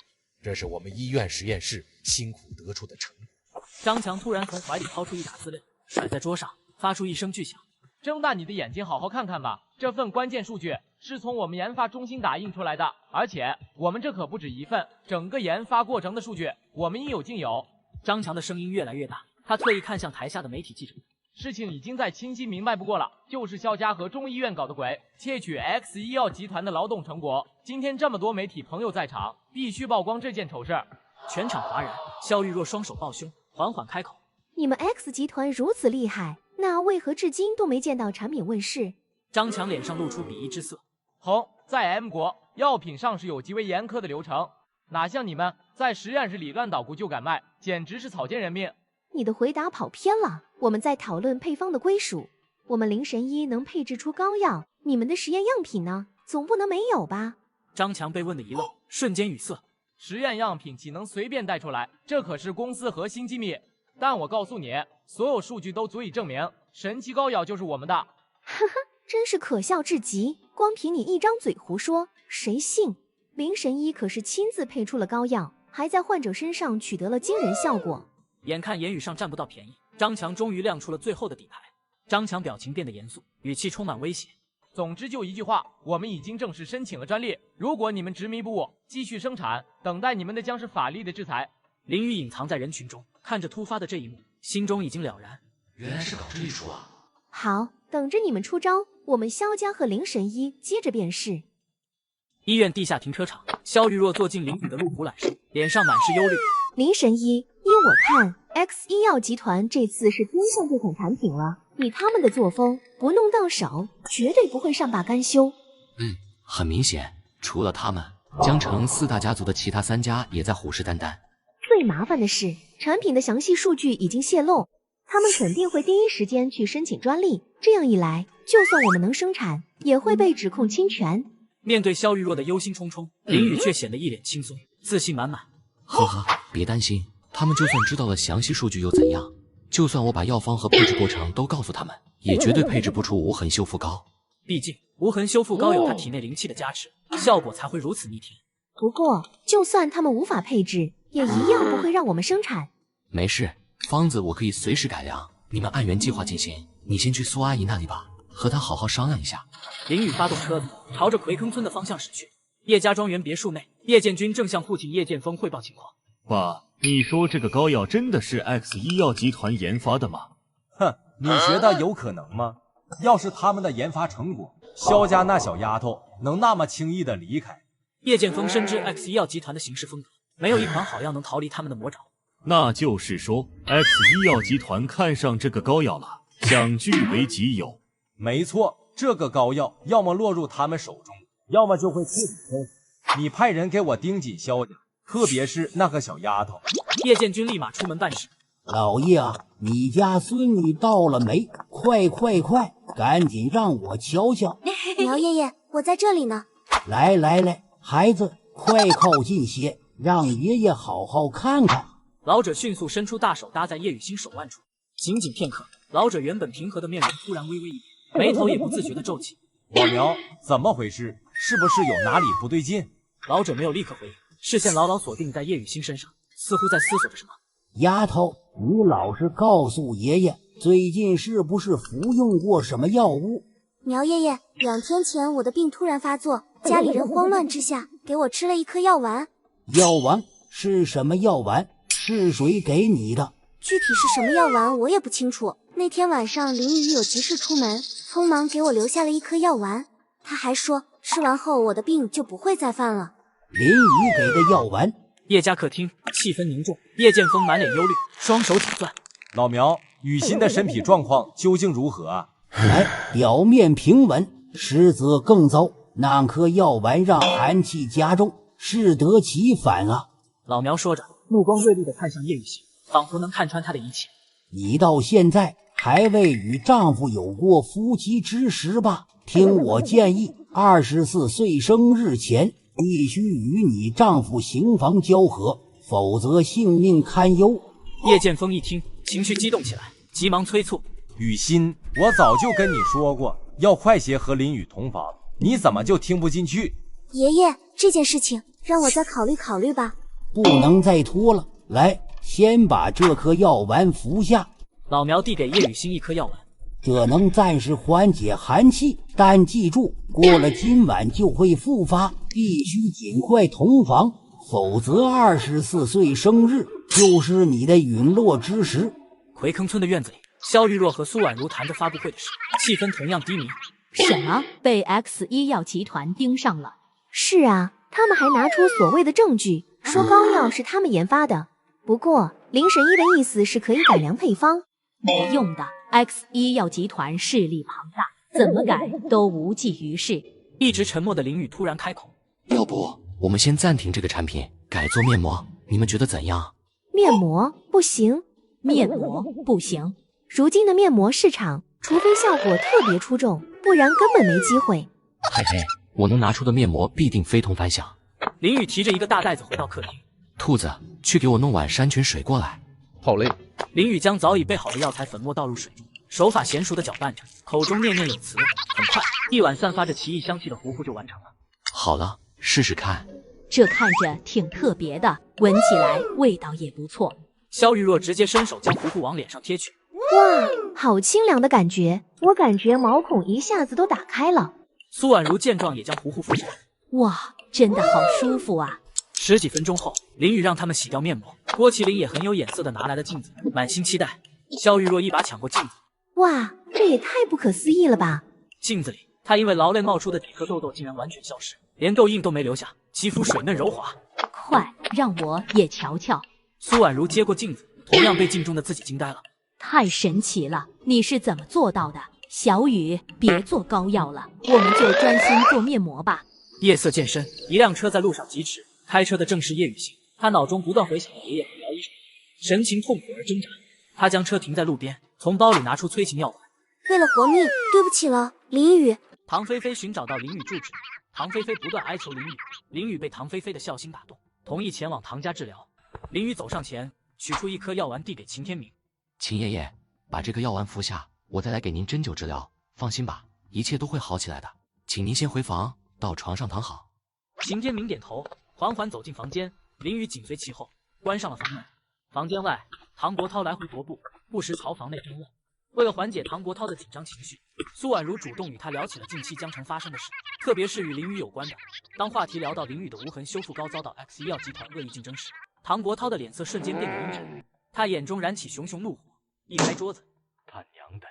这是我们医院实验室辛苦得出的成果。张强突然从怀里掏出一沓资料，甩在桌上，发出一声巨响。睁大你的眼睛，好好看看吧，这份关键数据是从我们研发中心打印出来的，而且我们这可不止一份，整个研发过程的数据我们应有尽有。张强的声音越来越大，他特意看向台下的媒体记者。事情已经再清晰明白不过了，就是萧家和中医院搞的鬼，窃取 X 医药集团的劳动成果。今天这么多媒体朋友在场，必须曝光这件丑事。全场哗然，萧玉若双手抱胸，缓缓开口：你们 X 集团如此厉害，那为何至今都没见到产品问世？张强脸上露出鄙夷之色。在 M 国，药品上市有极为严苛的流程，哪像你们在实验室里乱捣鼓就敢卖，简直是草菅人命。你的回答跑偏了，我们在讨论配方的归属。我们灵神医能配制出膏药，你们的实验样品呢？总不能没有吧？张强被问得一愣，瞬间语塞。实验样品岂能随便带出来？这可是公司核心机密。但我告诉你，所有数据都足以证明神奇膏药就是我们的。呵呵，真是可笑至极！光凭你一张嘴胡说，谁信？林神医可是亲自配出了膏药，还在患者身上取得了惊人效果。眼看言语上占不到便宜，张强终于亮出了最后的底牌。张强表情变得严肃，语气充满威胁。总之就一句话，我们已经正式申请了专利。如果你们执迷不悟，继续生产，等待你们的将是法律的制裁。林宇隐藏在人群中，看着突发的这一幕，心中已经了然。原来是搞这一出啊！好，等着你们出招，我们萧家和林神医接着便是。医院地下停车场，萧玉若坐进林宇的路虎揽胜，脸上满是忧虑。林神医，依我看 ，X 医药集团这次是盯上这款产品了。以他们的作风，不弄到手，绝对不会善罢甘休。很明显，除了他们，江城4大家族的其他3家也在虎视眈眈。最麻烦的是，产品的详细数据已经泄露，他们肯定会第一时间去申请专利。这样一来，就算我们能生产，也会被指控侵权。面对萧玉若的忧心忡忡，林宇却显得一脸轻松，自信满满。呵呵，别担心，他们就算知道了详细数据又怎样？就算我把药方和配置过程都告诉他们，也绝对配置不出无痕修复膏。毕竟无痕修复膏有他体内灵气的加持，效果才会如此逆天。不过，就算他们无法配置，也一样不会让我们生产。没事，方子我可以随时改良，你们按原计划进行。你先去苏阿姨那里吧，和她好好商量一下。林宇发动车子，朝着葵坑村的方向驶去。叶家庄园别墅内，叶建军正向父亲叶剑锋汇报情况。爸，你说这个膏药真的是 X 医药集团研发的吗？哼，你觉得有可能吗？要是他们的研发成果，萧家那小丫头能那么轻易的离开？叶剑锋深知 X 医药集团的行事风格，没有一款好药能逃离他们的魔爪。那就是说 ，X 医药集团看上这个膏药了，想据为己有。没错，这个膏药要么落入他们手中，要么就会彻底空。你派人给我盯紧萧家，特别是那个小丫头。叶剑军立马出门办事。老爷啊，你家孙女到了没？快，赶紧让我瞧瞧。苗爷爷，我在这里呢。来，孩子，快靠近些，让爷爷好好看看。老者迅速伸出大手搭在叶雨欣手腕处，仅仅片刻，老者原本平和的面容突然微微一变，眉头也不自觉地皱起。老苗，怎么回事？是不是有哪里不对劲？老者没有立刻回应，视线牢牢锁定在叶雨欣身上，似乎在思索着什么。丫头，你老实告诉爷爷，最近是不是服用过什么药物？苗爷爷，2天前我的病突然发作，家里人慌乱之下给我吃了一颗药丸。药丸是什么药丸？是谁给你的？具体是什么药丸我也不清楚。那天晚上林雨有急事出门，匆忙给我留下了一颗药丸。他还说吃完后我的病就不会再犯了。林雨给的药丸。叶家客厅气氛凝重，叶剑锋满脸忧虑，双手紧攥。老苗，雨欣的身体状况究竟如何啊？表面平稳，实则更糟。那颗药丸让寒气加重，适得其反啊！老苗说着，目光锐利地看向叶雨欣，仿佛能看穿她的一切。你到现在还未与丈夫有过夫妻之实吧？听我建议，24岁生日前必须与你丈夫行房交合，否则性命堪忧。叶剑锋一听，情绪激动起来，急忙催促：雨欣，我早就跟你说过，要快些和林雨同房，你怎么就听不进去？爷爷，这件事情让我再考虑考虑吧。不能再拖了，来，先把这颗药丸服下。老苗递给叶雨欣一颗药丸，这能暂时缓解寒气，但记住，过了今晚就会复发，必须尽快同房，否则24岁生日就是你的陨落之时。葵坑村的院子里，萧玉若和苏婉如谈着发布会的事，气氛同样低迷。什么？被 X 医药集团盯上了？是啊，他们还拿出所谓的证据，说膏药是他们研发的。不过林神医的意思是可以改良配方。没用的 ，X 医药集团势力庞大，怎么改都无济于事。一直沉默的林雨突然开口：要不我们先暂停这个产品，改做面膜，你们觉得怎样？面膜不行，面膜不行。如今的面膜市场，除非效果特别出众，不然根本没机会。嘿嘿，我能拿出的面膜必定非同凡响。林雨提着一个大袋子回到客厅。兔子，去给我弄碗山泉水过来。好嘞。林雨将早已备好的药材粉末倒入水中，手法娴熟的搅拌着，口中念念有词。很快，一碗散发着奇异香气的糊糊就完成了。好了，试试看。这看着挺特别的，闻起来味道也不错。萧玉若直接伸手将糊糊往脸上贴去。哇，好清凉的感觉，我感觉毛孔一下子都打开了。苏婉如见状也将糊糊敷上。哇，真的好舒服啊！10几分钟后，林雨让他们洗掉面膜，郭麒麟也很有眼色的拿来了镜子，满心期待。萧玉若一把抢过镜子。哇，这也太不可思议了吧！镜子里，她因为劳累冒出的几颗痘痘竟然完全消失，连痘印都没留下，肌肤水嫩柔滑。快，让我也瞧瞧。苏婉如接过镜子，同样被镜中的自己惊呆了。太神奇了，你是怎么做到的？小雨，别做膏药了，我们就专心做面膜吧。夜色渐深，一辆车在路上疾驰，开车的正是叶雨欣。他脑中不断回想爷爷和姚医生，神情痛苦而挣扎。他将车停在路边，从包里拿出催情药丸。为了活命，对不起了，林雨。唐菲菲寻找到林雨住址，唐菲菲不断哀求林雨，林雨被唐菲菲的孝心打动，同意前往唐家治疗。林雨走上前，取出一颗药丸递给秦天明。秦爷爷，把这个药丸服下，我再来给您针灸治疗。放心吧，一切都会好起来的。请您先回房，到床上躺好。秦天明点头，缓缓走进房间，林雨紧随其后，关上了房门。房间外，唐国涛来回踱步，不时朝房内张望。为了缓解唐国涛的紧张情绪，苏婉如主动与他聊起了近期江城发生的事，特别是与林雨有关的。当话题聊到林雨的无痕修复膏遭到 X 医药集团恶意竞争时，唐国涛的脸色瞬间变得阴沉，他眼中燃起熊熊怒火，一拍桌子：“他娘的，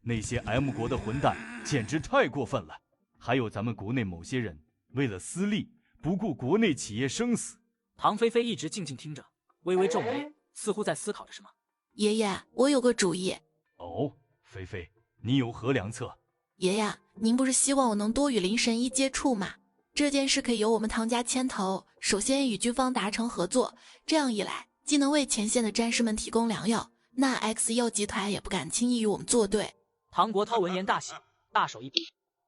那些 M 国的混蛋简直太过分了！还有咱们国内某些人为了私利，不顾国内企业生死。”唐菲菲一直静静听着，微微皱眉，似乎在思考着什么。爷爷，我有个主意。哦，菲菲，你有何良策？爷爷，您不是希望我能多与林神医接触吗？这件事可以由我们唐家牵头，首先与军方达成合作，这样一来，既能为前线的战士们提供良药，那 X 药集团也不敢轻易与我们作对。唐国涛闻言大喜，大手一比，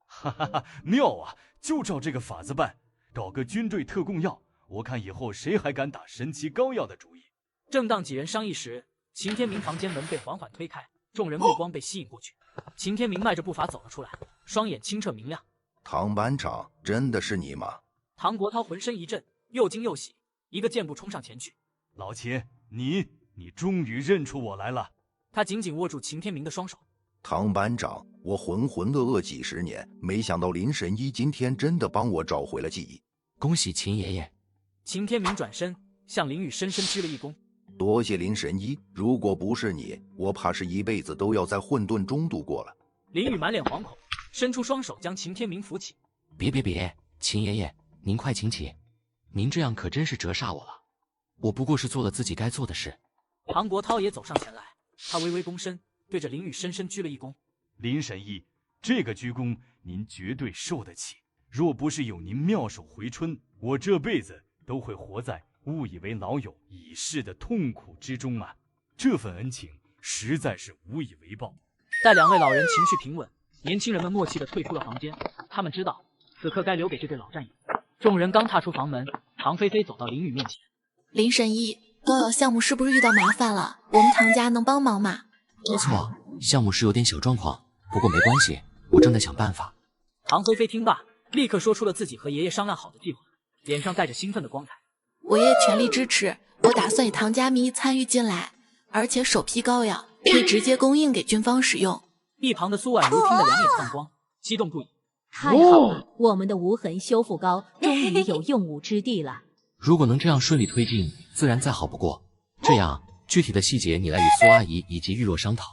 哈哈哈，妙啊！就照这个法子办，搞个军队特供药，我看以后谁还敢打神奇膏药的主意。正当几人商议时，秦天明房间门被缓缓推开，众人目光被吸引过去。秦天明迈着步伐走了出来，双眼清澈明亮。唐班长，真的是你吗？唐国涛浑身一震，又惊又喜，一个箭步冲上前去。老秦，你终于认出我来了。他紧紧握住秦天明的双手。唐班长，我浑浑噩噩几十年，没想到林神医今天真的帮我找回了记忆。恭喜秦爷爷。秦天明转身向林雨深深鞠了一躬。多谢林神医，如果不是你，我怕是一辈子都要在混沌中度过了。林雨满脸惶恐，伸出双手将秦天明扶起。别，秦爷爷，您快请起。您这样可真是折煞我了。我不过是做了自己该做的事。唐国涛也走上前来，他微微躬身，对着林雨深深鞠了一躬。林神医，这个鞠躬您绝对受得起。若不是有您妙手回春，我这辈子都会活在误以为老友已逝的痛苦之中啊！这份恩情实在是无以为报。待两位老人情绪平稳，年轻人们默契地退出了房间。他们知道此刻该留给这对老战友。众人刚踏出房门，唐菲菲走到林雨面前。林神医，膏药项目是不是遇到麻烦了？我们唐家能帮忙吗？没错，项目是有点小状况，不过没关系，我正在想办法。唐菲菲听罢，立刻说出了自己和爷爷商量好的计划，脸上带着兴奋的光彩。我爷爷全力支持，我打算以唐家名义参与进来，而且首批膏药可以直接供应给军方使用。一旁的苏婉如听得两眼放光，激动不已。太好了，我们的无痕修复膏终于有用武之地了。如果能这样顺利推进，自然再好不过。这样，具体的细节你来与苏阿姨以及玉若商讨，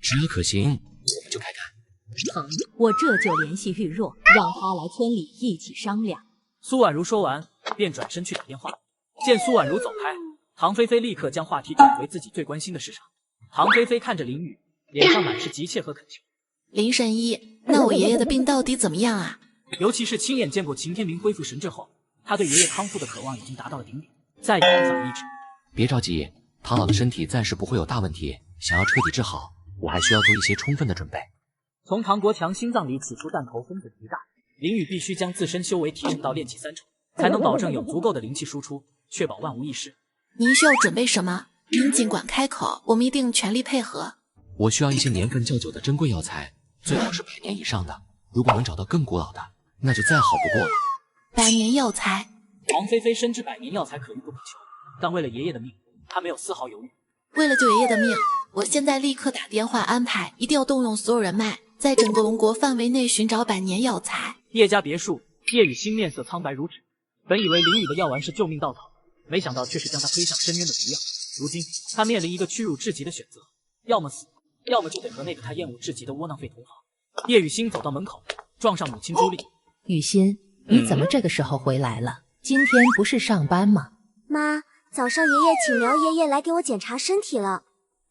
只要可行，我们就开干。好，我这就联系玉若，让她来村里一起商量。苏婉如说完，便转身去打电话。见苏婉如走开，唐菲菲立刻将话题转回自己最关心的事上。唐菲菲看着林雨，脸上满是急切和恳求。林神医，那我爷爷的病到底怎么样啊？尤其是亲眼见过秦天明恢复神智后，他对爷爷康复的渴望已经达到了顶点，再也无法抑制。别着急，唐老的身体暂时不会有大问题，想要彻底治好，我还需要做一些充分的准备。从唐国强心脏里取出弹头分子极大，林雨必须将自身修为提升到炼气3重，才能保证有足够的灵气输出，确保万无一失。您需要准备什么？您尽管开口，我们一定全力配合。我需要一些年份较久的珍贵药材，最好是100年以上的。如果能找到更古老的，那就再好不过了。100年药材，王菲菲深知100年药材可遇不可求，但为了爷爷的命，她没有丝毫犹豫。为了救爷爷的命，我现在立刻打电话安排，一定要动用所有人脉，在整个龙国范围内寻找100年药材。叶家别墅，叶雨欣面色苍白如纸，本以为林雨的药丸是救命稻草，没想到却是将他推向深渊的毒药。如今他面临一个屈辱至极的选择，要么死，要么就得和那个他厌恶至极的窝囊废同行。叶雨欣走到门口，撞上母亲朱莉。雨欣，你怎么这个时候回来了？今天不是上班吗？妈，早上爷爷请苗爷爷来给我检查身体了，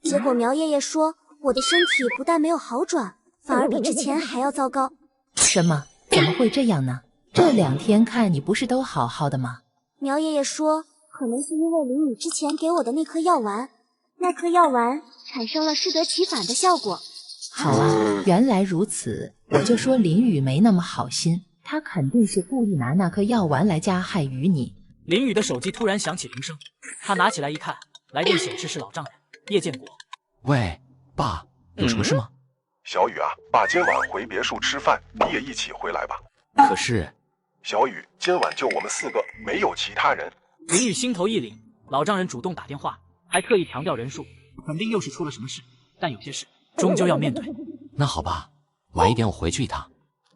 结果苗爷爷说我的身体不但没有好转，反而比之前还要糟糕。什么？怎么会这样呢？这2天看你不是都好好的吗？苗爷爷说，可能是因为林雨之前给我的那颗药丸，那颗药丸产生了适得其反的效果。好啊，原来如此，我就说林雨没那么好心，他肯定是故意拿那颗药丸来加害于你。林雨的手机突然响起铃声，他拿起来一看，来电显示是老丈人叶建国。喂，爸，有什么事吗？小雨啊，爸今晚回别墅吃饭，你也一起回来吧。可是，小雨，今晚就我们4个，没有其他人。林雨心头一凛，老丈人主动打电话，还特意强调人数，肯定又是出了什么事。但有些事终究要面对。那好吧，晚一点我回去一趟。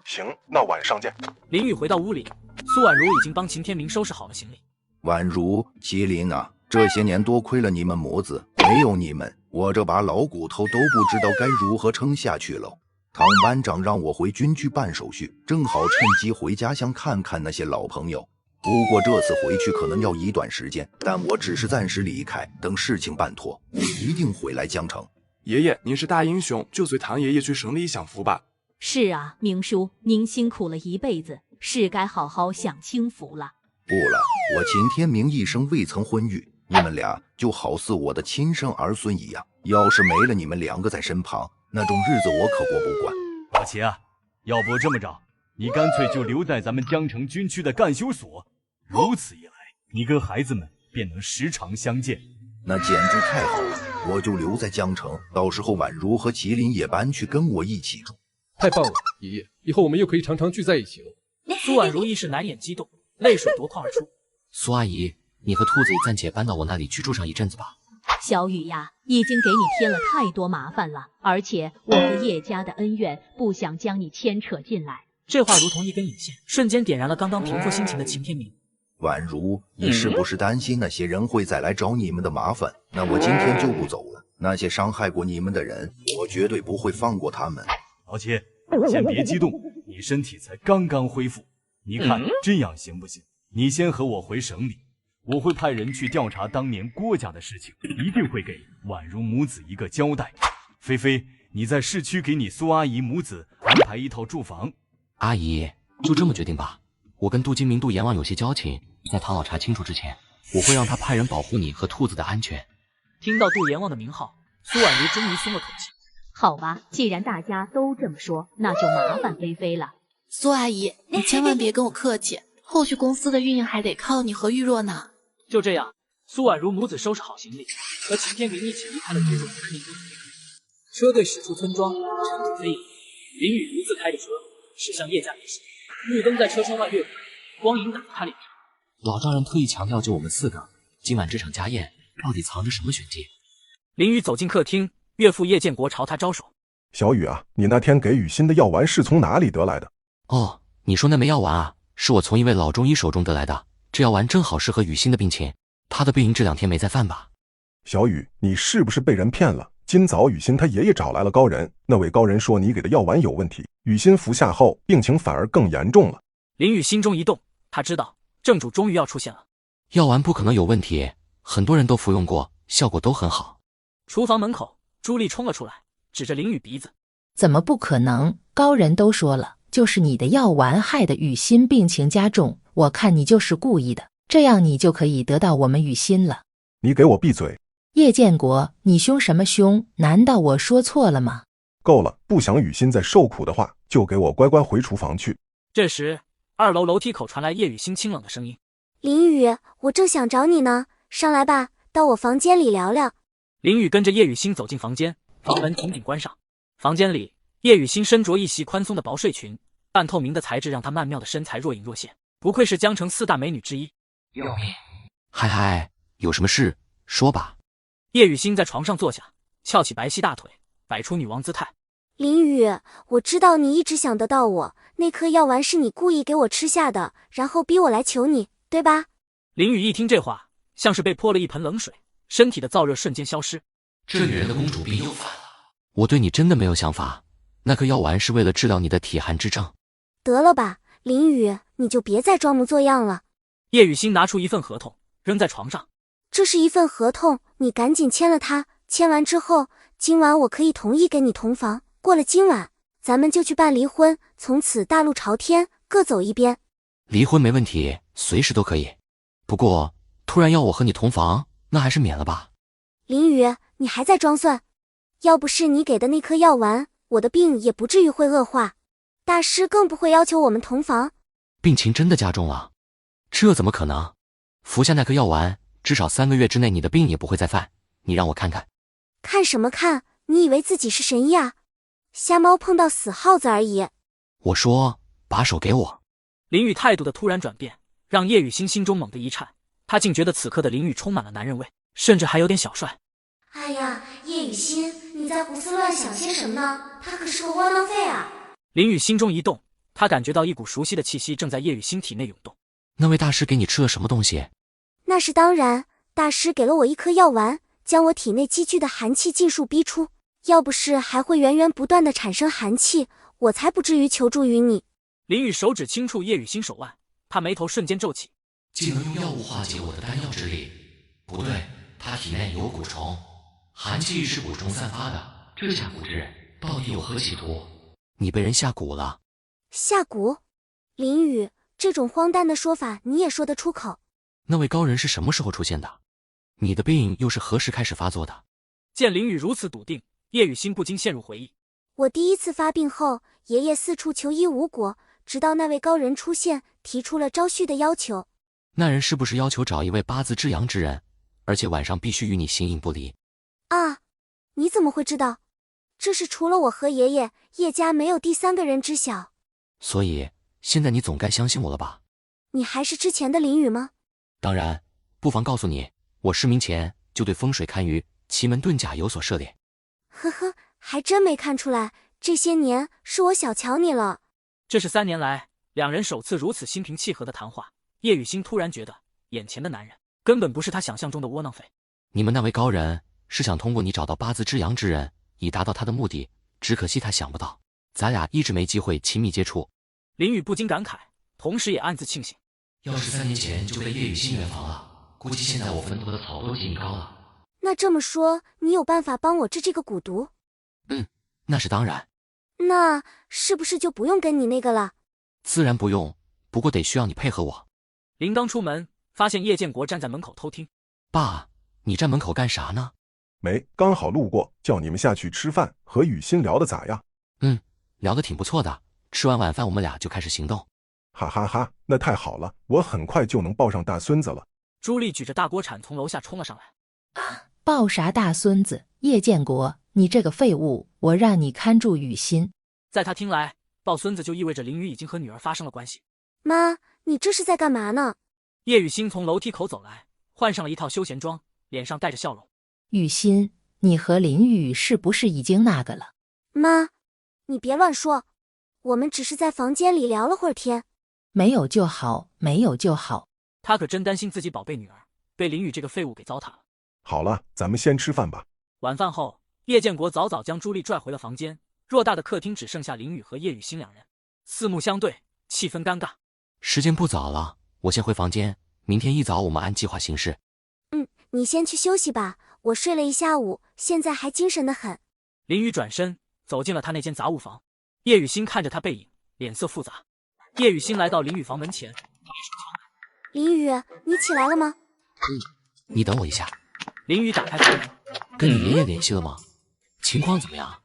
行，那晚上见。林雨回到屋里，苏婉如已经帮秦天明收拾好了行李。婉如、麒麟啊，这些年多亏了你们母子，没有你们，我这把老骨头都不知道该如何撑下去了。唐班长让我回军区办手续，正好趁机回家乡看看那些老朋友。不过这次回去可能要一段时间，但我只是暂时离开，等事情办妥，我一定回来江城。爷爷，您是大英雄，就随唐爷爷去省里享福吧。是啊，明叔，您辛苦了一辈子，是该好好享清福了。不了，我秦天明一生未曾婚育，你们俩就好似我的亲生儿孙一样，要是没了你们2个在身旁，那种日子我可过不惯。老齐啊，要不这么着，你干脆就留在咱们江城军区的干休所，如此一来，你跟孩子们便能时常相见。那简直太好了，我就留在江城，到时候婉如和麒麟也搬去跟我一起住。太棒了，爷爷，以后我们又可以常常聚在一起了。苏婉如一时难掩激动，泪水夺眶而出。苏阿姨，你和兔子暂且搬到我那里居住上一阵子吧。小雨呀，已经给你添了太多麻烦了，而且我和叶家的恩怨，不想将你牵扯进来。这话如同一根引线，瞬间点燃了刚刚平复心情的秦天明。婉如，你是不是担心那些人会再来找你们的麻烦？那我今天就不走了。那些伤害过你们的人，我绝对不会放过他们。老齐，先别激动，你身体才刚刚恢复。你看这样行不行？你先和我回省里，我会派人去调查当年郭家的事情，一定会给婉如母子一个交代。菲菲，你在市区给你苏阿姨母子安排一套住房。阿姨，就这么决定吧。我跟杜金明、杜阎王有些交情，在唐老查清楚之前，我会让他派人保护你和兔子的安全。听到杜阎王的名号，苏婉如终于松了口气。好吧，既然大家都这么说，那就麻烦菲菲了。苏阿姨，你千万别跟我客气，后续公司的运营还得靠你和玉若呢。就这样，苏婉如母子收拾好行李，和秦天明一起离开了居住的安宁村。车队驶出村庄，尘土飞扬。林雨独自开着车驶向叶家别墅，绿灯在车窗外掠过，光影打在他脸上。老丈人特意强调就我们4个，今晚这场家宴到底藏着什么玄机？林雨走进客厅，岳父叶建国朝他招手。小雨啊，你那天给雨欣的药丸是从哪里得来的？哦，你说那枚药丸啊，是我从一位老中医手中得来的。这药丸正好适合雨欣的病情，她的病这2天没再犯吧？小雨，你是不是被人骗了？今早雨欣她爷爷找来了高人，那位高人说你给的药丸有问题，雨欣服下后病情反而更严重了。林雨心中一动，他知道正主终于要出现了。药丸不可能有问题，很多人都服用过，效果都很好。厨房门口，朱莉冲了出来，指着林雨鼻子：怎么不可能？高人都说了，就是你的药丸害得雨欣病情加重，我看你就是故意的，这样你就可以得到我们雨欣了。你给我闭嘴！叶建国，你凶什么凶？难道我说错了吗？够了，不想雨欣再受苦的话，就给我乖乖回厨房去。这时， 2楼楼梯口传来叶雨欣清冷的声音：“林雨，我正想找你呢，上来吧，到我房间里聊聊。”林雨跟着叶雨欣走进房间，房门紧紧关上。房间里，叶雨欣身着一袭宽松的薄睡裙，半透明的材质让她曼妙的身材若隐若现，不愧是江城4大美女之一。要命！嗨嗨，有什么事说吧。叶雨欣在床上坐下，翘起白皙大腿，摆出女王姿态。林雨，我知道你一直想得到我，那颗药丸是你故意给我吃下的，然后逼我来求你，对吧？林雨一听这话，像是被泼了一盆冷水，身体的燥热瞬间消失。这女人的公主病又犯了。我对你真的没有想法，那颗药丸是为了治疗你的体寒之症。得了吧，林雨，你就别再装模作样了。叶雨欣拿出一份合同，扔在床上。这是一份合同，你赶紧签了它。签完之后，今晚我可以同意跟你同房。过了今晚，咱们就去办离婚，从此大路朝天，各走一边。离婚没问题，随时都可以。不过，突然要我和你同房，那还是免了吧。林雨，你还在装蒜？要不是你给的那颗药丸，我的病也不至于会恶化。大师更不会要求我们同房。病情真的加重了？这怎么可能？服下那颗药丸，至少3个月之内你的病也不会再犯。你让我看看。看什么看？你以为自己是神医啊？瞎猫碰到死耗子而已。我说，把手给我。林雨态度的突然转变，让叶雨欣心中猛地一颤。她竟觉得此刻的林雨充满了男人味，甚至还有点小帅。哎呀，叶雨欣，你在胡思乱想些什么呢？他可是个窝囊废啊！林雨心中一动，她感觉到一股熟悉的气息正在叶雨欣体内涌动。那位大师给你吃了什么东西？那是当然，大师给了我一颗药丸，将我体内积聚的寒气尽数逼出。要不是还会源源不断的产生寒气，我才不至于求助于你。林雨手指轻触叶雨欣手腕，她眉头瞬间皱起。竟能用药物化解我的丹药之力？不对，他体内有蛊虫，寒气是蛊虫散发的，这下不治，到底有何企图？你被人下蛊了？下蛊？林雨，这种荒诞的说法你也说得出口？那位高人是什么时候出现的？你的病又是何时开始发作的？见林雨如此笃定，叶雨欣不禁陷入回忆。我第一次发病后，爷爷四处求医无果，直到那位高人出现，提出了招婿的要求。那人是不是要求找一位八字至阳之人，而且晚上必须与你形影不离？啊，你怎么会知道？这是除了我和爷爷，叶家没有第3个人知晓。所以现在你总该相信我了吧？你还是之前的林雨吗？当然，不妨告诉你，我失明前就对风水堪舆、奇门遁甲有所涉猎。呵呵，还真没看出来，这些年是我小瞧你了。这是3年来两人首次如此心平气和的谈话。叶雨欣突然觉得，眼前的男人根本不是他想象中的窝囊废。你们那位高人是想通过你找到八字至阳之人，以达到他的目的，只可惜他想不到，咱俩一直没机会亲密接触。林雨不禁感慨，同时也暗自庆幸，要是3年前就被叶雨欣圆房了，估计现在我坟头的草都几米高了。那这么说，你有办法帮我治这个蛊毒？那是当然。那是不是就不用跟你那个了？自然不用，不过得需要你配合我。林刚出门，发现叶建国站在门口偷听。爸，你站门口干啥呢？没，刚好路过，叫你们下去吃饭，和雨欣聊得咋样？聊得挺不错的。吃完晚饭我们俩就开始行动。哈哈哈，那太好了，我很快就能抱上大孙子了。朱莉举着大锅铲从楼下冲了上来。抱啥大孙子？叶建国，你这个废物，我让你看住雨欣。在他听来，抱孙子就意味着林雨已经和女儿发生了关系。妈，你这是在干嘛呢？叶雨欣从楼梯口走来，换上了一套休闲装，脸上带着笑容。雨欣，你和林雨是不是已经那个了？妈，你别乱说，我们只是在房间里聊了会儿天。没有就好，没有就好。他可真担心自己宝贝女儿被林雨这个废物给糟蹋了。好了，咱们先吃饭吧。晚饭后，叶建国早早将朱莉拽回了房间。偌大的客厅只剩下林雨和叶雨欣两人，四目相对，气氛尴尬。时间不早了，我先回房间，明天一早我们按计划行事。你先去休息吧，我睡了一下午，现在还精神得很。林雨转身走进了他那间杂物房，叶雨欣看着他背影，脸色复杂。叶雨欣来到林雨房门前，林雨，你起来了吗？你等我一下。林雨打开房门，跟你爷爷联系了吗？情况怎么样？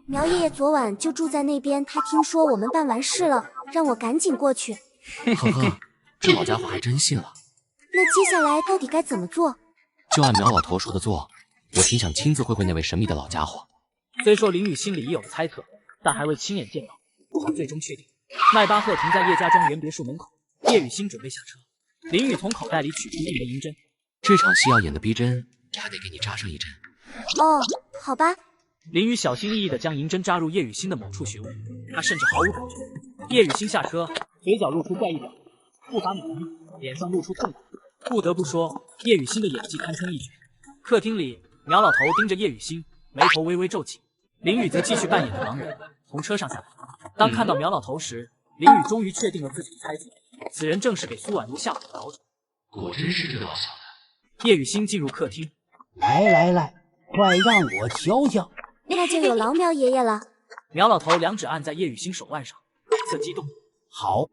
苗爷爷昨晚就住在那边，他听说我们办完事了，让我赶紧过去。呵呵，这老家伙还真信了。那接下来到底该怎么做？就按苗老头说的做，我挺想亲自会会那位神秘的老家伙。虽说林雨心里已有了猜测，但还未亲眼见到，他最终确定。迈巴赫停在叶家庄园别墅门口，叶雨欣准备下车。林雨从口袋里取出一枚银针，这场戏要演的逼真，还得给你扎上一针。哦，好吧。林雨小心翼翼地将银针扎入叶雨欣的某处穴位，他甚至毫无感觉。叶雨欣下车，嘴角露出怪异表情，步伐猛烈，脸上露出痛苦。不得不说，叶雨欣的演技堪称一绝。客厅里，苗老头盯着叶雨欣，眉头微微皱起。林雨则继续扮演的狼人，从车上下来。当看到苗老头时，林雨终于确定了自己的猜测，此人正是给苏婉如下蛊的老者。果真是这老小子。叶雨欣进入客厅，来，快让我瞧瞧。那就有劳苗爷爷了。苗老头两指按在叶雨欣手腕上，脸色激动。好，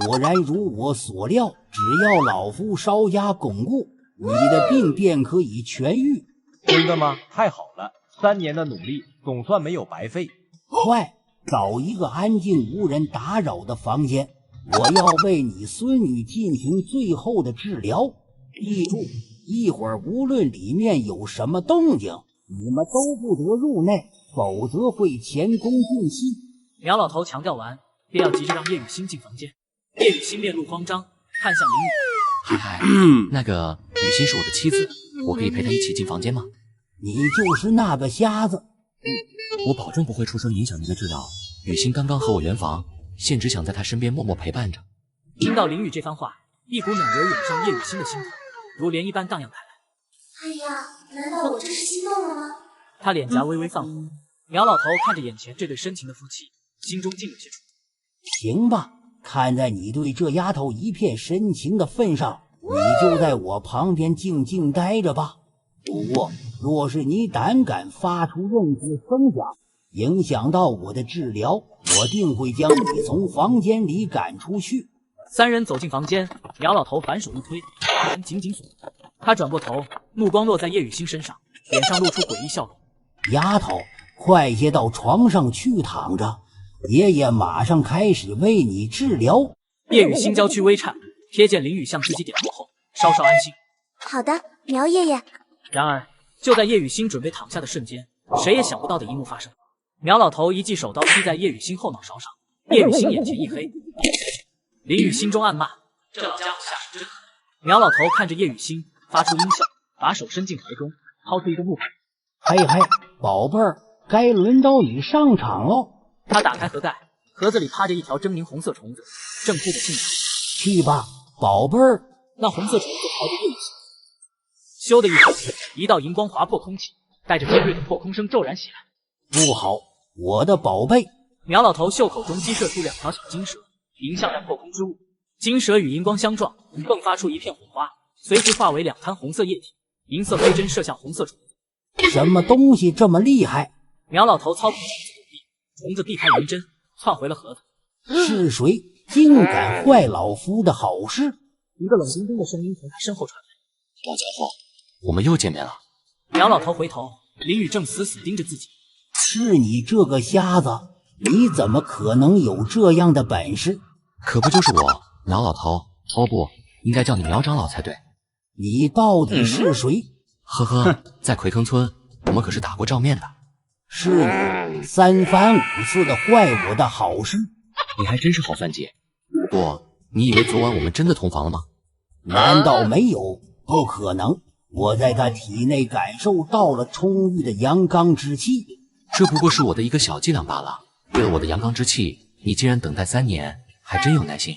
果然如我所料，只要老夫稍加巩固，你的病便可以痊愈。真的吗？太好了，3年的努力总算没有白费。快，找一个安静无人打扰的房间，我要为你孙女进行最后的治疗。记住，一会儿无论里面有什么动静，你们都不得入内，否则会前功尽弃。苗老头强调完，便要急着让叶雨欣进房间。叶雨欣面露慌张，看向林雨。嗨，那个雨欣是我的妻子，我可以陪她一起进房间吗？你就是那个瞎子。我保证不会出声影响您的治疗。雨欣刚刚和我圆房，现只想在她身边默默陪伴着。听到林雨这番话，一股暖流涌上叶雨欣的心头，如涟漪般荡漾开来。哎呀，难道我这是心动了吗？他脸颊微微泛红。苗老头看着眼前这对深情的夫妻，心中竟有些触动。行吧，看在你对这丫头一片深情的份上，你就在我旁边静静待着吧。不过，若是你胆敢发出任何声响，影响到我的治疗，我定会将你从房间里赶出去。三人走进房间，苗老头反手一推，把门紧紧锁住。他转过头，目光落在叶雨欣身上，脸上露出诡异笑容。丫头，快些到床上去躺着，爷爷马上开始为你治疗。叶雨欣娇躯微颤，瞥见林雨向自己点头后，稍稍安心。好的，苗爷爷。然而，就在叶雨欣准备躺下的瞬间，谁也想不到的一幕发生。苗老头一记手刀劈在叶雨欣后脑勺上，叶雨欣眼前一黑。林雨心中暗骂：这老家伙下手真狠。苗老头看着叶雨欣，发出阴笑，把手伸进怀中，掏出一个木牌。嘿，宝贝儿，该轮到你上场喽。他打开盒盖，盒子里趴着一条狰狞红色虫子，正扑着亲他。去吧，宝贝儿。那红色虫子朝着叶雨欣，咻的一声，一道荧光划破空气，带着尖锐的破空声骤然袭来。不好，我的宝贝！苗老头袖口中激射出2条小金蛇，迎向那破空之物。金蛇与荧光相撞，迸发出一片火花，随即化为2滩红色液体。银色飞针射向红色虫子。什么东西这么厉害？苗老头操控虫子躲避，虫子避开银针，窜回了盒子。是谁竟敢坏老夫的好事？一个冷冰冰的声音从他身后传来：“老家伙，我们又见面了。”苗老头回头，林雨正死死盯着自己。是你这个瞎子，你怎么可能有这样的本事？可不就是我，苗老头。哦不，应该叫你苗长老才对。你到底是谁？呵呵，在葵坑村，我们可是打过照面的。是你3番5次的坏我的好事。你还真是好算计。不过，你以为昨晚我们真的同房了吗？难道没有？不可能，我在他体内感受到了充裕的阳刚之气。这不过是我的一个小伎俩罢了。为了我的阳刚之气，你竟然等待3年，还真有耐心。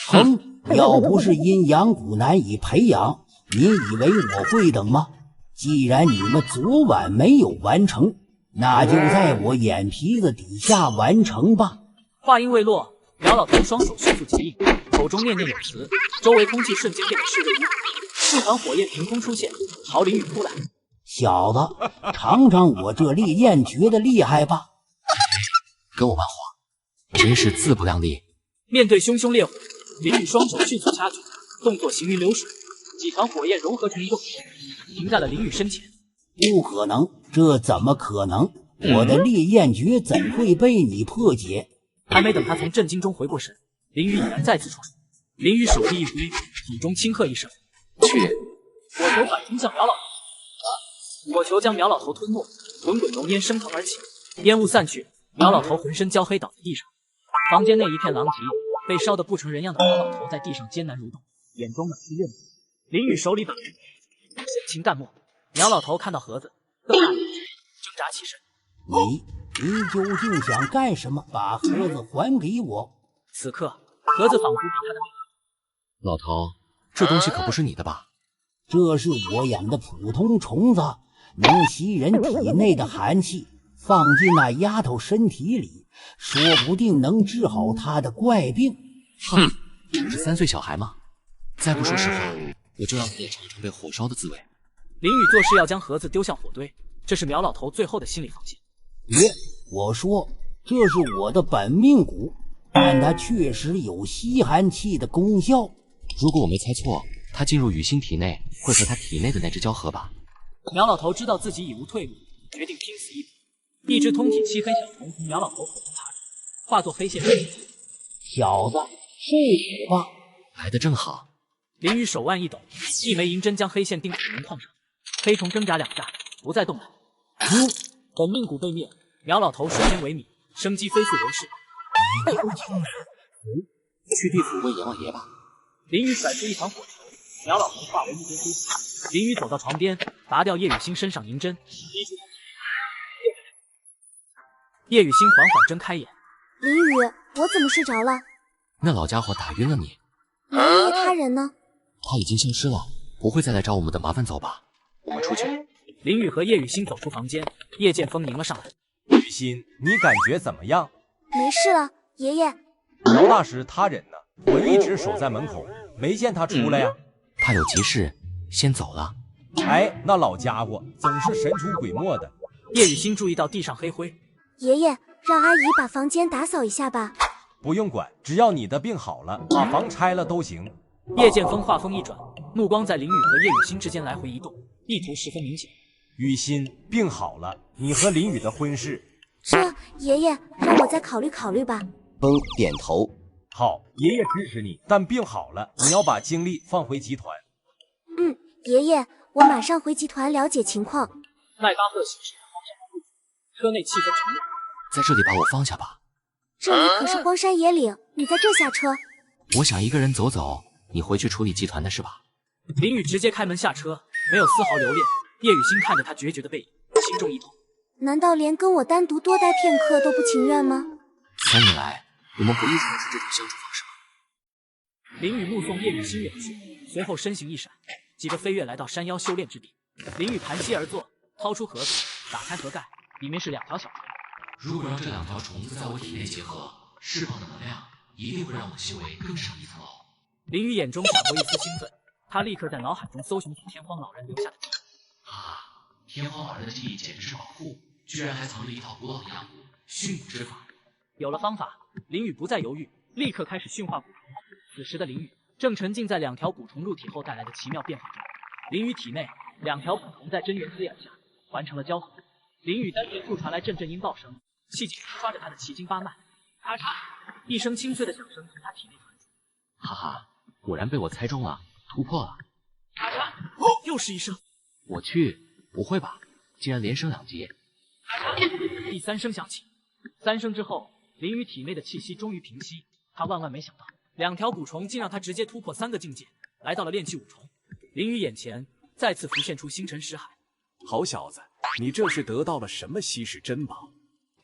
哼，要不是阴阳骨难以培养，你以为我会等吗？既然你们昨晚没有完成，那就在我眼皮子底下完成吧。话音未落，苗老头双手迅速结印，口中念念有词，周围空气瞬间变得湿润无比，一团火焰凭空出现，朝林雨扑来。小子，尝尝我这烈焰诀的厉害吧！跟我玩火，真是自不量力。面对熊熊烈火，林雨双手迅速掐诀，动作行云流水，几团火焰融合成一个火焰，停在了林雨身前。不可能，这怎么可能？我的烈焰诀怎会被你破解？还没等他从震惊中回过神，林宇已然再次出手。林宇手臂一挥，口中轻喝一声：“去！”火球反冲向苗老头，火球将苗老头吞没，滚滚浓烟升腾而起，烟雾散去，苗老头浑身焦黑倒在地上。房间内一片狼藉，被烧得不成人样的苗老头在地上艰难蠕动，眼中满是怨愤。林宇手里把闲情淡漠，苗老头看到盒子，瞪大眼睛，挣扎起身：“你究竟想干什么？把盒子还给我！”此刻，盒子仿佛比他的老头，这东西可不是你的吧？这是我养的普通虫子，能吸人体内的寒气，放进那丫头身体里，说不定能治好她的怪病。哼，只是3岁小孩吗？再不说实话，我就让他也尝尝被火烧的滋味。林宇做事要将盒子丢向火堆，这是苗老头最后的心理防线。我说这是我的本命蛊，但它确实有吸寒气的功效。如果我没猜错，他进入雨欣体内会和他体内的那只交合吧？苗老头知道自己已无退路，决定拼死一搏。一只通体漆黑小虫从苗老头口中爬出，化作黑线飞起。小子，睡吧。来得正好。林宇手腕一抖，一枚银针将黑线钉在门框上。黑虫挣扎2下，不再动弹。本命蛊被灭，苗老头瞬间萎靡，生机飞速流逝。去地府为阎王爷吧。林宇甩出一团火球，苗老头化为一堆灰烬。林宇走到床边，拔掉叶雨欣身上银针，滴出叶雨欣缓缓睁开眼。林宇，我怎么睡着了？那老家伙打晕了你。林宇他人呢？他已经消失了，不会再来找我们的麻烦，走吧。我们出去。林宇和叶雨欣走出房间，叶剑锋迎了上来。雨欣，你感觉怎么样？没事了，爷爷。姚大师他人呢？我一直守在门口，没见他出来呀。他有急事，先走了。哎，那老家伙总是神出鬼没的。叶雨欣注意到地上黑灰。爷爷，让阿姨把房间打扫一下吧。不用管，只要你的病好了，把房拆了都行。叶剑锋话锋一转，目光在林宇和叶雨欣之间来回移动，意图十分明显。雨欣，病好了，你和林宇的婚事……爷爷，让我再考虑考虑吧。风点头。好，爷爷支持你，但病好了，你要把精力放回集团。爷爷，我马上回集团了解情况。迈巴赫行驶在荒山路，车内气氛沉默。在这里把我放下吧。这里可是荒山野岭，你在这下车？我想一个人走走，你回去处理集团的事吧。林宇直接开门下车，没有丝毫留恋。叶雨欣看着他决绝的背影，心中一痛。难道连跟我单独多待片刻都不情愿吗？3年来，我们不一直都是这种相处方式吗？林宇目送叶雨欣远去，随后身形一闪，几个飞跃来到山腰修炼之地。林宇盘膝而坐，掏出盒子，打开盒盖，里面是2条小虫。如果让这2条虫子在我体内结合，释放的能量一定会让我修为更上一层楼。林宇眼中闪过一丝兴奋，他立刻在脑海中搜寻出天荒老人留下的记忆。天荒老人的记忆简直是宝库，居然还藏着一套古老的养蛊驯蛊之法。有了方法，林宇不再犹豫，立刻开始驯化蛊虫。此时的林宇正沉浸在2条蛊虫入体后带来的奇妙变化中。林宇体内2条蛊虫在真元滋养下完成了交合。林宇丹田处传来阵阵音爆声，气劲刷着他的奇经八脉。咔嚓，一声清脆的响声从他体内传出。哈哈，果然被我猜中了，突破了。咔嚓，又是一声。我去，不会吧？竟然连升2级。第3声响起，3声之后，林宇体内的气息终于平息。他万万没想到，2条蛊虫竟让他直接突破3个境界，来到了炼气5重。林宇眼前再次浮现出星辰识海。好小子，你这是得到了什么稀世珍宝？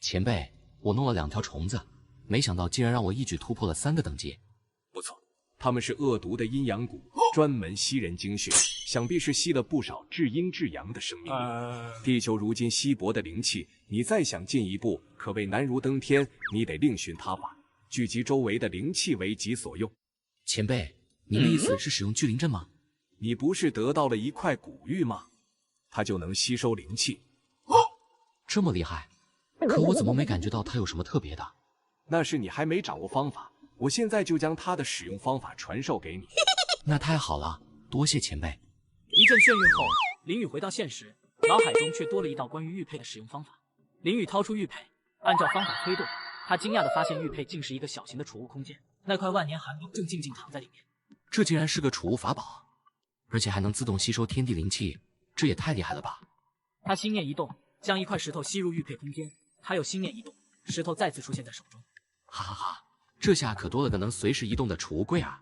前辈，我弄了2条虫子，没想到竟然让我一举突破了3个等级。不错，他们是恶毒的阴阳蛊，专门吸人精血，想必是吸了不少至阴至阳的生命力。地球如今稀薄的灵气，你再想进一步，可谓难如登天。你得另寻他法，聚集周围的灵气为己所用。前辈，您的意思是使用聚灵阵吗？你不是得到了一块古玉吗？它就能吸收灵气。这么厉害，可我怎么没感觉到它有什么特别的？那是你还没掌握方法，我现在就将它的使用方法传授给你。那太好了，多谢前辈。一阵眩晕后，林宇回到现实，脑海中却多了一道关于玉佩的使用方法。林宇掏出玉佩，按照方法推动，他惊讶地发现玉佩竟是一个小型的储物空间，那块万年寒冰正静静躺在里面。这竟然是个储物法宝，而且还能自动吸收天地灵气，这也太厉害了吧！他心念一动，将一块石头吸入玉佩空间。他又心念一动，石头再次出现在手中。哈哈哈，这下可多了个能随时移动的储物柜啊！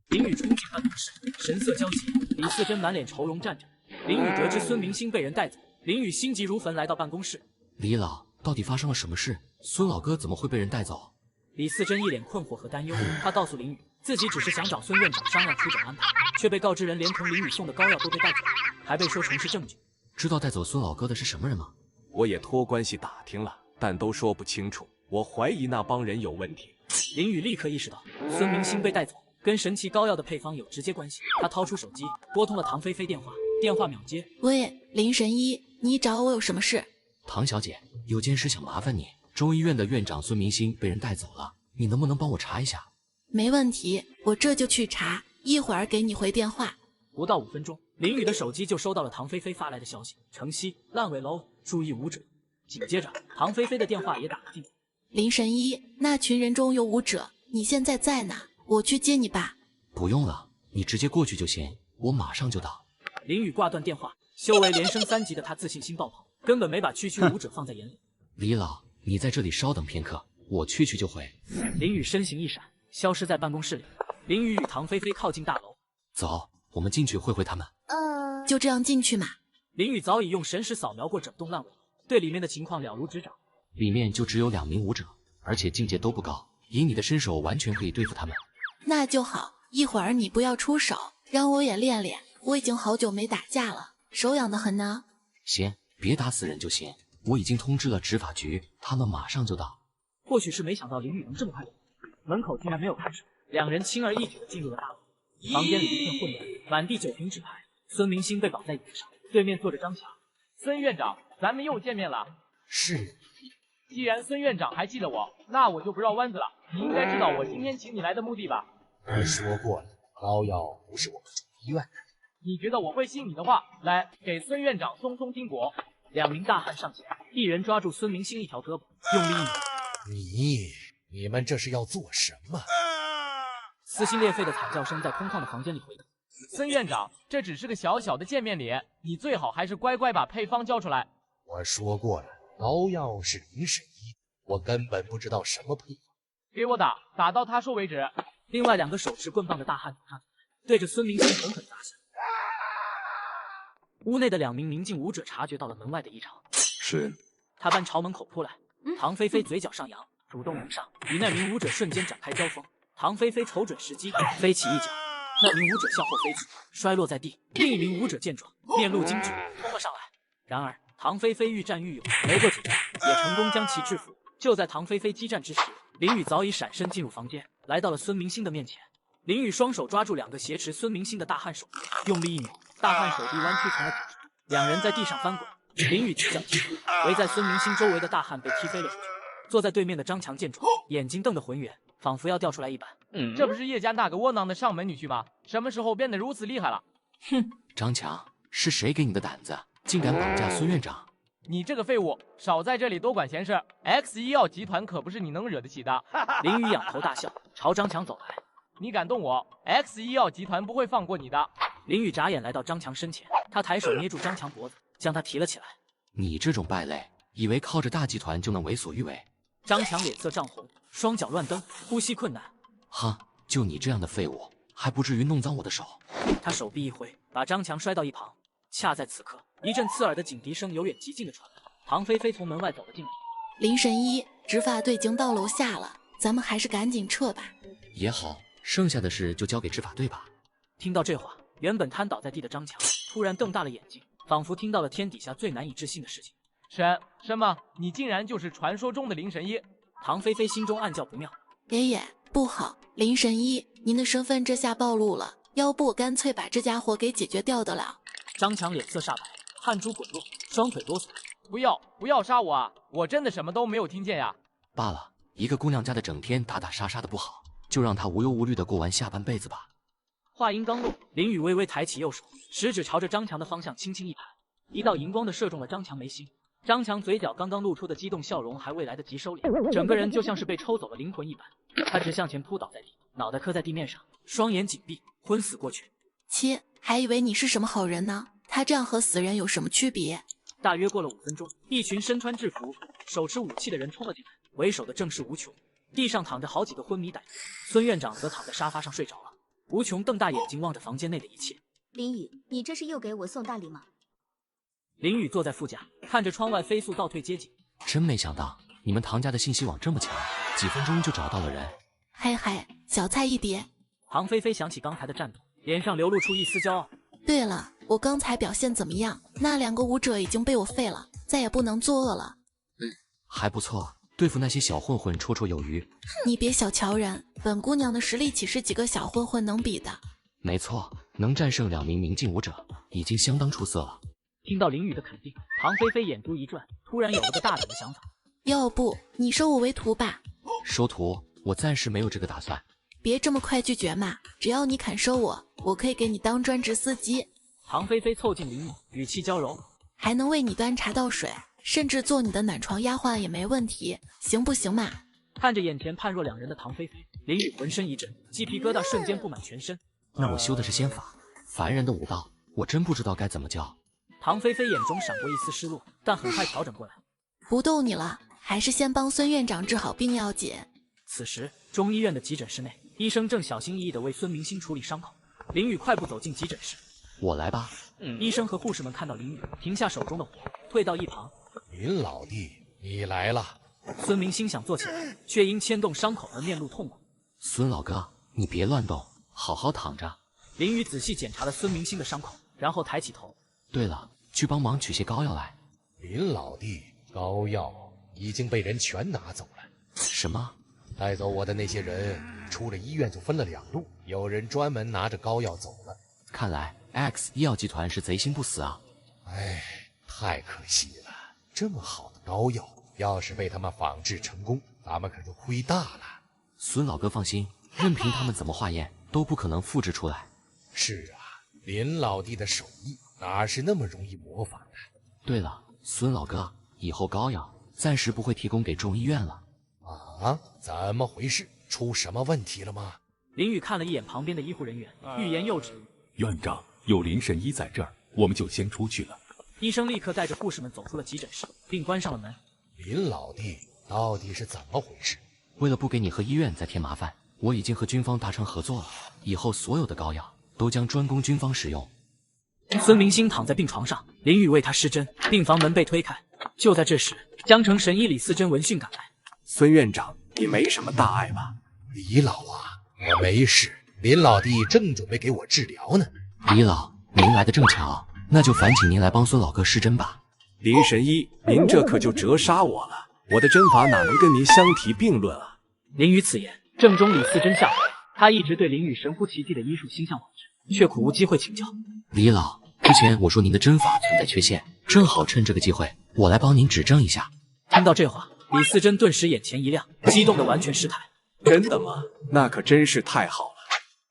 林宇冲进办公室，神色焦急。李嗣珍满脸愁容站着。林宇得知孙明星被人带走，林宇心急如焚来到办公室。李老，到底发生了什么事？孙老哥怎么会被人带走？李嗣珍一脸困惑和担忧。他告诉林宇，自己只是想找孙院长商量出诊安排，却被告知人连同林宇送的膏药都被带走，还被说成是证据。知道带走孙老哥的是什么人吗？我也托关系打听了，但都说不清楚。我怀疑那帮人有问题。林宇立刻意识到，孙明星被带走跟神奇膏药的配方有直接关系。他掏出手机，拨通了唐菲菲电话，电话秒接。喂，林神医，你找我有什么事？唐小姐，有件事想麻烦你。中医院的院长孙明星被人带走了，你能不能帮我查一下？没问题，我这就去查，一会儿给你回电话。不到5分钟，林宇的手机就收到了唐菲菲发来的消息：城西烂尾楼注意武者。紧接着，唐菲菲的电话也打了进来。林神医，那群人中有武者，你现在在哪？我去接你吧。不用了，你直接过去就行，我马上就到。林宇挂断电话，修为连升3级的他自信心爆棚，根本没把区区武者放在眼里。李老，你在这里稍等片刻，我去就回。林宇身形一闪，消失在办公室里。林宇与唐菲菲靠近大楼，走，我们进去会会他们。就这样进去嘛。林宇早已用神识扫描过整栋烂尾楼，对里面的情况了如指掌。里面就只有2名武者，而且境界都不高，以你的身手完全可以对付他们。那就好，一会儿你不要出手，让我也练练。我已经好久没打架了，手痒得很呢。行，别打死人就行。我已经通知了执法局，他们马上就到。或许是没想到林宇能这么快，门口竟然没有看守，两人轻而易举地进入了大楼。房间里一片混乱，满地酒瓶纸牌。孙明星被绑在椅子上，对面坐着张强。孙院长，咱们又见面了。是。既然孙院长还记得我，那我就不绕弯子了。你应该知道我今天请你来的目的吧？我说过了，膏药不是我们主医院的。你觉得我会信你的话？来，给孙院长松松筋骨。2名大汉上前，一人抓住孙明星一条胳膊，用力一扭。你们这是要做什么？撕心裂肺的惨叫声在空旷的房间里回荡。孙院长，这只是个小小的见面礼，你最好还是乖乖把配方交出来。我说过了，膏药是林神医的，我根本不知道什么配方。给我打，打到他说为止。另外2个手持棍棒的大汉对着孙明星狠狠砸下。屋内的2名宁静武者察觉到了门外的异常，是他班朝门口扑来。唐菲菲嘴角上扬，主动迎上，与那名武者瞬间展开交锋。唐菲菲瞅准时机，飞起一脚，那名武者向后飞去，摔落在地。另一名武者见状，面露惊惧，冲了上来。然而唐菲菲愈战愈勇，没过几招也成功将其制服。就在唐菲菲激战之时，林宇早已闪身进入房间，来到了孙明星的面前。林宇双手抓住2个挟持孙明星的大汉手，用力一扭，大汉手臂弯曲成了90度，2人在地上翻滚。林宇几脚踢出，围在孙明星周围的大汉被踢飞了出去。坐在对面的张强见状，眼睛瞪得浑圆，仿佛要掉出来一般。这不是叶家那个窝囊的上门女婿吗？什么时候变得如此厉害了？哼！张强，是谁给你的胆子，竟敢绑架孙院长？你这个废物，少在这里多管闲事。X 医药集团可不是你能惹得起的。林宇仰头大笑，朝张强走来。你敢动我 ，X 医药集团不会放过你的。林宇眨眼来到张强身前，他抬手捏住张强脖子，将他提了起来。你这种败类，以为靠着大集团就能为所欲为？张强脸色涨红，双脚乱蹬，呼吸困难。哈，就你这样的废物，还不至于弄脏我的手。他手臂一挥，把张强摔到一旁。恰在此刻，一阵刺耳的警笛声由远及近的传来。唐菲菲从门外走了进来。林神医，执法队已经到楼下了，咱们还是赶紧撤吧。也好，剩下的事就交给执法队吧。听到这话，原本瘫倒在地的张强突然瞪大了眼睛，仿佛听到了天底下最难以置信的事情。什么？你竟然就是传说中的林神医？唐菲菲心中暗叫不妙。爷爷，不好，林神医，您的身份这下暴露了，要不我干脆把这家伙给解决掉得了。张强脸色煞白，汗珠滚落，双腿哆嗦。不要杀我啊！我真的什么都没有听见呀。罢了，一个姑娘家的整天打打杀杀的不好，就让她无忧无虑的过完下半辈子吧。话音刚落，林宇微微抬起右手，食指朝着张强的方向轻轻一弹，一道银光的射中了张强眉心。张强嘴角刚刚露出的激动笑容还未来得及收敛，整个人就像是被抽走了灵魂一般，他直向前扑倒在地，脑袋磕在地面上，双眼紧闭，昏死过去。切，还以为你是什么好人呢。他这样和死人有什么区别？大约过了5分钟，一群身穿制服、手持武器的人冲了进来，为首的正是吴琼。地上躺着好几个昏迷歹徒，孙院长则躺在沙发上睡着了。吴琼瞪大眼睛望着房间内的一切。林雨，你这是又给我送大礼吗？林雨坐在副驾，看着窗外飞速倒退街景。真没想到你们唐家的信息网这么强，几分钟就找到了人。嘿嘿，小菜一碟。唐菲菲想起刚才的战斗，脸上流露出一丝骄傲。对了，我刚才表现怎么样？那2个武者已经被我废了，再也不能作恶了。还不错，对付那些小混混绰绰有余。你别小瞧人，本姑娘的实力岂是几个小混混能比的？没错，能战胜2名明镜武者，已经相当出色了。听到林雨的肯定，唐菲菲眼珠一转，突然有了个大胆的想法。要不你收我为徒吧？收徒？我暂时没有这个打算。别这么快拒绝嘛！只要你肯收我，我可以给你当专职司机。唐菲菲凑近林雨，语气娇柔，还能为你端茶倒水，甚至做你的暖床丫鬟也没问题，行不行嘛？看着眼前判若2人的唐菲菲，林雨浑身一震，鸡皮疙瘩瞬间布满全身。那我修的是仙法，凡人的武道，我真不知道该怎么教。唐菲菲眼中闪过一丝失落，但很快调整过来。不逗你了，还是先帮孙院长治好病要紧。此时，中医院的急诊室内，医生正小心翼翼地为孙明星处理伤口。林雨快步走进急诊室。我来吧。医生和护士们看到林雨，停下手中的活，退到一旁。林老弟，你来了。孙明星想坐起来，却因牵动伤口而面露痛苦。孙老哥，你别乱动，好好躺着。林雨仔细检查了孙明星的伤口，然后抬起头。对了，去帮忙取些膏药来。林老弟，膏药已经被人全拿走了。什么？带走我的那些人，出了医院就分了2路，有人专门拿着膏药走了。看来 X 医药集团是贼心不死啊！哎，太可惜了，这么好的膏药，要是被他们仿制成功，咱们可就亏大了。孙老哥放心，任凭他们怎么化验，都不可能复制出来。是啊，林老弟的手艺哪是那么容易模仿的？对了，孙老哥，以后膏药暂时不会提供给中医院了。啊？怎么回事？出什么问题了吗？林雨看了一眼旁边的医护人员，欲言又止。院长，有林神医在这儿，我们就先出去了。医生立刻带着护士们走出了急诊室，并关上了门。林老弟，到底是怎么回事？为了不给你和医院再添麻烦，我已经和军方达成合作了，以后所有的膏药都将专供军方使用。孙明星躺在病床上，林雨为他施针，病房门被推开。就在这时，江城神医李思珍闻讯赶来。孙院长，你没什么大碍吧？李老啊，我没事，林老弟正准备给我治疗呢。李老，您来的正巧，那就烦请您来帮孙老哥施针吧。林神医，您这可就折杀我了，我的针法哪能跟您相提并论啊？林雨此言正中李思珍下怀，他一直对林雨神乎其技的医术心向往之，却苦无机会请教。李老，之前我说您的针法存在缺陷，正好趁这个机会，我来帮您指正一下。听到这话，李思珍顿时眼前一亮，激动的完全失态。真的吗？那可真是太好了。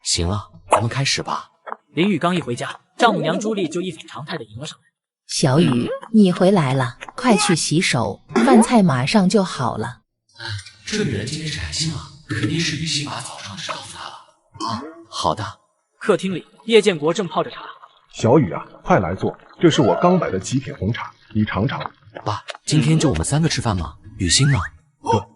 行了，咱们开始吧。林雨刚一回家，丈母娘朱莉就一反常态的迎了上来。小雨，你回来了，快去洗手，饭菜马上就好了。这女人今天是开心了，肯定是雨欣把早上的事告诉她了。啊，好的。客厅里，叶建国正泡着茶。小雨啊，快来坐，这是我刚买的极品红茶，你尝尝。爸，今天就我们3个吃饭吗？雨欣呢？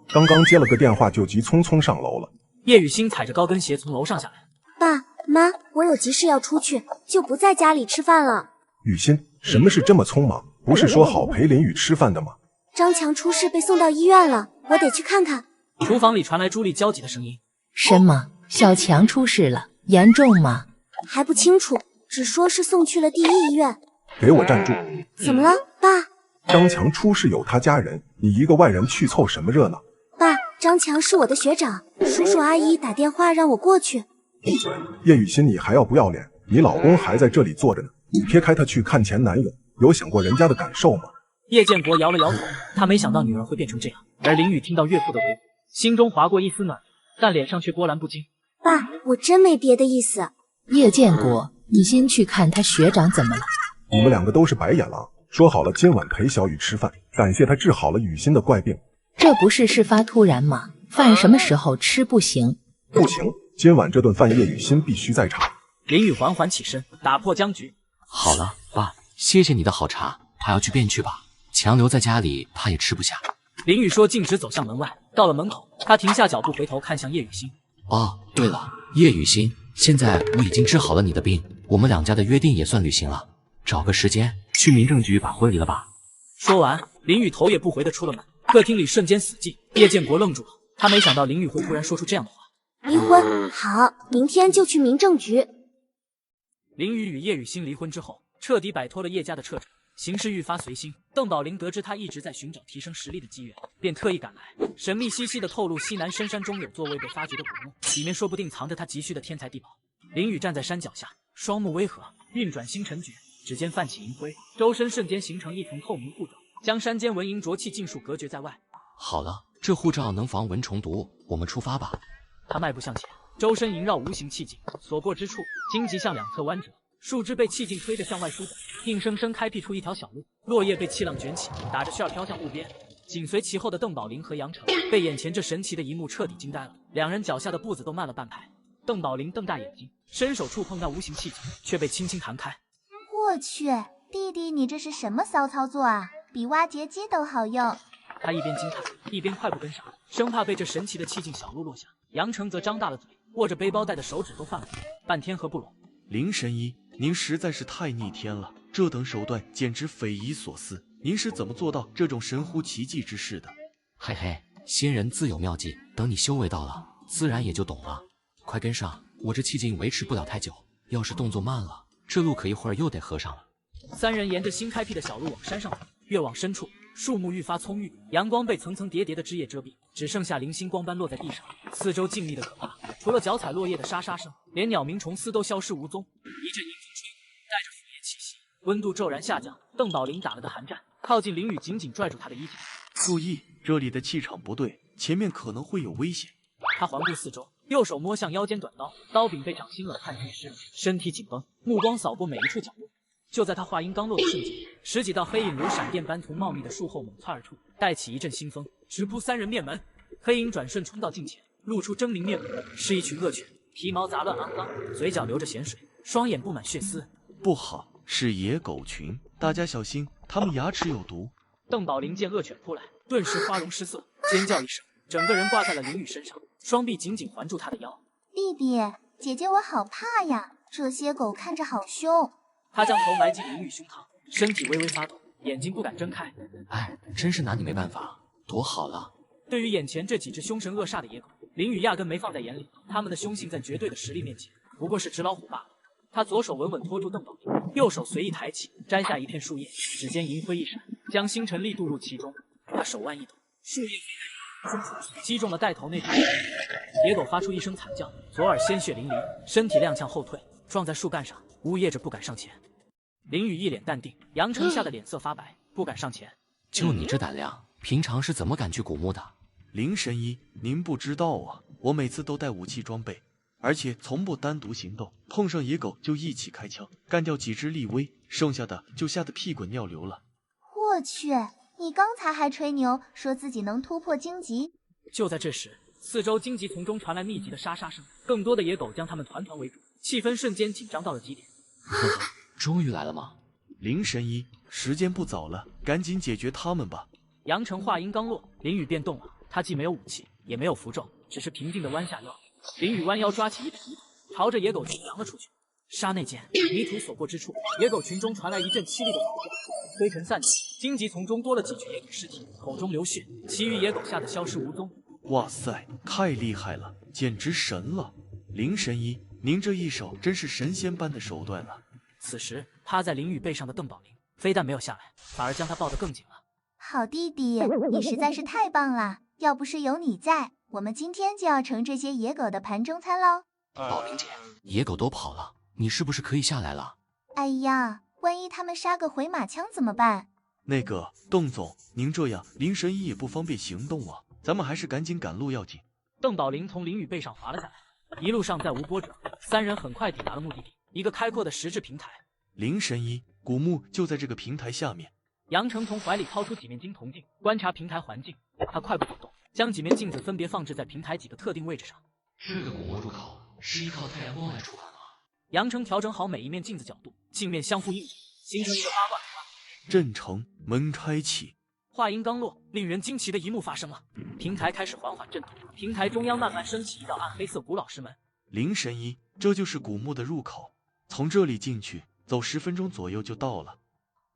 刚刚接了个电话，就急匆匆上楼了。叶雨欣踩着高跟鞋从楼上下来。爸妈，我有急事要出去，就不在家里吃饭了。雨欣，什么事这么匆忙？不是说好陪林雨吃饭的吗？张强出事被送到医院了，我得去看看。厨房里传来朱莉焦急的声音。什么？小强出事了？严重吗？还不清楚，只说是送去了第1医院。给我站住！怎么了，爸？张强出事有他家人，你一个外人去凑什么热闹？爸，张强是我的学长，叔叔阿姨打电话让我过去。闭嘴！叶雨欣，你还要不要脸？你老公还在这里坐着呢，你撇开他去看前男友，有想过人家的感受吗？叶建国摇了摇头，他没想到女儿会变成这样。而林雨听到岳父的维护，心中划过一丝暖流，但脸上却波澜不惊。爸，我真没别的意思。叶建国，你先去看他学长怎么了？你们2个都是白眼狼，说好了今晚陪小雨吃饭，感谢他治好了雨欣的怪病。这不是事发突然吗？饭什么时候吃不行？不行，今晚这顿饭叶雨欣必须在场。林雨缓缓起身，打破僵局。好了，爸，谢谢你的好茶，他要去便去吧，强留在家里他也吃不下。林雨说，径直走向门外。到了门口，他停下脚步，回头看向叶雨欣。哦，对了，叶雨欣，现在我已经治好了你的病，我们两家的约定也算履行了，找个时间去民政局把婚离了吧。说完，林雨头也不回的出了门。客厅里瞬间死寂，叶建国愣住了，他没想到林雨会突然说出这样的话。离婚好，明天就去民政局。林雨与叶雨欣离婚之后，彻底摆脱了叶家的掣肘，行事愈发随心。邓宝林得知他一直在寻找提升实力的机缘，便特意赶来，神秘兮兮的透露西南深山中有座未被发掘的古墓，里面说不定藏着他急需的天才地宝。林雨站在山脚下，双目微合，运转星辰诀，指尖泛起银辉，周身瞬间形成一层透明护罩，将山间蚊蝇浊气尽数隔绝在外。好了，这护罩能防蚊虫毒，我们出发吧。他迈步向前，周身萦绕无形气劲，所过之处，荆棘向两侧弯折，树枝被气劲推着向外舒展，硬生生开辟出一条小路。落叶被气浪卷起，打着旋儿飘向路边。紧随其后的邓宝林和杨成被眼前这神奇的一幕彻底惊呆了，两人脚下的步子都慢了半拍。邓宝林瞪大眼睛，伸手触碰那无形气劲，却被轻轻弹开。我去，弟弟，你这是什么骚操作啊？比挖掘机都好用。他一边惊叹，一边快步跟上，生怕被这神奇的气劲小路落下。杨成则张大了嘴，握着背包带的手指都泛了红，半天合不拢。林神医，您实在是太逆天了，这等手段简直匪夷所思。您是怎么做到这种神乎其技之事的？嘿嘿，仙人自有妙计，等你修为到了，自然也就懂了。快跟上，我这气劲维持不了太久，要是动作慢了，这路可一会儿又得合上了。三人沿着新开辟的小路往山上走，越往深处，树木愈发葱郁，阳光被层层叠叠的枝叶遮蔽，只剩下零星光斑落在地上，四周静谧的可怕。除了脚踩落叶的沙沙声，连鸟鸣虫嘶都消失无踪。一阵阴风吹过，带着腐叶气息，温度骤然下降。邓宝林打了个寒战，靠近林雨，紧紧拽住他的衣角。注意，这里的气场不对，前面可能会有危险。他环顾四周，右手摸向腰间短刀，刀柄被掌心冷汗浸湿，身体紧绷，目光扫过每一处角落。就在他话音刚落的瞬间，十几道黑影如闪电般从茂密的树后猛窜而出，带起一阵腥风，直扑三人面门。黑影转瞬冲到近前，露出狰狞面目，是一群恶犬，皮毛杂乱肮脏，嘴角流着咸水，双眼布满血丝。不好，是野狗群，大家小心，它们牙齿有毒。邓宝林见恶犬扑来，顿时花容失色，尖叫一声，整个人挂在了林雨身上，双臂紧紧环住他的腰。弟弟，姐姐我好怕呀，这些狗看着好凶。他将头埋进林雨胸膛，身体微微发抖，眼睛不敢睁开。哎，真是拿你没办法，躲好了。对于眼前这几只凶神恶煞的野狗，林雨压根没放在眼里，他们的凶性在绝对的实力面前，不过是纸老虎罢了。他左手稳稳拖住邓宝林，右手随意抬起，摘下一片树叶，指尖银辉一闪，将星辰力渡入其中。他手腕一抖，树叶飞来，击中了带头那只野狗，发出一声惨叫，左耳鲜血淋漓，身体踉跄后退，撞在树干上，呜咽着不敢上前。林雨一脸淡定，杨成吓得脸色发白，不敢上前。就你这胆量，平常是怎么敢去古墓的？林神医，您不知道啊，我每次都带武器装备，而且从不单独行动，碰上野狗就一起开枪，干掉几只立威，剩下的就吓得屁滚尿流了。我去，你刚才还吹牛说自己能突破荆棘。就在这时，四周荆棘丛中传来密集的沙沙声，更多的野狗将他们团团围住，气氛瞬间紧张到了极点。终于来了吗？林神医，时间不早了，赶紧解决他们吧。杨成话音刚落，林雨便动了。他既没有武器，也没有符咒，只是平静地弯下腰。林雨弯腰抓起一柄泥土，朝着野狗群扬了出去。刹那间，泥土所过之处，野狗群中传来一阵凄厉的嚎叫。灰尘散去，荆棘丛中多了几具野狗尸体，口中流血，其余野狗吓得消失无踪。哇塞，太厉害了，简直神了！林神医，您这一手真是神仙般的手段了。此时，趴在林雨背上的邓宝林非但没有下来，反而将他抱得更紧了。好弟弟，你实在是太棒了！要不是有你在，我们今天就要成这些野狗的盘中餐喽。宝林姐，野狗都跑了，你是不是可以下来了？哎呀，万一他们杀个回马枪怎么办？那个，邓总，您这样，林神医也不方便行动啊，咱们还是赶紧赶路要紧。邓宝林从林雨背上滑了下来，一路上再无波折，三人很快抵达了目的地，一个开阔的石质平台。林神医，古墓就在这个平台下面。杨成从怀里掏出几面金铜镜，观察平台环境。他快步走动，将几面镜子分别放置在平台几个特定位置上。这个古墓入口是依靠太阳光来出汗吗？杨成调整好每一面镜子角度，镜面相互映照，形成一个八卦图案。阵成，门开启。话音刚落，令人惊奇的一幕发生了，平台开始缓缓震动，平台中央慢慢升起一道暗黑色古老石门。灵神一，这就是古墓的入口，从这里进去，走10分钟左右就到了。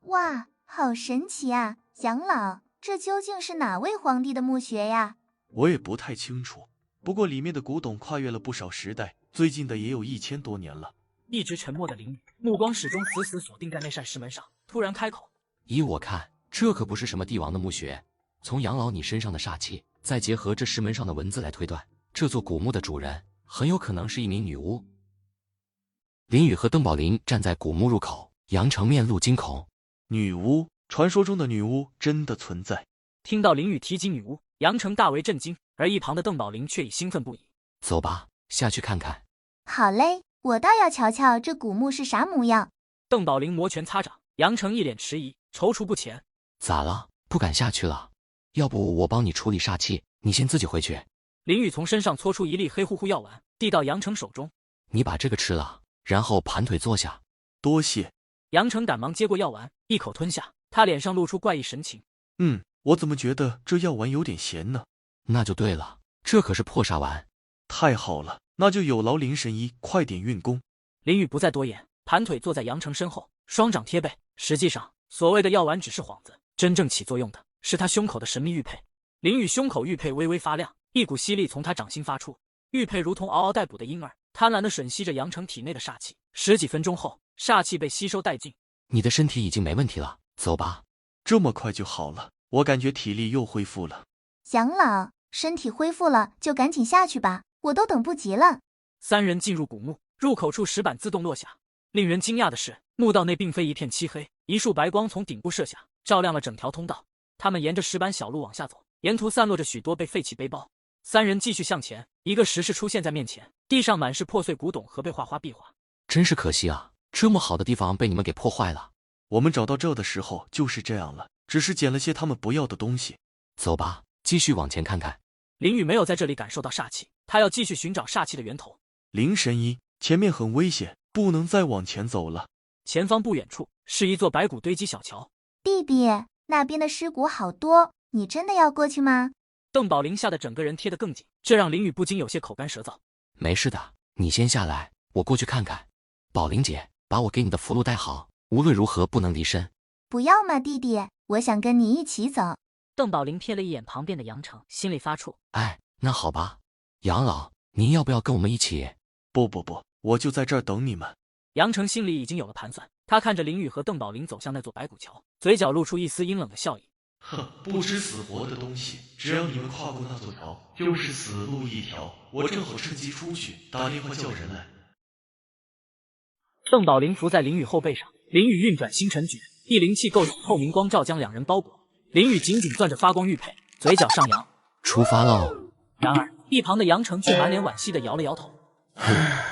哇，好神奇啊！杨老，这究竟是哪位皇帝的墓穴呀？我也不太清楚，不过里面的古董跨越了不少时代，最近的也有1000多年了。一直沉默的林雨，目光始终死死锁定在那扇石门上，突然开口：“依我看，这可不是什么帝王的墓穴。从杨老你身上的煞气，再结合这石门上的文字来推断，这座古墓的主人很有可能是一名女巫。”林雨和邓宝林站在古墓入口，杨成面露惊恐。女巫？传说中的女巫真的存在？听到林雨提及女巫，杨成大为震惊，而一旁的邓宝林却已兴奋不已。走吧，下去看看。好嘞，我倒要瞧瞧这古墓是啥模样。邓宝林摩拳擦掌，杨成一脸迟疑，踌躇不前。咋了？不敢下去了？要不我帮你处理煞气，你先自己回去。林雨从身上搓出一粒黑乎乎药丸，递到杨成手中。你把这个吃了，然后盘腿坐下。多谢。杨成赶忙接过药丸，一口吞下，他脸上露出怪异神情。我怎么觉得这药丸有点咸呢？那就对了，这可是破煞丸。太好了，那就有劳林神医快点运功。林雨不再多言，盘腿坐在杨成身后，双掌贴背。实际上，所谓的药丸只是幌子，真正起作用的是他胸口的神秘玉佩。林雨胸口玉佩微微发亮，一股吸力从他掌心发出，玉佩如同嗷嗷待哺的婴儿，贪婪地吮吸着杨成体内的煞气。10几分钟后，煞气被吸收殆尽。你的身体已经没问题了，走吧。这么快就好了？我感觉体力又恢复了。杨老，身体恢复了就赶紧下去吧，我都等不及了。三人进入古墓，入口处石板自动落下。令人惊讶的是，墓道内并非一片漆黑，一束白光从顶部射下，照亮了整条通道。他们沿着石板小路往下走，沿途散落着许多被废弃背包。三人继续向前，一个石室出现在面前，地上满是破碎古董和被画花壁画。真是可惜啊，这么好的地方被你们给破坏了。我们找到这的时候就是这样了，只是捡了些他们不要的东西。走吧，继续往前看看。林雨没有在这里感受到煞气，他要继续寻找煞气的源头。林神医，前面很危险，不能再往前走了。前方不远处是一座白骨堆积小桥。弟弟，那边的尸骨好多，你真的要过去吗？邓宝林吓得整个人贴得更紧，这让林雨不禁有些口干舌燥。没事的，你先下来，我过去看看。宝林姐，把我给你的符箓带好，无论如何不能离身。不要嘛，弟弟，我想跟你一起走。邓宝林瞥了一眼旁边的杨成，心里发怵。哎，那好吧，杨老，您要不要跟我们一起？不，我就在这儿等你们。杨成心里已经有了盘算，他看着林雨和邓宝林走向那座白骨桥，嘴角露出一丝阴冷的笑意。哼，不知死活的东西，只要你们跨过那座桥，就是死路一条。我正好趁机出去，打电话叫人来。邓宝林伏在林雨后背上，林雨运转星辰诀，一灵气构成透明光罩将两人包裹。林雨紧紧攥着发光玉佩，嘴角上扬。出发喽！然而，一旁的杨成却满脸惋惜地摇了摇头。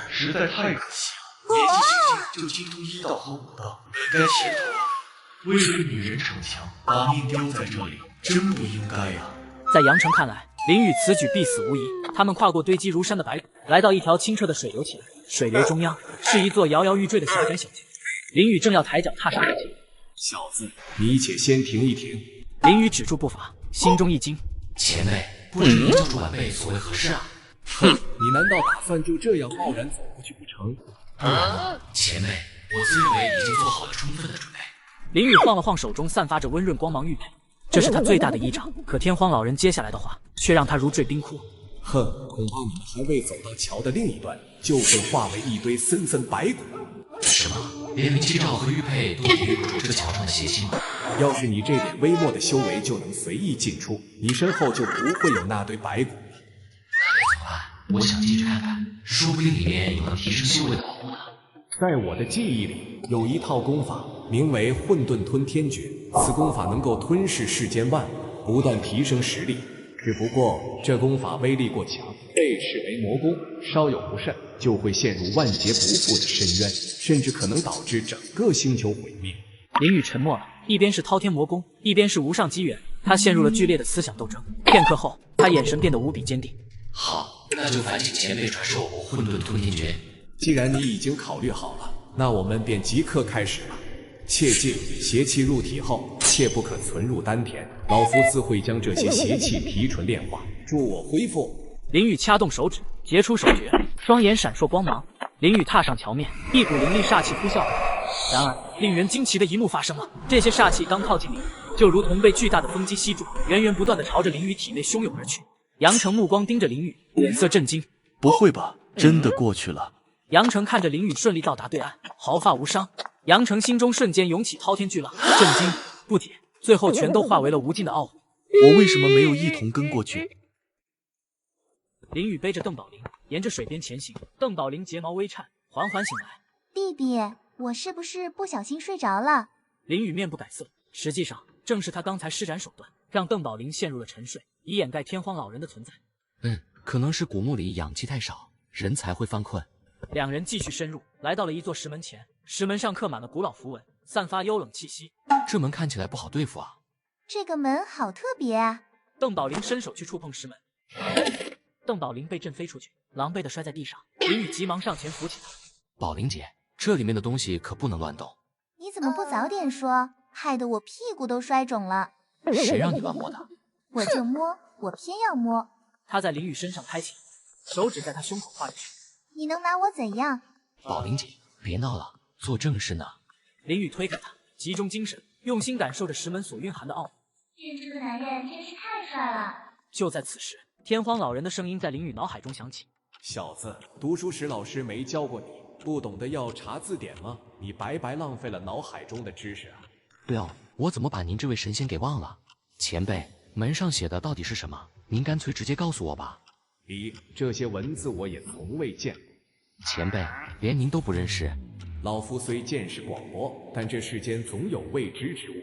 实在太可惜了，年纪轻轻就精通医道和武道，本该前途。为了女人逞强，把命丢在这里，真不应该呀。在杨成看来，林雨此举必死无疑。他们跨过堆积如山的白骨，来到一条清澈的水流前，水流中央是一座摇摇欲坠的小山小桥。林雨正要抬脚踏上去，小子，你且先停一停。林雨止住步伐，心中一惊。前辈，不知您教主晚辈所为何事啊？哼，你难道打算就这样贸然走过去不成？当然了，前辈，我自认为已经做好了充分的准备。林雨晃了晃手中散发着温润光芒玉佩，这是他最大的依仗。可天荒老人接下来的话，却让他如坠冰窟。哼，恐怕你们还未走到桥的另一端，就会化为一堆森森白骨。什么？连灵气罩和玉佩都抵御不住这桥上的邪气吗？要是你这点微末的修为就能随意进出，你身后就不会有那堆白骨了。那该怎么办？我想进去看看，说不定里面有能提升修为的宝物呢。在我的记忆里，有一套功法，名为混沌吞天诀。此功法能够吞噬世间万物，不断提升实力。只不过这功法威力过强，被视为魔功，稍有不慎就会陷入万劫不复的深渊，甚至可能导致整个星球毁灭。林雨沉默了，一边是滔天魔功，一边是无上机缘，他陷入了剧烈的思想斗争。片刻后，他眼神变得无比坚定。好，那就烦请前辈传授我混沌吞天诀。既然你已经考虑好了，那我们便即刻开始吧。切记，邪气入体后，切不可存入丹田。老夫自会将这些邪气提纯炼化，助我恢复。林雨掐动手指，结出手诀，双眼闪烁光芒。林雨踏上桥面，一股凌厉煞气呼啸而来。然而，令人惊奇的一幕发生了，这些煞气刚靠近林雨，就如同被巨大的风机吸住，源源不断的朝着林雨体内汹涌而去。杨成目光盯着林雨，脸色震惊。不会吧，真的过去了？杨成看着林雨顺利到达对岸，毫发无伤。杨成心中瞬间涌起滔天巨浪，震惊、不解，最后全都化为了无尽的懊悔。我为什么没有一同跟过去？林雨背着邓宝林，沿着水边前行。邓宝林睫毛微颤，缓缓醒来。弟弟，我是不是不小心睡着了？林雨面不改色，实际上正是他刚才施展手段，让邓宝林陷入了沉睡，以掩盖天荒老人的存在。可能是古墓里氧气太少，人才会犯困。两人继续深入，来到了一座石门前，石门上刻满了古老符文，散发幽冷气息。这门看起来不好对付啊。这个门好特别啊！邓宝林伸手去触碰石门，邓宝林被震飞出去，狼狈地摔在地上。林雨急忙上前扶起他。宝玲姐，这里面的东西可不能乱动。你怎么不早点说？害得我屁股都摔肿了。谁让你乱摸的？我就摸，我偏要摸。他在林雨身上拍起，手指在他胸口画着去。你能拿我怎样？宝玲姐，别闹了，做正事呢。林雨推开他，集中精神，用心感受着石门所蕴含的奥秘。这个男人真是太帅了。就在此时，天荒老人的声音在林雨脑海中响起：小子，读书时老师没教过你，不懂得要查字典吗？你白白浪费了脑海中的知识啊！不要，我怎么把您这位神仙给忘了？前辈，门上写的到底是什么？您干脆直接告诉我吧。咦，这些文字我也从未见过。前辈，连您都不认识？老夫虽见识广博，但这世间总有未知之物。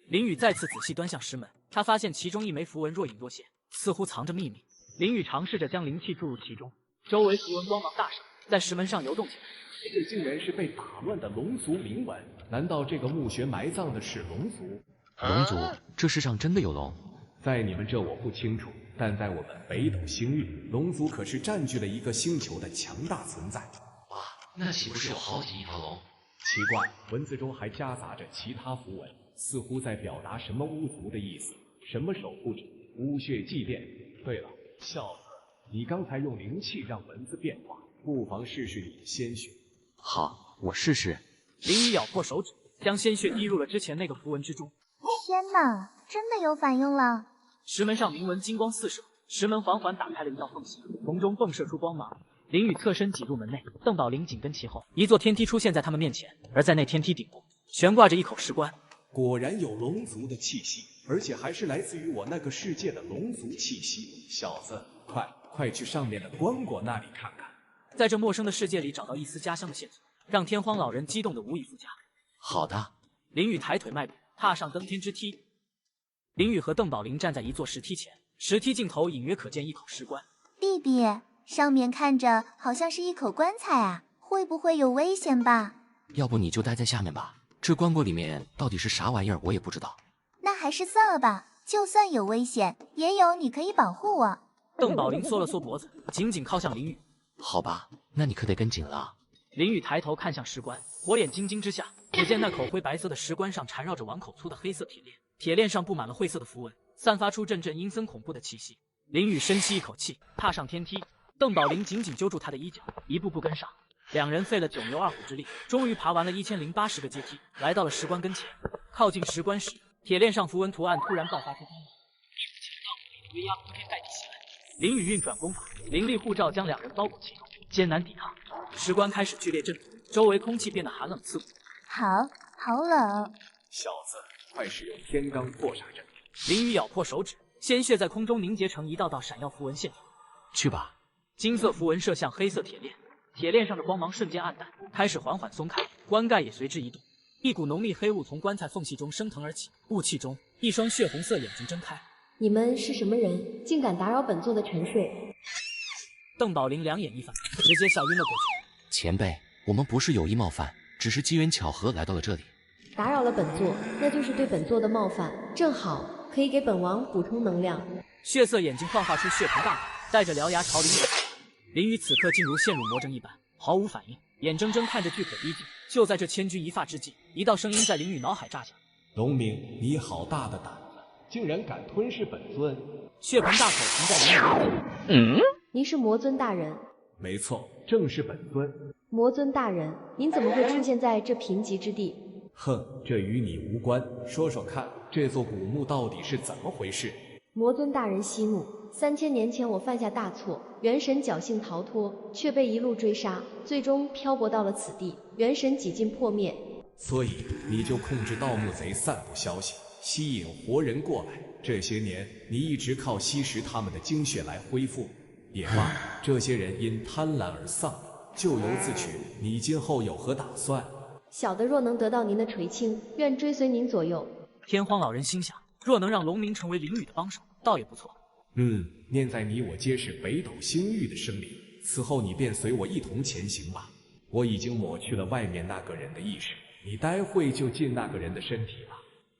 林雨再次仔细端向石门，他发现其中一枚符文若隐若现，似乎藏着秘密。林雨尝试着将灵气注入其中，周围符文光芒大盛，在石门上游动起来。这竟然是被打乱的龙族铭文，难道这个墓穴埋葬的是龙族？龙族？这世上真的有龙？在你们这我不清楚，但在我们北斗星域，龙族可是占据了一个星球的强大存在。哇，那岂不是有好几亿条龙？奇怪，文字中还夹杂着其他符文，似乎在表达什么巫族的意思，什么守护者、巫血祭奠。对了，小子，你刚才用灵气让文字变化，不妨试试你的鲜血。好，我试试。林雨咬破手指，将鲜血滴入了之前那个符文之中。天哪，真的有反应了！石门上铭文金光四射，石门缓缓打开了一道缝隙，从中迸射出光芒。林雨侧身挤入门内，邓宝林紧跟其后。一座天梯出现在他们面前，而在那天梯顶部悬挂着一口石棺。果然有龙族的气息，而且还是来自于我那个世界的龙族气息。小子，快去上面的棺椁那里看看。在这陌生的世界里找到一丝家乡的线索，让天荒老人激动得无以复加。好的。林雨抬腿迈步，踏上登天之梯。林雨和邓宝林站在一座石梯前，石梯尽头隐约可见一口石棺。弟弟，上面看着好像是一口棺材啊，会不会有危险吧？要不你就待在下面吧，这棺椁里面到底是啥玩意儿，我也不知道。那还是算了吧，就算有危险，也有你可以保护我。邓宝林缩了缩脖子，紧紧靠向林雨。好吧，那你可得跟紧了。林雨抬头看向石棺，火眼金睛之下，只见那口灰白色的石棺上缠绕着碗口粗的黑色铁链，铁链上布满了晦色的符文，散发出阵阵阴森恐怖的气息。林雨深吸一口气，踏上天梯。邓宝林紧紧揪住他的衣角，一步步跟上。两人费了九牛二虎之力，终于爬完了1080个阶梯，来到了石棺跟前。靠近石棺时，铁链上符文图案突然爆发出光芒，一股强大无比的威压铺天盖地袭来。林雨运转功法，灵力护罩将两人包裹其中，艰难抵抗。石棺开始剧烈震动，周围空气变得寒冷刺骨。好冷。小子，快使用天罡破煞阵。林雨咬破手指，鲜血在空中凝结成一道道闪耀符文线条。去吧。金色符文射向黑色铁链，铁链上的光芒瞬间暗淡，开始缓缓松开，棺盖也随之移动。一股浓密黑雾从棺材缝隙中升腾而起，雾气中，一双血红色眼睛睁开。你们是什么人，竟敢打扰本座的沉睡？邓宝林两眼一翻，直接笑晕了过去。前辈，我们不是有意冒犯，只是机缘巧合来到了这里。打扰了本座，那就是对本座的冒犯，正好可以给本王补充能量。血色眼睛幻化出血盆大口，带着獠牙朝林雨。林雨此刻竟如陷入魔怔一般，毫无反应，眼睁睁看着巨可逼近。就在这千钧一发之际，一道声音在林雨脑海炸响：“龙明，你好大的胆子，竟然敢吞噬本尊！”血盆大口停在林雨面前。您是魔尊大人？没错，正是本尊。魔尊大人，您怎么会出现在这贫瘠之地？哼，这与你无关。说说看，这座古墓到底是怎么回事？魔尊大人息怒，3000年前我犯下大错，元神侥幸逃脱，却被一路追杀，最终漂泊到了此地，元神几近破灭。所以你就控制盗墓贼散布消息，吸引活人过来。这些年你一直靠吸食他们的精血来恢复。也罢，这些人因贪婪而丧命，咎由自取。你今后有何打算？小的若能得到您的垂青，愿追随您左右。天荒老人心想，若能让龙明成为林雨的帮手，倒也不错。念在你我皆是北斗星域的生灵，此后你便随我一同前行吧。我已经抹去了外面那个人的意识，你待会就进那个人的身体了。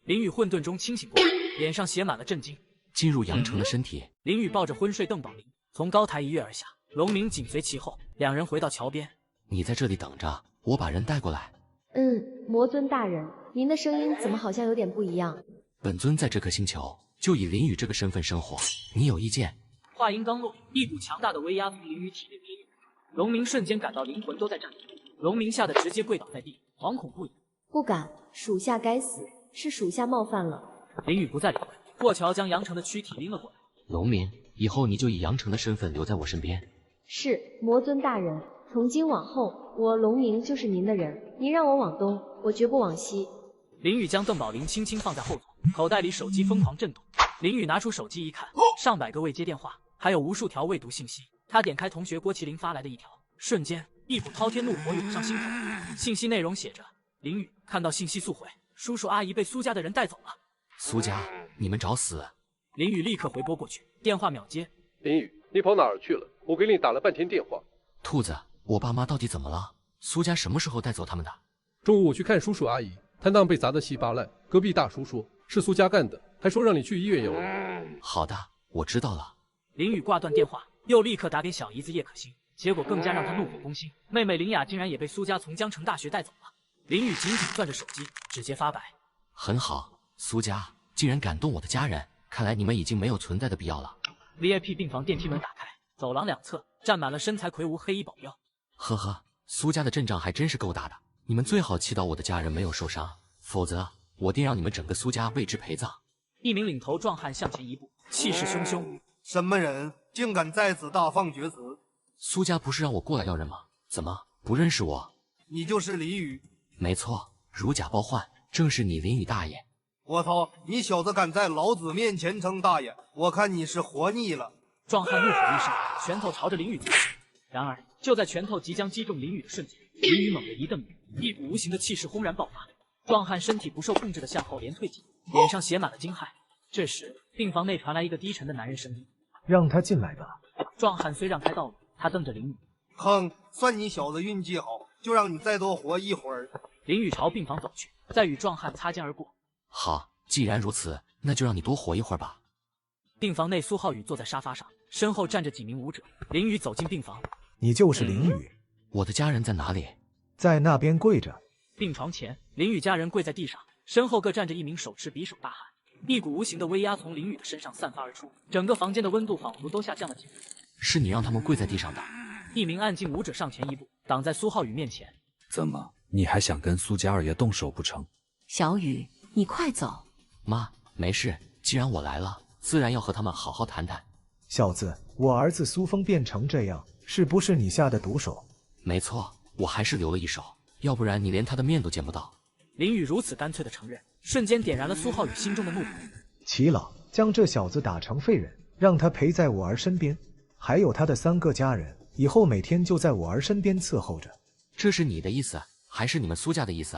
林雨混沌中清醒过来，脸上写满了震惊。进入杨成的身体。林雨抱着昏睡邓宝林从高台一跃而下，龙明紧随其后，两人回到桥边。你在这里等着，我把人带过来。魔尊大人，您的声音怎么好像有点不一样？本尊在这颗星球就以林雨这个身份生活，你有意见？话音刚落，一股强大的威压从林雨体内飞涌，龙明瞬间感到灵魂都在颤抖，龙明吓得直接跪倒在地，惶恐不已。不敢，属下该死，是属下冒犯了。林雨不再理会，过桥将杨成的躯体拎了过来。龙明，以后你就以杨成的身份留在我身边。是，魔尊大人，从今往后，我龙明就是您的人，您让我往东，我绝不往西。林雨将邓宝林轻轻放在后座，口袋里手机疯狂震动。林雨拿出手机一看，上百个未接电话，还有无数条未读信息。他点开同学郭麒麟发来的一条，瞬间一股滔天怒火涌上心头。信息内容写着：林雨，看到信息速回，叔叔阿姨被苏家的人带走了。苏家，你们找死！林雨立刻回拨过去，电话秒接。林雨，你跑哪儿去了？我给你打了半天电话。兔子，我爸妈到底怎么了？苏家什么时候带走他们的？中午我去看叔叔阿姨，摊档被砸得稀巴烂。隔壁大叔说是苏家干的，还说让你去医院有人。好的，我知道了。林雨挂断电话，又立刻打给小姨子叶可欣，结果更加让他怒火攻心，妹妹林雅竟然也被苏家从江城大学带走了。林雨紧紧攥着手机，指节发白。很好，苏家竟然感动我的家人，看来你们已经没有存在的必要了。VIP 病房电梯门打开，走廊两侧站满了身材魁梧黑衣保镖。呵呵，苏家的阵仗还真是够大的，你们最好祈祷我的家人没有受伤，否则我定让你们整个苏家为之陪葬。一名领头壮汉向前一步，气势汹汹。什么人竟敢在此大放厥词？苏家不是让我过来要人吗？怎么不认识我？你就是林雨？没错，如假包换，正是你林雨大爷。我操！你小子敢在老子面前称大爷，我看你是活腻了！壮汉怒吼一声，拳头朝着林雨砸去。然而，就在拳头即将击中林雨的瞬间，林雨猛地一瞪眼，一股无形的气势轰然爆发。壮汉身体不受控制的向后连退几步，脸上写满了惊骇。这时，病房内传来一个低沉的男人声音：“让他进来吧。”壮汉虽让开道路，他瞪着林雨：“哼，算你小子运气好，就让你再多活一会儿。”林雨朝病房走去，再与壮汉擦肩而过。好，既然如此，那就让你多活一会儿吧。病房内，苏浩宇坐在沙发上，身后站着几名武者。林雨走进病房，你就是林雨？我的家人在哪里？在那边跪着。病床前，林雨家人跪在地上，身后各站着一名手持匕首大汉。一股无形的威压从林雨的身上散发而出，整个房间的温度仿佛都下降了几度。是你让他们跪在地上的？一名暗劲武者上前一步，挡在苏浩宇面前。怎么，你还想跟苏家二爷动手不成？小雨，你快走。妈，没事，既然我来了，自然要和他们好好谈谈。小子，我儿子苏峰变成这样，是不是你下的毒手？没错，我还是留了一手，要不然你连他的面都见不到。林雨如此干脆的承认，瞬间点燃了苏浩宇心中的怒火。齐老，将这小子打成废人，让他陪在我儿身边，还有他的3个家人，以后每天就在我儿身边伺候着。这是你的意思，还是你们苏家的意思？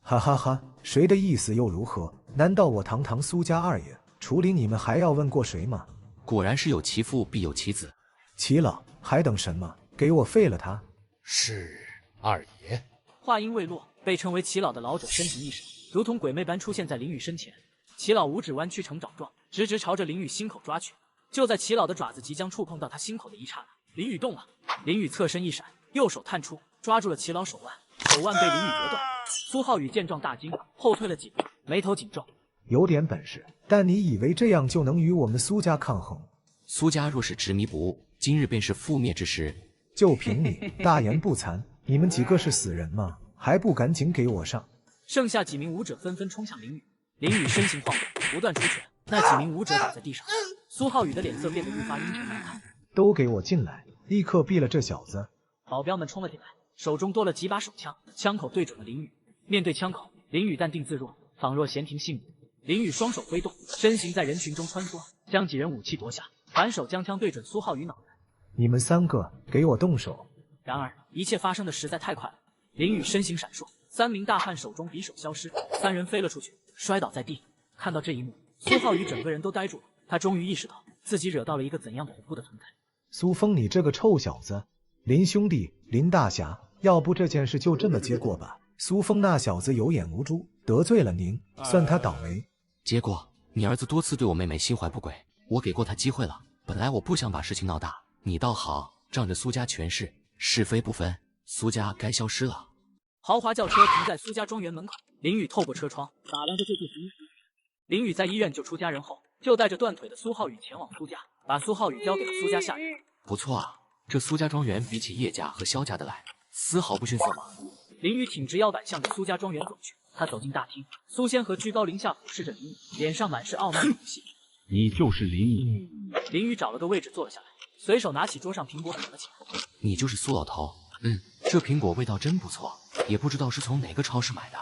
哈哈哈，谁的意思又如何？难道我堂堂苏家二爷处理你们还要问过谁吗？果然是有其父必有其子。齐老，还等什么？给我废了他！是二爷。话音未落，被称为齐老的老者身形一闪，如同鬼魅般出现在林雨身前。齐老五指弯曲成爪状，直直朝着林雨心口抓去。就在齐老的爪子即将触碰到他心口的一刹那，林宇动了，林宇侧身一闪，右手探出，抓住了齐老手腕，手腕被林宇折断。苏浩宇见状大惊，后退了几步，眉头紧皱。有点本事，但你以为这样就能与我们苏家抗衡？苏家若是执迷不悟，今日便是覆灭之时。就凭你大言不惭，你们几个是死人吗？还不赶紧给我上！剩下几名武者纷纷冲向林宇，林宇身形晃动，不断出拳，那几名武者倒在地上。苏浩宇的脸色变得愈发阴沉难看。都给我进来，立刻毙了这小子！保镖们冲了进来，手中多了几把手枪，枪口对准了林宇。面对枪口，林宇淡定自若，仿若闲庭信物。林宇双手挥动，身形在人群中穿梭，将几人武器夺下，反手将枪对准苏浩宇脑袋。你们3个给我动手！然而一切发生的实在太快了，林宇身形闪烁，3名大汉手中匕首消失，3人飞了出去，摔倒在地。看到这一幕，苏浩宇整个人都呆住了，他终于意识到自己惹到了一个怎样恐怖的存在。苏峰，你这个臭小子！林兄弟，林大侠，要不这件事就这么结果吧。苏峰那小子有眼无珠，得罪了您，算他倒霉。结果你儿子多次对我妹妹心怀不轨，我给过他机会了。本来我不想把事情闹大，你倒好，仗着苏家权势，是非不分，苏家该消失了。豪华轿车停在苏家庄园门口，林宇透过车窗打量着这座平民。林宇在医院救出家人后，就带着断腿的苏浩宇前往苏家，把苏浩宇交给了苏家下人。不错啊，这苏家庄园比起叶家和萧家的来，丝毫不逊色嘛。林宇挺直腰板向着苏家庄园走去。他走进大厅，苏仙和居高临下俯视着林宇，脸上满是傲慢与不屑。你就是林宇。林宇找了个位置坐了下来，随手拿起桌上苹果啃了起来。你就是苏老头。这苹果味道真不错，也不知道是从哪个超市买的。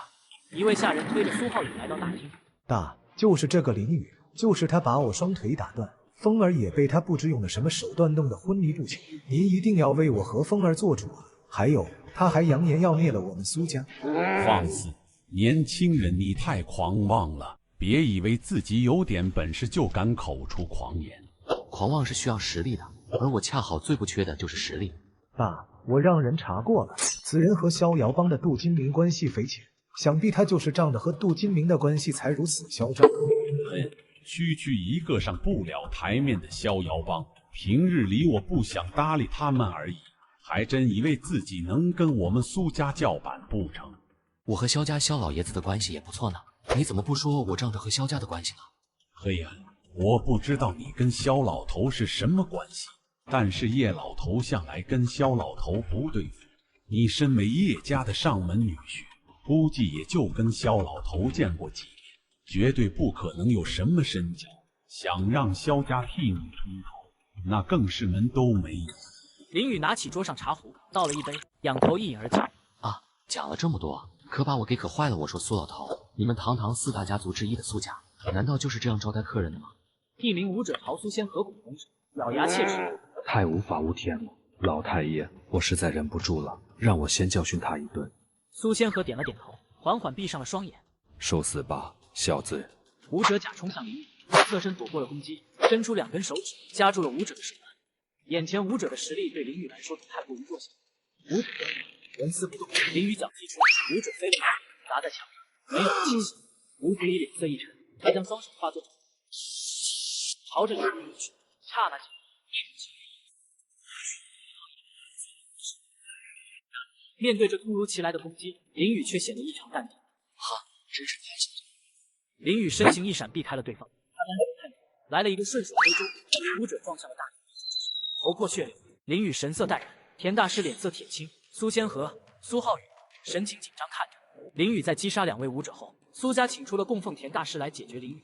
一位下人推着苏浩宇来到大厅。大，就是这个林宇，就是他把我双腿打断，风儿也被他不知用了什么手段弄得昏迷不醒。您一定要为我和风儿做主啊！还有，他还扬言要灭了我们苏家。放肆！年轻人，你太狂妄了！别以为自己有点本事就敢口出狂言。狂妄是需要实力的，而我恰好最不缺的就是实力。爸，我让人查过了，此人和逍遥帮的杜金明关系匪浅，想必他就是仗着和杜金明的关系才如此嚣张。区区一个上不了台面的逍遥帮，平日里我不想搭理他们而已，还真以为自己能跟我们苏家叫板不成？我和萧家萧老爷子的关系也不错呢，你怎么不说我仗着和萧家的关系呢？嘿呀，我不知道你跟萧老头是什么关系，但是叶老头向来跟萧老头不对付，你身为叶家的上门女婿，估计也就跟萧老头见过几面，绝对不可能有什么深交。想让萧家替你出头，那更是门都没有。林宇拿起桌上茶壶，倒了一杯，仰头一饮而尽。啊，讲了这么多，可把我给可坏了。我说苏老头，你们堂堂4大家族之一的苏家，难道就是这样招待客人的吗？一名武者陶苏仙合股同指，咬牙切齿。太无法无天了，老太爷，我实在忍不住了，让我先教训他一顿。苏仙和点了点头，缓缓闭上了双眼。受死吧，小子！武者甲冲向林宇，侧身躲过了攻击，伸出2根手指夹住了武者的手腕。眼前武者的实力对林宇来说太过于弱小，武者纹丝不动。林宇脚踢出，武者飞了一下，砸在墙上，没有了气息。吴觉一脸色一沉，他将双手化作朝着林宇去，刹那间，面对着突如其来的攻击，林宇却显得异常淡定。哈，真是太小了。林宇身形一闪，避开了对方。他单手探出，来了一个顺手挥中，武者撞向了大腿，头破血流。林宇神色淡然，田大师脸色铁青，苏仙和苏浩宇神情紧张看着。林宇在击杀2位武者后，苏家请出了供奉田大师来解决林宇。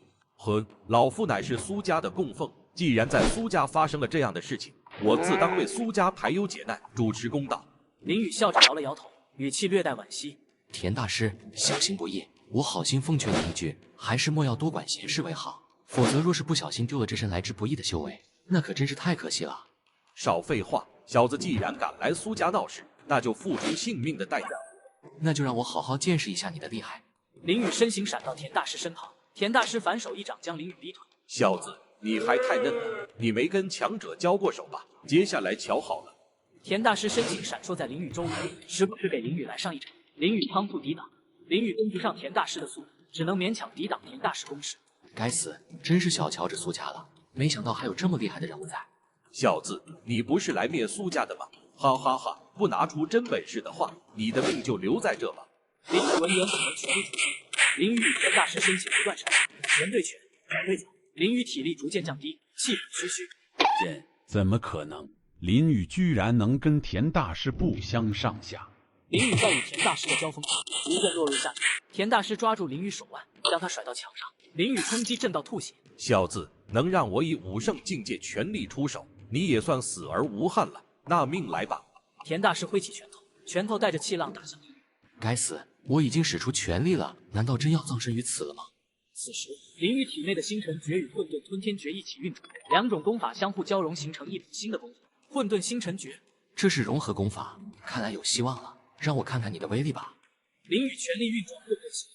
老夫乃是苏家的供奉，既然在苏家发生了这样的事情，我自当为苏家排忧解难，主持公道。林宇笑着摇了摇头，语气略带惋惜。田大师，小心不义，我好心奉劝你一句，还是莫要多管闲事为好，否则若是不小心丢了这身来之不易的修为，那可真是太可惜了。少废话，小子既然敢来苏家闹事，那就付出性命的代价。那就让我好好见识一下你的厉害。林宇身形闪到田大师身旁，田大师反手一掌将林宇逼退。小子，你还太嫩了，你没跟强者交过手吧？接下来瞧好了。田大师身形闪烁在林宇周围，时不时给林宇来上一掌。林宇仓促抵挡，林宇跟不上田大师的速度，只能勉强抵挡田大师攻势。该死，真是小瞧这苏家了，没想到还有这么厉害的人物在。小子，你不是来灭苏家的吗？哈哈哈！不拿出真本事的话，你的命就留在这吧。林宇闻言猛然全力出击，林宇与田大师身形不断闪现，拳对拳，脚对脚，林宇体力逐渐降低，气喘吁吁。怎么可能？林宇居然能跟田大师不相上下？林宇在与田大师的交锋中逐渐落入下风，田大师抓住林宇手腕，将他甩到墙上，林宇冲击震到吐血。小子，能让我以武圣境界全力出手，你也算死而无憾了。拿命来吧！田大师挥起拳头，拳头带着气浪打向林宇。该死，我已经使出全力了，难道真要葬身于此了吗？此时，林宇体内的星辰诀与混沌吞天诀一起运转，两种功法相互交融，形成一种新的功法——混沌星辰诀。这是融合功法，看来有希望了。让我看看你的威力吧。林宇全力运转混沌星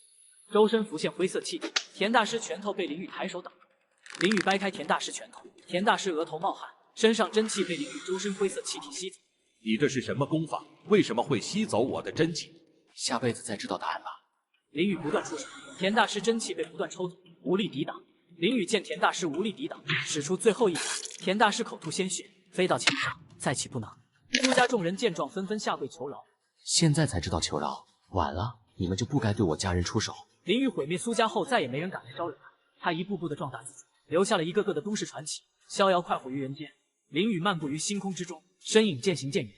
辰，周身浮现灰色气体。田大师拳头被林宇抬手挡住，林宇掰开田大师拳头，田大师额头冒汗，身上真气被林宇周身灰色气体吸走。你这是什么功法？为什么会吸走我的真气？下辈子再知道答案吧。林宇不断出手，田大师真气被不断抽走，无力抵挡。林宇见田大师无力抵挡，使出最后一掌，田大师口吐鲜血，飞到墙上，再起不能。苏家众人见状，纷纷下跪求饶。现在才知道求饶，晚了，你们就不该对我家人出手。林宇毁灭苏家后，再也没人敢来招惹他。他一步步的壮大自己，留下了一个个的都市传奇，逍遥快活于人间。林宇漫步于星空之中，身影渐行渐远。